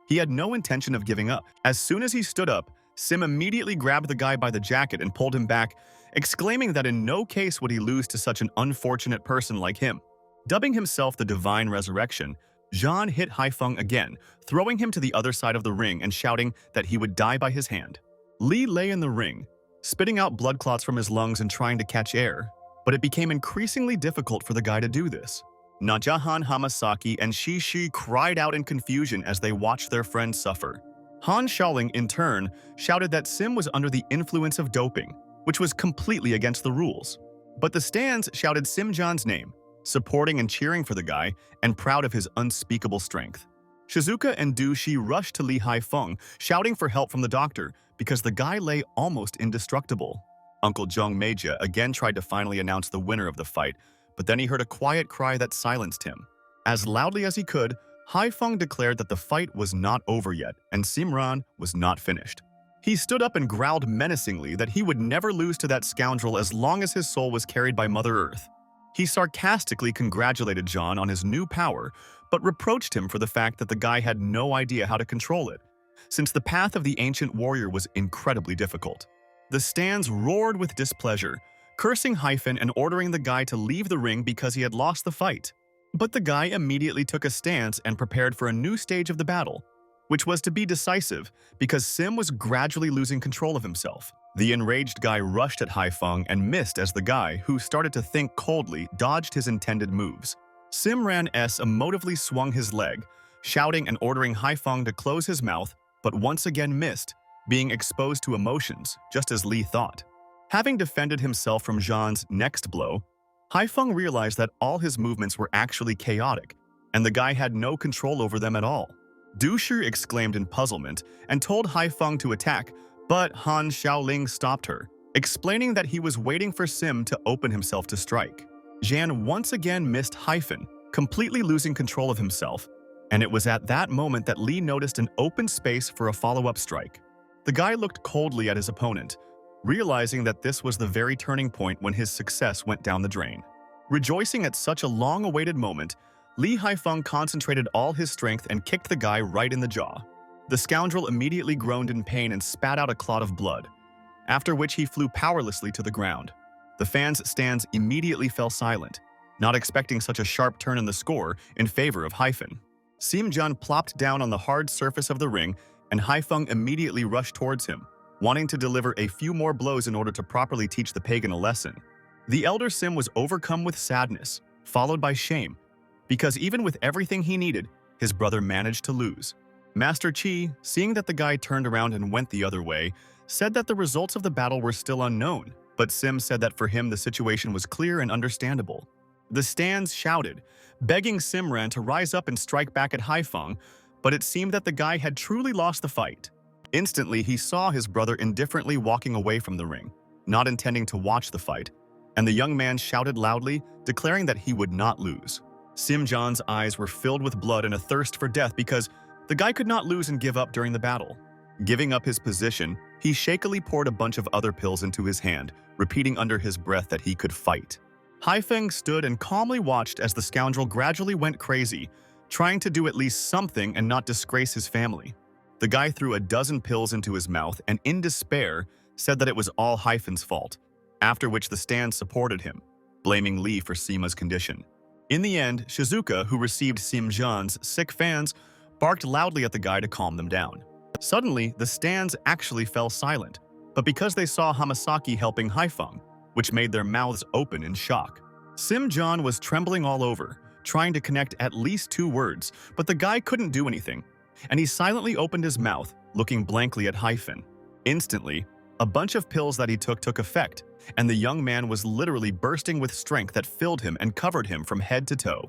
he had no intention of giving up. As soon as he stood up, Sim immediately grabbed the guy by the jacket and pulled him back, exclaiming that in no case would he lose to such an unfortunate person like him. Dubbing himself the Divine Resurrection, Zhan hit Haifeng again, throwing him to the other side of the ring and shouting that he would die by his hand. Li lay in the ring, spitting out blood clots from his lungs and trying to catch air, but it became increasingly difficult for the guy to do this. Najahan Hamasaki and Shishi cried out in confusion as they watched their friend suffer. Han Xiaoling, in turn, shouted that Sim was under the influence of doping, which was completely against the rules. But the stands shouted Simjan's name, supporting and cheering for the guy and proud of his unspeakable strength. Shizuka and Du Shi rushed to Li Haifeng, shouting for help from the doctor because the guy lay almost indestructible. Uncle Zheng Meijia again tried to finally announce the winner of the fight, but then he heard a quiet cry that silenced him. As loudly as he could, Haifeng declared that the fight was not over yet and Simran was not finished. He stood up and growled menacingly that he would never lose to that scoundrel as long as his soul was carried by Mother Earth. He sarcastically congratulated Zhan on his new power, but reproached him for the fact that the guy had no idea how to control it, since the path of the ancient warrior was incredibly difficult. The stands roared with displeasure, cursing Hyun and ordering the guy to leave the ring because he had lost the fight. But the guy immediately took a stance and prepared for a new stage of the battle, which was to be decisive because Sim was gradually losing control of himself. The enraged guy rushed at Haifeng and missed as the guy, who started to think coldly, dodged his intended moves. Simran S. emotively swung his leg, shouting and ordering Haifeng to close his mouth, but once again missed, being exposed to emotions, just as Li thought. Having defended himself from Zhan's next blow, Haifeng realized that all his movements were actually chaotic, and the guy had no control over them at all. Du Shi exclaimed in puzzlement and told Haifeng to attack, but Han Xiaoling stopped her, explaining that he was waiting for Sim to open himself to strike. Zhan once again missed Hyun, completely losing control of himself, and it was at that moment that Li noticed an open space for a follow-up strike. The guy looked coldly at his opponent, realizing that this was the very turning point when his success went down the drain. Rejoicing at such a long-awaited moment, Li Haifeng concentrated all his strength and kicked the guy right in the jaw. The scoundrel immediately groaned in pain and spat out a clot of blood, after which he flew powerlessly to the ground. The fans' stands immediately fell silent, not expecting such a sharp turn in the score in favor of Hyun. Simjan plopped down on the hard surface of the ring, and Haifeng immediately rushed towards him, wanting to deliver a few more blows in order to properly teach the pagan a lesson. The elder Sim was overcome with sadness, followed by shame, because even with everything he needed, his brother managed to lose. Master Qi, seeing that the guy turned around and went the other way, said that the results of the battle were still unknown, but Sim said that for him the situation was clear and understandable. The stands shouted, begging Simran to rise up and strike back at Haifeng, but it seemed that the guy had truly lost the fight. Instantly, he saw his brother indifferently walking away from the ring, not intending to watch the fight, and the young man shouted loudly, declaring that he would not lose. Sim-jan's eyes were filled with blood and a thirst for death because the guy could not lose and give up during the battle. Giving up his position, he shakily poured a bunch of other pills into his hand, repeating under his breath that he could fight. Haifeng stood and calmly watched as the scoundrel gradually went crazy, trying to do at least something and not disgrace his family. The guy threw a dozen pills into his mouth and, in despair, said that it was all Haifeng's fault, after which the stand supported him, blaming Lee for Sima's condition. In the end, Shizuka, who received Sim-jan's sick fans, barked loudly at the guy to calm them down. Suddenly, the stands actually fell silent, but because they saw Hamasaki helping Haifeng, which made their mouths open in shock. Sim-jan was trembling all over, trying to connect at least 2 words, but the guy couldn't do anything, and he silently opened his mouth, looking blankly at Haifeng. Instantly, a bunch of pills that he took effect, and the young man was literally bursting with strength that filled him and covered him from head to toe.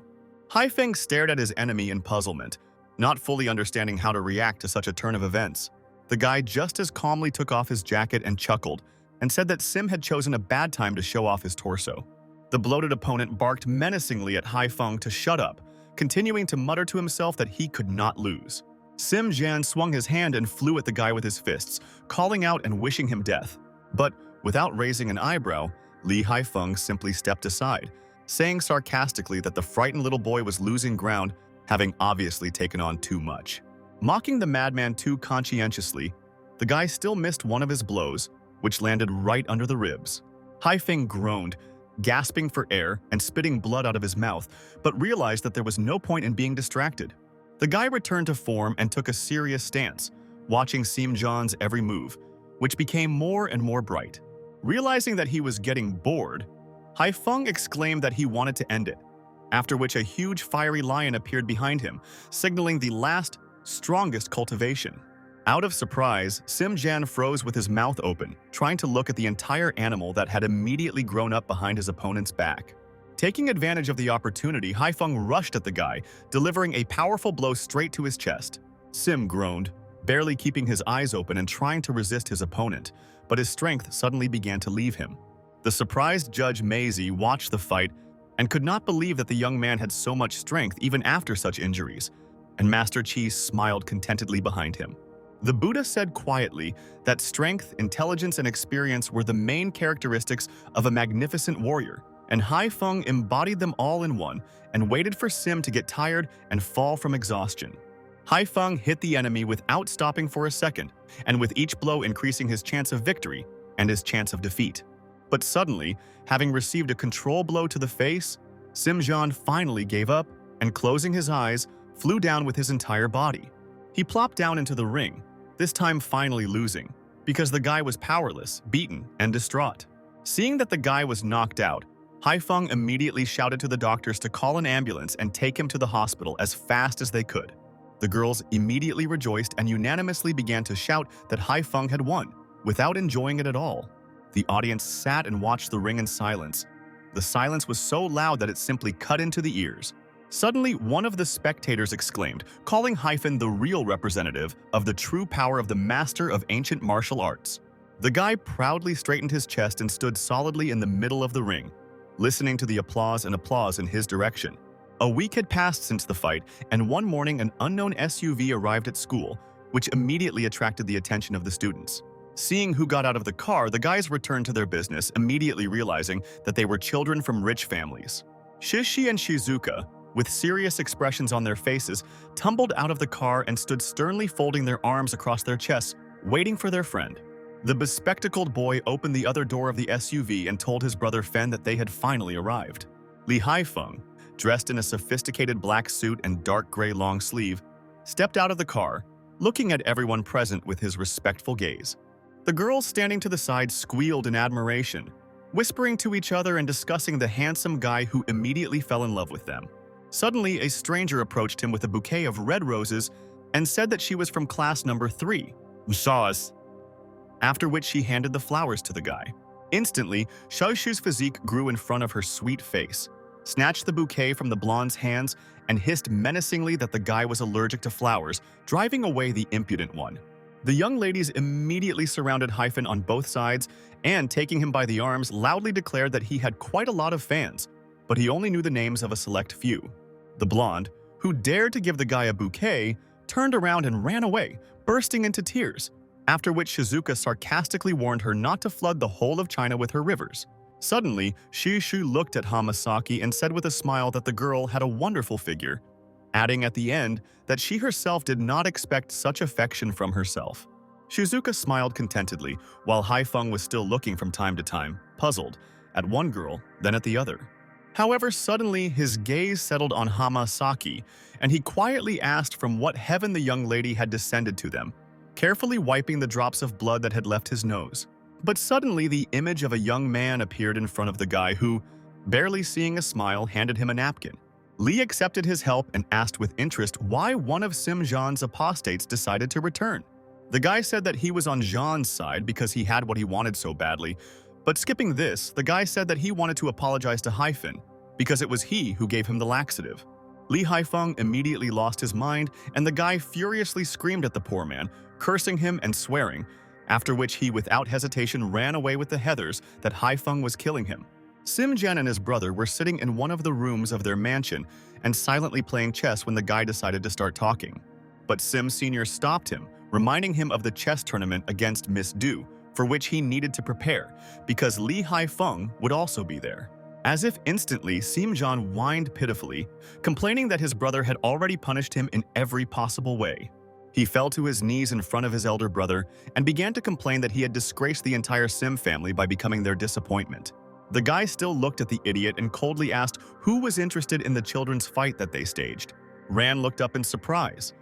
Haifeng stared at his enemy in puzzlement, not fully understanding how to react to such a turn of events. The guy just as calmly took off his jacket and chuckled, and said that Sim had chosen a bad time to show off his torso. The bloated opponent barked menacingly at Haifeng to shut up, continuing to mutter to himself that he could not lose. Sim-jan swung his hand and flew at the guy with his fists, calling out and wishing him death. But without raising an eyebrow, Lee Haifeng simply stepped aside, saying sarcastically that the frightened little boy was losing ground, having obviously taken on too much. Mocking the madman too conscientiously, the guy still missed one of his blows, which landed right under the ribs. Haifeng groaned, gasping for air and spitting blood out of his mouth, but realized that there was no point in being distracted. The guy returned to form and took a serious stance, watching Sim-jan's every move, which became more and more bright. Realizing that he was getting bored, Haifeng exclaimed that he wanted to end it, after which a huge fiery lion appeared behind him, signaling the last, strongest cultivation. Out of surprise, Sim-jan froze with his mouth open, trying to look at the entire animal that had immediately grown up behind his opponent's back. Taking advantage of the opportunity, Haifeng rushed at the guy, delivering a powerful blow straight to his chest. Sim groaned, barely keeping his eyes open and trying to resist his opponent, but his strength suddenly began to leave him. The surprised Judge Maisie watched the fight and could not believe that the young man had so much strength even after such injuries, and Master Chi smiled contentedly behind him. The Buddha said quietly that strength, intelligence, and experience were the main characteristics of a magnificent warrior, and Haifeng embodied them all in one and waited for Sim to get tired and fall from exhaustion. Haifeng hit the enemy without stopping for a second, and with each blow increasing his chance of victory and his chance of defeat. But suddenly, having received a control blow to the face, Sim-jan finally gave up and, closing his eyes, flew down with his entire body. He plopped down into the ring, this time finally losing, because the guy was powerless, beaten, and distraught. Seeing that the guy was knocked out, Haifeng immediately shouted to the doctors to call an ambulance and take him to the hospital as fast as they could. The girls immediately rejoiced and unanimously began to shout that Haifeng had won, without enjoying it at all. The audience sat and watched the ring in silence. The silence was so loud that it simply cut into the ears. Suddenly, one of the spectators exclaimed, calling Haifeng the real representative of the true power of the master of ancient martial arts. The guy proudly straightened his chest and stood solidly in the middle of the ring, listening to the applause in his direction. A week had passed since the fight, and one morning an unknown SUV arrived at school, which immediately attracted the attention of the students. Seeing who got out of the car, the guys returned to their business, immediately realizing that they were children from rich families. Shishi and Shizuka, with serious expressions on their faces, tumbled out of the car and stood sternly folding their arms across their chests, waiting for their friend. The bespectacled boy opened the other door of the SUV and told his brother Fen that they had finally arrived. Lee Haifeng, dressed in a sophisticated black suit and dark gray long sleeve, stepped out of the car, looking at everyone present with his respectful gaze. The girls standing to the side squealed in admiration, whispering to each other and discussing the handsome guy who immediately fell in love with them. Suddenly, a stranger approached him with a bouquet of red roses and said that she was from class number 3. Saw us. After which she handed the flowers to the guy. Instantly, Shaoshu's physique grew in front of her sweet face, snatched the bouquet from the blonde's hands, and hissed menacingly that the guy was allergic to flowers, driving away the impudent one. The young ladies immediately surrounded Haifeng on both sides and, taking him by the arms, loudly declared that he had quite a lot of fans, but he only knew the names of a select few. The blonde, who dared to give the guy a bouquet, turned around and ran away, bursting into tears, after which Shizuka sarcastically warned her not to flood the whole of China with her rivers. Suddenly, Shishu looked at Hamasaki and said with a smile that the girl had a wonderful figure, adding at the end that she herself did not expect such affection from herself. Shizuka smiled contentedly, while Haifeng was still looking from time to time, puzzled, at one girl, then at the other. However, suddenly his gaze settled on Hamasaki, and he quietly asked from what heaven the young lady had descended to them, carefully wiping the drops of blood that had left his nose. But suddenly the image of a young man appeared in front of the guy who, barely seeing a smile, handed him a napkin. Lee accepted his help and asked with interest why one of Sim Zhan's apostates decided to return. The guy said that he was on Zhan's side because he had what he wanted so badly, but skipping this, the guy said that he wanted to apologize to Haifeng because it was he who gave him the laxative. Li Haifeng immediately lost his mind, and the guy furiously screamed at the poor man, cursing him and swearing, after which he without hesitation ran away with the heathers that Haifeng was killing him. Sim Zhan and his brother were sitting in one of the rooms of their mansion and silently playing chess when the guy decided to start talking. But Sim Sr. stopped him, reminding him of the chess tournament against Miss Du, for which he needed to prepare, because Li Haifeng would also be there. As if instantly, Sim Zhan whined pitifully, complaining that his brother had already punished him in every possible way. He fell to his knees in front of his elder brother and began to complain that he had disgraced the entire Sim family by becoming their disappointment. The guy still looked at the idiot and coldly asked who was interested in the children's fight that they staged. Ran looked up in surprise,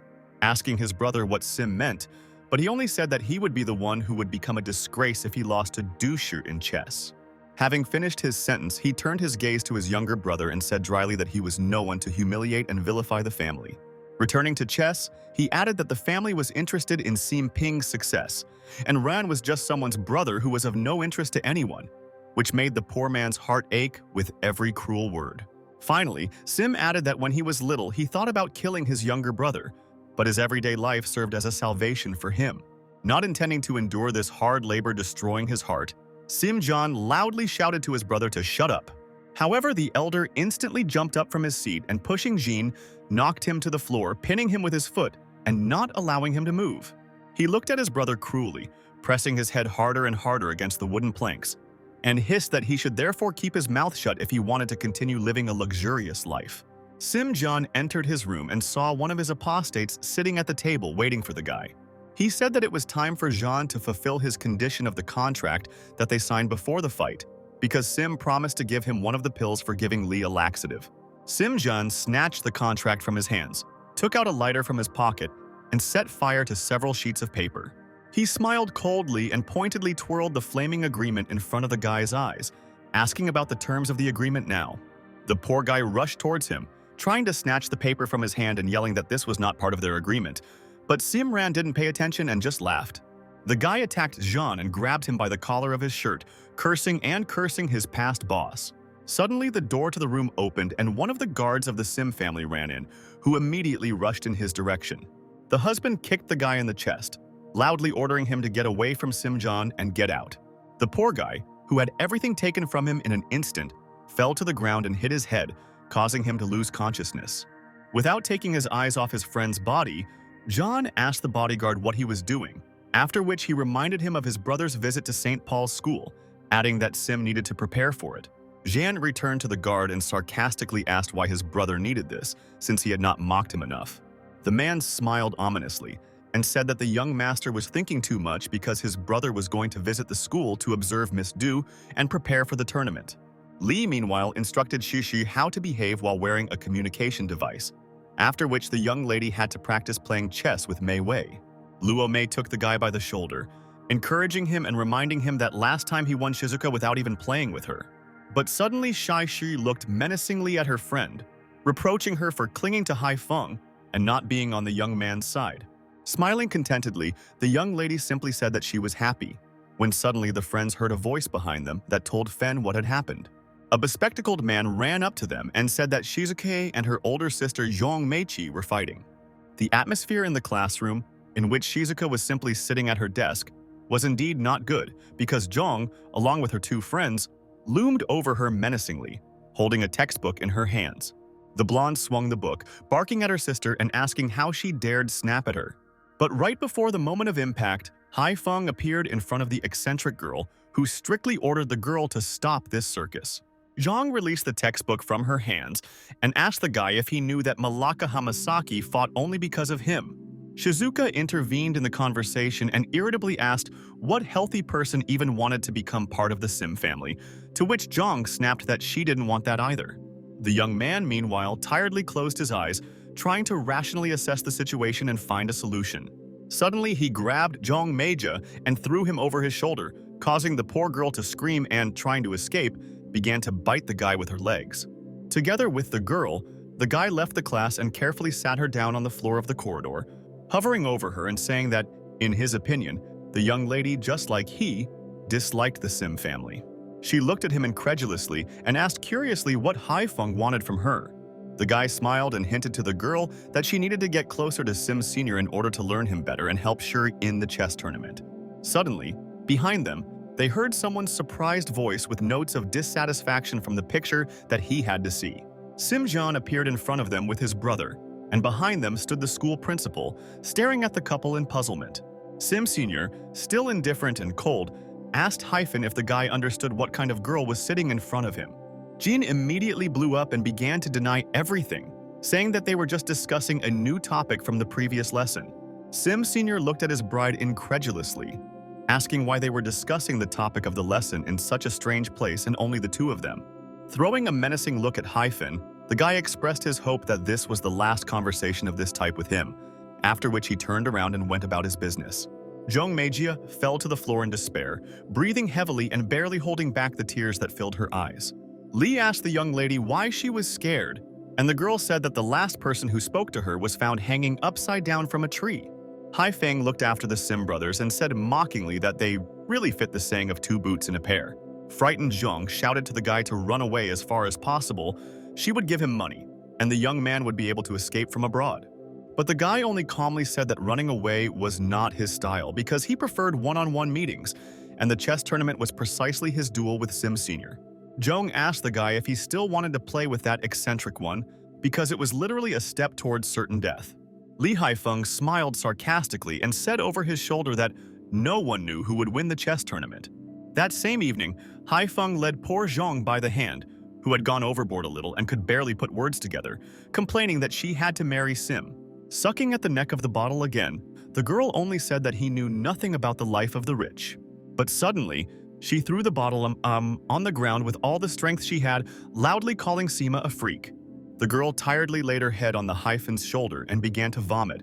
asking his brother what Sim meant, but he only said that he would be the one who would become a disgrace if he lost to Dushu in chess. Having finished his sentence, he turned his gaze to his younger brother and said dryly that he was no one to humiliate and vilify the family. Returning to chess, he added that the family was interested in Sim Ping's success, and Ran was just someone's brother who was of no interest to anyone, which made the poor man's heart ache with every cruel word. Finally, Sim added that when he was little, he thought about killing his younger brother, but his everyday life served as a salvation for him. Not intending to endure this hard labor destroying his heart, Sim Zhan loudly shouted to his brother to shut up. However, the elder instantly jumped up from his seat and pushing Jin, knocked him to the floor, pinning him with his foot and not allowing him to move. He looked at his brother cruelly, pressing his head harder and harder against the wooden planks, and hissed that he should therefore keep his mouth shut if he wanted to continue living a luxurious life. Sim Zhan entered his room and saw one of his apostates sitting at the table waiting for the guy. He said that it was time for Zhan to fulfill his condition of the contract that they signed before the fight, because Sim promised to give him one of the pills for giving Lee a laxative. Sim Zhan snatched the contract from his hands, took out a lighter from his pocket, and set fire to several sheets of paper. He smiled coldly and pointedly twirled the flaming agreement in front of the guy's eyes, asking about the terms of the agreement now. The poor guy rushed towards him, trying to snatch the paper from his hand and yelling that this was not part of their agreement, but Simran didn't pay attention and just laughed. The guy attacked Zhan and grabbed him by the collar of his shirt, cursing his past boss. Suddenly, the door to the room opened and one of the guards of the Sim family ran in, who immediately rushed in his direction. The husband kicked the guy in the chest, loudly ordering him to get away from Sim Zhan and get out. The poor guy, who had everything taken from him in an instant, fell to the ground and hit his head, causing him to lose consciousness. Without taking his eyes off his friend's body, John asked the bodyguard what he was doing, after which he reminded him of his brother's visit to St. Paul's school, adding that Sim needed to prepare for it. Jian returned to the guard and sarcastically asked why his brother needed this, since he had not mocked him enough. The man smiled ominously and said that the young master was thinking too much because his brother was going to visit the school to observe Miss Du and prepare for the tournament. Li, meanwhile, instructed Shishi how to behave while wearing a communication device, after which the young lady had to practice playing chess with Mei Wei. Luo Mei took the guy by the shoulder, encouraging him and reminding him that last time he won Shizuka without even playing with her. But suddenly Shai Shi looked menacingly at her friend, reproaching her for clinging to Haifeng and not being on the young man's side. Smiling contentedly, the young lady simply said that she was happy, when suddenly the friends heard a voice behind them that told Fen what had happened. A bespectacled man ran up to them and said that Shizuke and her older sister Zhong Meichi were fighting. The atmosphere in the classroom, in which Shizuka was simply sitting at her desk, was indeed not good because Zhong, along with her two friends, loomed over her menacingly, holding a textbook in her hands. The blonde swung the book, barking at her sister and asking how she dared snap at her. But right before the moment of impact, Hyun appeared in front of the eccentric girl, who strictly ordered the girl to stop this circus. Jong released the textbook from her hands and asked the guy if he knew that Malaka Hamasaki fought only because of him. Shizuka intervened in the conversation and irritably asked what healthy person even wanted to become part of the Sim family, to which Jong snapped that she didn't want that either. The young man, meanwhile, tiredly closed his eyes, trying to rationally assess the situation and find a solution. Suddenly, he grabbed Jong Meja and threw him over his shoulder, causing the poor girl to scream and, trying to escape, began to bite the guy with her legs. Together with the girl, the guy left the class and carefully sat her down on the floor of the corridor, hovering over her and saying that, in his opinion, the young lady, just like he, disliked the Sim family. She looked at him incredulously and asked curiously what Hyun wanted from her. The guy smiled and hinted to the girl that she needed to get closer to Sim Sr. in order to learn him better and help Shuri in the chess tournament. Suddenly, behind them, they heard someone's surprised voice with notes of dissatisfaction from the picture that he had to see. Simjan appeared in front of them with his brother, and behind them stood the school principal, staring at the couple in puzzlement. Sim Sr., still indifferent and cold, asked Hyun if the guy understood what kind of girl was sitting in front of him. Jin immediately blew up and began to deny everything, saying that they were just discussing a new topic from the previous lesson. Sim Sr. looked at his bride incredulously, asking why they were discussing the topic of the lesson in such a strange place and only the two of them. Throwing a menacing look at Hyun, the guy expressed his hope that this was the last conversation of this type with him, after which he turned around and went about his business. Jong Meijia fell to the floor in despair, breathing heavily and barely holding back the tears that filled her eyes. Lee asked the young lady why she was scared, and the girl said that the last person who spoke to her was found hanging upside down from a tree. Haifeng looked after the Sim brothers and said mockingly that they really fit the saying of two boots in a pair. Frightened Jung shouted to the guy to run away as far as possible. She would give him money, and the young man would be able to escape from abroad. But the guy only calmly said that running away was not his style because he preferred one-on-one meetings, and the chess tournament was precisely his duel with Sim Sr. Jung asked the guy if he still wanted to play with that eccentric one because it was literally a step towards certain death. Lee Haifeng smiled sarcastically and said over his shoulder that no one knew who would win the chess tournament. That same evening, Haifeng led poor Zhong by the hand, who had gone overboard a little and could barely put words together, complaining that she had to marry Sim. Sucking at the neck of the bottle again, the girl only said that he knew nothing about the life of the rich. But suddenly, she threw the bottle on the ground with all the strength she had, loudly calling Sima a freak. The girl tiredly laid her head on the Haifeng's shoulder and began to vomit,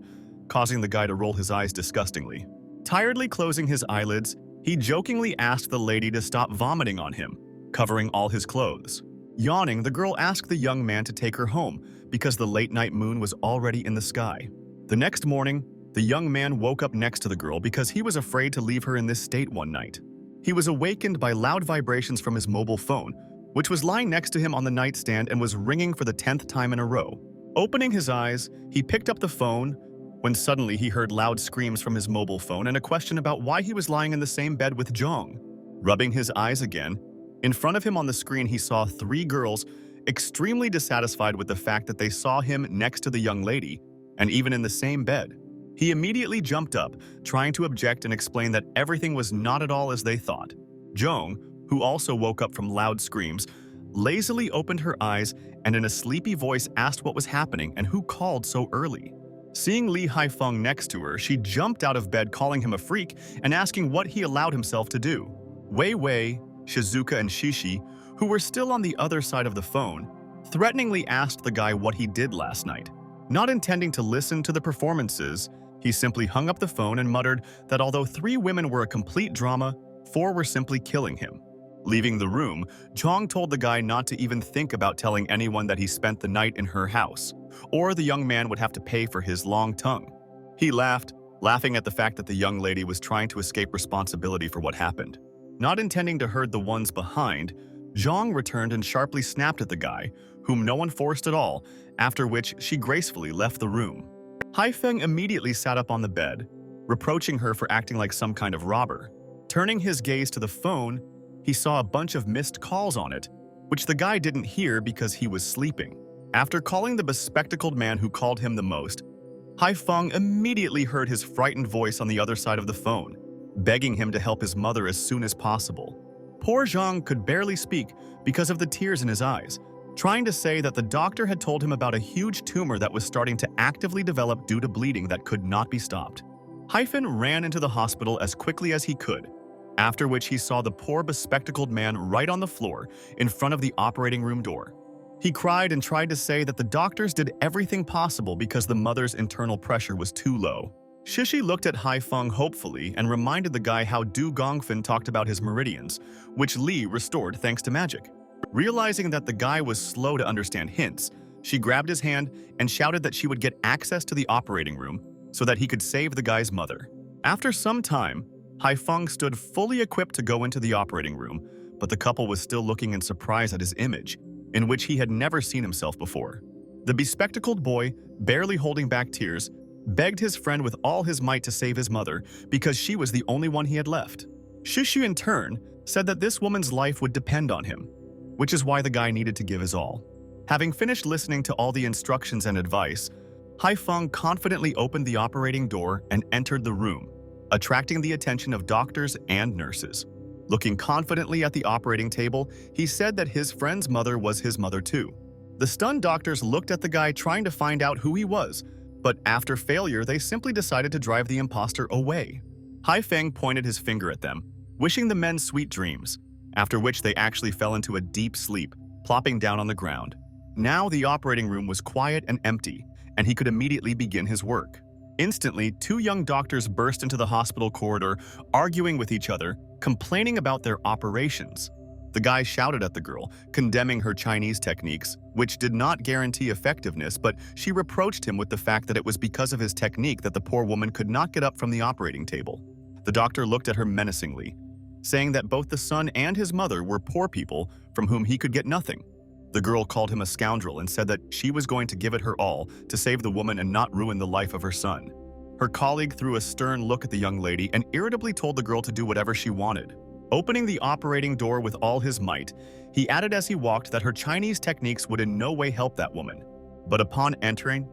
causing the guy to roll his eyes disgustingly. Tiredly closing his eyelids, he jokingly asked the lady to stop vomiting on him, covering all his clothes. Yawning, the girl asked the young man to take her home because the late-night moon was already in the sky. The next morning, the young man woke up next to the girl because he was afraid to leave her in this state one night. He was awakened by loud vibrations from his mobile phone, which was lying next to him on the nightstand and was ringing for the 10th time in a row. Opening his eyes, he picked up the phone when suddenly he heard loud screams from his mobile phone and a question about why he was lying in the same bed with Jong. Rubbing his eyes again, in front of him on the screen he saw 3 girls, extremely dissatisfied with the fact that they saw him next to the young lady, and even in the same bed. He immediately jumped up, trying to object and explain that everything was not at all as they thought. Jong, who also woke up from loud screams, lazily opened her eyes and in a sleepy voice asked what was happening and who called so early. Seeing Lee Haifeng next to her, she jumped out of bed calling him a freak and asking what he allowed himself to do. Wei Wei, Shizuka and Shishi, who were still on the other side of the phone, threateningly asked the guy what he did last night. Not intending to listen to the performances, he simply hung up the phone and muttered that although 3 women were a complete drama, 4 were simply killing him. Leaving the room, Chong told the guy not to even think about telling anyone that he spent the night in her house, or the young man would have to pay for his long tongue. He laughed, laughing at the fact that the young lady was trying to escape responsibility for what happened. Not intending to hurt the ones behind, Zhang returned and sharply snapped at the guy, whom no one forced at all, after which she gracefully left the room. Haifeng immediately sat up on the bed, reproaching her for acting like some kind of robber. Turning his gaze to the phone, he saw a bunch of missed calls on it, which the guy didn't hear because he was sleeping. After calling the bespectacled man who called him the most, Haifeng immediately heard his frightened voice on the other side of the phone, begging him to help his mother as soon as possible. Poor Zhang could barely speak because of the tears in his eyes, trying to say that the doctor had told him about a huge tumor that was starting to actively develop due to bleeding that could not be stopped. Hyphen ran into the hospital as quickly as he could, after which he saw the poor bespectacled man right on the floor in front of the operating room door. He cried and tried to say that the doctors did everything possible because the mother's internal pressure was too low. Shishi looked at Haifeng hopefully and reminded the guy how Du Gongfen talked about his meridians, which Li restored thanks to magic. Realizing that the guy was slow to understand hints, she grabbed his hand and shouted that she would get access to the operating room so that he could save the guy's mother. After some time, Haifeng stood fully equipped to go into the operating room, but the couple was still looking in surprise at his image, in which he had never seen himself before. The bespectacled boy, barely holding back tears, begged his friend with all his might to save his mother because she was the only one he had left. Shushu in turn said that this woman's life would depend on him, which is why the guy needed to give his all. Having finished listening to all the instructions and advice, Haifeng confidently opened the operating door and entered the room, attracting the attention of doctors and nurses. Looking confidently at the operating table, he said that his friend's mother was his mother too. The stunned doctors looked at the guy trying to find out who he was, but after failure, they simply decided to drive the imposter away. Haifeng pointed his finger at them, wishing the men sweet dreams, after which they actually fell into a deep sleep, plopping down on the ground. Now the operating room was quiet and empty, and he could immediately begin his work. Instantly, two young doctors burst into the hospital corridor, arguing with each other, complaining about their operations. The guy shouted at the girl, condemning her Chinese techniques, which did not guarantee effectiveness, but she reproached him with the fact that it was because of his technique that the poor woman could not get up from the operating table. The doctor looked at her menacingly, saying that both the son and his mother were poor people from whom he could get nothing. The girl called him a scoundrel and said that she was going to give it her all to save the woman and not ruin the life of her son. Her colleague threw a stern look at the young lady and irritably told the girl to do whatever she wanted. Opening the operating door with all his might, he added as he walked that her Chinese techniques would in no way help that woman. But upon entering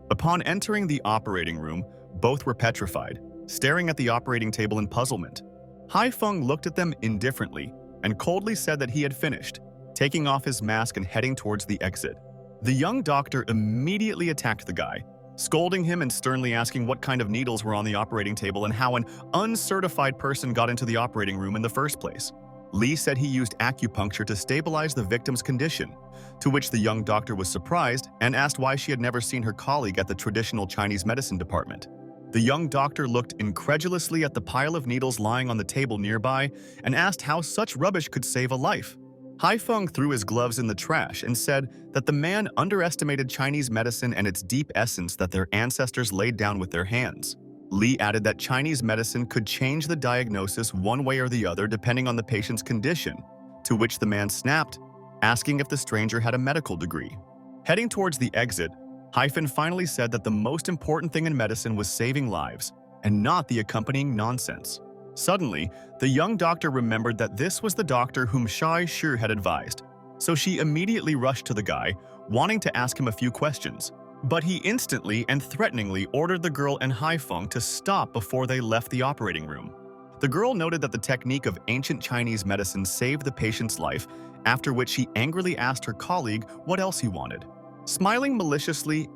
the operating room, both were petrified, staring at the operating table in puzzlement. Haifeng looked at them indifferently and coldly said that he had finished, taking off his mask and heading towards the exit. The young doctor immediately attacked the guy, scolding him and sternly asking what kind of needles were on the operating table and how an uncertified person got into the operating room in the first place. Li said he used acupuncture to stabilize the victim's condition, to which the young doctor was surprised and asked why she had never seen her colleague at the traditional Chinese medicine department. The young doctor looked incredulously at the pile of needles lying on the table nearby and asked how such rubbish could save a life. Haifeng threw his gloves in the trash and said that the man underestimated Chinese medicine and its deep essence that their ancestors laid down with their hands. Li added that Chinese medicine could change the diagnosis one way or the other depending on the patient's condition, to which the man snapped, asking if the stranger had a medical degree. Heading towards the exit, Hyphen finally said that the most important thing in medicine was saving lives, and not the accompanying nonsense. Suddenly, the young doctor remembered that this was the doctor whom Shai Shi had advised, so she immediately rushed to the guy, wanting to ask him a few questions. But he instantly and threateningly ordered the girl and Haifeng to stop before they left the operating room. The girl noted that the technique of ancient Chinese medicine saved the patient's life, after which she angrily asked her colleague what else he wanted. Smiling maliciously,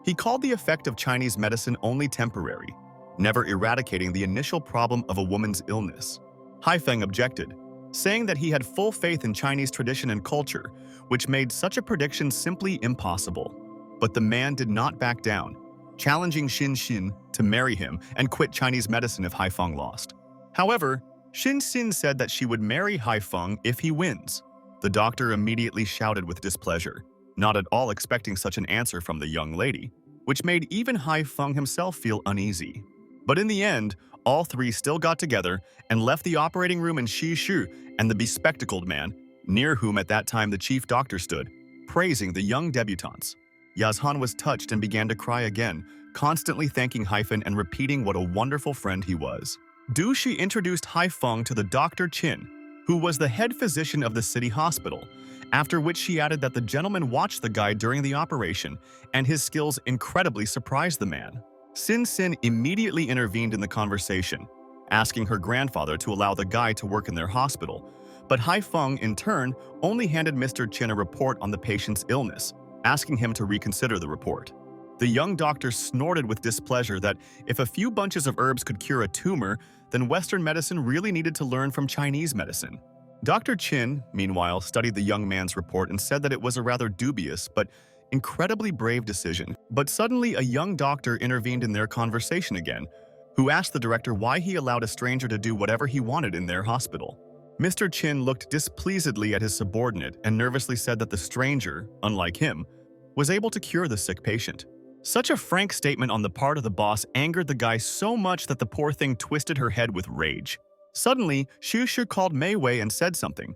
he called the effect of Chinese medicine only temporary, never eradicating the initial problem of a woman's illness. Haifeng objected, saying that he had full faith in Chinese tradition and culture, which made such a prediction simply impossible. But the man did not back down, challenging Xin to marry him and quit Chinese medicine if Haifeng lost. However, Xin said that she would marry Haifeng if he wins. The doctor immediately shouted with displeasure, not at all expecting such an answer from the young lady, which made even Haifeng himself feel uneasy. But in the end, all three still got together and left the operating room in Shishu and the bespectacled man, near whom at that time the chief doctor stood, praising the young debutantes. Yazhan was touched and began to cry again, constantly thanking Hyphen and repeating what a wonderful friend he was. Du Shi introduced Haifeng to the Dr. Qin, who was the head physician of the city hospital, after which she added that the gentleman watched the guy during the operation and his skills incredibly surprised the man. Sin immediately intervened in the conversation, asking her grandfather to allow the guy to work in their hospital, but Hyun, in turn, only handed Mr. Chin a report on the patient's illness, asking him to reconsider the report. The young doctor snorted with displeasure that if a few bunches of herbs could cure a tumor, then Western medicine really needed to learn from Chinese medicine. Dr. Chin, meanwhile, studied the young man's report and said that it was a rather dubious but incredibly brave decision. But suddenly, a young doctor intervened in their conversation again, who asked the director why he allowed a stranger to do whatever he wanted in their hospital. Mr. Chin looked displeasedly at his subordinate and nervously said that the stranger, unlike him, was able to cure the sick patient. Such a frank statement on the part of the boss angered the guy so much that the poor thing twisted her head with rage. Suddenly, Shushu called Mei Wei and said something,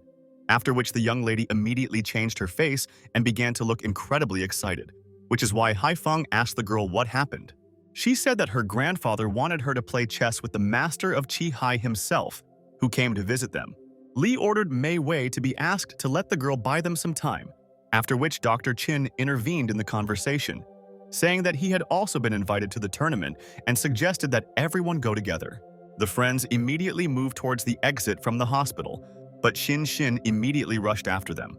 after which the young lady immediately changed her face and began to look incredibly excited, which is why Hyun asked the girl what happened. She said that her grandfather wanted her to play chess with the master of Chi Hai himself, who came to visit them. Lee ordered Mei Wei to be asked to let the girl buy them some time, after which Dr. Chin intervened in the conversation, saying that he had also been invited to the tournament and suggested that everyone go together. The friends immediately moved towards the exit from the hospital, but Shin immediately rushed after them,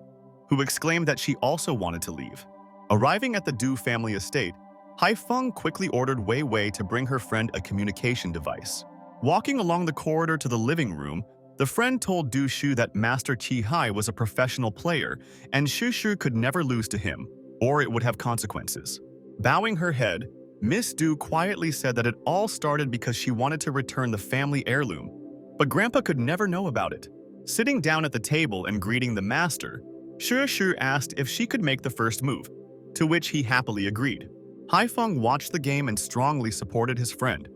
who exclaimed that she also wanted to leave. Arriving at the Du family estate, Hyun quickly ordered Wei Wei to bring her friend a communication device. Walking along the corridor to the living room, the friend told Du Shu that Master Chi Hai was a professional player and Shu could never lose to him, or it would have consequences. Bowing her head, Miss Du quietly said that it all started because she wanted to return the family heirloom, but Grandpa could never know about it. Sitting down at the table and greeting the master, Shu asked if she could make the first move, to which he happily agreed. Hyun watched the game and strongly supported his friend,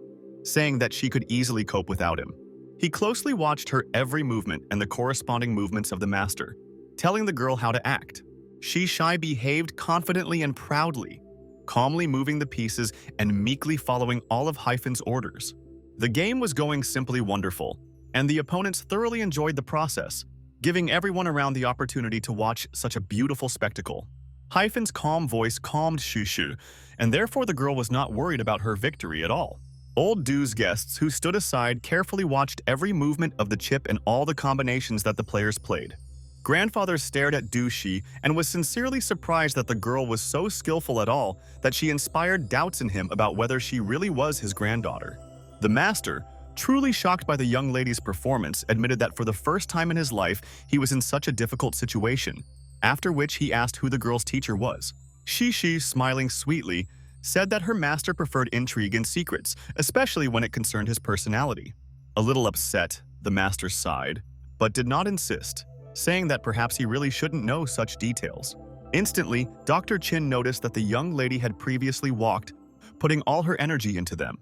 saying that she could easily cope without him. He closely watched her every movement and the corresponding movements of the master, telling the girl how to act. Shai behaved confidently and proudly, calmly moving the pieces and meekly following all of Hyun's orders. The game was going simply wonderful, and the opponents thoroughly enjoyed the process, giving everyone around the opportunity to watch such a beautiful spectacle. Hyun's calm voice calmed Shu, and therefore the girl was not worried about her victory at all. Old Du's guests who stood aside carefully watched every movement of the chip and all the combinations that the players played. Grandfather stared at Du Shi and was sincerely surprised that the girl was so skillful at all that she inspired doubts in him about whether she really was his granddaughter. The master, truly shocked by the young lady's performance, admitted that for the first time in his life he was in such a difficult situation, after which he asked who the girl's teacher was. Shi, smiling sweetly, said that her master preferred intrigue and secrets, especially when it concerned his personality. A little upset, the master sighed, but did not insist, saying that perhaps he really shouldn't know such details. Instantly, Dr. Chin noticed that the young lady had previously walked, putting all her energy into them,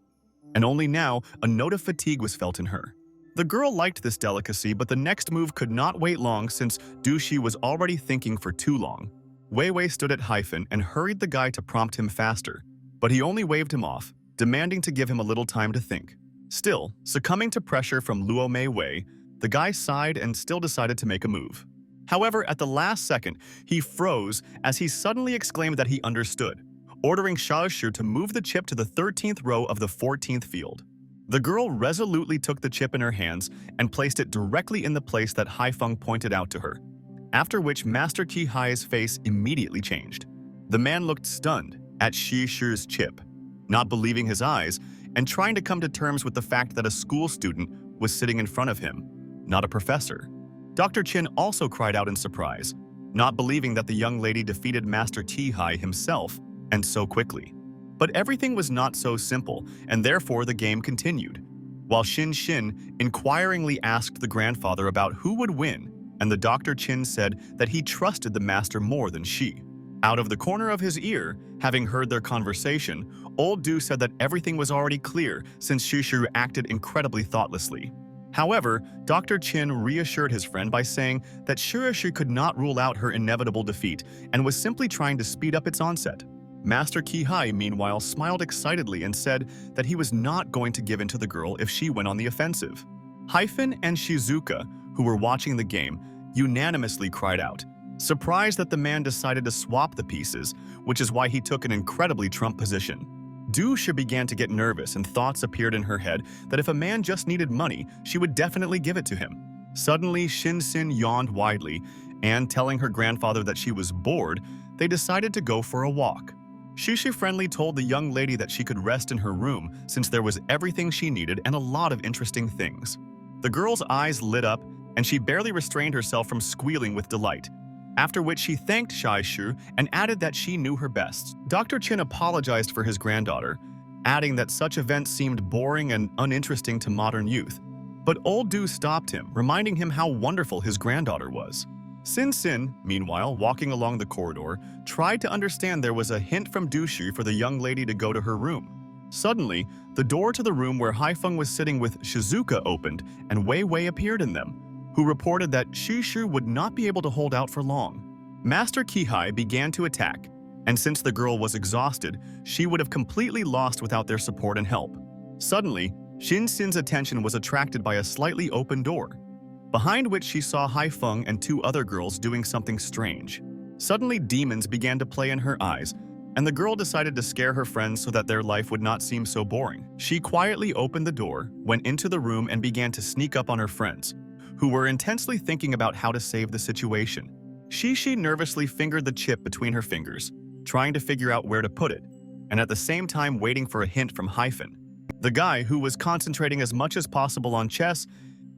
and only now a note of fatigue was felt in her. The girl liked this delicacy, but the next move could not wait long since Du Shi was already thinking for too long. Wei Wei stood at Hyun and hurried the guy to prompt him faster, but he only waved him off, demanding to give him a little time to think. Still, succumbing to pressure from Luo Mei Wei, the guy sighed and still decided to make a move. However, at the last second, he froze as he suddenly exclaimed that he understood, ordering Shu to move the chip to the 13th row of the 14th field. The girl resolutely took the chip in her hands and placed it directly in the place that Hyun pointed out to her, after which Master Chi Hai's face immediately changed. The man looked stunned at Shu's chip, not believing his eyes and trying to come to terms with the fact that a school student was sitting in front of him, not a professor. Dr. Chin also cried out in surprise, not believing that the young lady defeated Master Chi Hai himself, and so quickly. But everything was not so simple, and therefore the game continued, while Shin inquiringly asked the grandfather about who would win, and the Dr. Chin said that he trusted the master more than she. Out of the corner of his ear, having heard their conversation, old Du said that everything was already clear since Shu acted incredibly thoughtlessly. However, Dr. Chin reassured his friend by saying that Shu could not rule out her inevitable defeat and was simply trying to speed up its onset. Master Chi Hai, meanwhile, smiled excitedly and said that he was not going to give in to the girl if she went on the offensive. Hyun and Shizuka, who were watching the game, unanimously cried out, surprised that the man decided to swap the pieces, which is why he took an incredibly trump position. Dusha began to get nervous and thoughts appeared in her head that if a man just needed money, she would definitely give it to him. Suddenly, Shin-sin yawned widely, and telling her grandfather that she was bored, they decided to go for a walk. Shishi-friendly told the young lady that she could rest in her room since there was everything she needed and a lot of interesting things. The girl's eyes lit up, and she barely restrained herself from squealing with delight, after which she thanked Shai-shu and added that she knew her best. Dr. Chin apologized for his granddaughter, adding that such events seemed boring and uninteresting to modern youth. But old Du stopped him, reminding him how wonderful his granddaughter was. Sin-sin, meanwhile, walking along the corridor, tried to understand there was a hint from Dushu for the young lady to go to her room. Suddenly, the door to the room where Haifeng was sitting with Shizuka opened, and Wei Wei appeared in them, who reported that Shishu would not be able to hold out for long. Master Kihai began to attack, and since the girl was exhausted, she would have completely lost without their support and help. Suddenly, Shin-sin's attention was attracted by a slightly open door, behind which she saw Haifeng and two other girls doing something strange. Suddenly, demons began to play in her eyes, and the girl decided to scare her friends so that their life would not seem so boring. She quietly opened the door, went into the room, and began to sneak up on her friends, who were intensely thinking about how to save the situation. Shishi nervously fingered the chip between her fingers, trying to figure out where to put it, and at the same time waiting for a hint from Hyphen. The guy, who was concentrating as much as possible on chess,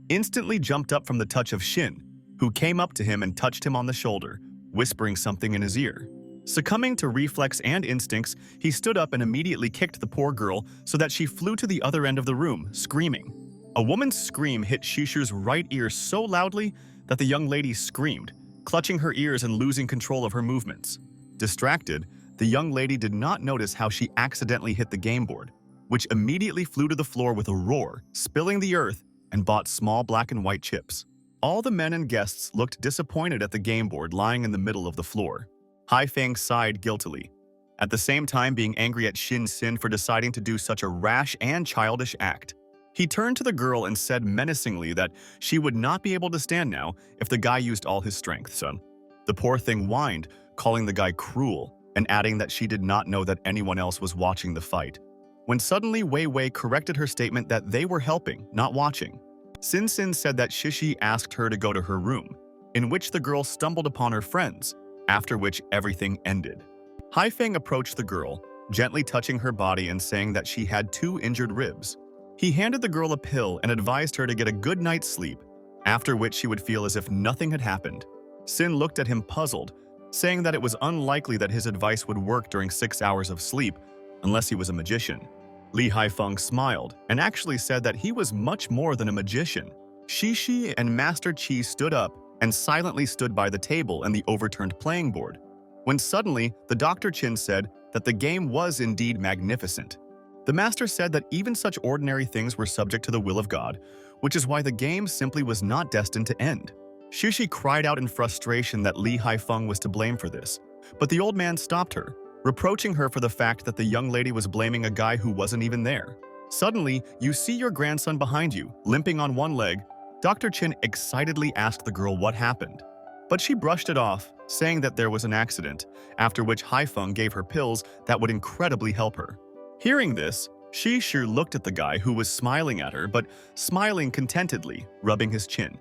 instantly jumped up from the touch of Shin, who came up to him and touched him on the shoulder, whispering something in his ear. Succumbing to reflex and instincts, he stood up and immediately kicked the poor girl so that she flew to the other end of the room, screaming. A woman's scream hit Shishu's right ear so loudly that the young lady screamed, clutching her ears and losing control of her movements. Distracted, the young lady did not notice how she accidentally hit the game board, which immediately flew to the floor with a roar, spilling the earth and bought small black and white chips. All the men and guests looked disappointed at the game board lying in the middle of the floor. Haifeng sighed guiltily, at the same time being angry at Shin-sin for deciding to do such a rash and childish act. He turned to the girl and said menacingly that she would not be able to stand now if the guy used all his strength, son. The poor thing whined, calling the guy cruel and adding that she did not know that anyone else was watching the fight. When suddenly Wei Wei corrected her statement that they were helping, not watching. Sin-sin said that Shishi asked her to go to her room, in which the girl stumbled upon her friends, after which everything ended. Haifeng approached the girl, gently touching her body and saying that she had 2 injured ribs. He handed the girl a pill and advised her to get a good night's sleep, after which she would feel as if nothing had happened. Sin looked at him puzzled, saying that it was unlikely that his advice would work during 6 hours of sleep, unless he was a magician. Li Haifeng smiled and actually said that he was much more than a magician. Shishi and Master Qi stood up and silently stood by the table and the overturned playing board, when suddenly the Dr. Chin said that the game was indeed magnificent. The master said that even such ordinary things were subject to the will of God, which is why the game simply was not destined to end. Shishi cried out in frustration that Li Haifeng was to blame for this, but the old man stopped her, reproaching her for the fact that the young lady was blaming a guy who wasn't even there. Suddenly, you see your grandson behind you, limping on one leg. Dr. Chin excitedly asked the girl what happened, but she brushed it off, saying that there was an accident, after which Haifeng gave her pills that would incredibly help her. Hearing this, Shishu looked at the guy who was smiling at her, but smiling contentedly, rubbing his chin.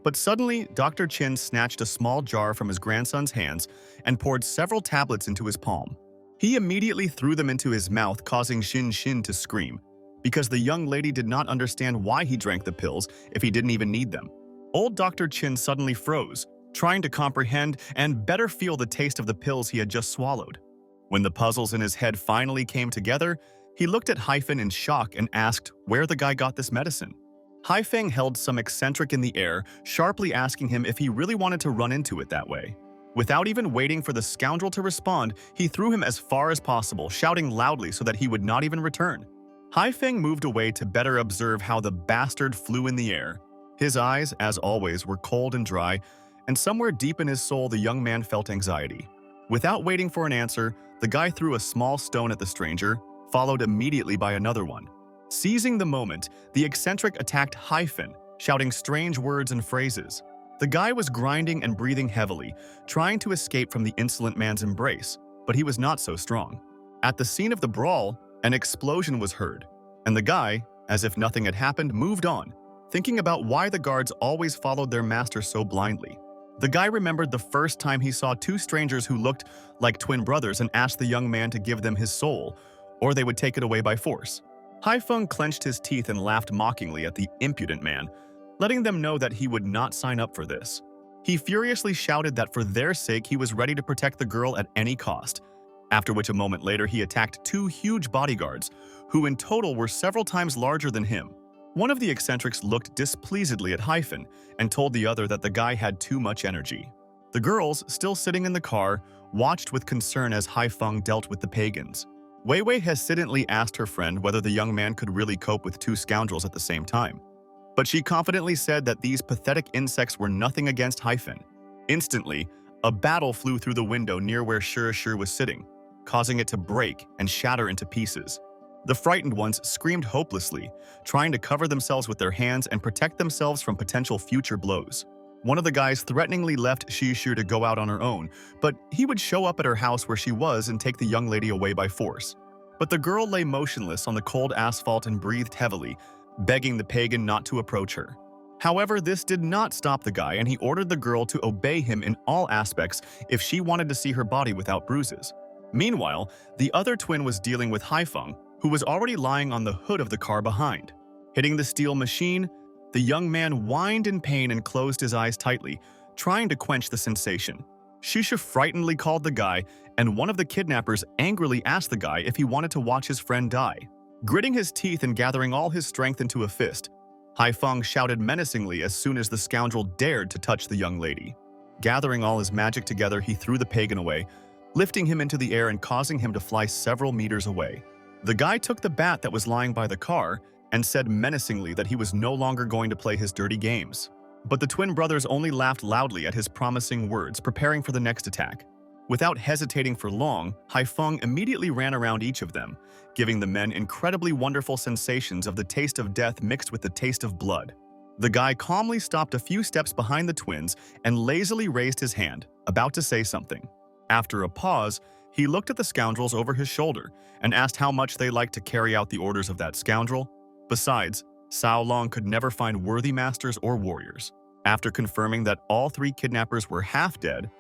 But suddenly, Dr. Chin snatched a small jar from his grandson's hands and poured several tablets into his palm. He immediately threw them into his mouth, causing Shin to scream, because the young lady did not understand why he drank the pills if he didn't even need them. Old Dr. Chin suddenly froze, trying to comprehend and better feel the taste of the pills he had just swallowed. When the puzzles in his head finally came together, he looked at Hyphen in shock and asked where the guy got this medicine. Haifeng held some eccentric in the air, sharply asking him if he really wanted to run into it that way. Without even waiting for the scoundrel to respond, he threw him as far as possible, shouting loudly so that he would not even return. Haifeng moved away to better observe how the bastard flew in the air. His eyes, as always, were cold and dry, and somewhere deep in his soul the young man felt anxiety. Without waiting for an answer, the guy threw a small stone at the stranger, followed immediately by another one. Seizing the moment, the eccentric attacked Hyphen, shouting strange words and phrases. The guy was grinding and breathing heavily, trying to escape from the insolent man's embrace, but he was not so strong. At the scene of the brawl, an explosion was heard, and the guy, as if nothing had happened, moved on, thinking about why the guards always followed their master so blindly. The guy remembered the first time he saw two strangers who looked like twin brothers and asked the young man to give them his soul, or they would take it away by force. Hyun clenched his teeth and laughed mockingly at the impudent man, letting them know that he would not sign up for this. He furiously shouted that for their sake he was ready to protect the girl at any cost, after which a moment later he attacked two huge bodyguards, who in total were several times larger than him. One of the eccentrics looked displeasedly at Hyun and told the other that the guy had too much energy. The girls, still sitting in the car, watched with concern as Hyun dealt with the pagans. Wei Wei hesitantly asked her friend whether the young man could really cope with two scoundrels at the same time. But she confidently said that these pathetic insects were nothing against Hyun. Instantly, a battle flew through the window near where Shir was sitting, causing it to break and shatter into pieces. The frightened ones screamed hopelessly, trying to cover themselves with their hands and protect themselves from potential future blows. One of the guys threateningly left Shir to go out on her own, but he would show up at her house where she was and take the young lady away by force. But the girl lay motionless on the cold asphalt and breathed heavily, begging the pagan not to approach her. However, this did not stop the guy, and he ordered the girl to obey him in all aspects if she wanted to see her body without bruises. Meanwhile, the other twin was dealing with Hyun, who was already lying on the hood of the car behind. Hitting the steel machine, the young man whined in pain and closed his eyes tightly, trying to quench the sensation. Shusha frightenedly called the guy, and one of the kidnappers angrily asked the guy if he wanted to watch his friend die. Gritting his teeth and gathering all his strength into a fist, Hyun shouted menacingly as soon as the scoundrel dared to touch the young lady. Gathering all his magic together, he threw the pagan away, lifting him into the air and causing him to fly several meters away. The guy took the bat that was lying by the car and said menacingly that he was no longer going to play his dirty games. But the twin brothers only laughed loudly at his promising words, preparing for the next attack. Without hesitating for long, Hyun immediately ran around each of them, giving the men incredibly wonderful sensations of the taste of death mixed with the taste of blood. The guy calmly stopped a few steps behind the twins and lazily raised his hand, about to say something. After a pause, he looked at the scoundrels over his shoulder and asked how much they liked to carry out the orders of that scoundrel. Besides, Sao Long could never find worthy masters or warriors. After confirming that all three kidnappers were half dead,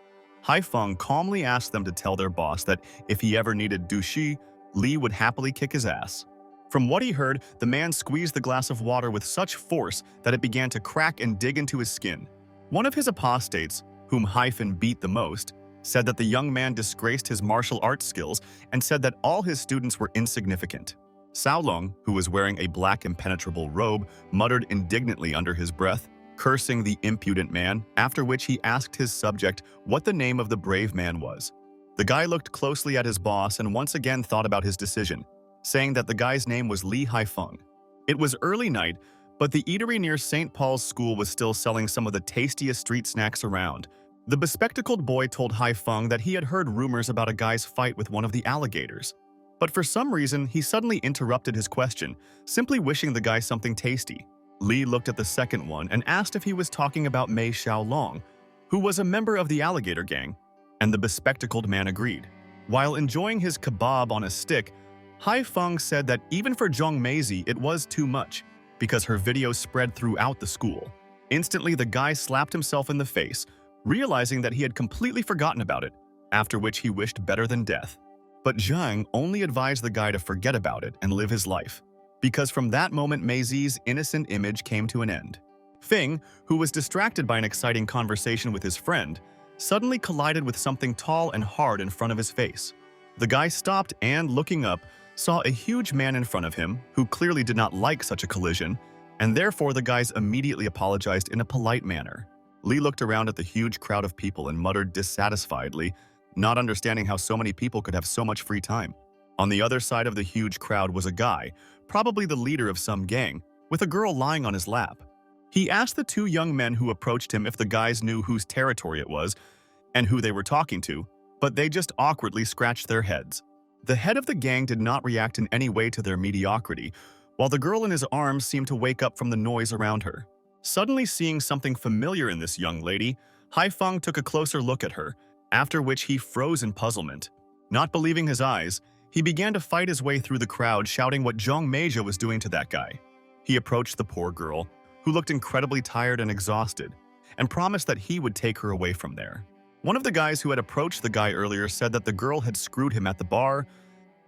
Hyun calmly asked them to tell their boss that if he ever needed dushi, Lee would happily kick his ass. From what he heard, the man squeezed the glass of water with such force that it began to crack and dig into his skin. One of his apostates, whom Hyun beat the most, said that the young man disgraced his martial arts skills and said that all his students were insignificant. Sao Long, who was wearing a black impenetrable robe, muttered indignantly under his breath, cursing the impudent man, after which he asked his subject what the name of the brave man was. The guy looked closely at his boss and once again thought about his decision, saying that the guy's name was Lee Hyun. It was early night, but the eatery near St. Paul's School was still selling some of the tastiest street snacks around. The bespectacled boy told Hyun that he had heard rumors about a guy's fight with one of the alligators. But for some reason, he suddenly interrupted his question, simply wishing the guy something tasty. Lee looked at the second one and asked if he was talking about Mei Xiaolong, who was a member of the alligator gang, and the bespectacled man agreed. While enjoying his kebab on a stick, Hyun said that even for Zhong Meizi it was too much, because her videos spread throughout the school. Instantly, the guy slapped himself in the face, realizing that he had completely forgotten about it, after which he wished better than death. But Zhang only advised the guy to forget about it and live his life, because from that moment Meizi's innocent image came to an end. Fing, who was distracted by an exciting conversation with his friend, suddenly collided with something tall and hard in front of his face. The guy stopped and, looking up, saw a huge man in front of him who clearly did not like such a collision, and therefore the guys immediately apologized in a polite manner. Lee looked around at the huge crowd of people and muttered dissatisfiedly, not understanding how so many people could have so much free time. On the other side of the huge crowd was a guy, probably the leader of some gang, with a girl lying on his lap. He asked the two young men who approached him if the guys knew whose territory it was and who they were talking to, but they just awkwardly scratched their heads. The head of the gang did not react in any way to their mediocrity, while the girl in his arms seemed to wake up from the noise around her. Suddenly seeing something familiar in this young lady, Haifeng took a closer look at her, after which he froze in puzzlement. Not believing his eyes, he began to fight his way through the crowd, shouting what Zhong Meijia was doing to that guy. He approached the poor girl, who looked incredibly tired and exhausted, and promised that he would take her away from there. One of the guys who had approached the guy earlier said that the girl had screwed him at the bar,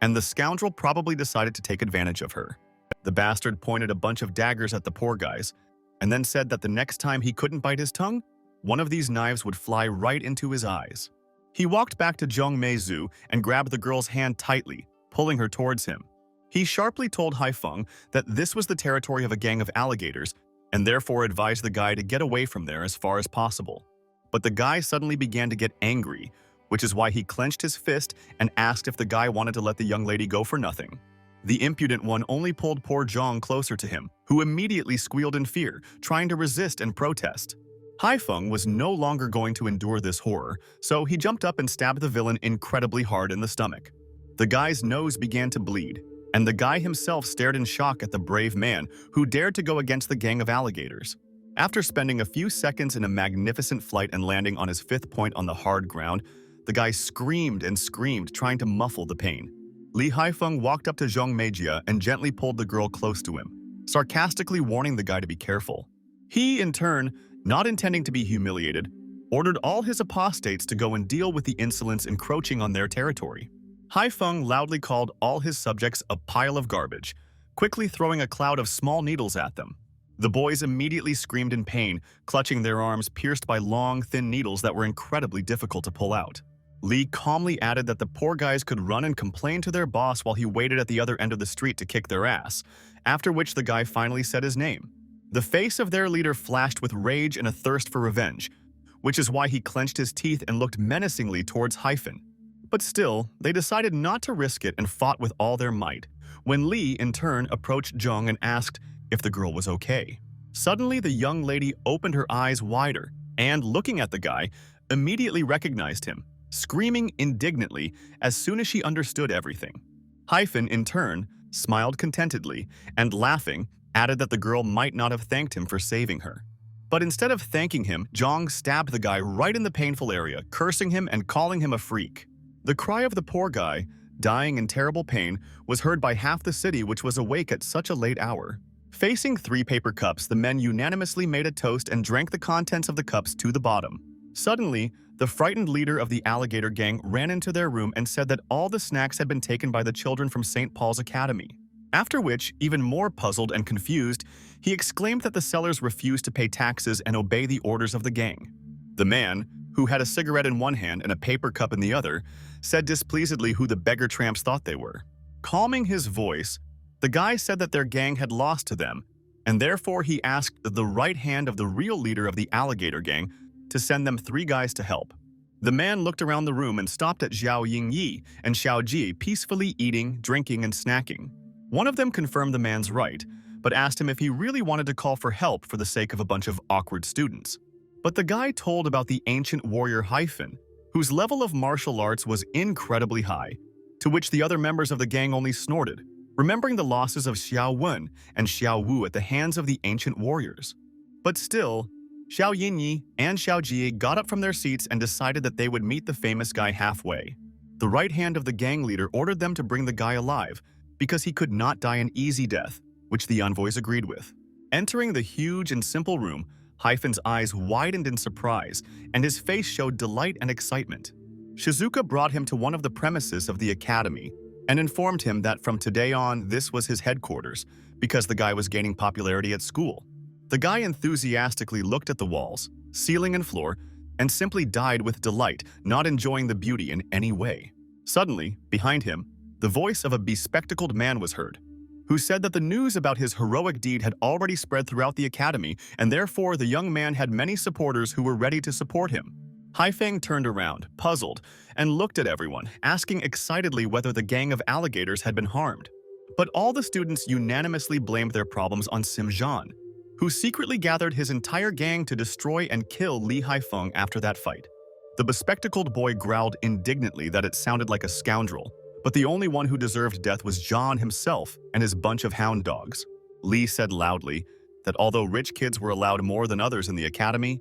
and the scoundrel probably decided to take advantage of her. The bastard pointed a bunch of daggers at the poor guys, and then said that the next time he couldn't bite his tongue, one of these knives would fly right into his eyes. He walked back to Zhong Meizu and grabbed the girl's hand tightly, pulling her towards him. He sharply told Haifeng that this was the territory of a gang of alligators, and therefore advised the guy to get away from there as far as possible. But the guy suddenly began to get angry, which is why he clenched his fist and asked if the guy wanted to let the young lady go for nothing. The impudent one only pulled poor Zhong closer to him, who immediately squealed in fear, trying to resist and protest. Haifeng was no longer going to endure this horror, so he jumped up and stabbed the villain incredibly hard in the stomach. The guy's nose began to bleed, and the guy himself stared in shock at the brave man who dared to go against the gang of alligators. After spending a few seconds in a magnificent flight and landing on his fifth point on the hard ground, the guy screamed and screamed, trying to muffle the pain. Li Haifeng walked up to Zhong Meijia and gently pulled the girl close to him, sarcastically warning the guy to be careful. He, in turn, not intending to be humiliated, ordered all his apostates to go and deal with the insolence encroaching on their territory. Haifeng loudly called all his subjects a pile of garbage, quickly throwing a cloud of small needles at them. The boys immediately screamed in pain, clutching their arms pierced by long, thin needles that were incredibly difficult to pull out. Li calmly added that the poor guys could run and complain to their boss while he waited at the other end of the street to kick their ass, after which the guy finally said his name. The face of their leader flashed with rage and a thirst for revenge, which is why he clenched his teeth and looked menacingly towards Hyun. But still, they decided not to risk it and fought with all their might, when Li, in turn, approached Zhong and asked if the girl was okay. Suddenly, the young lady opened her eyes wider and, looking at the guy, immediately recognized him, screaming indignantly as soon as she understood everything. Hyun, in turn, smiled contentedly and, laughing, added that the girl might not have thanked him for saving her. But instead of thanking him, Zhong stabbed the guy right in the painful area, cursing him and calling him a freak. The cry of the poor guy, dying in terrible pain, was heard by half the city, which was awake at such a late hour. Facing 3 paper cups, the men unanimously made a toast and drank the contents of the cups to the bottom. Suddenly, the frightened leader of the alligator gang ran into their room and said that all the snacks had been taken by the children from St. Paul's Academy. After which, even more puzzled and confused, he exclaimed that the sellers refused to pay taxes and obey the orders of the gang. The man, who had a cigarette in one hand and a paper cup in the other, said displeasedly who the beggar tramps thought they were. Calming his voice, the guy said that their gang had lost to them, and therefore he asked the right hand of the real leader of the alligator gang to send them 3 guys to help. The man looked around the room and stopped at Xiao Yingyi and Xiao Ji peacefully eating, drinking, and snacking. One of them confirmed the man's right, but asked him if he really wanted to call for help for the sake of a bunch of awkward students. But the guy told about the ancient warrior Hyun, whose level of martial arts was incredibly high, to which the other members of the gang only snorted, remembering the losses of Xiao Wen and Xiao Wu at the hands of the ancient warriors. But still, Xiao Yinyi and Xiao Ji got up from their seats and decided that they would meet the famous guy halfway. The right hand of the gang leader ordered them to bring the guy alive, because he could not die an easy death, which the envoys agreed with. Entering the huge and simple room, Hyun's eyes widened in surprise, and his face showed delight and excitement. Shizuka brought him to one of the premises of the academy and informed him that from today on this was his headquarters, because the guy was gaining popularity at school. The guy enthusiastically looked at the walls, ceiling and floor, and simply died with delight, not enjoying the beauty in any way. Suddenly, behind him, the voice of a bespectacled man was heard, who said that the news about his heroic deed had already spread throughout the academy, and therefore the young man had many supporters who were ready to support him. Haifeng turned around, puzzled, and looked at everyone, asking excitedly whether the gang of alligators had been harmed. But all the students unanimously blamed their problems on Simjan, who secretly gathered his entire gang to destroy and kill Li Haifeng after that fight. The bespectacled boy growled indignantly that it sounded like a scoundrel, but the only one who deserved death was John himself and his bunch of hound dogs. Li said loudly that although rich kids were allowed more than others in the academy,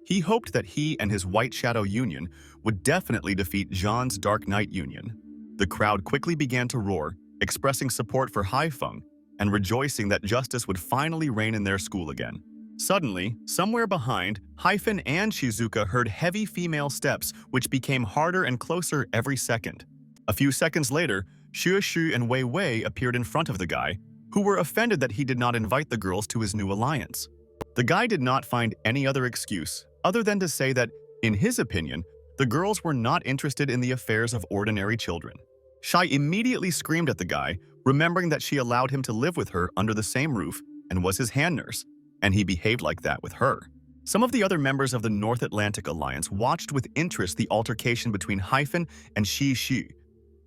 he hoped that he and his White Shadow Union would definitely defeat Jean's Dark Knight Union. The crowd quickly began to roar, expressing support for Haifeng and rejoicing that justice would finally reign in their school again. Suddenly, somewhere behind, Hyun and Shizuka heard heavy female steps which became harder and closer every second. A few seconds later, Shu and Wei Wei appeared in front of the guy, who were offended that he did not invite the girls to his new alliance. The guy did not find any other excuse other than to say that, in his opinion, the girls were not interested in the affairs of ordinary children. Shai immediately screamed at the guy, remembering that she allowed him to live with her under the same roof and was his hand nurse, and he behaved like that with her. Some of the other members of the North Atlantic Alliance watched with interest the altercation between Hyun and Shi,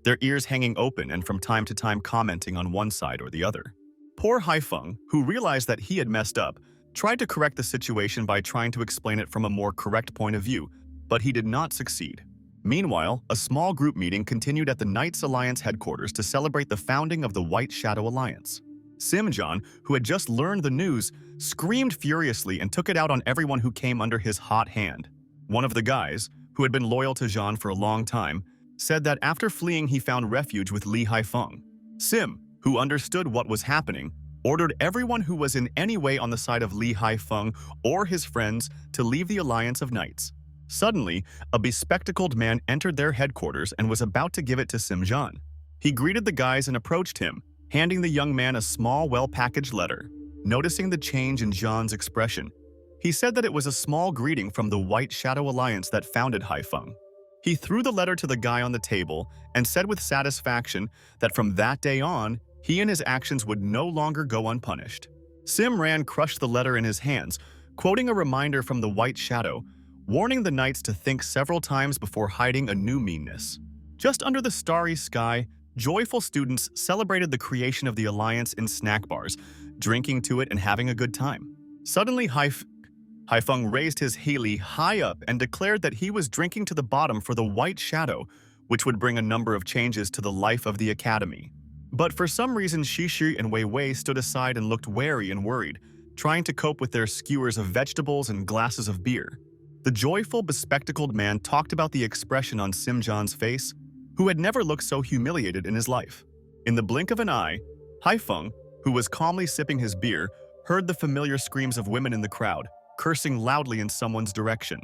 their ears hanging open and from time to time commenting on one side or the other. Poor Haifeng, who realized that he had messed up, tried to correct the situation by trying to explain it from a more correct point of view, but he did not succeed. Meanwhile, a small group meeting continued at the Knights Alliance headquarters to celebrate the founding of the White Shadow Alliance. Simjan, who had just learned the news, screamed furiously and took it out on everyone who came under his hot hand. One of the guys, who had been loyal to Jean for a long time, said that after fleeing he found refuge with Li Haifeng. Sim, who understood what was happening, ordered everyone who was in any way on the side of Li Haifeng or his friends to leave the Alliance of Knights. Suddenly, a bespectacled man entered their headquarters and was about to give it to Simjan. He greeted the guys and approached him, handing the young man a small, well-packaged letter. Noticing the change in Jean's expression, he said that it was a small greeting from the White Shadow Alliance that founded Haifeng. He threw the letter to the guy on the table and said with satisfaction that from that day on, he and his actions would no longer go unpunished. Simran crushed the letter in his hands, quoting a reminder from the White Shadow, warning the knights to think several times before hiding a new meanness. Just under the starry sky, joyful students celebrated the creation of the Alliance in snack bars, drinking to it and having a good time. Suddenly, Haifeng raised his Healy high up and declared that he was drinking to the bottom for the White Shadow, which would bring a number of changes to the life of the academy. But for some reason, Shi and Wei Wei stood aside and looked wary and worried, trying to cope with their skewers of vegetables and glasses of beer. The joyful, bespectacled man talked about the expression on Simjan's face, who had never looked so humiliated in his life. In the blink of an eye, Haifeng, who was calmly sipping his beer, heard the familiar screams of women in the crowd, cursing loudly in someone's direction.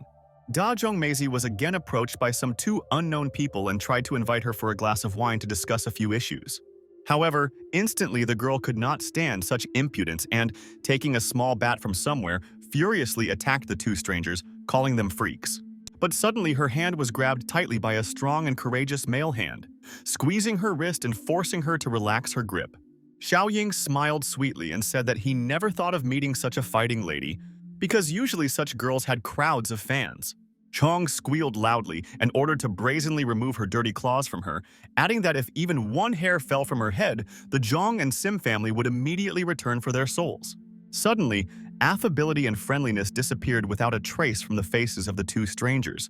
Da Zhongmeizi was again approached by some two unknown people and tried to invite her for a glass of wine to discuss a few issues. However, instantly the girl could not stand such impudence and, taking a small bat from somewhere, furiously attacked the two strangers, calling them freaks. But suddenly her hand was grabbed tightly by a strong and courageous male hand, squeezing her wrist and forcing her to relax her grip. Xiaoying smiled sweetly and said that he never thought of meeting such a fighting lady, because usually such girls had crowds of fans. Chong squealed loudly and ordered to brazenly remove her dirty claws from her, adding that if even one hair fell from her head, the Zhong and Sim family would immediately return for their souls. Suddenly, affability and friendliness disappeared without a trace from the faces of the two strangers,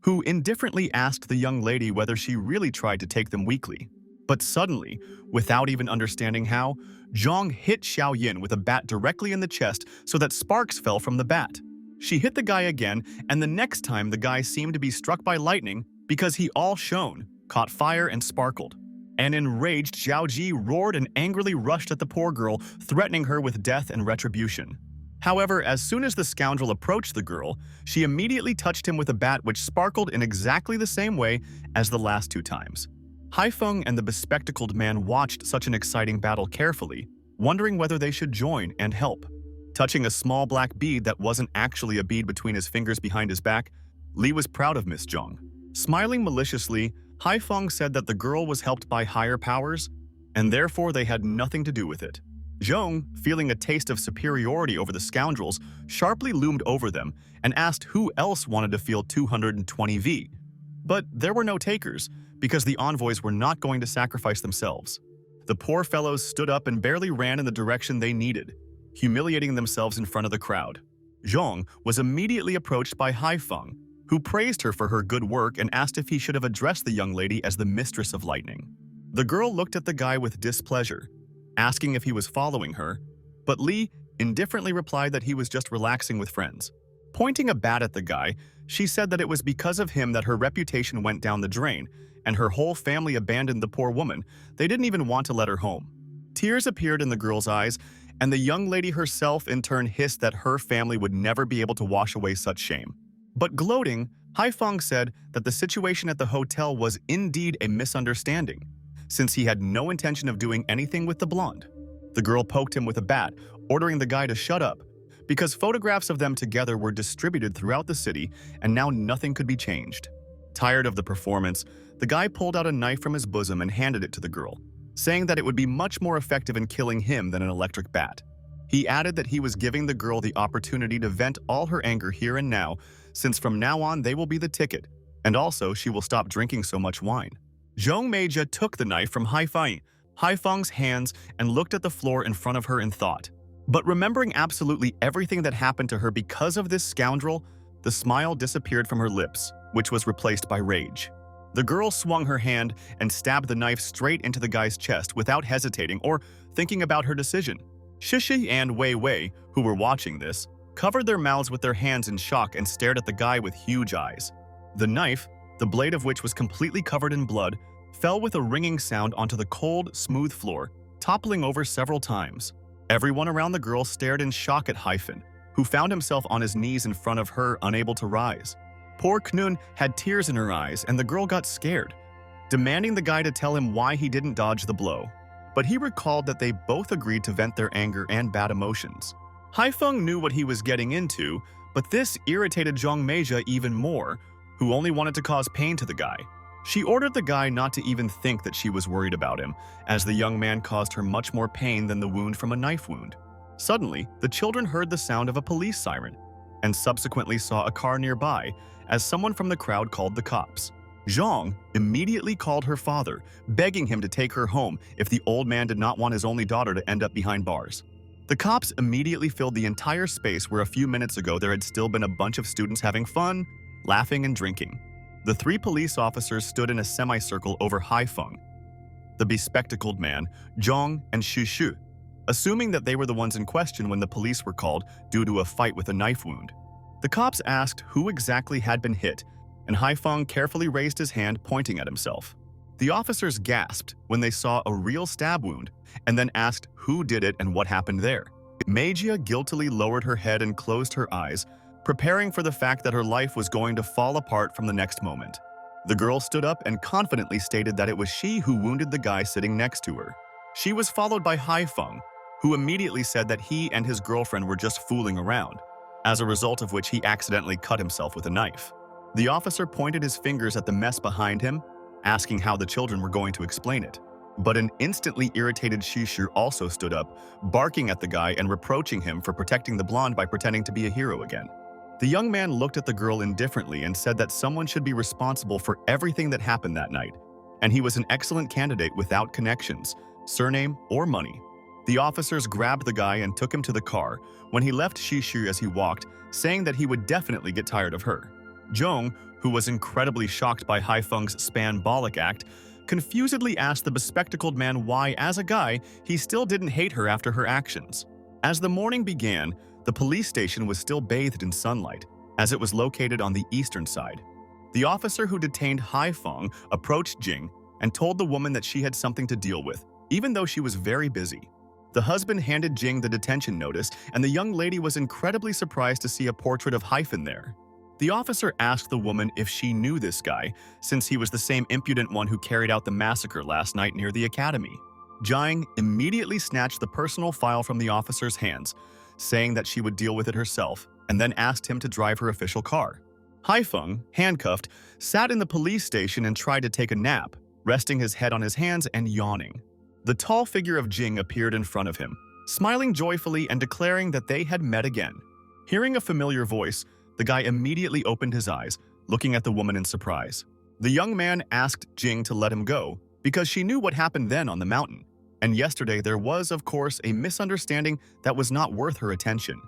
who indifferently asked the young lady whether she really tried to take them weakly. But suddenly, without even understanding how, Zhong hit Xiaoyin with a bat directly in the chest so that sparks fell from the bat. She hit the guy again, and the next time the guy seemed to be struck by lightning because he all shone, caught fire, and sparkled. An enraged Zhao Ji roared and angrily rushed at the poor girl, threatening her with death and retribution. However, as soon as the scoundrel approached the girl, she immediately touched him with a bat which sparkled in exactly the same way as the last two times. Haifeng and the bespectacled man watched such an exciting battle carefully, wondering whether they should join and help. Touching a small black bead that wasn't actually a bead between his fingers behind his back, Li was proud of Miss Zhong. Smiling maliciously, Haifeng said that the girl was helped by higher powers, and therefore they had nothing to do with it. Zhong, feeling a taste of superiority over the scoundrels, sharply loomed over them and asked who else wanted to feel 220 V. But there were no takers, because the envoys were not going to sacrifice themselves. The poor fellows stood up and barely ran in the direction they needed, humiliating themselves in front of the crowd. Zhong was immediately approached by Haifeng, who praised her for her good work and asked if he should have addressed the young lady as the Mistress of Lightning. The girl looked at the guy with displeasure, asking if he was following her, but Li indifferently replied that he was just relaxing with friends. Pointing a bat at the guy, she said that it was because of him that her reputation went down the drain, and her whole family abandoned the poor woman. They didn't even want to let her home. Tears appeared in the girl's eyes, and the young lady herself in turn hissed that her family would never be able to wash away such shame. But gloating, Haifeng said that the situation at the hotel was indeed a misunderstanding, since he had no intention of doing anything with the blonde. The girl poked him with a bat, ordering the guy to shut up, because photographs of them together were distributed throughout the city and now nothing could be changed. Tired of the performance, the guy pulled out a knife from his bosom and handed it to the girl, saying that it would be much more effective in killing him than an electric bat. He added that he was giving the girl the opportunity to vent all her anger here and now, since from now on they will be the ticket, and also she will stop drinking so much wine. Zhong Meijia took the knife from Haifeng's hands and looked at the floor in front of her in thought. But remembering absolutely everything that happened to her because of this scoundrel, the smile disappeared from her lips, which was replaced by rage. The girl swung her hand and stabbed the knife straight into the guy's chest without hesitating or thinking about her decision. Shishi and Wei Wei, who were watching this, covered their mouths with their hands in shock and stared at the guy with huge eyes. The knife, the blade of which was completely covered in blood, fell with a ringing sound onto the cold, smooth floor, toppling over several times. Everyone around the girl stared in shock at Hyun, who found himself on his knees in front of her, unable to rise. Poor Knun had tears in her eyes, and the girl got scared, demanding the guy to tell him why he didn't dodge the blow. But he recalled that they both agreed to vent their anger and bad emotions. Haifeng knew what he was getting into, but this irritated Zhong Meijia even more, who only wanted to cause pain to the guy. She ordered the guy not to even think that she was worried about him, as the young man caused her much more pain than the wound from a knife wound. Suddenly, the children heard the sound of a police siren, and subsequently saw a car nearby, as someone from the crowd called the cops. Zhong immediately called her father, begging him to take her home if the old man did not want his only daughter to end up behind bars. The cops immediately filled the entire space where a few minutes ago there had still been a bunch of students having fun, laughing, and drinking. The three police officers stood in a semicircle over Haifeng, the bespectacled man, Zhong, and Shushu, assuming that they were the ones in question when the police were called due to a fight with a knife wound. The cops asked who exactly had been hit, and Haifeng carefully raised his hand, pointing at himself. The officers gasped when they saw a real stab wound, and then asked who did it and what happened there. Meijia guiltily lowered her head and closed her eyes, preparing for the fact that her life was going to fall apart from the next moment. The girl stood up and confidently stated that it was she who wounded the guy sitting next to her. She was followed by Haifeng, who immediately said that he and his girlfriend were just fooling around, as a result of which he accidentally cut himself with a knife. The officer pointed his fingers at the mess behind him, asking how the children were going to explain it. But an instantly irritated Shishu also stood up, barking at the guy and reproaching him for protecting the blonde by pretending to be a hero again. The young man looked at the girl indifferently and said that someone should be responsible for everything that happened that night, and he was an excellent candidate without connections, surname, or money. The officers grabbed the guy and took him to the car when he left Shishu as he walked, saying that he would definitely get tired of her. Zhong, who was incredibly shocked by Haifeng's spambolic act, confusedly asked the bespectacled man why, as a guy, he still didn't hate her after her actions. As the morning began, the police station was still bathed in sunlight, as it was located on the eastern side. The officer who detained Haifeng approached Jing and told the woman that she had something to deal with, even though she was very busy. The husband handed Jing the detention notice, and the young lady was incredibly surprised to see a portrait of Hyun there. The officer asked the woman if she knew this guy, since he was the same impudent one who carried out the massacre last night near the academy. Jing immediately snatched the personal file from the officer's hands, saying that she would deal with it herself, and then asked him to drive her official car. Haifeng, handcuffed, sat in the police station and tried to take a nap, resting his head on his hands and yawning. The tall figure of Jing appeared in front of him, smiling joyfully and declaring that they had met again. Hearing a familiar voice, the guy immediately opened his eyes, looking at the woman in surprise. The young man asked Jing to let him go because she knew what happened then on the mountain, and yesterday there was, of course, a misunderstanding that was not worth her attention.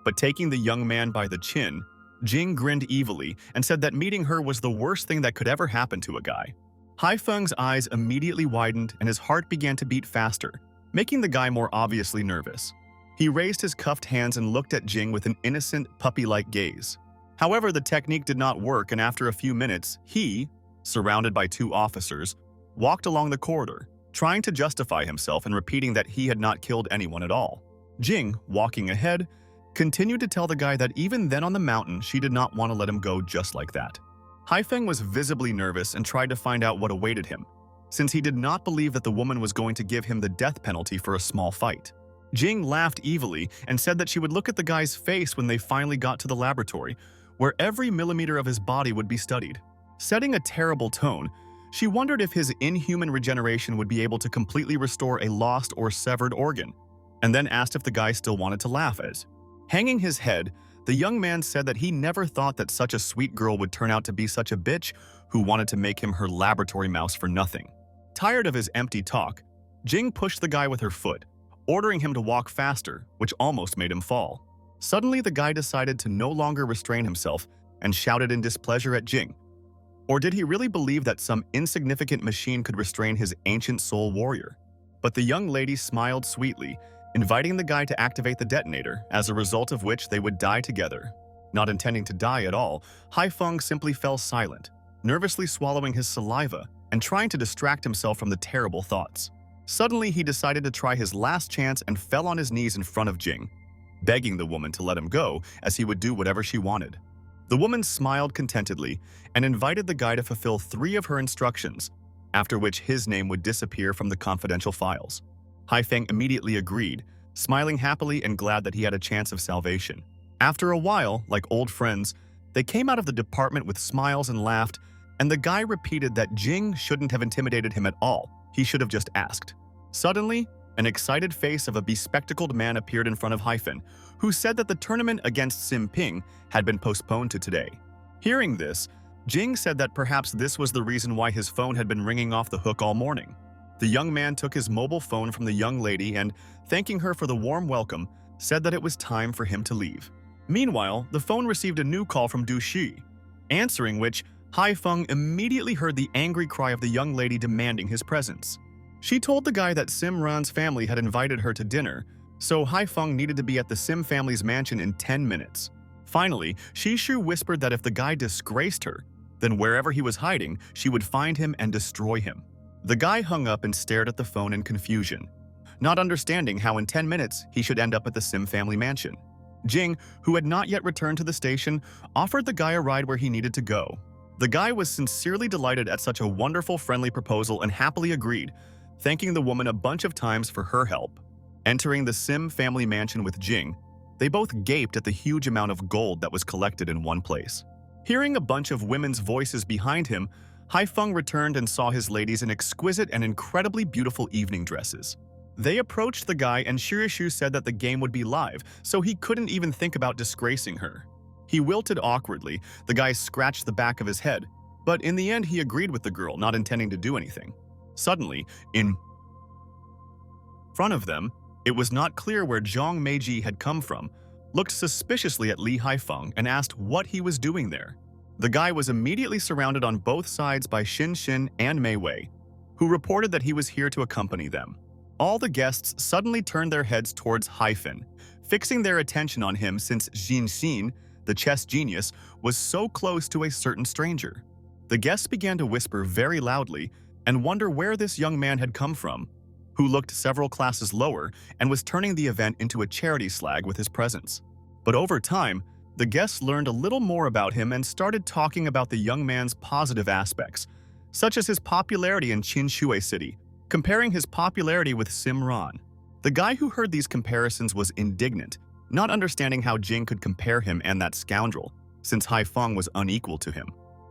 But taking the young man by the chin, Jing grinned evilly and said that meeting her was the worst thing that could ever happen to a guy. Haifeng's eyes immediately widened and his heart began to beat faster, making the guy more obviously nervous. He raised his cuffed hands and looked at Jing with an innocent, puppy-like gaze. However, the technique did not work, and after a few minutes, he, surrounded by 2 officers, walked along the corridor, trying to justify himself and repeating that he had not killed anyone at all. Jing, walking ahead, continued to tell the guy that even then on the mountain, she did not want to let him go just like that. Haifeng was visibly nervous and tried to find out what awaited him, since he did not believe that the woman was going to give him the death penalty for a small fight. Jing laughed evilly and said that she would look at the guy's face when they finally got to the laboratory, where every millimeter of his body would be studied. Setting a terrible tone, she wondered if his inhuman regeneration would be able to completely restore a lost or severed organ, and then asked if the guy still wanted to laugh as. Hanging his head, the young man said that he never thought that such a sweet girl would turn out to be such a bitch who wanted to make him her laboratory mouse for nothing. Tired of his empty talk, Jing pushed the guy with her foot, ordering him to walk faster, which almost made him fall. Suddenly, the guy decided to no longer restrain himself and shouted in displeasure at Jing. Or did he really believe that some insignificant machine could restrain his ancient soul warrior? But the young lady smiled sweetly, inviting the guy to activate the detonator, as a result of which they would die together. Not intending to die at all, Haifeng simply fell silent, nervously swallowing his saliva and trying to distract himself from the terrible thoughts. Suddenly, he decided to try his last chance and fell on his knees in front of Jing, begging the woman to let him go as he would do whatever she wanted. The woman smiled contentedly and invited the guy to fulfill 3 of her instructions, after which his name would disappear from the confidential files. Haifeng immediately agreed, smiling happily and glad that he had a chance of salvation. After a while, like old friends, they came out of the department with smiles and laughed, and the guy repeated that Jing shouldn't have intimidated him at all. He should have just asked. Suddenly, an excited face of a bespectacled man appeared in front of Hyphen, who said that the tournament against Sim Ping had been postponed to today. Hearing this, Jing said that perhaps this was the reason why his phone had been ringing off the hook all morning. The young man took his mobile phone from the young lady and, thanking her for the warm welcome, said that it was time for him to leave. Meanwhile, the phone received a new call from Du Shi, answering which, Haifeng immediately heard the angry cry of the young lady demanding his presence. She told the guy that Sim Ran's family had invited her to dinner, so Haifeng needed to be at the Sim family's mansion in 10 minutes. Finally, Shishu whispered that if the guy disgraced her, then wherever he was hiding, she would find him and destroy him. The guy hung up and stared at the phone in confusion, not understanding how in 10 minutes he should end up at the Sim family mansion. Jing, who had not yet returned to the station, offered the guy a ride where he needed to go. The guy was sincerely delighted at such a wonderful, friendly proposal and happily agreed, thanking the woman a bunch of times for her help. Entering the Sim family mansion with Jing, they both gaped at the huge amount of gold that was collected in one place. Hearing a bunch of women's voices behind him, Haifeng returned and saw his ladies in exquisite and incredibly beautiful evening dresses. They approached the guy and Shirishu said that the game would be live, so he couldn't even think about disgracing her. He wilted awkwardly, the guy scratched the back of his head, but in the end he agreed with the girl, not intending to do anything. Suddenly, in front of them, it was not clear where Zhang Meiji had come from, looked suspiciously at Li Haifeng and asked what he was doing there. The guy was immediately surrounded on both sides by Xin Xin and Mei Wei, who reported that he was here to accompany them. All the guests suddenly turned their heads towards Hyphen, fixing their attention on him since Xin Xin, the chess genius, was so close to a certain stranger. The guests began to whisper very loudly and wonder where this young man had come from, who looked several classes lower and was turning the event into a charity slag with his presence. But over time, the guests learned a little more about him and started talking about the young man's positive aspects, such as his popularity in Qinshui City, comparing his popularity with Simran. The guy who heard these comparisons was indignant, not understanding how Jing could compare him and that scoundrel, since Haifeng was unequal to him.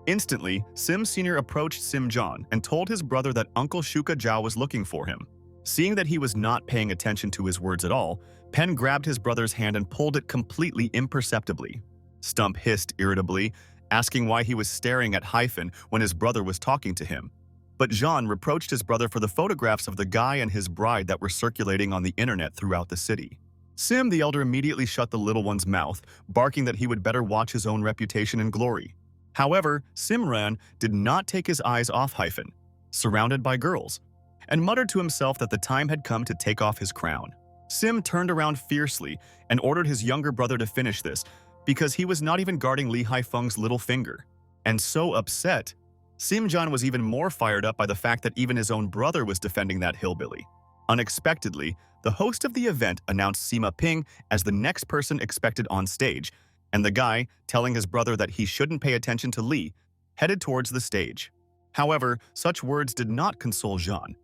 Instantly, Sim Sr. approached Sim John and told his brother that Uncle Shuka Zhao was looking for him. Seeing that he was not paying attention to his words at all, Pen grabbed his brother's hand and pulled it completely imperceptibly. Stump hissed irritably, asking why he was staring at Hyphen when his brother was talking to him. But Jean reproached his brother for the photographs of the guy and his bride that were circulating on the internet throughout the city. Sim the elder immediately shut the little one's mouth, barking that he would better watch his own reputation and glory. However, Simran did not take his eyes off Hyphen, surrounded by girls, and muttered to himself that the time had come to take off his crown. Sim turned around fiercely and ordered his younger brother to finish this because he was not even guarding Lee Haifeng's little finger. And so upset, Sim-Jun was even more fired up by the fact that even his own brother was defending that hillbilly. Unexpectedly, the host of the event announced Sima Ping as the next person expected on stage, and the guy, telling his brother that he shouldn't pay attention to Lee, headed towards the stage. However, such words did not console Jean.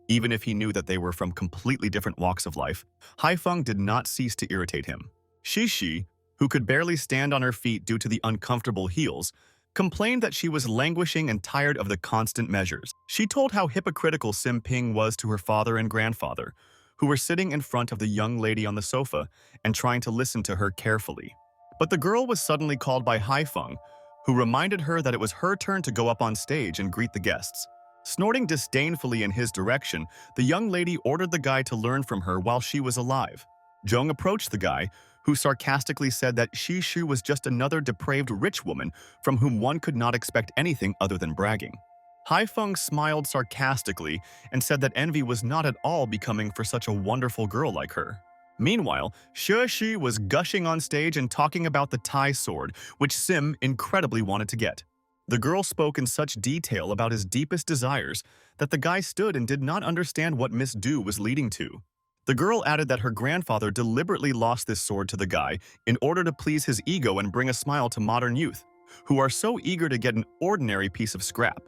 Even if he knew that they were from completely different walks of life, Haifeng did not cease to irritate him. Shishi, who could barely stand on her feet due to the uncomfortable heels, complained that she was languishing and tired of the constant measures. She told how hypocritical Sim Ping was to her father and grandfather, who were sitting in front of the young lady on the sofa and trying to listen to her carefully. But the girl was suddenly called by Haifeng, who reminded her that it was her turn to go up on stage and greet the guests. Snorting disdainfully in his direction, the young lady ordered the guy to learn from her while she was alive. Zhong approached the guy, who sarcastically said that Shishu was just another depraved rich woman from whom one could not expect anything other than bragging. Haifeng smiled sarcastically and said that envy was not at all becoming for such a wonderful girl like her. Meanwhile, Shi was gushing on stage and talking about the Tai sword, which Sim incredibly wanted to get. The girl spoke in such detail about his deepest desires that the guy stood and did not understand what Miss Du was leading to. The girl added that her grandfather deliberately lost this sword to the guy in order to please his ego and bring a smile to modern youth, who are so eager to get an ordinary piece of scrap.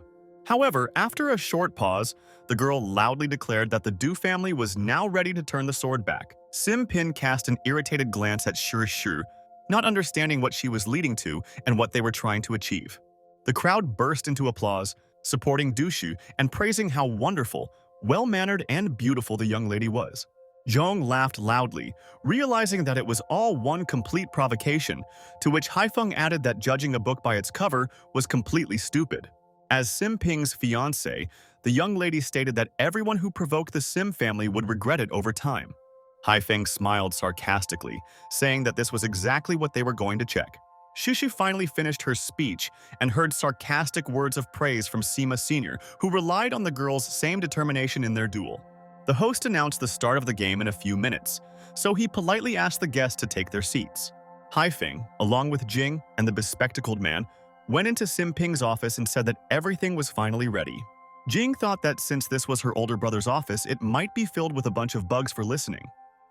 However, after a short pause, the girl loudly declared that the Du family was now ready to turn the sword back. Sim Pin cast an irritated glance at Shu, not understanding what she was leading to and what they were trying to achieve. The crowd burst into applause, supporting Dushu and praising how wonderful, well-mannered, and beautiful the young lady was. Zhong laughed loudly, realizing that it was all one complete provocation, to which Haifeng added that judging a book by its cover was completely stupid. As Sim Ping's fiancé, the young lady stated that everyone who provoked the Sim family would regret it over time. Haifeng smiled sarcastically, saying that this was exactly what they were going to check. Shishi finally finished her speech and heard sarcastic words of praise from Sima Sr., who relied on the girls' same determination in their duel. The host announced the start of the game in a few minutes, so he politely asked the guests to take their seats. Haifeng, along with Jing and the bespectacled man, went into Sim Ping's office and said that everything was finally ready. Jing thought that since this was her older brother's office, it might be filled with a bunch of bugs for listening.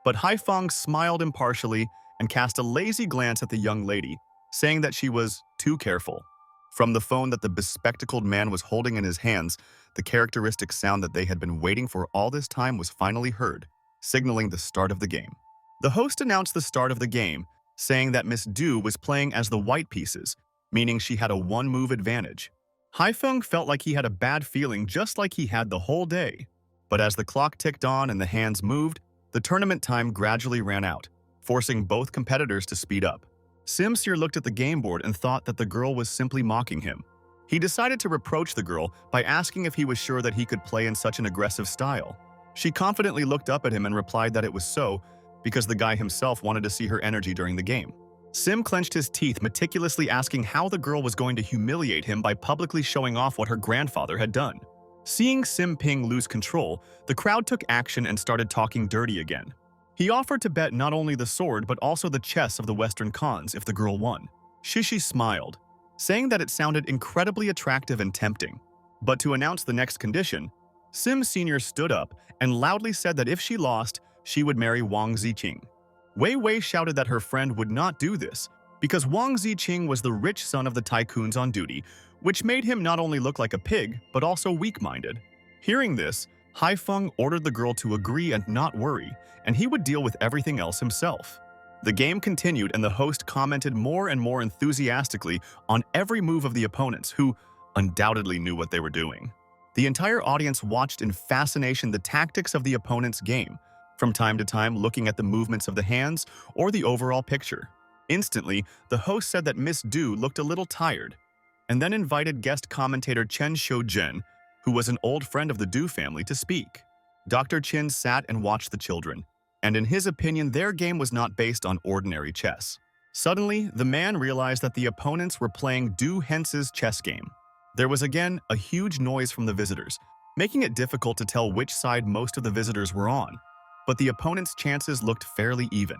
But Haifeng smiled impartially and cast a lazy glance at the young lady, saying that she was too careful. From the phone that the bespectacled man was holding in his hands, the characteristic sound that they had been waiting for all this time was finally heard, signaling the start of the game. The host announced the start of the game, saying that Miss Du was playing as the white pieces, meaning she had a one-move advantage. Haifeng felt like he had a bad feeling just like he had the whole day. But as the clock ticked on and the hands moved, the tournament time gradually ran out, forcing both competitors to speed up. Simsir looked at the game board and thought that the girl was simply mocking him. He decided to reproach the girl by asking if he was sure that he could play in such an aggressive style. She confidently looked up at him and replied that it was so, because the guy himself wanted to see her energy during the game. Sim clenched his teeth, meticulously asking how the girl was going to humiliate him by publicly showing off what her grandfather had done. Seeing Sim Ping lose control, the crowd took action and started talking dirty again. He offered to bet not only the sword but also the chess of the Western Khans if the girl won. Shishi smiled, saying that it sounded incredibly attractive and tempting. But to announce the next condition, Sim Sr. stood up and loudly said that if she lost, she would marry Wang Ziqing. Wei Wei shouted that her friend would not do this because Wang Ziqing was the rich son of the tycoons on duty, which made him not only look like a pig but also weak-minded. Hearing this, Haifeng ordered the girl to agree and not worry, and he would deal with everything else himself. The game continued and the host commented more and more enthusiastically on every move of the opponents, who undoubtedly knew what they were doing. The entire audience watched in fascination the tactics of the opponent's game, from time to time looking at the movements of the hands or the overall picture. Instantly, the host said that Miss Du looked a little tired, and then invited guest commentator Chen Shou-jin, who was an old friend of the Du family, to speak. Dr. Chin sat and watched the children, and in his opinion, their game was not based on ordinary chess. Suddenly, the man realized that the opponents were playing Du Hence's chess game. There was again a huge noise from the visitors, making it difficult to tell which side most of the visitors were on. but the opponent's chances looked fairly even.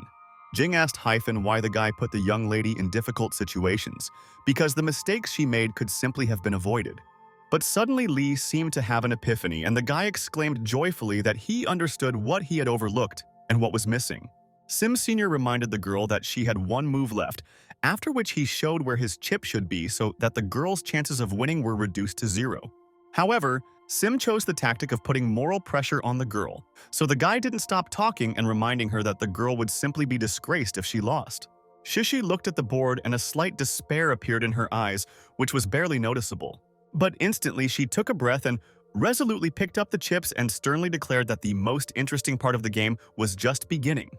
Jing asked Hyun why the guy put the young lady in difficult situations, because the mistakes she made could simply have been avoided. But suddenly Lee seemed to have an epiphany, and the guy exclaimed joyfully that he understood what he had overlooked and what was missing. Sim Sr. reminded the girl that she had one move left, after which he showed where his chip should be so that the girl's chances of winning were reduced to 0. However, Sim chose the tactic of putting moral pressure on the girl, so the guy didn't stop talking and reminding her that the girl would simply be disgraced if she lost. Shishi looked at the board and a slight despair appeared in her eyes, which was barely noticeable. But instantly she took a breath and resolutely picked up the chips and sternly declared that the most interesting part of the game was just beginning.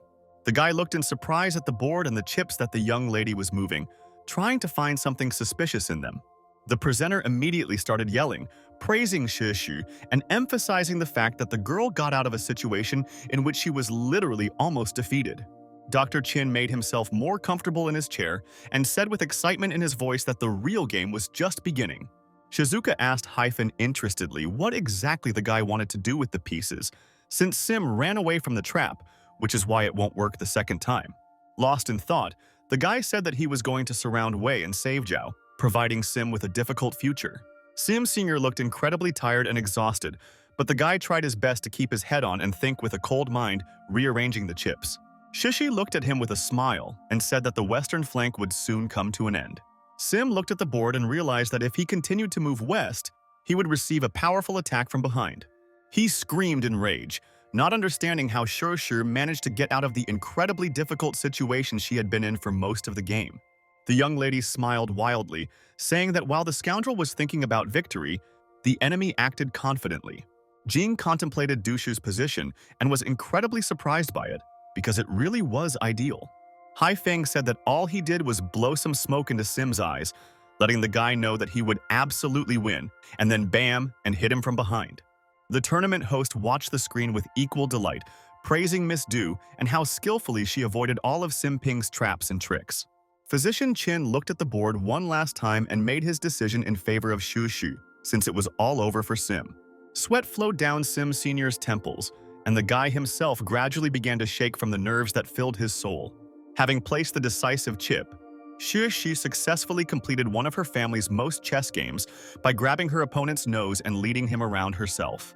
The guy looked in surprise at the board and the chips that the young lady was moving, trying to find something suspicious in them. The presenter immediately started yelling, praising Shishu and emphasizing the fact that the girl got out of a situation in which she was literally almost defeated. Dr. Chin made himself more comfortable in his chair and said with excitement in his voice that the real game was just beginning. Shizuka asked Hyun interestedly what exactly the guy wanted to do with the pieces, since Sim ran away from the trap, which is why it won't work the second time. Lost in thought, the guy said that he was going to surround Wei and save Zhao, providing Sim with a difficult future. Sim Sr. looked incredibly tired and exhausted, but the guy tried his best to keep his head on and think with a cold mind, rearranging the chips. Shishi looked at him with a smile and said that the western flank would soon come to an end. Sim looked at the board and realized that if he continued to move west, he would receive a powerful attack from behind. He screamed in rage, not understanding how Shushu managed to get out of the incredibly difficult situation she had been in for most of the game. The young lady smiled wildly, saying that while the scoundrel was thinking about victory, the enemy acted confidently. Jing contemplated Dushu's position and was incredibly surprised by it, because it really was ideal. Hai Feng said that all he did was blow some smoke into Sim's eyes, letting the guy know that he would absolutely win, and then bam, and hit him from behind. The tournament host watched the screen with equal delight, praising Miss Du and how skillfully she avoided all of Sim Ping's traps and tricks. Physician Chin looked at the board one last time and made his decision in favor of Shushu, since it was all over for Sim. Sweat flowed down Sim Sr.'s temples, and the guy himself gradually began to shake from the nerves that filled his soul. Having placed the decisive chip, Shushu successfully completed one of her family's most chess games by grabbing her opponent's nose and leading him around herself.